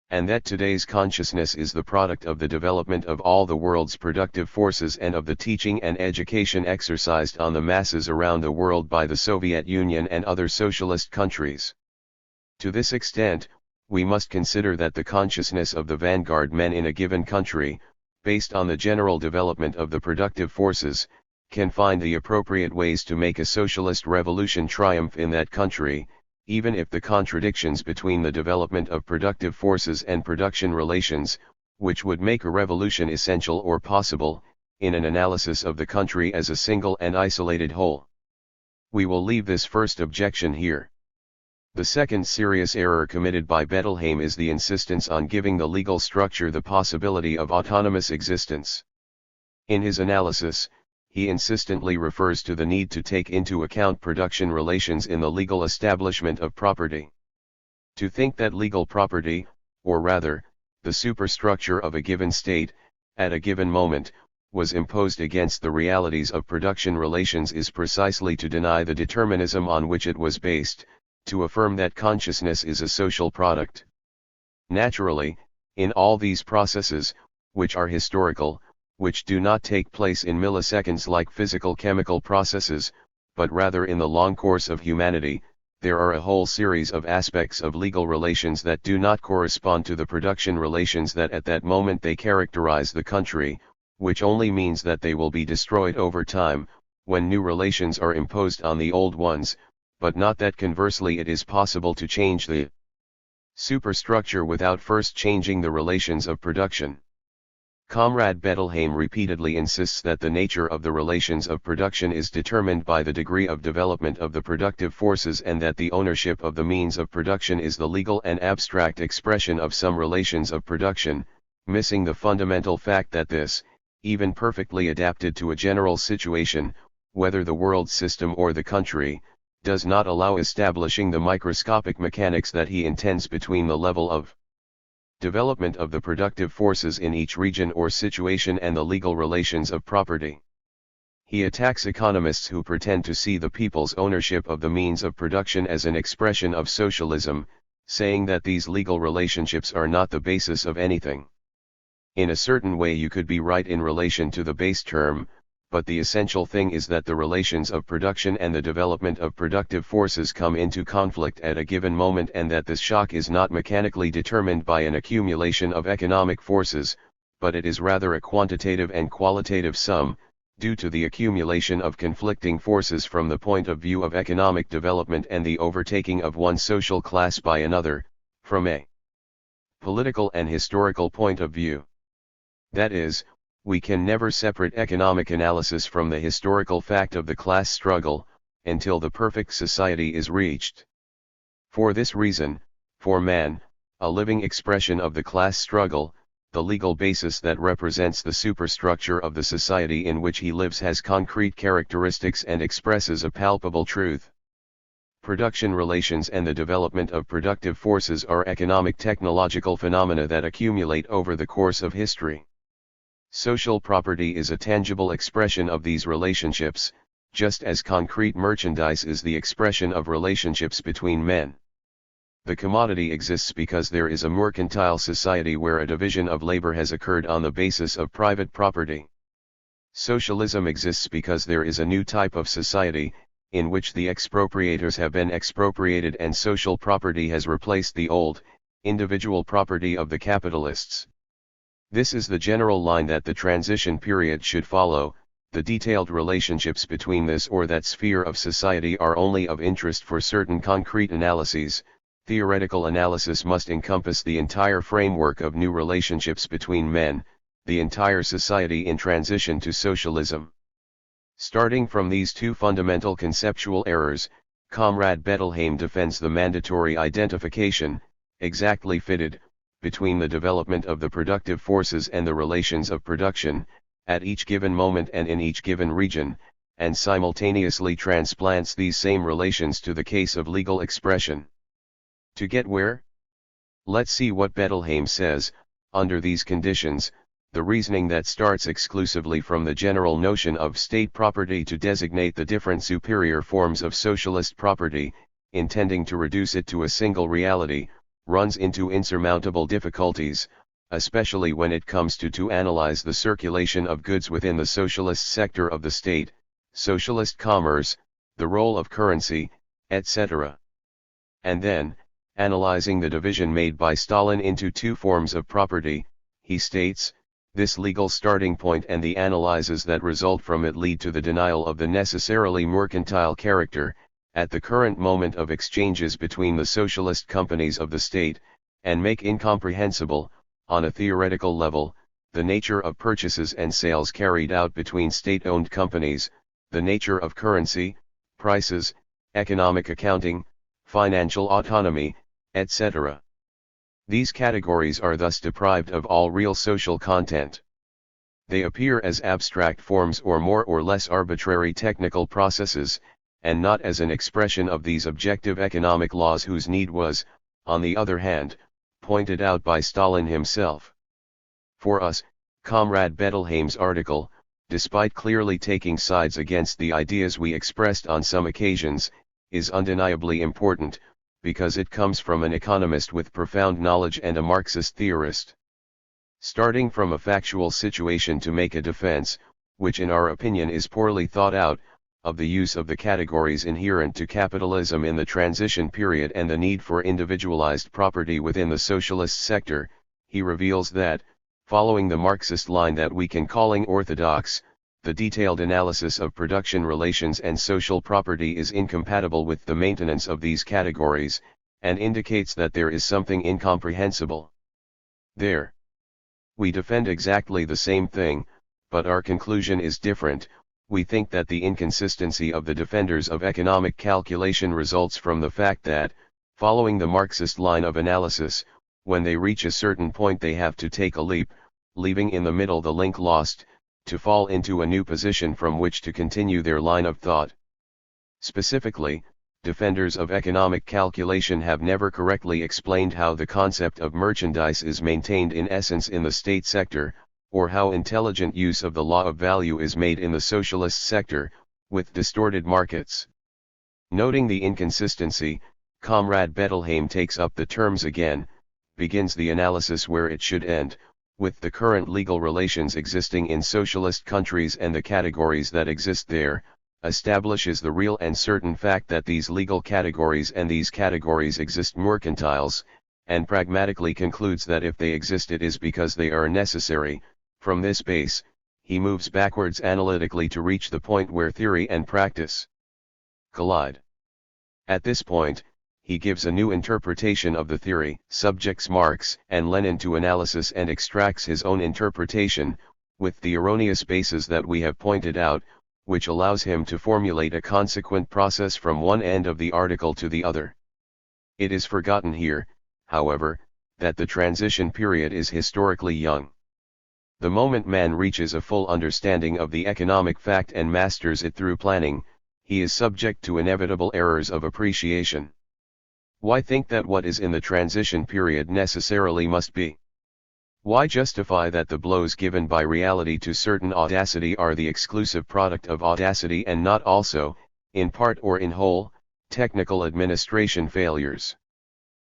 And that today's consciousness is the product of the development of all the world's productive forces and of the teaching and education exercised on the masses around the world by the Soviet Union and other socialist countries. To this extent, we must consider that the consciousness of the vanguard men in a given country, based on the general development of the productive forces, can find the appropriate ways to make a socialist revolution triumph in that country, even if the contradictions between the development of productive forces and production relations, which would make a revolution essential or possible, in an analysis of the country as a single and isolated whole. We will leave this first objection here. The second serious error committed by Bettelheim is the insistence on giving the legal structure the possibility of autonomous existence. In his analysis, he insistently refers to the need to take into account production relations in the legal establishment of property. To think that legal property, or rather, the superstructure of a given state, at a given moment, was imposed against the realities of production relations is precisely to deny the determinism on which it was based, to affirm that consciousness is a social product. Naturally, in all these processes, which are historical, which do not take place in milliseconds like physical-chemical processes, but rather in the long course of humanity, there are a whole series of aspects of legal relations that do not correspond to the production relations that at that moment they characterize the country, which only means that they will be destroyed over time, when new relations are imposed on the old ones, but not that conversely it is possible to change the superstructure without first changing the relations of production. Comrade Bettelheim repeatedly insists that the nature of the relations of production is determined by the degree of development of the productive forces and that the ownership of the means of production is the legal and abstract expression of some relations of production, missing the fundamental fact that this, even perfectly adapted to a general situation, whether the world system or the country, does not allow establishing the microscopic mechanics that he intends between the level of development of the productive forces in each region or situation and the legal relations of property. He attacks economists who pretend to see the people's ownership of the means of production as an expression of socialism, saying that these legal relationships are not the basis of anything. In a certain way you could be right in relation to the base term, but the essential thing is that the relations of production and the development of productive forces come into conflict at a given moment and that this shock is not mechanically determined by an accumulation of economic forces, but it is rather a quantitative and qualitative sum, due to the accumulation of conflicting forces from the point of view of economic development and the overtaking of one social class by another, from a political and historical point of view. That is, we can never separate economic analysis from the historical fact of the class struggle, until the perfect society is reached. For this reason, for man, a living expression of the class struggle, the legal basis that represents the superstructure of the society in which he lives has concrete characteristics and expresses a palpable truth. Production relations and the development of productive forces are economic technological phenomena that accumulate over the course of history. Social property is a tangible expression of these relationships, just as concrete merchandise is the expression of relationships between men. The commodity exists because there is a mercantile society where a division of labor has occurred on the basis of private property. Socialism exists because there is a new type of society, in which the expropriators have been expropriated and social property has replaced the old, individual property of the capitalists. This is the general line that the transition period should follow. The detailed relationships between this or that sphere of society are only of interest for certain concrete analyses. Theoretical analysis must encompass the entire framework of new relationships between men, the entire society in transition to socialism. Starting from these two fundamental conceptual errors, Comrade Bettelheim defends the mandatory identification, exactly fitted, between the development of the productive forces and the relations of production, at each given moment and in each given region, and simultaneously transplants these same relations to the case of legal expression. To get where? Let's see what Bettelheim says. Under these conditions, the reasoning that starts exclusively from the general notion of state property to designate the different superior forms of socialist property, intending to reduce it to a single reality, runs into insurmountable difficulties, especially when it comes to analyze the circulation of goods within the socialist sector of the state, socialist commerce, the role of currency, etc. And then, analyzing the division made by Stalin into two forms of property, he states, this legal starting point and the analyses that result from it lead to the denial of the necessarily mercantile character, at the current moment of exchanges between the socialist companies of the state, and make incomprehensible, on a theoretical level, the nature of purchases and sales carried out between state-owned companies, the nature of currency, prices, economic accounting, financial autonomy, etc. These categories are thus deprived of all real social content. They appear as abstract forms or more or less arbitrary technical processes, and not as an expression of these objective economic laws whose need was, on the other hand, pointed out by Stalin himself. For us, Comrade Bettelheim's article, despite clearly taking sides against the ideas we expressed on some occasions, is undeniably important, because it comes from an economist with profound knowledge and a Marxist theorist. Starting from a factual situation to make a defense, which in our opinion is poorly thought out, of the use of the categories inherent to capitalism in the transition period and the need for individualized property within the socialist sector, he reveals that, following the Marxist line that we can calling orthodox, the detailed analysis of production relations and social property is incompatible with the maintenance of these categories, and indicates that there is something incomprehensible there. We defend exactly the same thing, but our conclusion is different. We think that the inconsistency of the defenders of economic calculation results from the fact that, following the Marxist line of analysis, when they reach a certain point they have to take a leap, leaving in the middle the link lost, to fall into a new position from which to continue their line of thought. Specifically, defenders of economic calculation have never correctly explained how the concept of merchandise is maintained in essence in the state sector, or how intelligent use of the law of value is made in the socialist sector, with distorted markets. Noting the inconsistency, Comrade Bettelheim takes up the terms again, begins the analysis where it should end, with the current legal relations existing in socialist countries and the categories that exist there, establishes the real and certain fact that these legal categories and these categories exist mercantiles, and pragmatically concludes that if they exist it is because they are necessary. From this base, he moves backwards analytically to reach the point where theory and practice collide. At this point, he gives a new interpretation of the theory, subjects Marx and Lenin to analysis and extracts his own interpretation, with the erroneous bases that we have pointed out, which allows him to formulate a consequent process from one end of the article to the other. It is forgotten here, however, that the transition period is historically young. The moment man reaches a full understanding of the economic fact and masters it through planning, he is subject to inevitable errors of appreciation. Why think that what is in the transition period necessarily must be? Why justify that the blows given by reality to certain audacity are the exclusive product of audacity and not also, in part or in whole, technical administration failures?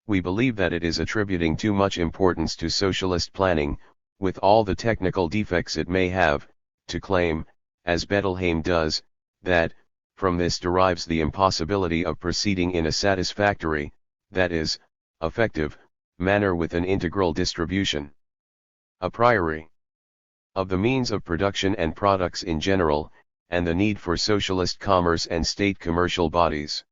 We believe that it is attributing too much importance to socialist planning, with all the technical defects it may have, to claim, as Bettelheim does, that, from this derives the impossibility of proceeding in a satisfactory, that is, effective, manner with an integral distribution a priori of the means of production and products in general, and the need for socialist commerce and state commercial bodies.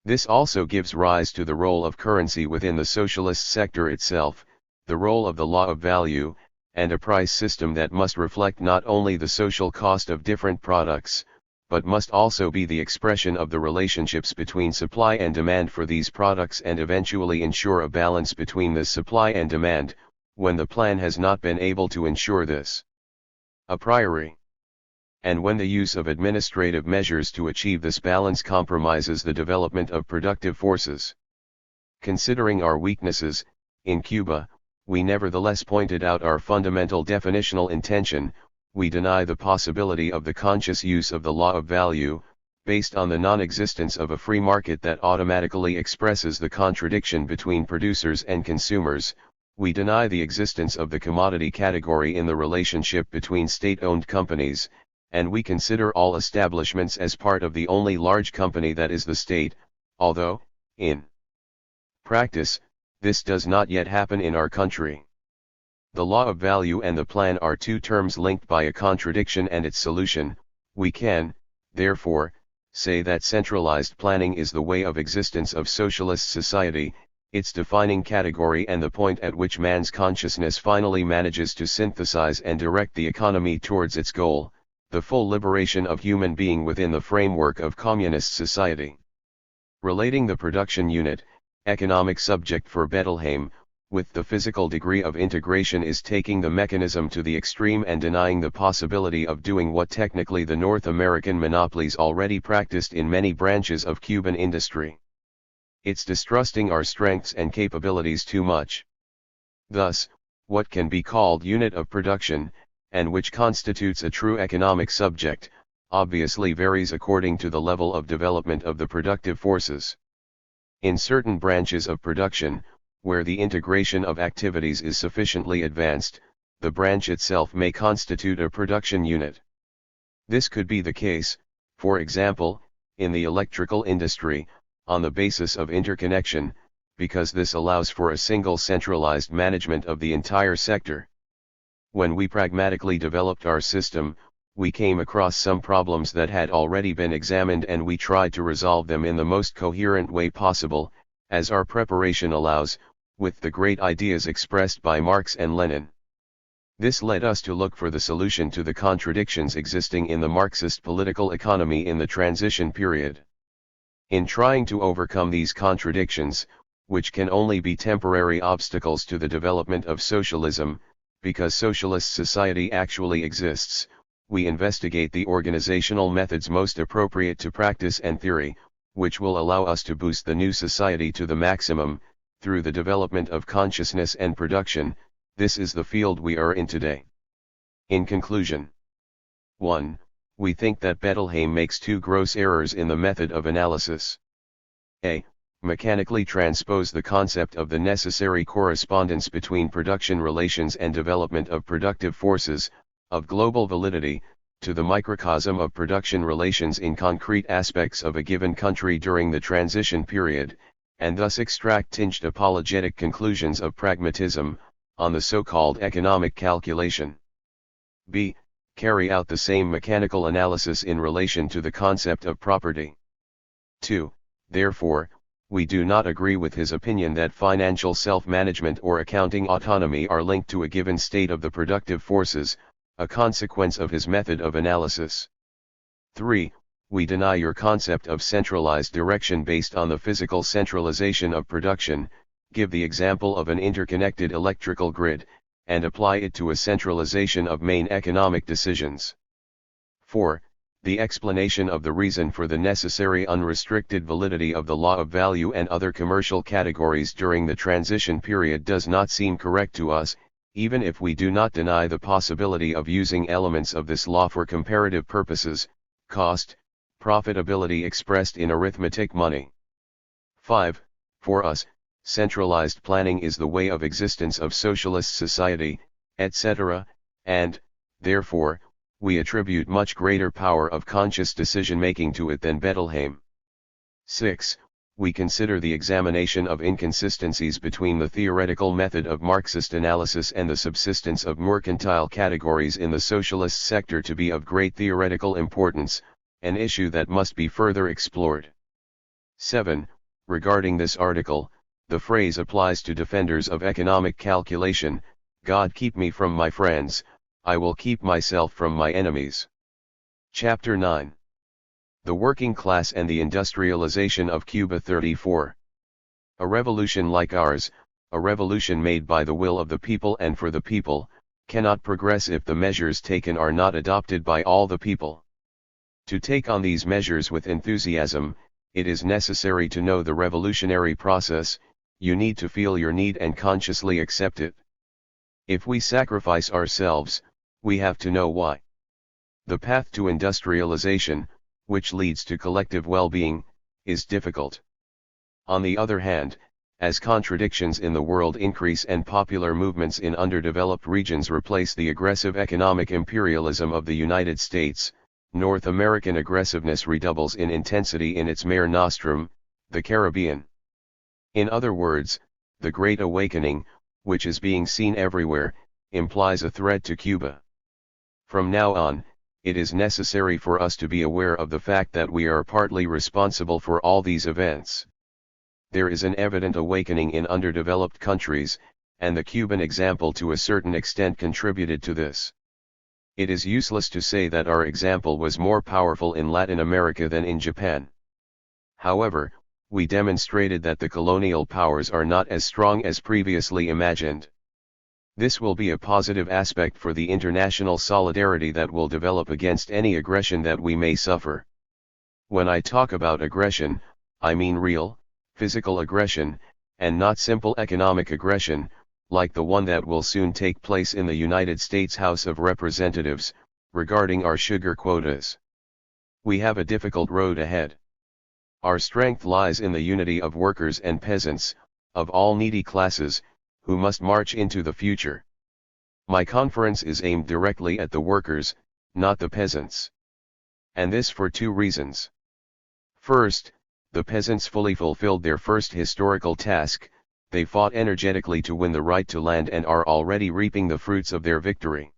This also gives rise to the role of currency within the socialist sector itself, the role of the law of value, and a price system that must reflect not only the social cost of different products, but must also be the expression of the relationships between supply and demand for these products and eventually ensure a balance between this supply and demand, when the plan has not been able to ensure this a priori, and when the use of administrative measures to achieve this balance compromises the development of productive forces. Considering our weaknesses, in Cuba, we nevertheless pointed out our fundamental definitional intention. We deny the possibility of the conscious use of the law of value, based on the non-existence of a free market that automatically expresses the contradiction between producers and consumers. We deny the existence of the commodity category in the relationship between state-owned companies, and we consider all establishments as part of the only large company that is the state, although, in practice, this does not yet happen in our country. The law of value and the plan are two terms linked by a contradiction and its solution. We can, therefore, say that centralized planning is the way of existence of socialist society, its defining category and the point at which man's consciousness finally manages to synthesize and direct the economy towards its goal, the full liberation of human being within the framework of communist society. Relating the production unit, economic subject for Bettelheim, with the physical degree of integration is taking the mechanism to the extreme and denying the possibility of doing what technically the North American monopolies already practiced in many branches of Cuban industry. It's distrusting our strengths and capabilities too much. Thus, what can be called unit of production, and which constitutes a true economic subject, obviously varies according to the level of development of the productive forces. In certain branches of production, where the integration of activities is sufficiently advanced, the branch itself may constitute a production unit. This could be the case, for example, in the electrical industry, on the basis of interconnection, because this allows for a single centralized management of the entire sector. When we pragmatically developed our system, we came across some problems that had already been examined and we tried to resolve them in the most coherent way possible, as our preparation allows, with the great ideas expressed by Marx and Lenin. This led us to look for the solution to the contradictions existing in the Marxist political economy in the transition period. In trying to overcome these contradictions, which can only be temporary obstacles to the development of socialism, because socialist society actually exists, we investigate the organizational methods most appropriate to practice and theory, which will allow us to boost the new society to the maximum, through the development of consciousness and production. This is the field we are in today. In conclusion, 1. We think that Bettelheim makes two gross errors in the method of analysis. A. Mechanically transpose the concept of the necessary correspondence between production relations and development of productive forces, of global validity, to the microcosm of production relations in concrete aspects of a given country during the transition period, and thus extract tinged apologetic conclusions of pragmatism, on the so-called economic calculation. B. Carry out the same mechanical analysis in relation to the concept of property. 2. Therefore, we do not agree with his opinion that financial self-management or accounting autonomy are linked to a given state of the productive forces, a consequence of his method of analysis. 3. We deny your concept of centralized direction based on the physical centralization of production. Give the example of an interconnected electrical grid, and apply it to a centralization of main economic decisions. 4. The explanation of the reason for the necessary unrestricted validity of the law of value and other commercial categories during the transition period does not seem correct to us, even if we do not deny the possibility of using elements of this law for comparative purposes, cost, profitability expressed in arithmetic money. 5. For us, centralized planning is the way of existence of socialist society, etc., and, therefore, we attribute much greater power of conscious decision-making to it than Bettelheim. 6. We consider the examination of inconsistencies between the theoretical method of Marxist analysis and the subsistence of mercantile categories in the socialist sector to be of great theoretical importance, an issue that must be further explored. 7. Regarding this article, the phrase applies to defenders of economic calculation: God keep me from my friends, I will keep myself from my enemies. Chapter 9. The Working Class and the Industrialization of Cuba. 34. A revolution like ours, a revolution made by the will of the people and for the people, cannot progress if the measures taken are not adopted by all the people. To take on these measures with enthusiasm, it is necessary to know the revolutionary process. You need to feel your need and consciously accept it. If we sacrifice ourselves, we have to know why. The path to industrialization, which leads to collective well-being, is difficult. On the other hand, as contradictions in the world increase and popular movements in underdeveloped regions replace the aggressive economic imperialism of the United States, North American aggressiveness redoubles in intensity in its Mare Nostrum, the Caribbean. In other words, the Great Awakening, which is being seen everywhere, implies a threat to Cuba. From now on, it is necessary for us to be aware of the fact that we are partly responsible for all these events. There is an evident awakening in underdeveloped countries, and the Cuban example to a certain extent contributed to this. It is useless to say that our example was more powerful in Latin America than in Japan. However, we demonstrated that the colonial powers are not as strong as previously imagined. This will be a positive aspect for the international solidarity that will develop against any aggression that we may suffer. When I talk about aggression, I mean real, physical aggression, and not simple economic aggression, like the one that will soon take place in the United States House of Representatives, regarding our sugar quotas. We have a difficult road ahead. Our strength lies in the unity of workers and peasants, of all needy classes, who must march into the future. My conference is aimed directly at the workers, not the peasants. And this for two reasons. First, the peasants fully fulfilled their first historical task. They fought energetically to win the right to land and are already reaping the fruits of their victory.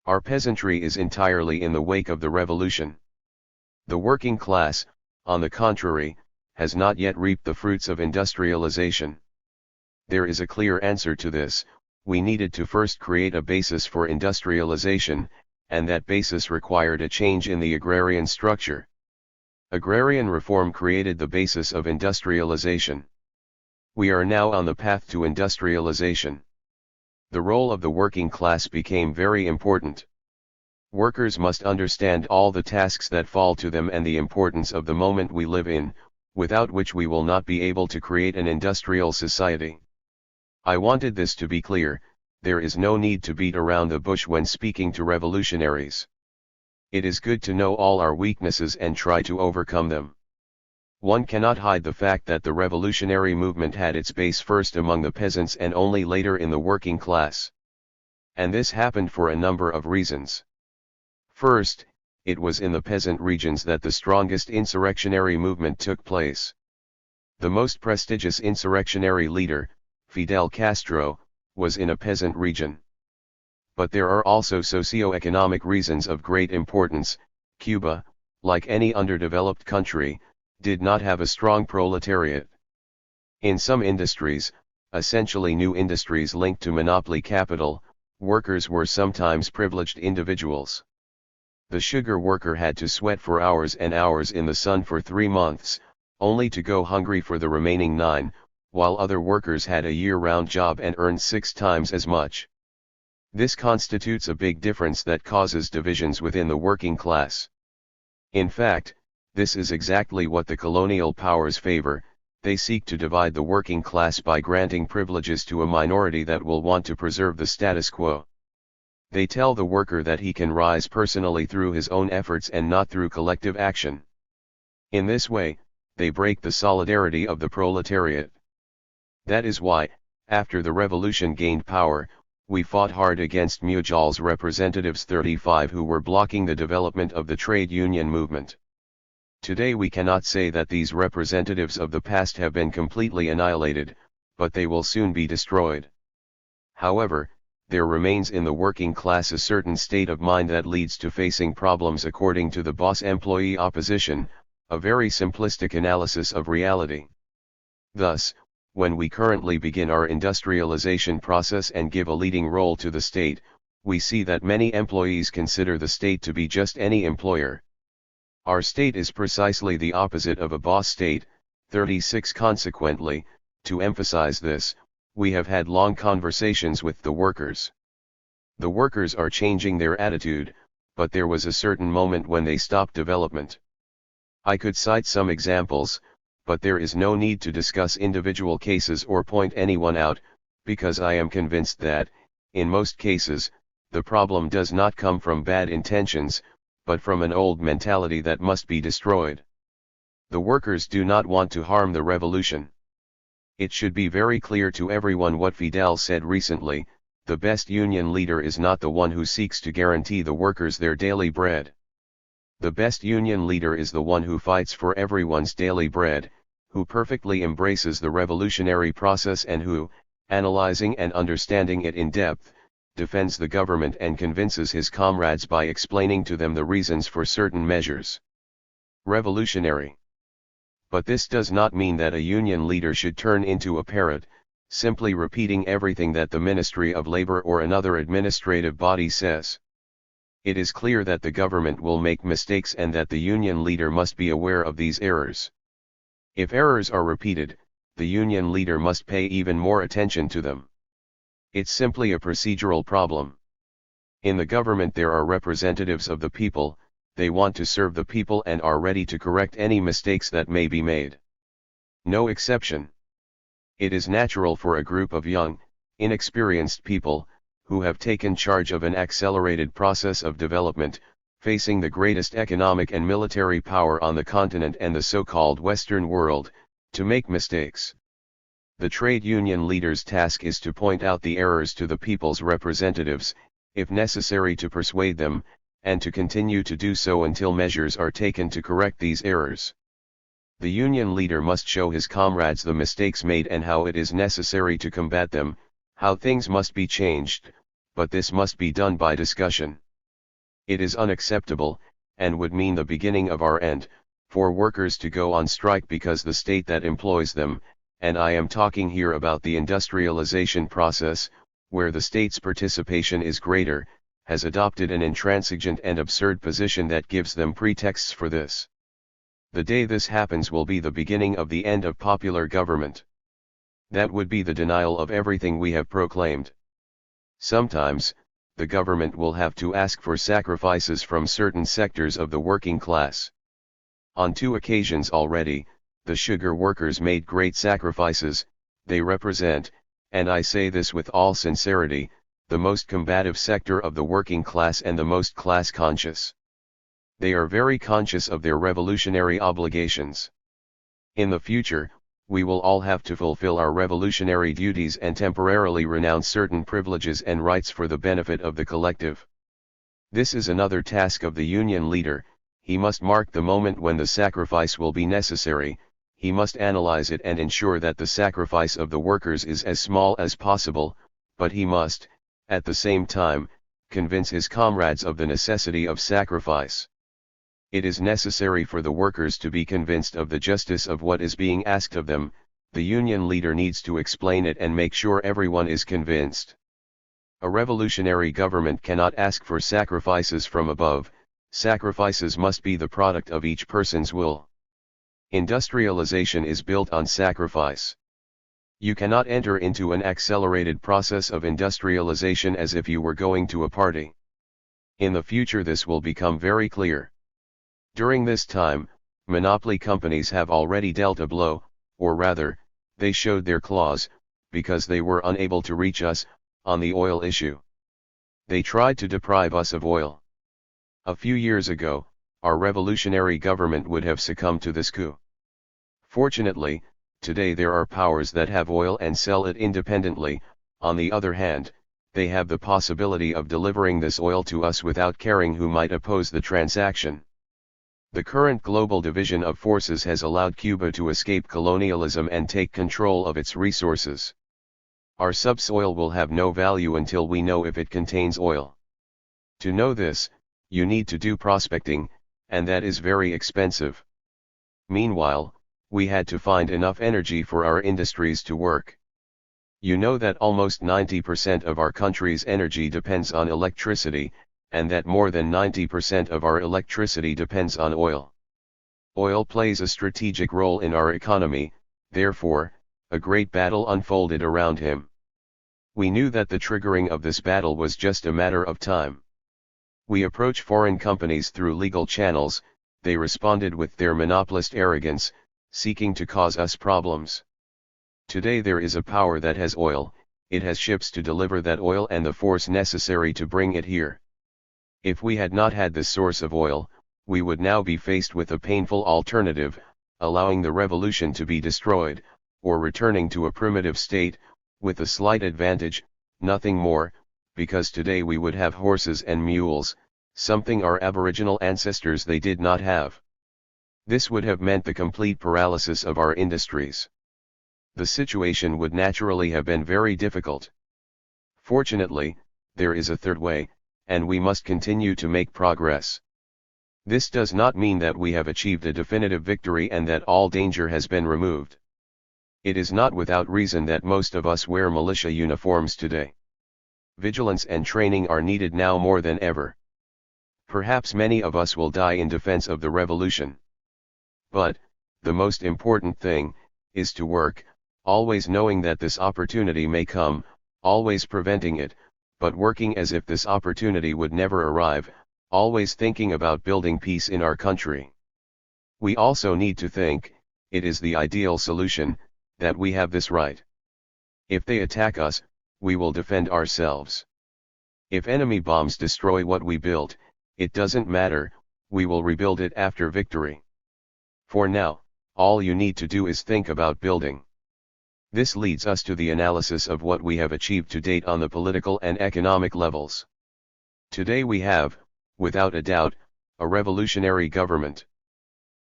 Our peasantry is entirely in the wake of the revolution. The working class, on the contrary, has not yet reaped the fruits of industrialization. There is a clear answer to this: we needed to first create a basis for industrialization, and that basis required a change in the agrarian structure. Agrarian reform created the basis of industrialization. We are now on the path to industrialization. The role of the working class became very important. Workers must understand all the tasks that fall to them and the importance of the moment we live in, without which we will not be able to create an industrial society. I wanted this to be clear. There is no need to beat around the bush when speaking to revolutionaries. It is good to know all our weaknesses and try to overcome them. One cannot hide the fact that the revolutionary movement had its base first among the peasants and only later in the working class. And this happened for a number of reasons. First, it was in the peasant regions that the strongest insurrectionary movement took place. The most prestigious insurrectionary leader, Fidel Castro, was in a peasant region. But there are also socio-economic reasons of great importance. Cuba, like any underdeveloped country, did not have a strong proletariat. In some industries, essentially new industries linked to monopoly capital, workers were sometimes privileged individuals. The sugar worker had to sweat for hours and hours in the sun for 3 months, only to go hungry for the remaining 9, while other workers had a year-round job and earned 6 times as much. This constitutes a big difference that causes divisions within the working class. In fact, this is exactly what the colonial powers favor. They seek to divide the working class by granting privileges to a minority that will want to preserve the status quo. They tell the worker that he can rise personally through his own efforts and not through collective action. In this way, they break the solidarity of the proletariat. That is why, after the revolution gained power, we fought hard against Mujal's representatives 35 who were blocking the development of the trade union movement. Today we cannot say that these representatives of the past have been completely annihilated, but they will soon be destroyed. However, there remains in the working class a certain state of mind that leads to facing problems according to the boss-employee opposition, a very simplistic analysis of reality. Thus, when we currently begin our industrialization process and give a leading role to the state, we see that many employees consider the state to be just any employer. Our state is precisely the opposite of a boss state. 36 Consequently, to emphasize this, we have had long conversations with the workers. The workers are changing their attitude, but there was a certain moment when they stopped development. I could cite some examples, but there is no need to discuss individual cases or point anyone out, because I am convinced that, in most cases, the problem does not come from bad intentions, but from an old mentality that must be destroyed. The workers do not want to harm the revolution. It should be very clear to everyone what Fidel said recently: the best union leader is not the one who seeks to guarantee the workers their daily bread. The best union leader is the one who fights for everyone's daily bread, who perfectly embraces the revolutionary process and who, analyzing and understanding it in depth, defends the government and convinces his comrades by explaining to them the reasons for certain measures. Revolutionary. But this does not mean that a union leader should turn into a parrot, simply repeating everything that the Ministry of Labor or another administrative body says. It is clear that the government will make mistakes and that the union leader must be aware of these errors. If errors are repeated, the union leader must pay even more attention to them. It's simply a procedural problem. In the government there are representatives of the people. They want to serve the people and are ready to correct any mistakes that may be made. No exception. It is natural for a group of young, inexperienced people, who have taken charge of an accelerated process of development, facing the greatest economic and military power on the continent and the so-called Western world, to make mistakes. The trade union leader's task is to point out the errors to the people's representatives, if necessary to persuade them, and to continue to do so until measures are taken to correct these errors. The union leader must show his comrades the mistakes made and how it is necessary to combat them, how things must be changed, but this must be done by discussion. It is unacceptable, and would mean the beginning of our end, for workers to go on strike because the state that employs them, and I am talking here about the industrialization process, where the state's participation is greater, has adopted an intransigent and absurd position that gives them pretexts for this. The day this happens will be the beginning of the end of popular government. That would be the denial of everything we have proclaimed. Sometimes, the government will have to ask for sacrifices from certain sectors of the working class. On 2 occasions already, the sugar workers made great sacrifices. They represent, and I say this with all sincerity, the most combative sector of the working class and the most class conscious. They are very conscious of their revolutionary obligations. In the future, we will all have to fulfill our revolutionary duties and temporarily renounce certain privileges and rights for the benefit of the collective. This is another task of the union leader. He must mark the moment when the sacrifice will be necessary. He must analyze it and ensure that the sacrifice of the workers is as small as possible, but he must, at the same time, convince his comrades of the necessity of sacrifice. It is necessary for the workers to be convinced of the justice of what is being asked of them. The union leader needs to explain it and make sure everyone is convinced. A revolutionary government cannot ask for sacrifices from above. Sacrifices must be the product of each person's will. Industrialization is built on sacrifice. You cannot enter into an accelerated process of industrialization as if you were going to a party. In the future this will become very clear. During this time, monopoly companies have already dealt a blow, or rather, they showed their claws, because they were unable to reach us, on the oil issue. They tried to deprive us of oil. A few years ago, our revolutionary government would have succumbed to this coup. Fortunately, today there are powers that have oil and sell it independently. On the other hand, they have the possibility of delivering this oil to us without caring who might oppose the transaction. The current global division of forces has allowed Cuba to escape colonialism and take control of its resources. Our subsoil will have no value until we know if it contains oil. To know this, you need to do prospecting, and that is very expensive. Meanwhile, we had to find enough energy for our industries to work. You know that almost 90% of our country's energy depends on electricity, and that more than 90% of our electricity depends on oil. Oil plays a strategic role in our economy, therefore, a great battle unfolded around him. We knew that the triggering of this battle was just a matter of time. We approached foreign companies through legal channels, they responded with their monopolist arrogance, seeking to cause us problems. Today there is a power that has oil, it has ships to deliver that oil and the force necessary to bring it here. If we had not had this source of oil, we would now be faced with a painful alternative, allowing the revolution to be destroyed, or returning to a primitive state, with a slight advantage, nothing more, because today we would have horses and mules, something our aboriginal ancestors they did not have. This would have meant the complete paralysis of our industries. The situation would naturally have been very difficult. Fortunately, there is a third way, and we must continue to make progress. This does not mean that we have achieved a definitive victory and that all danger has been removed. It is not without reason that most of us wear militia uniforms today. Vigilance and training are needed now more than ever. Perhaps many of us will die in defense of the revolution. But, the most important thing, is to work, always knowing that this opportunity may come, always preventing it, but working as if this opportunity would never arrive, always thinking about building peace in our country. We also need to think, it is the ideal solution, that we have this right. If they attack us, we will defend ourselves. If enemy bombs destroy what we built, it doesn't matter, we will rebuild it after victory. For now, all you need to do is think about building. This leads us to the analysis of what we have achieved to date on the political and economic levels. Today we have, without a doubt, a revolutionary government.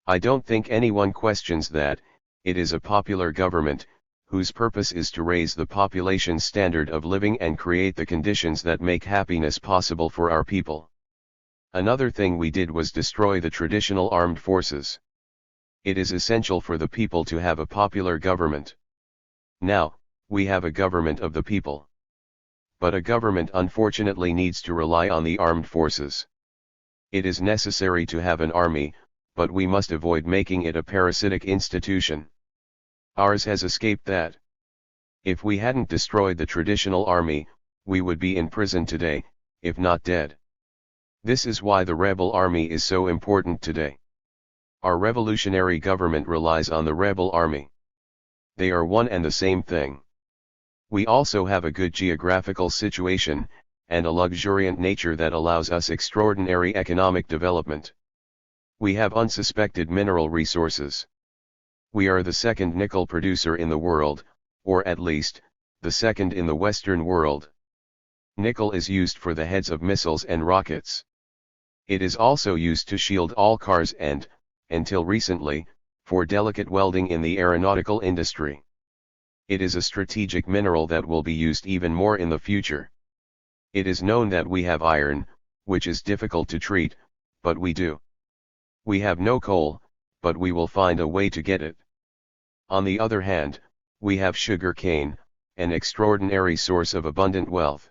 I don't think anyone questions that, it is a popular government, whose purpose is to raise the population's standard of living and create the conditions that make happiness possible for our people. Another thing we did was destroy the traditional armed forces. It is essential for the people to have a popular government. Now, we have a government of the people. But a government unfortunately needs to rely on the armed forces. It is necessary to have an army, but we must avoid making it a parasitic institution. Ours has escaped that. If we hadn't destroyed the traditional army, we would be in prison today, if not dead. This is why the rebel army is so important today. Our revolutionary government relies on the rebel army. They are one and the same thing. We also have a good geographical situation, and a luxuriant nature that allows us extraordinary economic development. We have unsuspected mineral resources. We are the second nickel producer in the world, or at least, the second in the Western world. Nickel is used for the heads of missiles and rockets. It is also used to shield all cars and, until recently, for delicate welding in the aeronautical industry. It is a strategic mineral that will be used even more in the future. It is known that we have iron, which is difficult to treat, but we do. We have no coal, but we will find a way to get it. On the other hand, we have sugar cane, an extraordinary source of abundant wealth.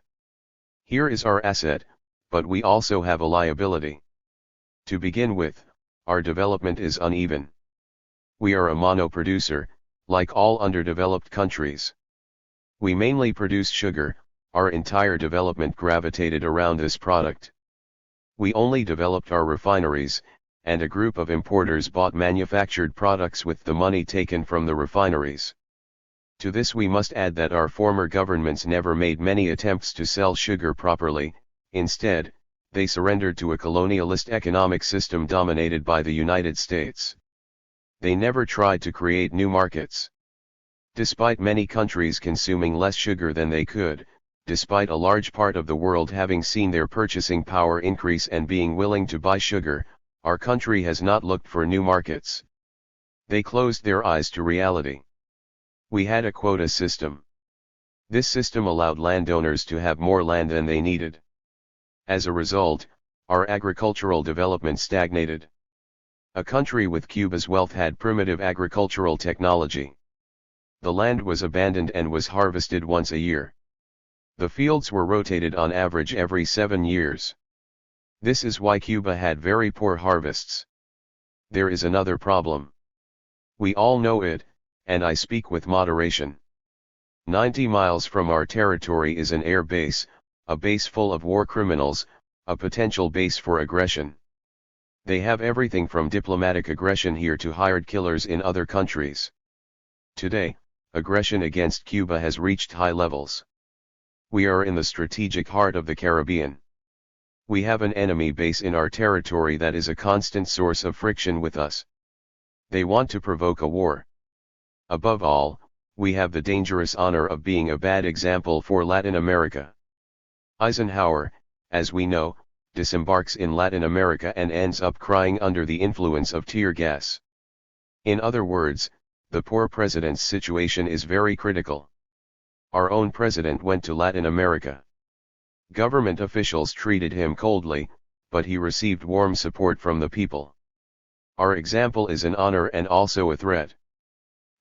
Here is our asset, but we also have a liability. To begin with, our development is uneven. We are a monoproducer, like all underdeveloped countries. We mainly produce sugar, our entire development gravitated around this product. We only developed our refineries, and a group of importers bought manufactured products with the money taken from the refineries. To this we must add that our former governments never made many attempts to sell sugar properly. Instead, they surrendered to a colonialist economic system dominated by the United States. They never tried to create new markets. Despite many countries consuming less sugar than they could, despite a large part of the world having seen their purchasing power increase and being willing to buy sugar, our country has not looked for new markets. They closed their eyes to reality. We had a quota system. This system allowed landowners to have more land than they needed. As a result, our agricultural development stagnated. A country with Cuba's wealth had primitive agricultural technology. The land was abandoned and was harvested once a year. The fields were rotated on average every 7 years. This is why Cuba had very poor harvests. There is another problem. We all know it, and I speak with moderation. 90 miles from our territory is an air base, a base full of war criminals, a potential base for aggression. They have everything from diplomatic aggression here to hired killers in other countries. Today, aggression against Cuba has reached high levels. We are in the strategic heart of the Caribbean. We have an enemy base in our territory that is a constant source of friction with us. They want to provoke a war. Above all, we have the dangerous honor of being a bad example for Latin America. Eisenhower, as we know, disembarks in Latin America and ends up crying under the influence of tear gas. In other words, the poor president's situation is very critical. Our own president went to Latin America. Government officials treated him coldly, but he received warm support from the people. Our example is an honor and also a threat.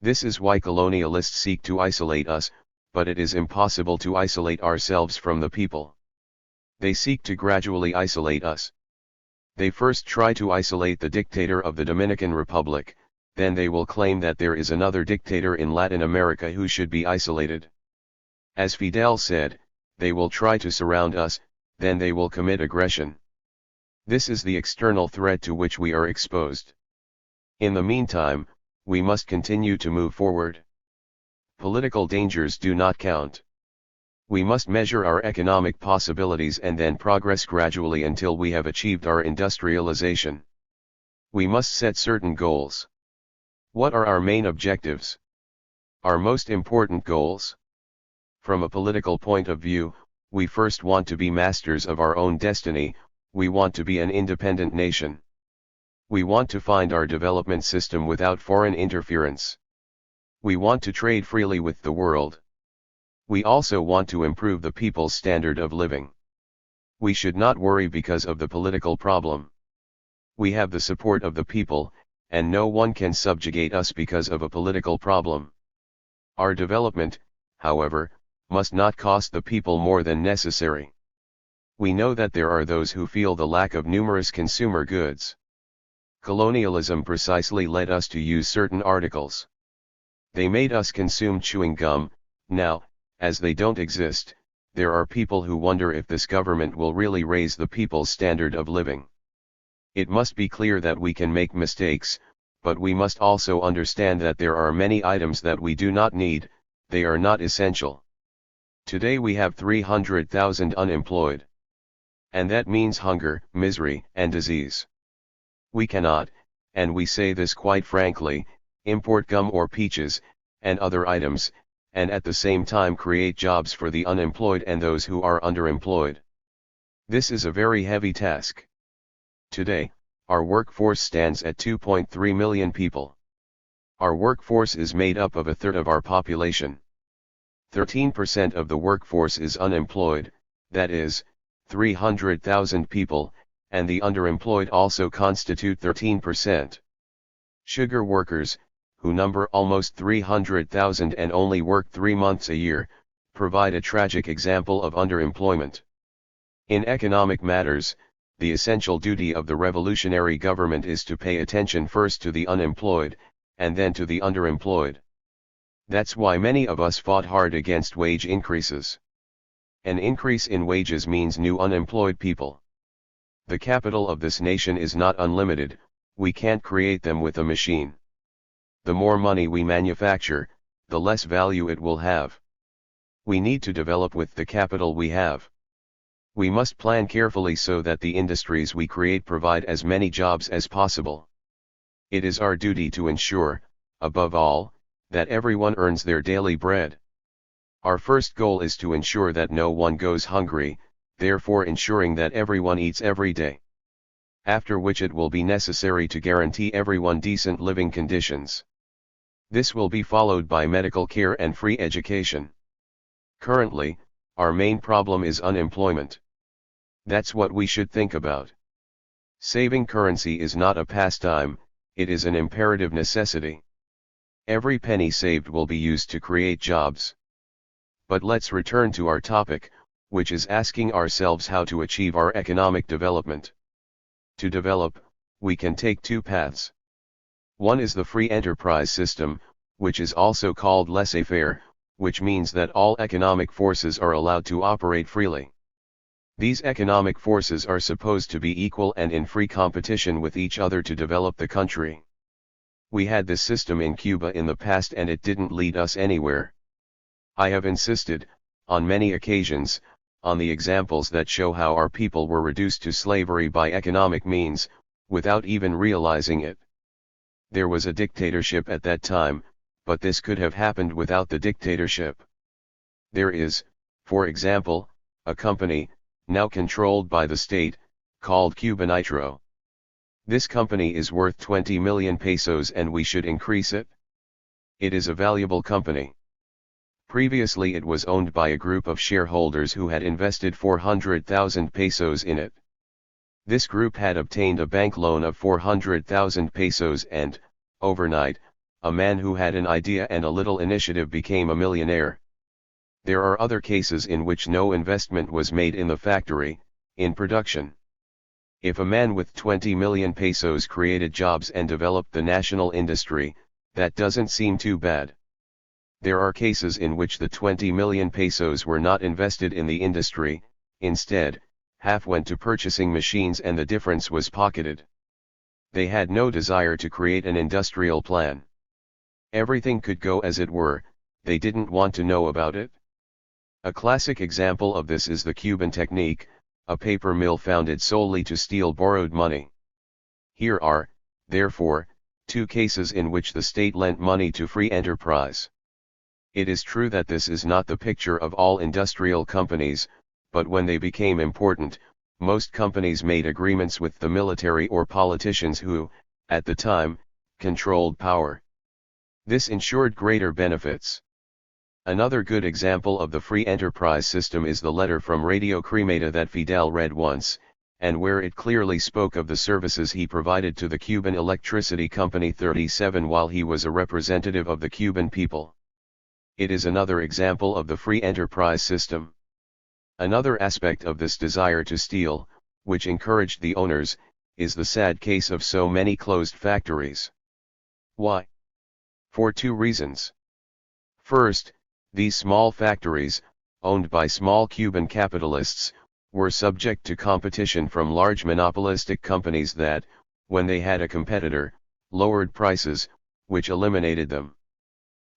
This is why colonialists seek to isolate us, but it is impossible to isolate ourselves from the people. They seek to gradually isolate us. They first try to isolate the dictator of the Dominican Republic, then they will claim that there is another dictator in Latin America who should be isolated. As Fidel said, they will try to surround us, then they will commit aggression. This is the external threat to which we are exposed. In the meantime, we must continue to move forward. Political dangers do not count. We must measure our economic possibilities and then progress gradually until we have achieved our industrialization. We must set certain goals. What are our main objectives? Our most important goals? From a political point of view, we first want to be masters of our own destiny. We want to be an independent nation. We want to find our development system without foreign interference. We want to trade freely with the world. We also want to improve the people's standard of living. We should not worry because of the political problem. We have the support of the people, and no one can subjugate us because of a political problem. Our development, however, must not cost the people more than necessary. We know that there are those who feel the lack of numerous consumer goods. Colonialism precisely led us to use certain articles. They made us consume chewing gum. Now, as they don't exist, there are people who wonder if this government will really raise the people's standard of living. It must be clear that we can make mistakes, but we must also understand that there are many items that we do not need, they are not essential. Today we have 300,000 unemployed. And that means hunger, misery, and disease. We cannot, and we say this quite frankly, import gum or peaches, and other items, and at the same time create jobs for the unemployed and those who are underemployed. This is a very heavy task. Today, our workforce stands at 2.3 million people. Our workforce is made up of a third of our population. 13% of the workforce is unemployed, that is, 300,000 people, and the underemployed also constitute 13%. Sugar workers, who number almost 300,000 and only work 3 months a year, provide a tragic example of underemployment. In economic matters, the essential duty of the revolutionary government is to pay attention first to the unemployed, and then to the underemployed. That's why many of us fought hard against wage increases. An increase in wages means new unemployed people. The capital of this nation is not unlimited, We can't create them with a machine. The more money we manufacture, the less value it will have. We need to develop with the capital we have. We must plan carefully so that the industries we create provide as many jobs as possible. It is our duty to ensure, above all, that everyone earns their daily bread. Our first goal is to ensure that no one goes hungry, therefore ensuring that everyone eats every day. After which it will be necessary to guarantee everyone decent living conditions. This will be followed by medical care and free education. Currently, our main problem is unemployment. That's what we should think about. Saving currency is not a pastime, it is an imperative necessity. Every penny saved will be used to create jobs. But let's return to our topic, which is asking ourselves how to achieve our economic development. To develop, we can take two paths. One is the free enterprise system, which is also called laissez-faire, which means that all economic forces are allowed to operate freely. These economic forces are supposed to be equal and in free competition with each other to develop the country. We had this system in Cuba in the past and it didn't lead us anywhere. I have insisted, on many occasions, on the examples that show how our people were reduced to slavery by economic means, without even realizing it. There was a dictatorship at that time, but this could have happened without the dictatorship. There is, for example, a company, now controlled by the state, called Cuba Nitro. This company is worth 20 million pesos and we should increase it. It is a valuable company. Previously it was owned by a group of shareholders who had invested 400,000 pesos in it. This group had obtained a bank loan of 400,000 pesos and, overnight, a man who had an idea and a little initiative became a millionaire. There are other cases in which no investment was made in the factory, in production. If a man with 20 million pesos created jobs and developed the national industry, that doesn't seem too bad. There are cases in which the 20 million pesos were not invested in the industry, instead, half went to purchasing machines and the difference was pocketed. They had no desire to create an industrial plan. Everything could go as it were, they didn't want to know about it. A classic example of this is the Cuban technique, a paper mill founded solely to steal borrowed money. Here are, therefore, two cases in which the state lent money to free enterprise. It is true that this is not the picture of all industrial companies, but when they became important, most companies made agreements with the military or politicians who, at the time, controlled power. This ensured greater benefits. Another good example of the free enterprise system is the letter from Radio Cremata that Fidel read once, and where it clearly spoke of the services he provided to the Cuban Electricity Company 37 while he was a representative of the Cuban people. It is another example of the free enterprise system. Another aspect of this desire to steal, which encouraged the owners, is the sad case of so many closed factories. Why? For two reasons. First, these small factories, owned by small Cuban capitalists, were subject to competition from large monopolistic companies that, when they had a competitor, lowered prices, which eliminated them.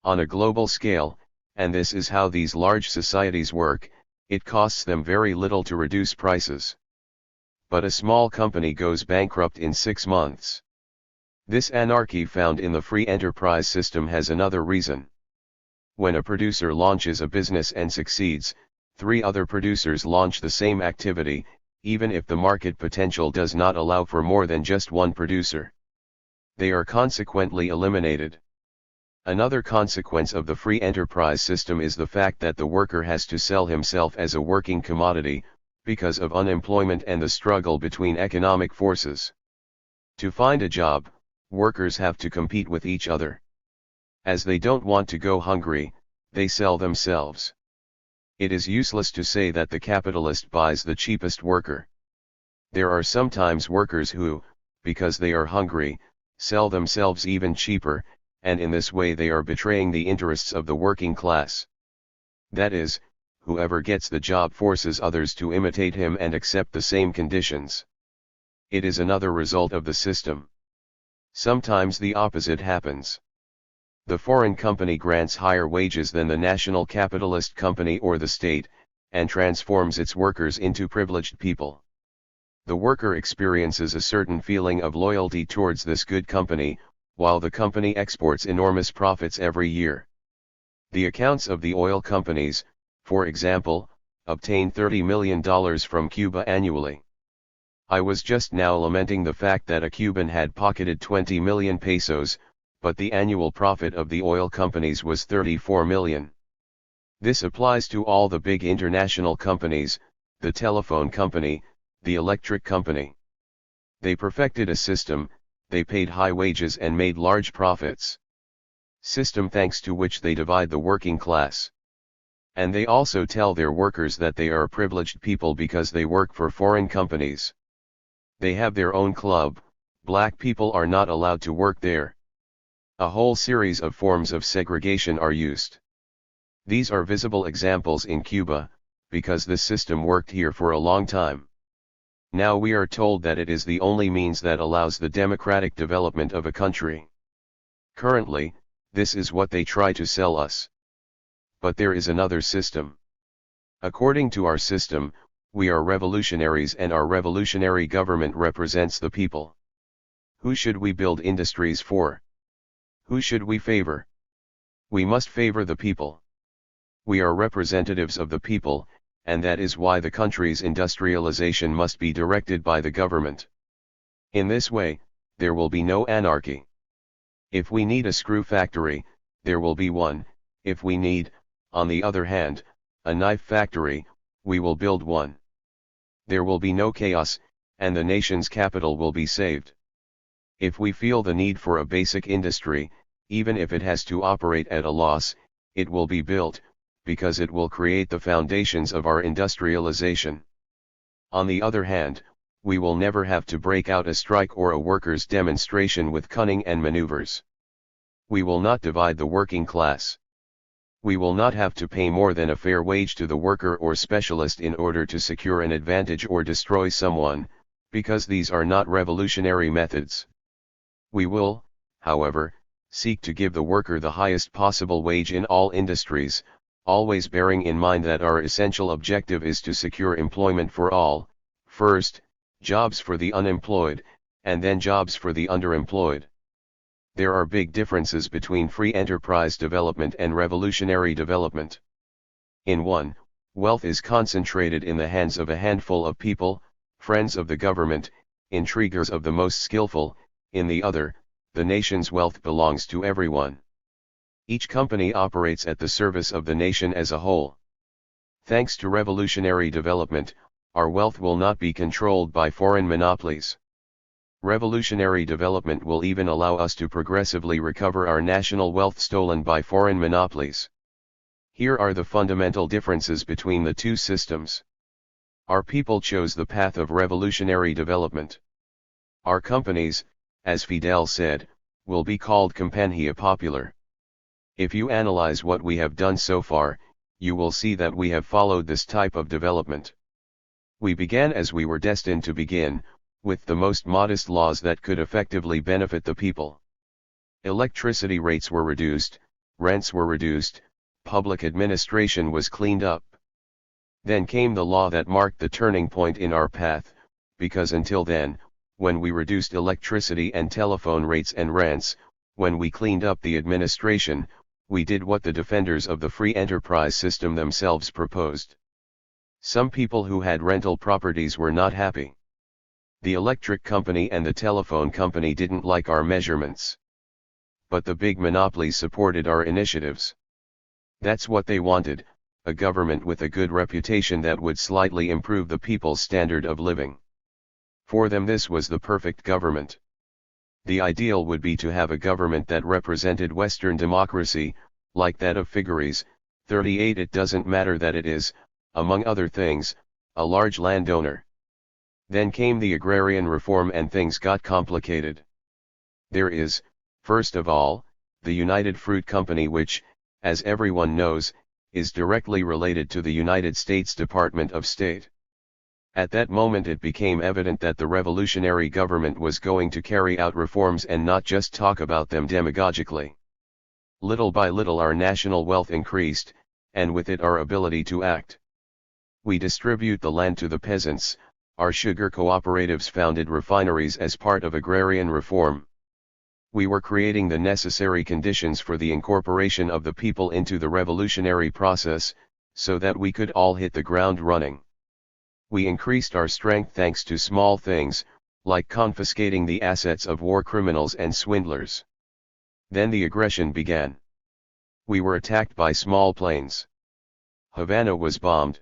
On a global scale, and this is how these large societies work, it costs them very little to reduce prices. But a small company goes bankrupt in 6 months. This anarchy found in the free enterprise system has another reason. When a producer launches a business and succeeds, 3 other producers launch the same activity, even if the market potential does not allow for more than just one producer. They are consequently eliminated. Another consequence of the free enterprise system is the fact that the worker has to sell himself as a working commodity, because of unemployment and the struggle between economic forces. To find a job, workers have to compete with each other. As they don't want to go hungry, they sell themselves. It is useless to say that the capitalist buys the cheapest worker. There are sometimes workers who, because they are hungry, sell themselves even cheaper, and in this way they are betraying the interests of the working class. That is, whoever gets the job forces others to imitate him and accept the same conditions. It is another result of the system. Sometimes the opposite happens. The foreign company grants higher wages than the national capitalist company or the state, and transforms its workers into privileged people. The worker experiences a certain feeling of loyalty towards this good company, while the company exports enormous profits every year. The accounts of the oil companies, for example, obtain $30 million from Cuba annually. I was just now lamenting the fact that a Cuban had pocketed 20 million pesos, but the annual profit of the oil companies was 34 million. This applies to all the big international companies, the telephone company, the electric company. They perfected a system, they paid high wages and made large profits. System thanks to which they divide the working class. And they also tell their workers that they are privileged people because they work for foreign companies. They have their own club, black people are not allowed to work there. A whole series of forms of segregation are used. These are visible examples in Cuba, because this system worked here for a long time. Now we are told that it is the only means that allows the democratic development of a country. Currently, this is what they try to sell us. But there is another system. According to our system, we are revolutionaries and our revolutionary government represents the people. Who should we build industries for? Who should we favor? We must favor the people. We are representatives of the people, and that is why the country's industrialization must be directed by the government. In this way, there will be no anarchy. If we need a screw factory, there will be one. If we need, on the other hand, a knife factory, we will build one. There will be no chaos, and the nation's capital will be saved. If we feel the need for a basic industry, even if it has to operate at a loss, it will be built, because it will create the foundations of our industrialization. On the other hand, we will never have to break out a strike or a workers' demonstration with cunning and maneuvers. We will not divide the working class. We will not have to pay more than a fair wage to the worker or specialist in order to secure an advantage or destroy someone, because these are not revolutionary methods. We will, however, seek to give the worker the highest possible wage in all industries, always bearing in mind that our essential objective is to secure employment for all, first, jobs for the unemployed, and then jobs for the underemployed. There are big differences between free enterprise development and revolutionary development. In one, wealth is concentrated in the hands of a handful of people, friends of the government, intriguers of the most skillful. In the other, the nation's wealth belongs to everyone. Each company operates at the service of the nation as a whole. Thanks to revolutionary development, our wealth will not be controlled by foreign monopolies. Revolutionary development will even allow us to progressively recover our national wealth stolen by foreign monopolies. Here are the fundamental differences between the two systems. Our people chose the path of revolutionary development. Our companies, as Fidel said, will be called Compañía Popular. If you analyze what we have done so far, you will see that we have followed this type of development. We began as we were destined to begin, with the most modest laws that could effectively benefit the people. Electricity rates were reduced, rents were reduced, public administration was cleaned up. Then came the law that marked the turning point in our path, because until then, when we reduced electricity and telephone rates and rents, when we cleaned up the administration, we did what the defenders of the free enterprise system themselves proposed. Some people who had rental properties were not happy. The electric company and the telephone company didn't like our measurements. But the big monopolies supported our initiatives. That's what they wanted, a government with a good reputation that would slightly improve the people's standard of living. For them this was the perfect government. The ideal would be to have a government that represented Western democracy, like that of Figueres, 38. It doesn't matter that it is, among other things, a large landowner. Then came the agrarian reform and things got complicated. There is, first of all, the United Fruit Company which, as everyone knows, is directly related to the United States Department of State. At that moment it became evident that the revolutionary government was going to carry out reforms and not just talk about them demagogically. Little by little our national wealth increased, and with it our ability to act. We distribute the land to the peasants, our sugar cooperatives founded refineries as part of agrarian reform. We were creating the necessary conditions for the incorporation of the people into the revolutionary process, so that we could all hit the ground running. We increased our strength thanks to small things, like confiscating the assets of war criminals and swindlers. Then the aggression began. We were attacked by small planes. Havana was bombed.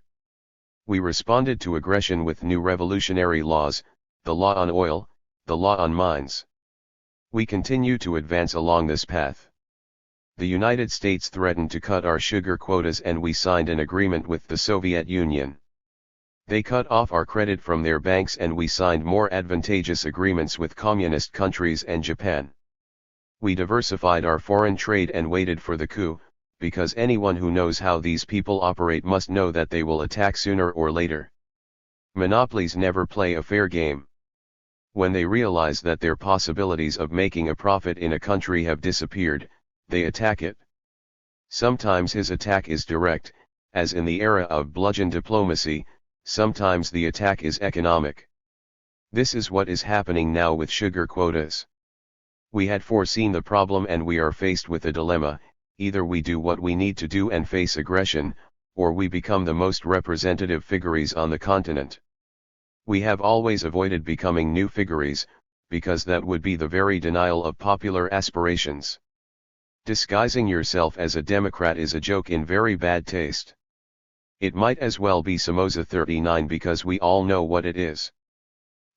We responded to aggression with new revolutionary laws, the law on oil, the law on mines. We continue to advance along this path. The United States threatened to cut our sugar quotas and we signed an agreement with the Soviet Union. They cut off our credit from their banks and we signed more advantageous agreements with communist countries and Japan. We diversified our foreign trade and waited for the coup, because anyone who knows how these people operate must know that they will attack sooner or later. Monopolies never play a fair game. When they realize that their possibilities of making a profit in a country have disappeared, they attack it. Sometimes his attack is direct, as in the era of bludgeon diplomacy, sometimes the attack is economic. This is what is happening now with sugar quotas. We had foreseen the problem and we are faced with a dilemma: either we do what we need to do and face aggression, or we become the most representative figuries on the continent. We have always avoided becoming new figuries, because that would be the very denial of popular aspirations. Disguising yourself as a Democrat is a joke in very bad taste. It might as well be Somoza 39 because we all know what it is.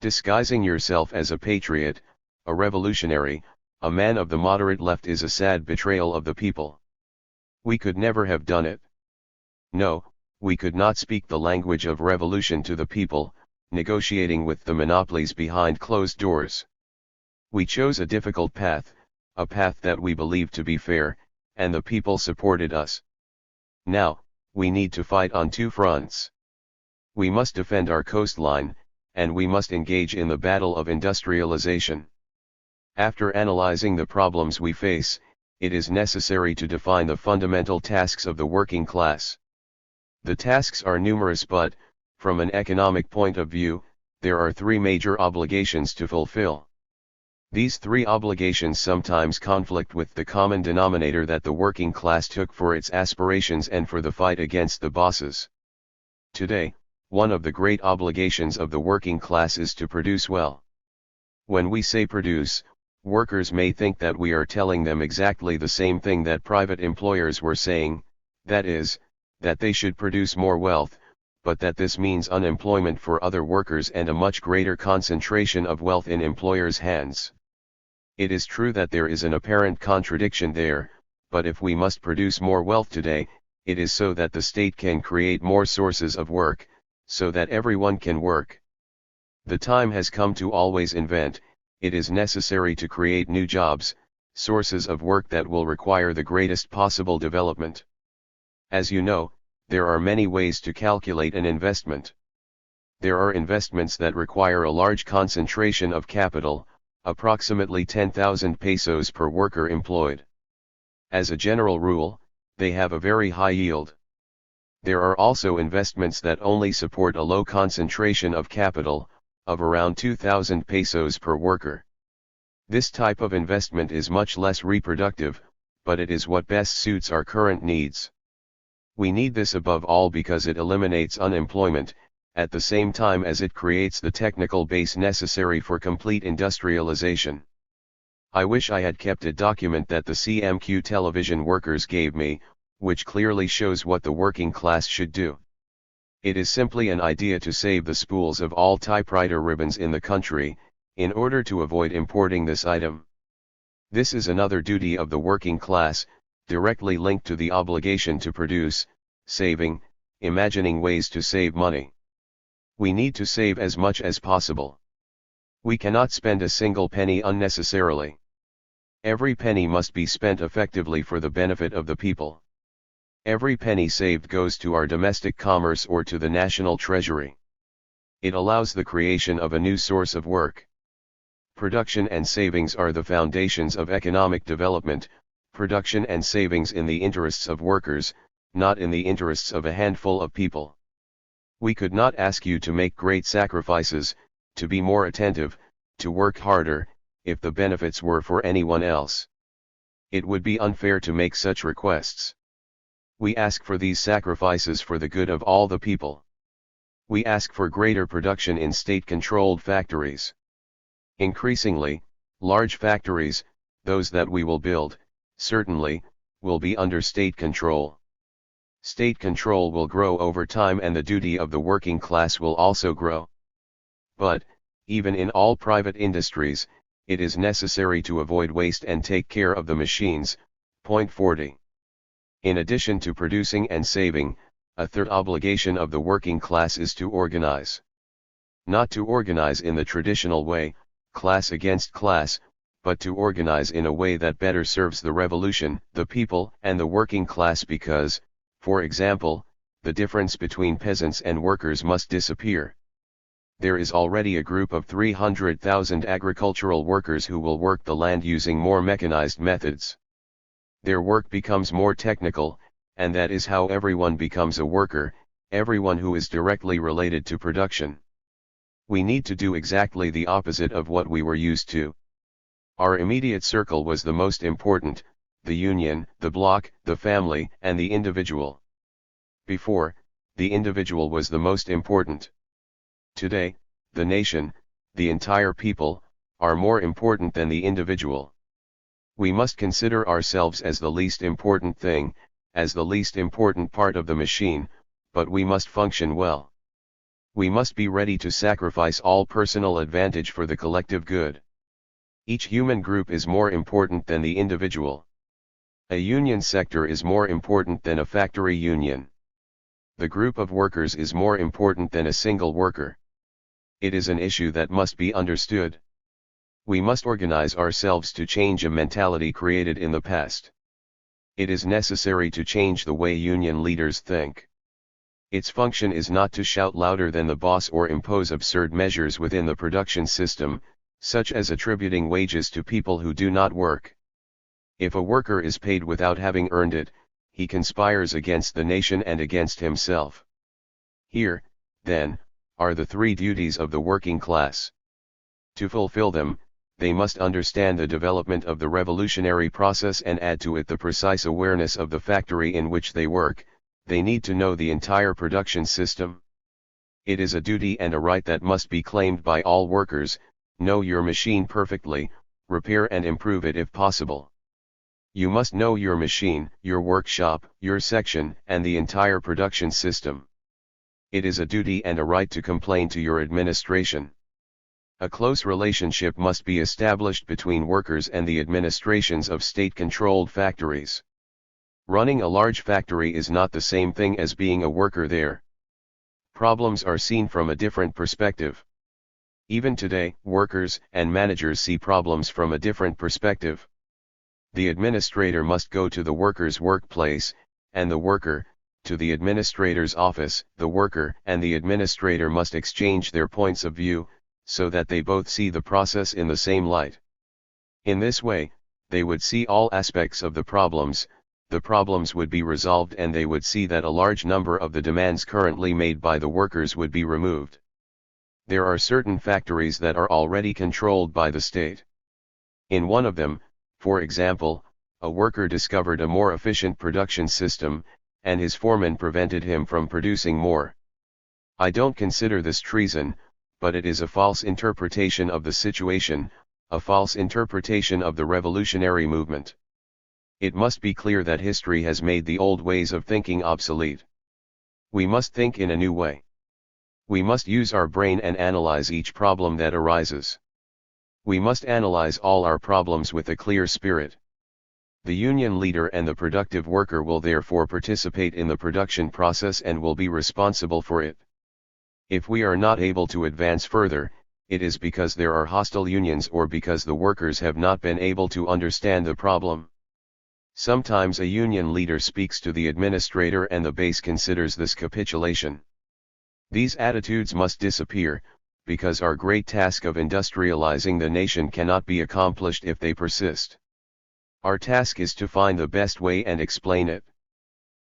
Disguising yourself as a patriot, a revolutionary, a man of the moderate left is a sad betrayal of the people. We could never have done it. No, we could not speak the language of revolution to the people, negotiating with the monopolies behind closed doors. We chose a difficult path, a path that we believed to be fair, and the people supported us. Now, we need to fight on two fronts. We must defend our coastline, and we must engage in the battle of industrialization. After analyzing the problems we face, it is necessary to define the fundamental tasks of the working class. The tasks are numerous but, from an economic point of view, there are three major obligations to fulfill. These three obligations sometimes conflict with the common denominator that the working class took for its aspirations and for the fight against the bosses. Today, one of the great obligations of the working class is to produce well. When we say produce, workers may think that we are telling them exactly the same thing that private employers were saying, that is, that they should produce more wealth, but that this means unemployment for other workers and a much greater concentration of wealth in employers' hands. It is true that there is an apparent contradiction there, but if we must produce more wealth today, it is so that the state can create more sources of work, so that everyone can work. The time has come to always invent. It is necessary to create new jobs, sources of work that will require the greatest possible development. As you know, there are many ways to calculate an investment. There are investments that require a large concentration of capital, approximately 10,000 pesos per worker employed. As a general rule, they have a very high yield. There are also investments that only support a low concentration of capital, of around 2,000 pesos per worker. This type of investment is much less reproductive, but it is what best suits our current needs. We need this above all because it eliminates unemployment, at the same time as it creates the technical base necessary for complete industrialization. I wish I had kept a document that the CMQ television workers gave me, which clearly shows what the working class should do. It is simply an idea to save the spools of all typewriter ribbons in the country, in order to avoid importing this item. This is another duty of the working class, directly linked to the obligation to produce, saving, imagining ways to save money. We need to save as much as possible. We cannot spend a single penny unnecessarily. Every penny must be spent effectively for the benefit of the people. Every penny saved goes to our domestic commerce or to the national treasury. It allows the creation of a new source of work. Production and savings are the foundations of economic development, production and savings in the interests of workers, not in the interests of a handful of people. We could not ask you to make great sacrifices, to be more attentive, to work harder, if the benefits were for anyone else. It would be unfair to make such requests. We ask for these sacrifices for the good of all the people. We ask for greater production in state-controlled factories. Increasingly, large factories, those that we will build, certainly, will be under state control. State control will grow over time and the duty of the working class will also grow. But, even in all private industries, it is necessary to avoid waste and take care of the machines. Point 40. In addition to producing and saving, a third obligation of the working class is to organize. Not to organize in the traditional way, class against class, but to organize in a way that better serves the revolution, the people, and the working class because, for example, the difference between peasants and workers must disappear. There is already a group of 300,000 agricultural workers who will work the land using more mechanized methods. Their work becomes more technical, and that is how everyone becomes a worker, everyone who is directly related to production. We need to do exactly the opposite of what we were used to. Our immediate circle was the most important, the union, the bloc, the family, and the individual. Before, the individual was the most important. Today, the nation, the entire people, are more important than the individual. We must consider ourselves as the least important thing, as the least important part of the machine, but we must function well. We must be ready to sacrifice all personal advantage for the collective good. Each human group is more important than the individual. A union sector is more important than a factory union. The group of workers is more important than a single worker. It is an issue that must be understood. We must organize ourselves to change a mentality created in the past. It is necessary to change the way union leaders think. Its function is not to shout louder than the boss or impose absurd measures within the production system, such as attributing wages to people who do not work. If a worker is paid without having earned it, he conspires against the nation and against himself. Here, then, are the three duties of the working class. To fulfill them, they must understand the development of the revolutionary process and add to it the precise awareness of the factory in which they work. They need to know the entire production system. It is a duty and a right that must be claimed by all workers. Know your machine perfectly, repair and improve it if possible. You must know your machine, your workshop, your section, and the entire production system. It is a duty and a right to complain to your administration. A close relationship must be established between workers and the administrations of state-controlled factories. Running a large factory is not the same thing as being a worker there. Problems are seen from a different perspective. Even today, workers and managers see problems from a different perspective. The administrator must go to the worker's workplace, and the worker, to the administrator's office. The worker and the administrator must exchange their points of view, so that they both see the process in the same light. In this way, they would see all aspects of the problems would be resolved and they would see that a large number of the demands currently made by the workers would be removed. There are certain factories that are already controlled by the state. In one of them, for example, a worker discovered a more efficient production system, and his foreman prevented him from producing more. I don't consider this treason, but it is a false interpretation of the situation, a false interpretation of the revolutionary movement. It must be clear that history has made the old ways of thinking obsolete. We must think in a new way. We must use our brain and analyze each problem that arises. We must analyze all our problems with a clear spirit. The union leader and the productive worker will therefore participate in the production process and will be responsible for it. If we are not able to advance further, it is because there are hostile unions or because the workers have not been able to understand the problem. Sometimes a union leader speaks to the administrator and the base considers this capitulation. These attitudes must disappear, because our great task of industrializing the nation cannot be accomplished if they persist. Our task is to find the best way and explain it.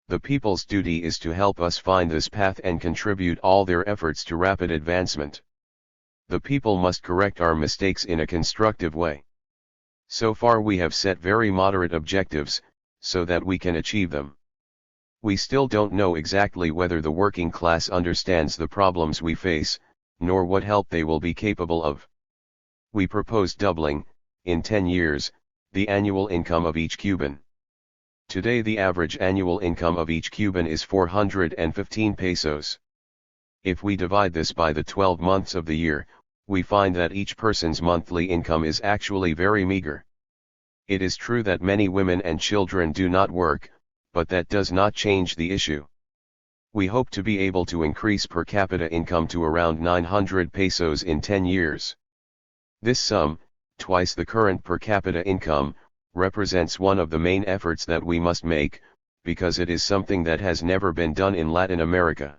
The people's duty is to help us find this path and contribute all their efforts to rapid advancement. The people must correct our mistakes in a constructive way. So far we have set very moderate objectives, so that we can achieve them. We still don't know exactly whether the working class understands the problems we face, nor what help they will be capable of. We propose doubling, in 10 years, the annual income of each Cuban. Today the average annual income of each Cuban is 415 pesos. If we divide this by the 12 months of the year, we find that each person's monthly income is actually very meager. It is true that many women and children do not work, but that does not change the issue. We hope to be able to increase per capita income to around 900 pesos in 10 years. This sum, twice the current per capita income, represents one of the main efforts that we must make, because it is something that has never been done in Latin America.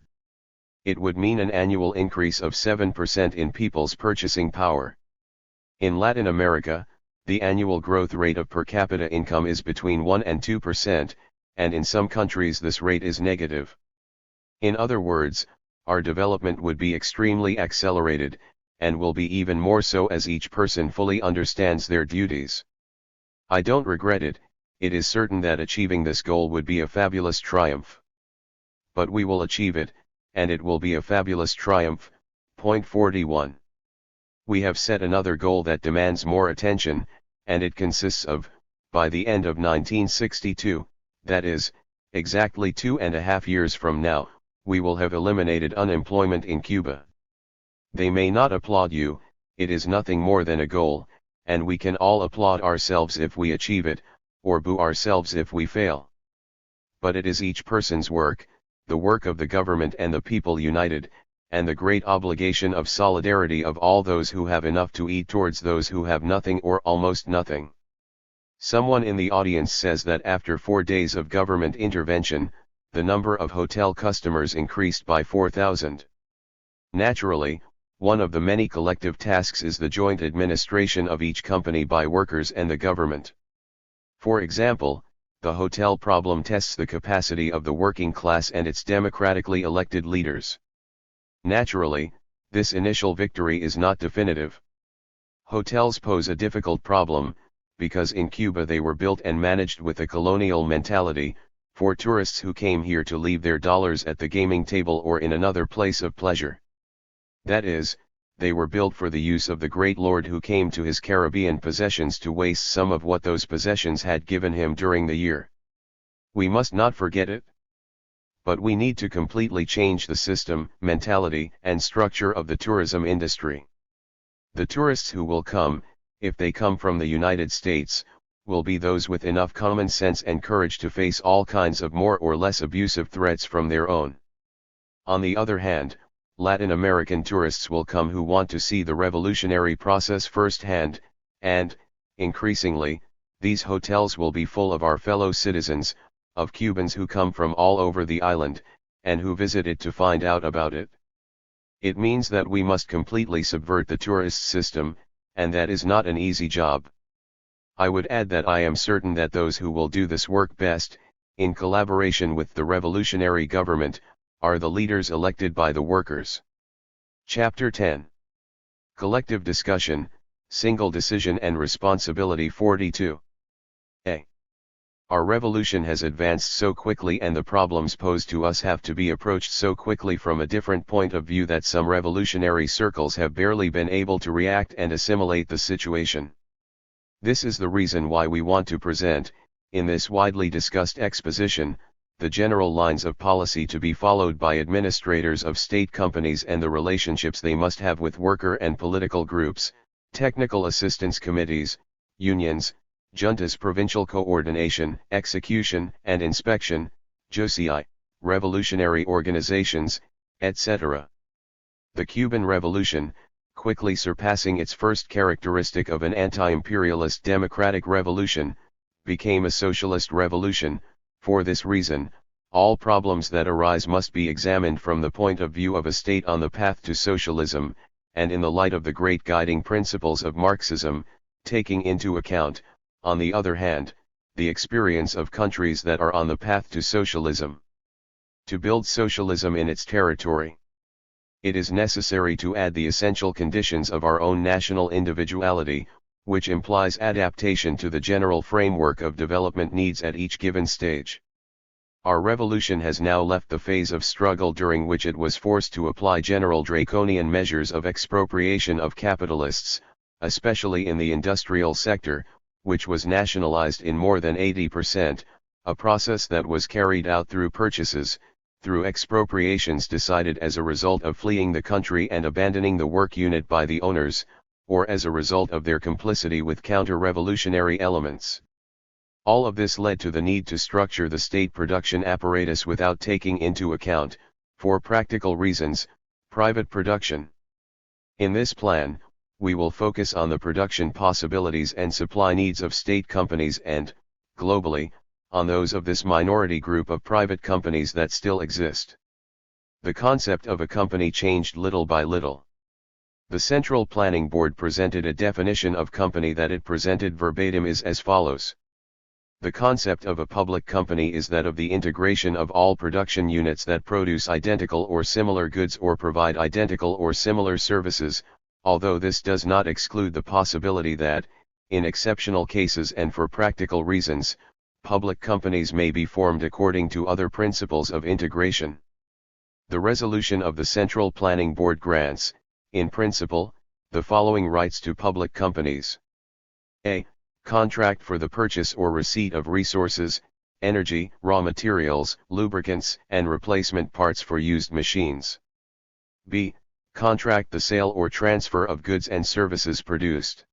It would mean an annual increase of 7% in people's purchasing power. In Latin America, the annual growth rate of per capita income is between 1 and 2%, and in some countries this rate is negative. In other words, our development would be extremely accelerated, and will be even more so as each person fully understands their duties. I don't regret it, it is certain that achieving this goal would be a fabulous triumph. But we will achieve it, and it will be a fabulous triumph. Point 41. We have set another goal that demands more attention, and it consists of, by the end of 1962, that is, exactly 2.5 years from now, we will have eliminated unemployment in Cuba. They may not applaud you, it is nothing more than a goal, and we can all applaud ourselves if we achieve it, or boo ourselves if we fail. But it is each person's work, the work of the government and the people united, and the great obligation of solidarity of all those who have enough to eat towards those who have nothing or almost nothing. Someone in the audience says that after 4 days of government intervention, the number of hotel customers increased by 4,000. Naturally, one of the many collective tasks is the joint administration of each company by workers and the government. For example, the hotel problem tests the capacity of the working class and its democratically elected leaders. Naturally, this initial victory is not definitive. Hotels pose a difficult problem, because in Cuba they were built and managed with a colonial mentality, for tourists who came here to leave their dollars at the gaming table or in another place of pleasure. That is, they were built for the use of the great lord who came to his Caribbean possessions to waste some of what those possessions had given him during the year. We must not forget it. But we need to completely change the system, mentality, and structure of the tourism industry. The tourists who will come, if they come from the United States, will be those with enough common sense and courage to face all kinds of more or less abusive threats from their own. On the other hand, Latin American tourists will come who want to see the revolutionary process firsthand, and, increasingly, these hotels will be full of our fellow citizens, of Cubans who come from all over the island, and who visit it to find out about it. It means that we must completely subvert the tourist system, and that is not an easy job. I would add that I am certain that those who will do this work best, in collaboration with the revolutionary government, are the leaders elected by the workers. Chapter 10. Collective Discussion, Single Decision and Responsibility 42. A. Our revolution has advanced so quickly and the problems posed to us have to be approached so quickly from a different point of view that some revolutionary circles have barely been able to react and assimilate the situation. This is the reason why we want to present, in this widely discussed exposition, the general lines of policy to be followed by administrators of state companies and the relationships they must have with worker and political groups, technical assistance committees, unions, juntas, provincial coordination, execution and inspection, JOCI, revolutionary organizations, etc. The Cuban Revolution, quickly surpassing its first characteristic of an anti-imperialist democratic revolution, became a socialist revolution. For this reason, all problems that arise must be examined from the point of view of a state on the path to socialism, and in the light of the great guiding principles of Marxism, taking into account, on the other hand, the experience of countries that are on the path to socialism. To build socialism in its territory, it is necessary to add the essential conditions of our own national individuality, which implies adaptation to the general framework of development needs at each given stage. Our revolution has now left the phase of struggle during which it was forced to apply general draconian measures of expropriation of capitalists, especially in the industrial sector, which was nationalized in more than 80%, a process that was carried out through purchases, through expropriations decided as a result of fleeing the country and abandoning the work unit by the owners, or as a result of their complicity with counter-revolutionary elements. All of this led to the need to structure the state production apparatus without taking into account, for practical reasons, private production. In this plan, we will focus on the production possibilities and supply needs of state companies and, globally, on those of this minority group of private companies that still exist. The concept of a company changed little by little. The Central Planning Board presented a definition of company that it presented verbatim is as follows. The concept of a public company is that of the integration of all production units that produce identical or similar goods or provide identical or similar services, although this does not exclude the possibility that, in exceptional cases and for practical reasons, public companies may be formed according to other principles of integration. The resolution of the Central Planning Board grants, in principle, the following rights to public companies. A. Contract for the purchase or receipt of resources, energy, raw materials, lubricants, and replacement parts for used machines. B. Contract the sale or transfer of goods and services produced.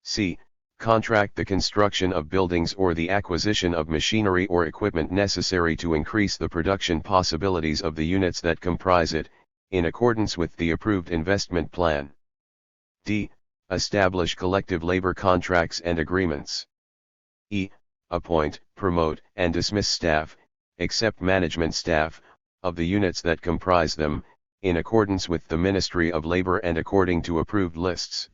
C. Contract the construction of buildings or the acquisition of machinery or equipment necessary to increase the production possibilities of the units that comprise it, in accordance with the approved investment plan. D. Establish collective labor contracts and agreements. E. Appoint, promote, and dismiss staff, except management staff, of the units that comprise them, in accordance with the Ministry of Labor and according to approved lists.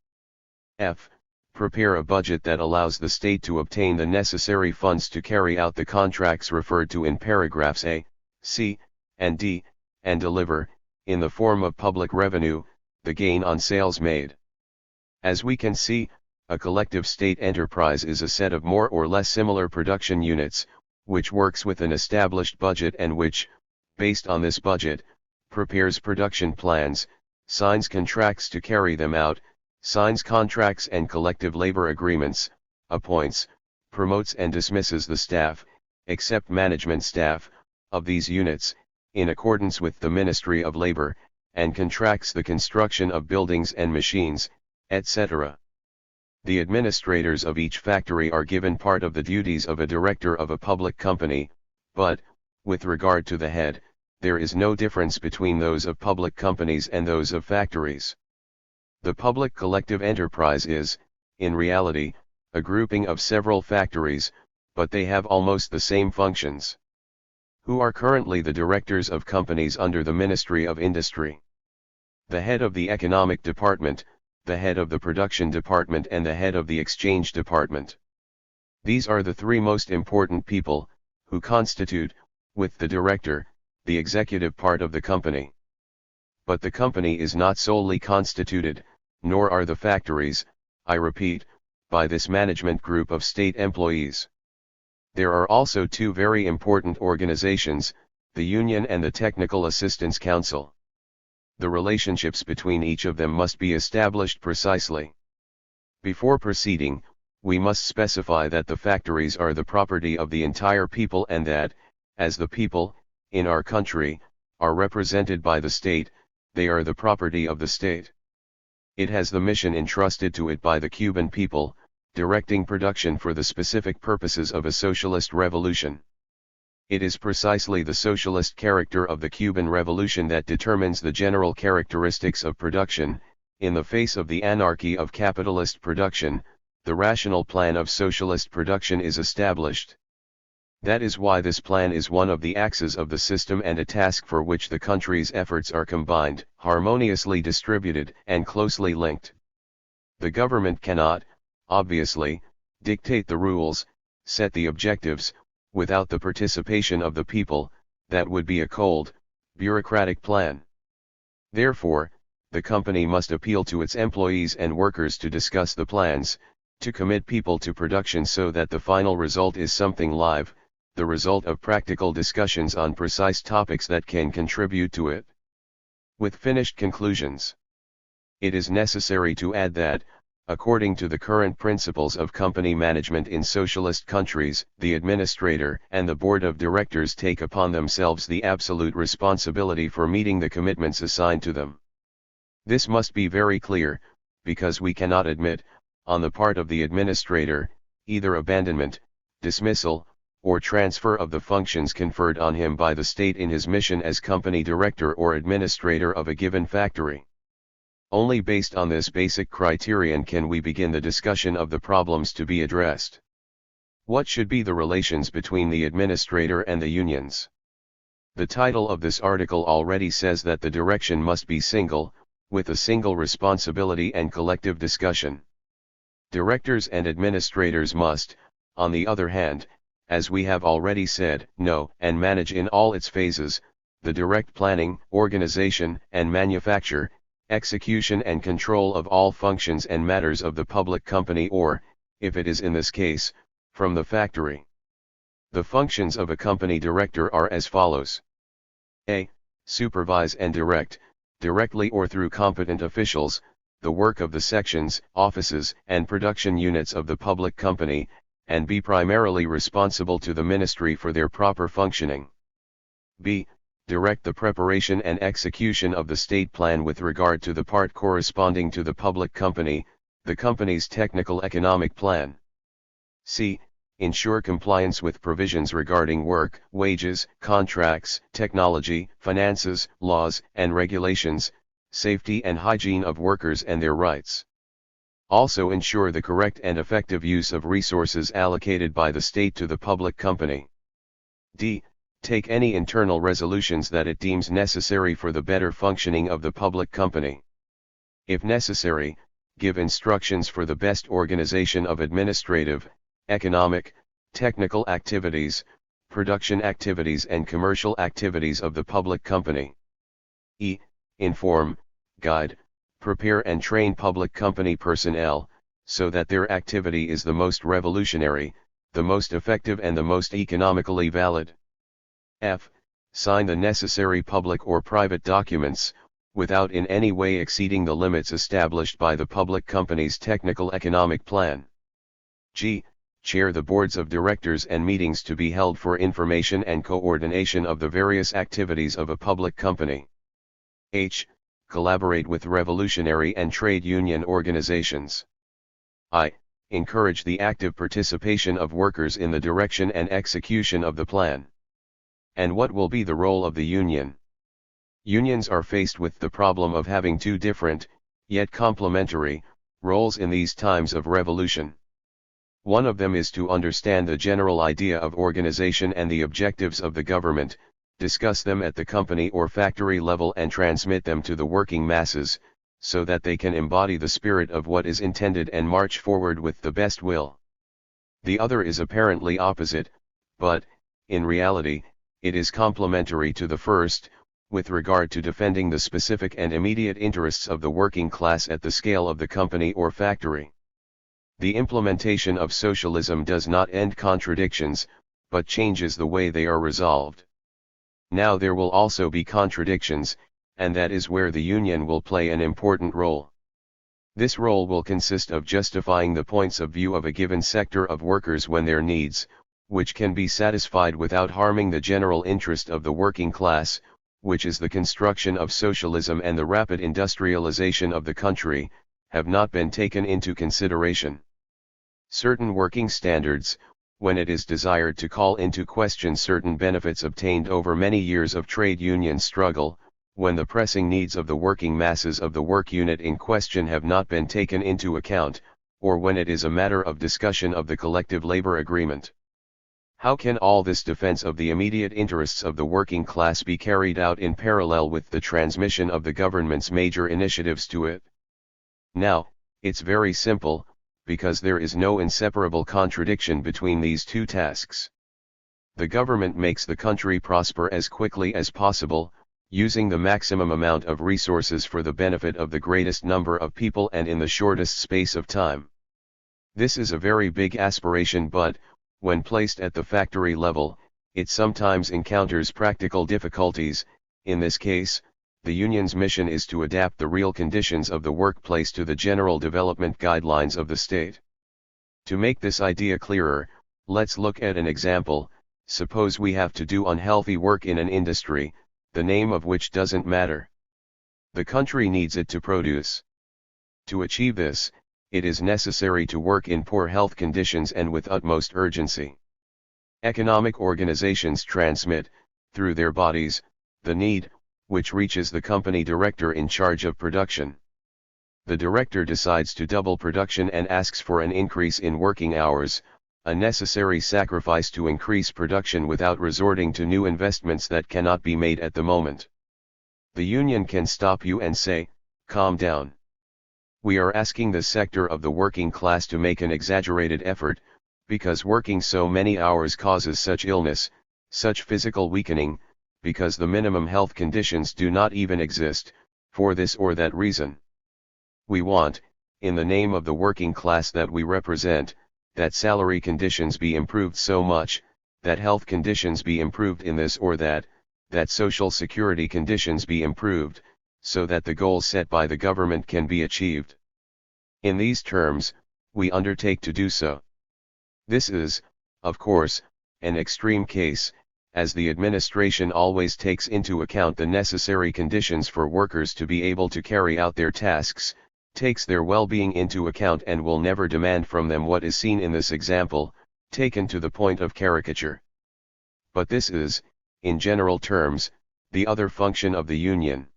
F. Prepare a budget that allows the state to obtain the necessary funds to carry out the contracts referred to in paragraphs A, C, and D, and deliver, in the form of public revenue, the gain on sales made. As we can see, a collective state enterprise is a set of more or less similar production units, which works with an established budget and which, based on this budget, prepares production plans, signs contracts to carry them out, signs contracts and collective labor agreements, appoints, promotes and dismisses the staff, except management staff, of these units, in accordance with the Ministry of Labor, and contracts the construction of buildings and machines, etc. The administrators of each factory are given part of the duties of a director of a public company, but, with regard to the head, there is no difference between those of public companies and those of factories. The public collective enterprise is, in reality, a grouping of several factories, but they have almost the same functions. Who are currently the directors of companies under the Ministry of Industry? The head of the Economic Department, the head of the Production Department and the head of the Exchange Department. These are the three most important people, who constitute, with the director, the executive part of the company. But the company is not solely constituted, nor are the factories, I repeat, by this management group of state employees. There are also two very important organizations, the Union and the Technical Assistance Council. The relationships between each of them must be established precisely. Before proceeding, we must specify that the factories are the property of the entire people and that, as the people, in our country, are represented by the state, they are the property of the state. It has the mission entrusted to it by the Cuban people, directing production for the specific purposes of a socialist revolution. It is precisely the socialist character of the Cuban Revolution that determines the general characteristics of production. In the face of the anarchy of capitalist production, the rational plan of socialist production is established. That is why this plan is one of the axes of the system and a task for which the country's efforts are combined, harmoniously distributed, and closely linked. The government cannot, obviously, dictate the rules, set the objectives, without the participation of the people. That would be a cold, bureaucratic plan. Therefore, the company must appeal to its employees and workers to discuss the plans, to commit people to production so that the final result is something live, the result of practical discussions on precise topics that can contribute to it. With finished conclusions. It is necessary to add that, according to the current principles of company management in socialist countries, the administrator and the board of directors take upon themselves the absolute responsibility for meeting the commitments assigned to them. This must be very clear, because we cannot admit, on the part of the administrator, either abandonment, dismissal, or transfer of the functions conferred on him by the state in his mission as company director or administrator of a given factory. Only based on this basic criterion can we begin the discussion of the problems to be addressed. What should be the relations between the administrator and the unions? The title of this article already says that the direction must be single, with a single responsibility and collective discussion. Directors and administrators must, on the other hand, as we have already said, know and manage in all its phases, the direct planning, organization, and manufacture, execution and control of all functions and matters of the public company or, if it is in this case, from the factory. The functions of a company director are as follows. A. Supervise and direct, directly or through competent officials, the work of the sections, offices, and production units of the public company, and be primarily responsible to the ministry for their proper functioning. B. Direct the preparation and execution of the state plan with regard to the part corresponding to the public company, the company's technical economic plan. C. Ensure compliance with provisions regarding work, wages, contracts, technology, finances, laws and regulations, safety and hygiene of workers and their rights. Also ensure the correct and effective use of resources allocated by the state to the public company. D. Take any internal resolutions that it deems necessary for the better functioning of the public company. If necessary, give instructions for the best organization of administrative, economic, technical activities, production activities and commercial activities of the public company. E. Inform, guide, prepare and train public company personnel, so that their activity is the most revolutionary, the most effective and the most economically valid. F. Sign the necessary public or private documents, without in any way exceeding the limits established by the public company's technical economic plan. G. Chair the boards of directors and meetings to be held for information and coordination of the various activities of a public company. H. Collaborate with revolutionary and trade union organizations. I. Encourage the active participation of workers in the direction and execution of the plan. And what will be the role of the union? Unions are faced with the problem of having two different, yet complementary, roles in these times of revolution. One of them is to understand the general idea of organization and the objectives of the government, discuss them at the company or factory level and transmit them to the working masses, so that they can embody the spirit of what is intended and march forward with the best will. The other is apparently opposite, but, in reality, it is complementary to the first, with regard to defending the specific and immediate interests of the working class at the scale of the company or factory. The implementation of socialism does not end contradictions, but changes the way they are resolved. Now there will also be contradictions, and that is where the union will play an important role. This role will consist of justifying the points of view of a given sector of workers when their needs, which can be satisfied without harming the general interest of the working class, which is the construction of socialism and the rapid industrialization of the country, have not been taken into consideration. Certain working standards, when it is desired to call into question certain benefits obtained over many years of trade union struggle, when the pressing needs of the working masses of the work unit in question have not been taken into account, or when it is a matter of discussion of the collective labor agreement. How can all this defense of the immediate interests of the working class be carried out in parallel with the transmission of the government's major initiatives to it? Now, it's very simple, because there is no inseparable contradiction between these two tasks. The government makes the country prosper as quickly as possible, using the maximum amount of resources for the benefit of the greatest number of people and in the shortest space of time. This is a very big aspiration, but, when placed at the factory level, it sometimes encounters practical difficulties. In this case, the union's mission is to adapt the real conditions of the workplace to the general development guidelines of the state. To make this idea clearer, let's look at an example. Suppose we have to do unhealthy work in an industry, the name of which doesn't matter. The country needs it to produce. To achieve this, it is necessary to work in poor health conditions and with utmost urgency. Economic organizations transmit, through their bodies, the need, which reaches the company director in charge of production. The director decides to double production and asks for an increase in working hours, a necessary sacrifice to increase production without resorting to new investments that cannot be made at the moment. The union can stop you and say, "Calm down. We are asking the sector of the working class to make an exaggerated effort, because working so many hours causes such illness, such physical weakening, because the minimum health conditions do not even exist, for this or that reason. We want, in the name of the working class that we represent, that salary conditions be improved so much, that health conditions be improved in this or that social security conditions be improved, so that the goals set by the government can be achieved. In these terms, we undertake to do so. This is, of course, an extreme case, as the administration always takes into account the necessary conditions for workers to be able to carry out their tasks, takes their well-being into account and will never demand from them what is seen in this example, taken to the point of caricature. But this is, in general terms, the other function of the union.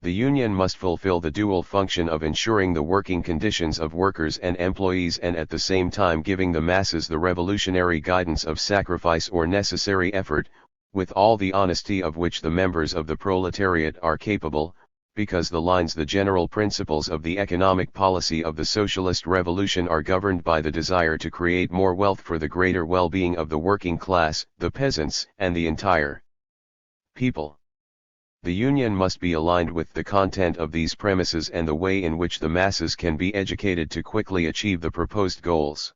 The union must fulfill the dual function of ensuring the working conditions of workers and employees and at the same time giving the masses the revolutionary guidance of sacrifice or necessary effort, with all the honesty of which the members of the proletariat are capable, because the general principles of the economic policy of the socialist revolution are governed by the desire to create more wealth for the greater well-being of the working class, the peasants, and the entire people. The union must be aligned with the content of these premises and the way in which the masses can be educated to quickly achieve the proposed goals.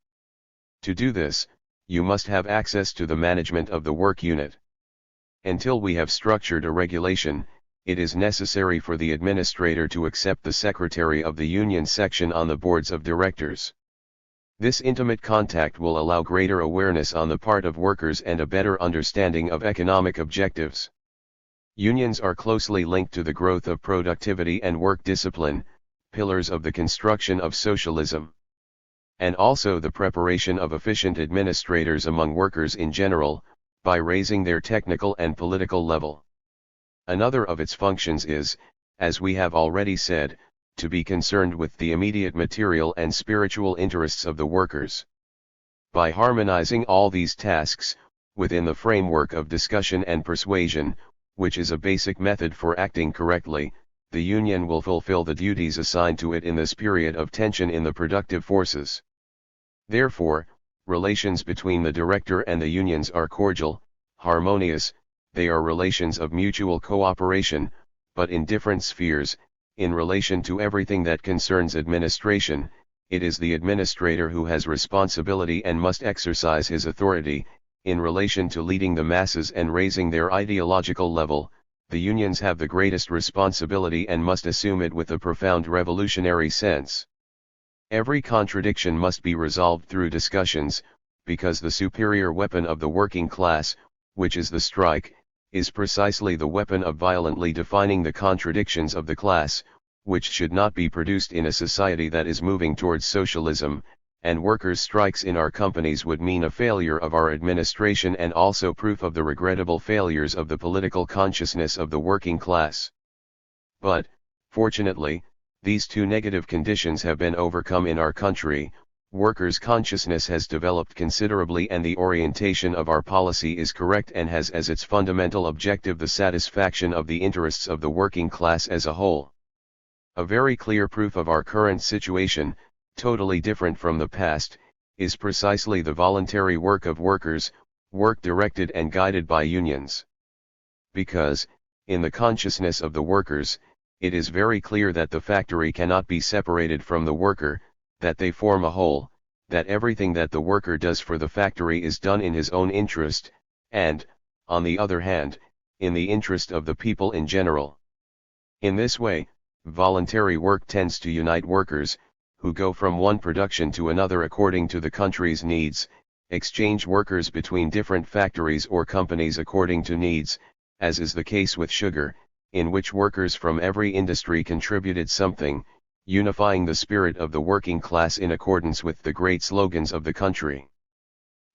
To do this, you must have access to the management of the work unit. Until we have structured a regulation, it is necessary for the administrator to accept the secretary of the union section on the boards of directors. This intimate contact will allow greater awareness on the part of workers and a better understanding of economic objectives. Unions are closely linked to the growth of productivity and work discipline, pillars of the construction of socialism. And also the preparation of efficient administrators among workers in general, by raising their technical and political level. Another of its functions is, as we have already said, to be concerned with the immediate material and spiritual interests of the workers. By harmonizing all these tasks, within the framework of discussion and persuasion, which is a basic method for acting correctly, the union will fulfill the duties assigned to it in this period of tension in the productive forces. Therefore, relations between the director and the unions are cordial, harmonious, they are relations of mutual cooperation, but in different spheres. In relation to everything that concerns administration, it is the administrator who has responsibility and must exercise his authority. In relation to leading the masses and raising their ideological level, the unions have the greatest responsibility and must assume it with a profound revolutionary sense. Every contradiction must be resolved through discussions, because the superior weapon of the working class, which is the strike, is precisely the weapon of violently defining the contradictions of the class, which should not be produced in a society that is moving towards socialism, and workers' strikes in our companies would mean a failure of our administration and also proof of the regrettable failures of the political consciousness of the working class. But, fortunately, these two negative conditions have been overcome in our country, workers' consciousness has developed considerably and the orientation of our policy is correct and has as its fundamental objective the satisfaction of the interests of the working class as a whole. A very clear proof of our current situation, totally different from the past, is precisely the voluntary work of workers, work directed and guided by unions. Because, in the consciousness of the workers, it is very clear that the factory cannot be separated from the worker, that they form a whole, that everything that the worker does for the factory is done in his own interest, and, on the other hand, in the interest of the people in general. In this way, voluntary work tends to unite workers, who go from one production to another according to the country's needs, exchange workers between different factories or companies according to needs, as is the case with sugar, in which workers from every industry contributed something, unifying the spirit of the working class in accordance with the great slogans of the country.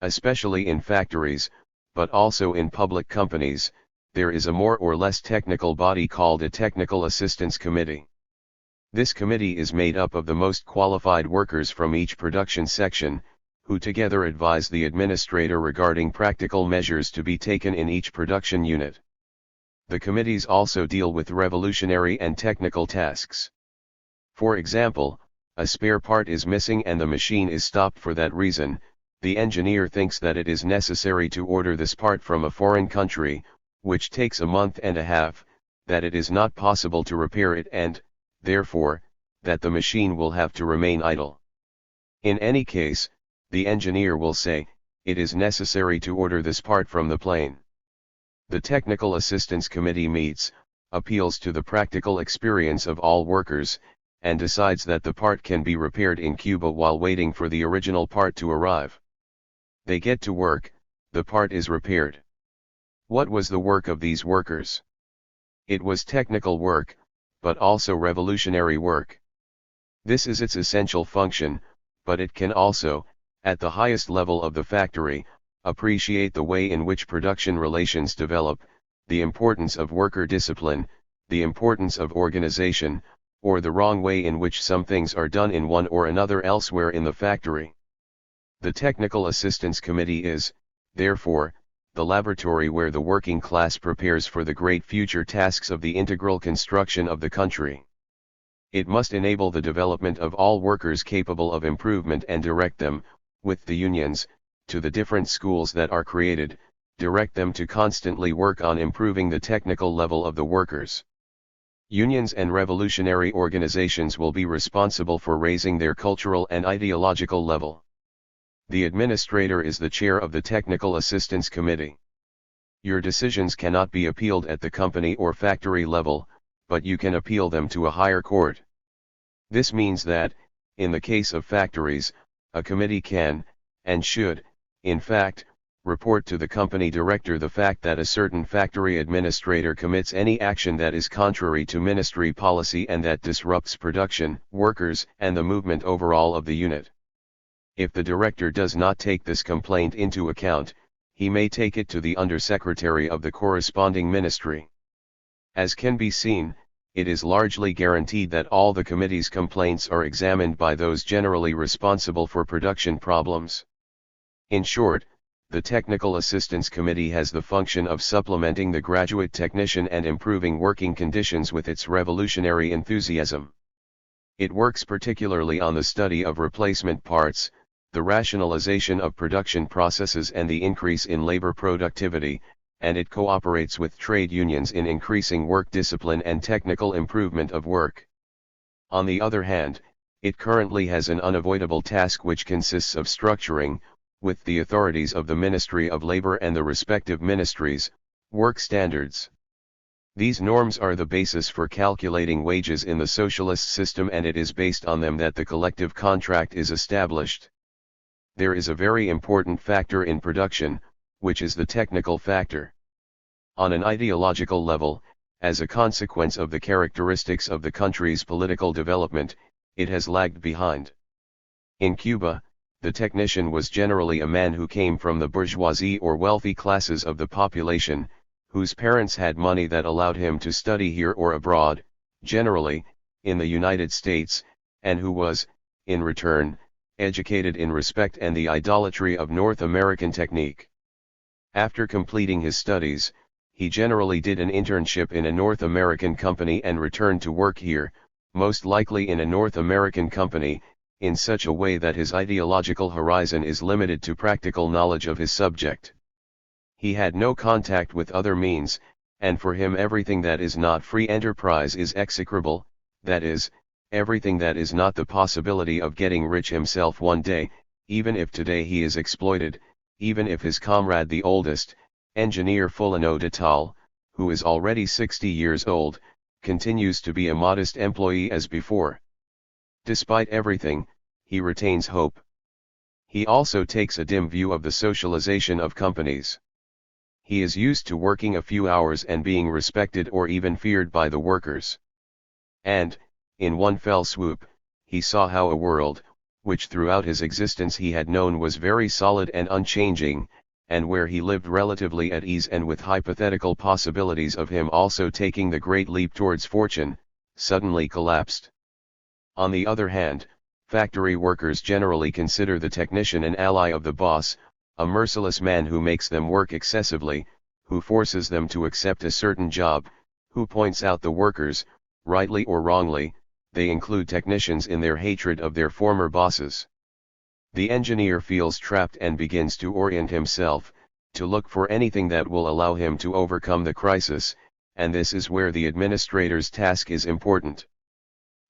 Especially in factories, but also in public companies, there is a more or less technical body called a Technical Assistance Committee. This committee is made up of the most qualified workers from each production section, who together advise the administrator regarding practical measures to be taken in each production unit. The committees also deal with revolutionary and technical tasks. For example, a spare part is missing and the machine is stopped for that reason, the engineer thinks that it is necessary to order this part from a foreign country, which takes a month and a half, that it is not possible to repair it and, therefore, that the machine will have to remain idle. In any case, the engineer will say, it is necessary to order this part from the plane. The Technical Assistance Committee meets, appeals to the practical experience of all workers, and decides that the part can be repaired in Cuba while waiting for the original part to arrive. They get to work, the part is repaired. What was the work of these workers? It was technical work, but also revolutionary work. This is its essential function, but it can also, at the highest level of the factory, appreciate the way in which production relations develop, the importance of worker discipline, the importance of organization, or the wrong way in which some things are done in one or another elsewhere in the factory. The Technical Assistance Committee is, therefore, the laboratory where the working class prepares for the great future tasks of the integral construction of the country. It must enable the development of all workers capable of improvement and direct them, with the unions, to the different schools that are created, direct them to constantly work on improving the technical level of the workers. Unions and revolutionary organizations will be responsible for raising their cultural and ideological level. The administrator is the chair of the Technical Assistance Committee. Your decisions cannot be appealed at the company or factory level, but you can appeal them to a higher court. This means that, in the case of factories, a committee can, and should, in fact, report to the company director the fact that a certain factory administrator commits any action that is contrary to ministry policy and that disrupts production, workers, and the movement overall of the unit. If the director does not take this complaint into account, he may take it to the undersecretary of the corresponding ministry. As can be seen, it is largely guaranteed that all the committee's complaints are examined by those generally responsible for production problems. In short, the Technical Assistance Committee has the function of supplementing the graduate technician and improving working conditions with its revolutionary enthusiasm. It works particularly on the study of replacement parts, the rationalization of production processes and the increase in labor productivity, and it cooperates with trade unions in increasing work discipline and technical improvement of work. On the other hand, it currently has an unavoidable task which consists of structuring, with the authorities of the Ministry of Labor and the respective ministries, work standards. These norms are the basis for calculating wages in the socialist system, and it is based on them that the collective contract is established. There is a very important factor in production, which is the technical factor. On an ideological level, as a consequence of the characteristics of the country's political development, it has lagged behind. In Cuba, the technician was generally a man who came from the bourgeoisie or wealthy classes of the population, whose parents had money that allowed him to study here or abroad, generally, in the United States, and who was, in return, educated in respect and the idolatry of North American technique. After completing his studies, he generally did an internship in a North American company and returned to work here, most likely in a North American company, in such a way that his ideological horizon is limited to practical knowledge of his subject. He had no contact with other means, and for him everything that is not free enterprise is execrable, that is, everything that is not the possibility of getting rich himself one day, even if today he is exploited, even if his comrade the oldest, engineer Fulano de Tal, who is already 60 years old, continues to be a modest employee as before. Despite everything, he retains hope. He also takes a dim view of the socialization of companies. He is used to working a few hours and being respected or even feared by the workers. And, in one fell swoop, he saw how a world, which throughout his existence he had known was very solid and unchanging, and where he lived relatively at ease and with hypothetical possibilities of him also taking the great leap towards fortune, suddenly collapsed. On the other hand, factory workers generally consider the technician an ally of the boss, a merciless man who makes them work excessively, who forces them to accept a certain job, who points out the workers, rightly or wrongly. They include technicians in their hatred of their former bosses. The engineer feels trapped and begins to orient himself, to look for anything that will allow him to overcome the crisis, and this is where the administrator's task is important.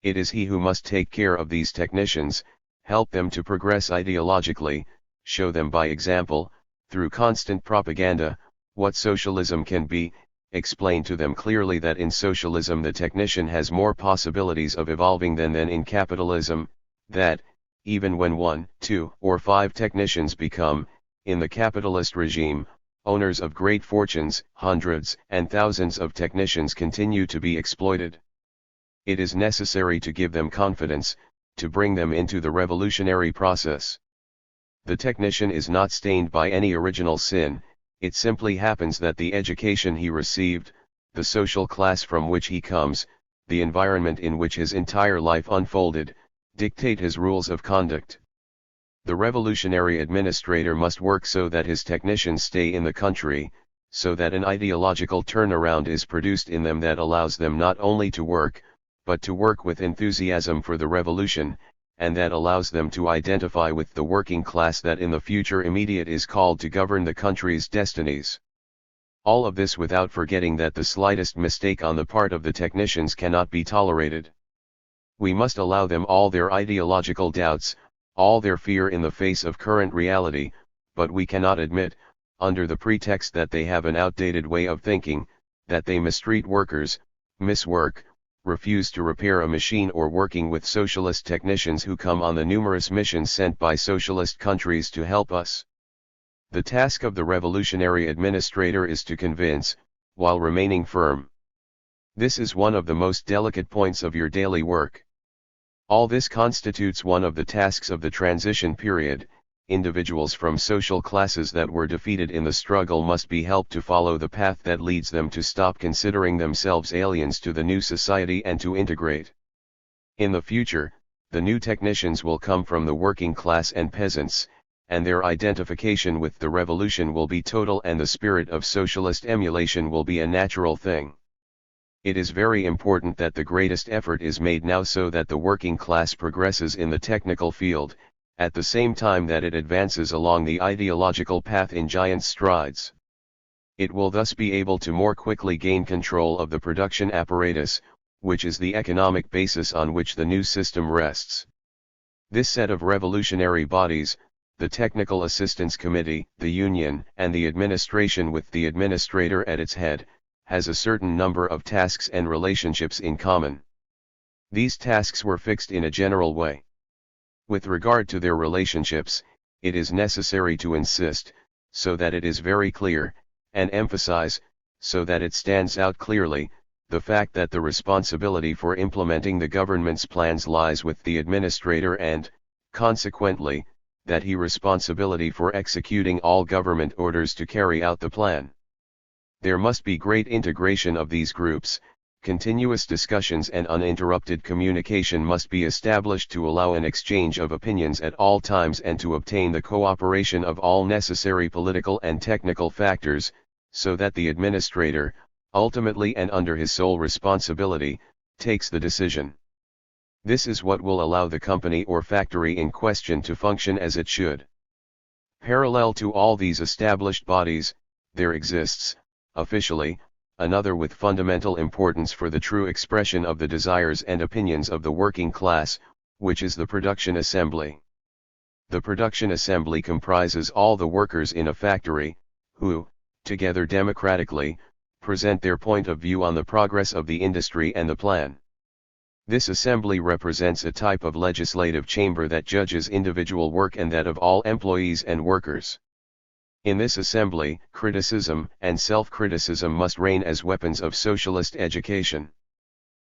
It is he who must take care of these technicians, help them to progress ideologically, show them by example, through constant propaganda, what socialism can be, explain to them clearly that in socialism the technician has more possibilities of evolving than in capitalism, that, even when 1, 2, or 5 technicians become, in the capitalist regime, owners of great fortunes, hundreds and thousands of technicians continue to be exploited. It is necessary to give them confidence, to bring them into the revolutionary process. The technician is not stained by any original sin. It simply happens that the education he received, the social class from which he comes, the environment in which his entire life unfolded, dictate his rules of conduct. The revolutionary administrator must work so that his technicians stay in the country, so that an ideological turnaround is produced in them that allows them not only to work, but to work with enthusiasm for the revolution, and that allows them to identify with the working class that in the future immediate is called to govern the country's destinies. All of this without forgetting that the slightest mistake on the part of the technicians cannot be tolerated. We must allow them all their ideological doubts, all their fear in the face of current reality, but we cannot admit, under the pretext that they have an outdated way of thinking, that they mistreat workers, miswork, refuse to repair a machine or working with socialist technicians who come on the numerous missions sent by socialist countries to help us. The task of the revolutionary administrator is to convince, while remaining firm. This is one of the most delicate points of your daily work. All this constitutes one of the tasks of the transition period. Individuals from social classes that were defeated in the struggle must be helped to follow the path that leads them to stop considering themselves aliens to the new society and to integrate. In the future, the new technicians will come from the working class and peasants, and their identification with the revolution will be total and the spirit of socialist emulation will be a natural thing. It is very important that the greatest effort is made now so that the working class progresses in the technical field, at the same time that it advances along the ideological path in giant strides. It will thus be able to more quickly gain control of the production apparatus, which is the economic basis on which the new system rests. This set of revolutionary bodies, the Technical Assistance Committee, the Union, and the administration with the administrator at its head, has a certain number of tasks and relationships in common. These tasks were fixed in a general way. With regard to their relationships, it is necessary to insist, so that it is very clear, and emphasize, so that it stands out clearly, the fact that the responsibility for implementing the government's plans lies with the administrator and, consequently, that he responsibility for executing all government orders to carry out the plan. There must be great integration of these groups, Continuous discussions and uninterrupted communication must be established to allow an exchange of opinions at all times and to obtain the cooperation of all necessary political and technical factors, so that the administrator, ultimately and under his sole responsibility, takes the decision. This is what will allow the company or factory in question to function as it should. Parallel to all these established bodies, there exists, officially, another with fundamental importance for the true expression of the desires and opinions of the working class, which is the production assembly. The production assembly comprises all the workers in a factory, who, together democratically, present their point of view on the progress of the industry and the plan. This assembly represents a type of legislative chamber that judges individual work and that of all employees and workers. In this assembly, criticism and self-criticism must reign as weapons of socialist education.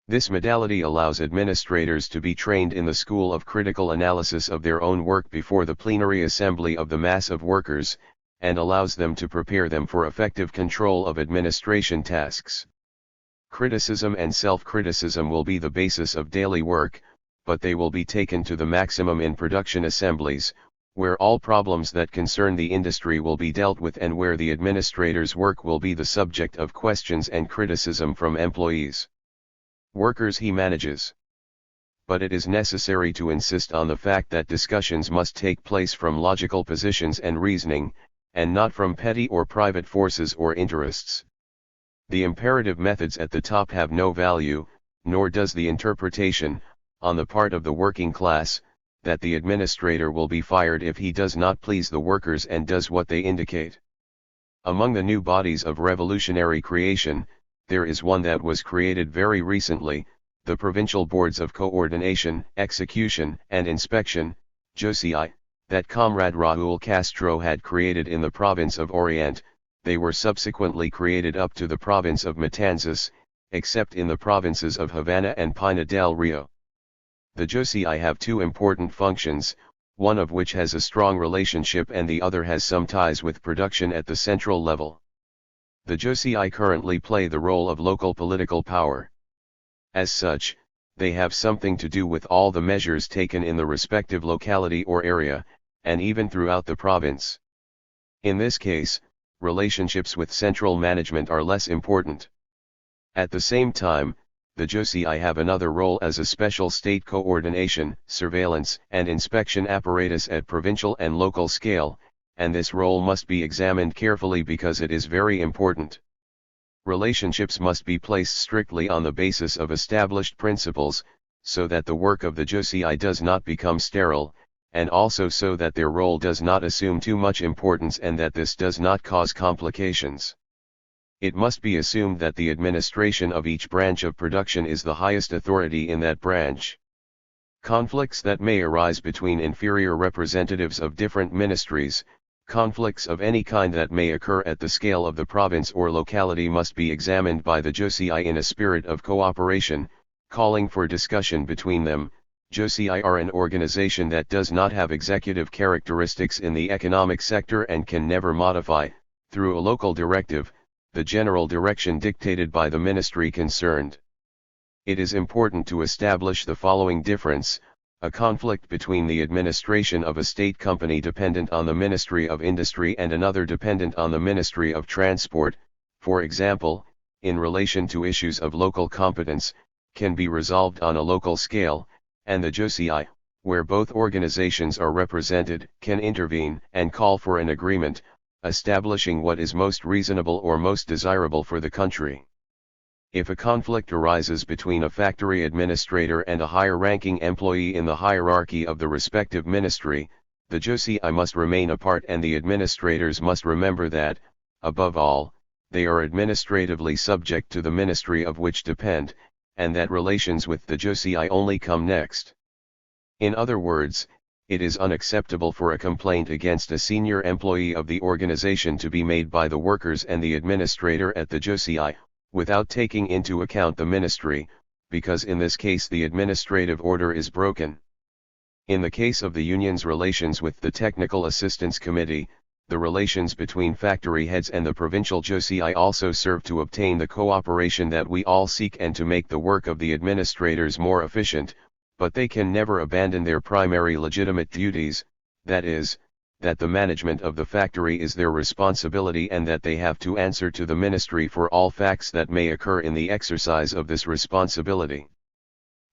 This modality allows administrators to be trained in the school of critical analysis of their own work before the plenary assembly of the mass of workers, and allows them to prepare them for effective control of administration tasks. Criticism and self-criticism will be the basis of daily work, but they will be taken to the maximum in production assemblies, where all problems that concern the industry will be dealt with and where the administrator's work will be the subject of questions and criticism from employees. Workers he manages. But it is necessary to insist on the fact that discussions must take place from logical positions and reasoning, and not from petty or private forces or interests. The imperative methods at the top have no value, nor does the interpretation, on the part of the working class, that the administrator will be fired if he does not please the workers and does what they indicate. Among the new bodies of revolutionary creation, there is one that was created very recently, the Provincial Boards of Coordination, Execution, and Inspection, JOCI, that Comrade Raúl Castro had created in the province of Oriente. They were subsequently created up to the province of Matanzas, except in the provinces of Havana and Pina del Rio. The JOCI have two important functions, one of which has a strong relationship and the other has some ties with production at the central level. The JOCI currently play the role of local political power. As such, they have something to do with all the measures taken in the respective locality or area, and even throughout the province. In this case, relationships with central management are less important. At the same time, the JOCI have another role as a special state coordination, surveillance, and inspection apparatus at provincial and local scale, and this role must be examined carefully because it is very important. Relationships must be placed strictly on the basis of established principles, so that the work of the JOCI does not become sterile, and also so that their role does not assume too much importance and that this does not cause complications. It must be assumed that the administration of each branch of production is the highest authority in that branch. Conflicts that may arise between inferior representatives of different ministries, conflicts of any kind that may occur at the scale of the province or locality must be examined by the JOCI in a spirit of cooperation, calling for discussion between them. JOCI are an organization that does not have executive characteristics in the economic sector and can never modify, through a local directive, the general direction dictated by the ministry concerned. It is important to establish the following difference: a conflict between the administration of a state company dependent on the Ministry of Industry and another dependent on the Ministry of Transport, for example, in relation to issues of local competence, can be resolved on a local scale, and the JOCI, where both organizations are represented, can intervene and call for an agreement, establishing what is most reasonable or most desirable for the country. If a conflict arises between a factory administrator and a higher-ranking employee in the hierarchy of the respective ministry, the JOCI must remain apart and the administrators must remember that, above all, they are administratively subject to the ministry of which depend, and that relations with the JOCI only come next. In other words, it is unacceptable for a complaint against a senior employee of the organization to be made by the workers and the administrator at the JOCI, without taking into account the ministry, because in this case the administrative order is broken. In the case of the union's relations with the Technical Assistance Committee, the relations between factory heads and the provincial josei also serve to obtain the cooperation that we all seek and to make the work of the administrators more efficient, but they can never abandon their primary legitimate duties, that is, that the management of the factory is their responsibility and that they have to answer to the ministry for all facts that may occur in the exercise of this responsibility.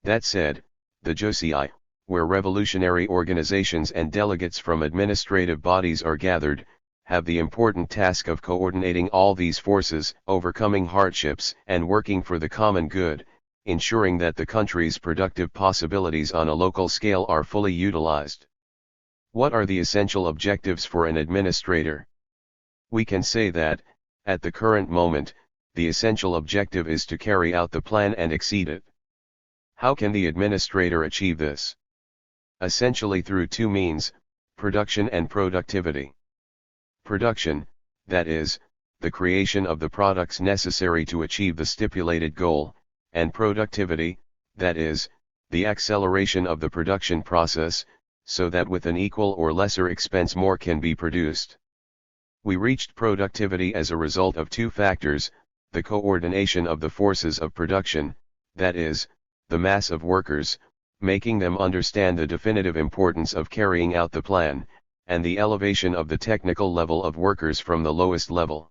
That said, the josei, where revolutionary organizations and delegates from administrative bodies are gathered, have the important task of coordinating all these forces, overcoming hardships, and working for the common good, ensuring that the country's productive possibilities on a local scale are fully utilized. What are the essential objectives for an administrator? We can say that, at the current moment, the essential objective is to carry out the plan and exceed it. How can the administrator achieve this? Essentially through two means, production and productivity. Production, that is, the creation of the products necessary to achieve the stipulated goal, and productivity, that is, the acceleration of the production process, so that with an equal or lesser expense more can be produced. We reached productivity as a result of two factors, the coordination of the forces of production, that is, the mass of workers, making them understand the definitive importance of carrying out the plan, and the elevation of the technical level of workers from the lowest level.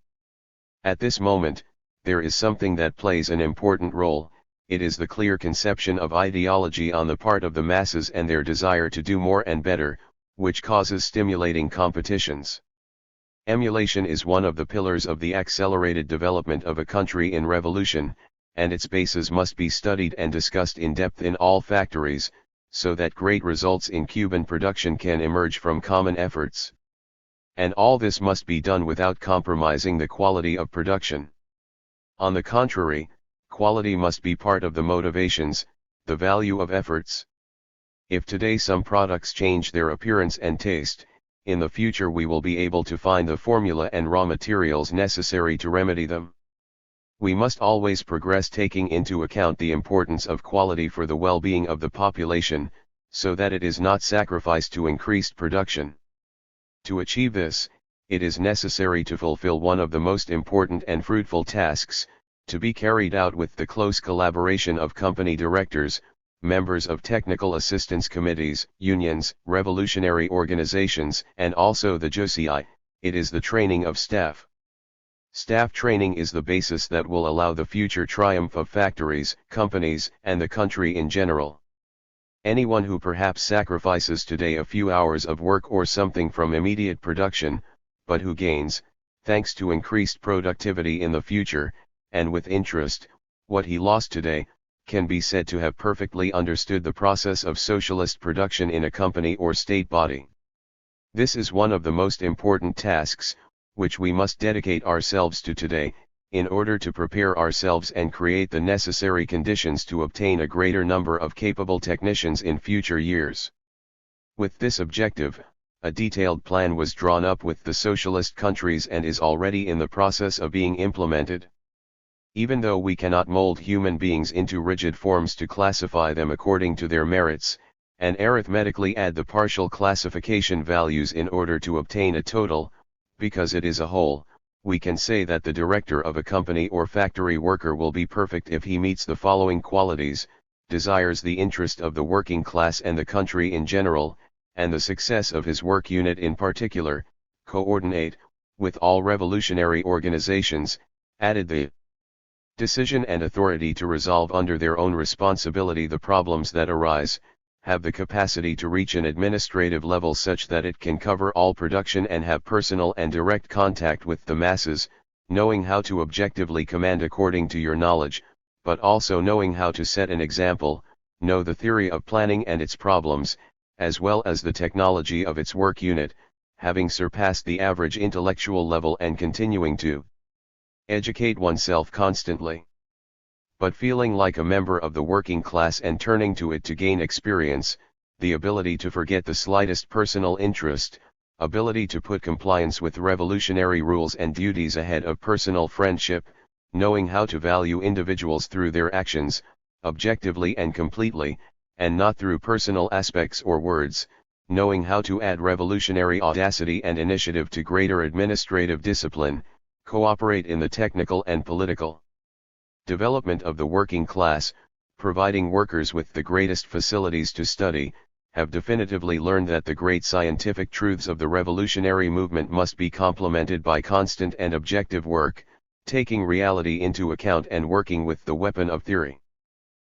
At this moment, there is something that plays an important role. It is the clear conception of ideology on the part of the masses and their desire to do more and better, which causes stimulating competitions. Emulation is one of the pillars of the accelerated development of a country in revolution, and its bases must be studied and discussed in depth in all factories, so that great results in Cuban production can emerge from common efforts. And all this must be done without compromising the quality of production. On the contrary, quality must be part of the motivations, the value of efforts. If today some products change their appearance and taste, in the future we will be able to find the formula and raw materials necessary to remedy them. We must always progress taking into account the importance of quality for the well-being of the population, so that it is not sacrificed to increased production. To achieve this, it is necessary to fulfill one of the most important and fruitful tasks, to be carried out with the close collaboration of company directors, members of technical assistance committees, unions, revolutionary organizations, and also the josei. It is the training of staff. Staff training is the basis that will allow the future triumph of factories, companies, and the country in general. Anyone who perhaps sacrifices today a few hours of work or something from immediate production, but who gains, thanks to increased productivity in the future, and with interest, what he lost today, can be said to have perfectly understood the process of socialist production in a company or state body. This is one of the most important tasks, which we must dedicate ourselves to today, in order to prepare ourselves and create the necessary conditions to obtain a greater number of capable technicians in future years. With this objective, a detailed plan was drawn up with the socialist countries and is already in the process of being implemented. Even though we cannot mold human beings into rigid forms to classify them according to their merits, and arithmetically add the partial classification values in order to obtain a total, because it is a whole, we can say that the director of a company or factory worker will be perfect if he meets the following qualities: desires the interest of the working class and the country in general, and the success of his work unit in particular, coordinate, with all revolutionary organizations, added the decision and authority to resolve under their own responsibility the problems that arise, have the capacity to reach an administrative level such that it can cover all production and have personal and direct contact with the masses, knowing how to objectively command according to your knowledge, but also knowing how to set an example, know the theory of planning and its problems, as well as the technology of its work unit, having surpassed the average intellectual level and continuing to educate oneself constantly, but feeling like a member of the working class and turning to it to gain experience, the ability to forget the slightest personal interest, ability to put compliance with revolutionary rules and duties ahead of personal friendship, knowing how to value individuals through their actions, objectively and completely, and not through personal aspects or words, knowing how to add revolutionary audacity and initiative to greater administrative discipline, cooperate in the technical and political development of the working class, providing workers with the greatest facilities to study, have definitively learned that the great scientific truths of the revolutionary movement must be complemented by constant and objective work, taking reality into account and working with the weapon of theory.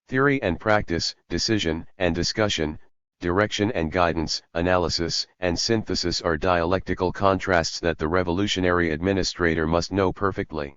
Theory and practice, decision and discussion, direction and guidance, analysis and synthesis are dialectical contrasts that the revolutionary administrator must know perfectly.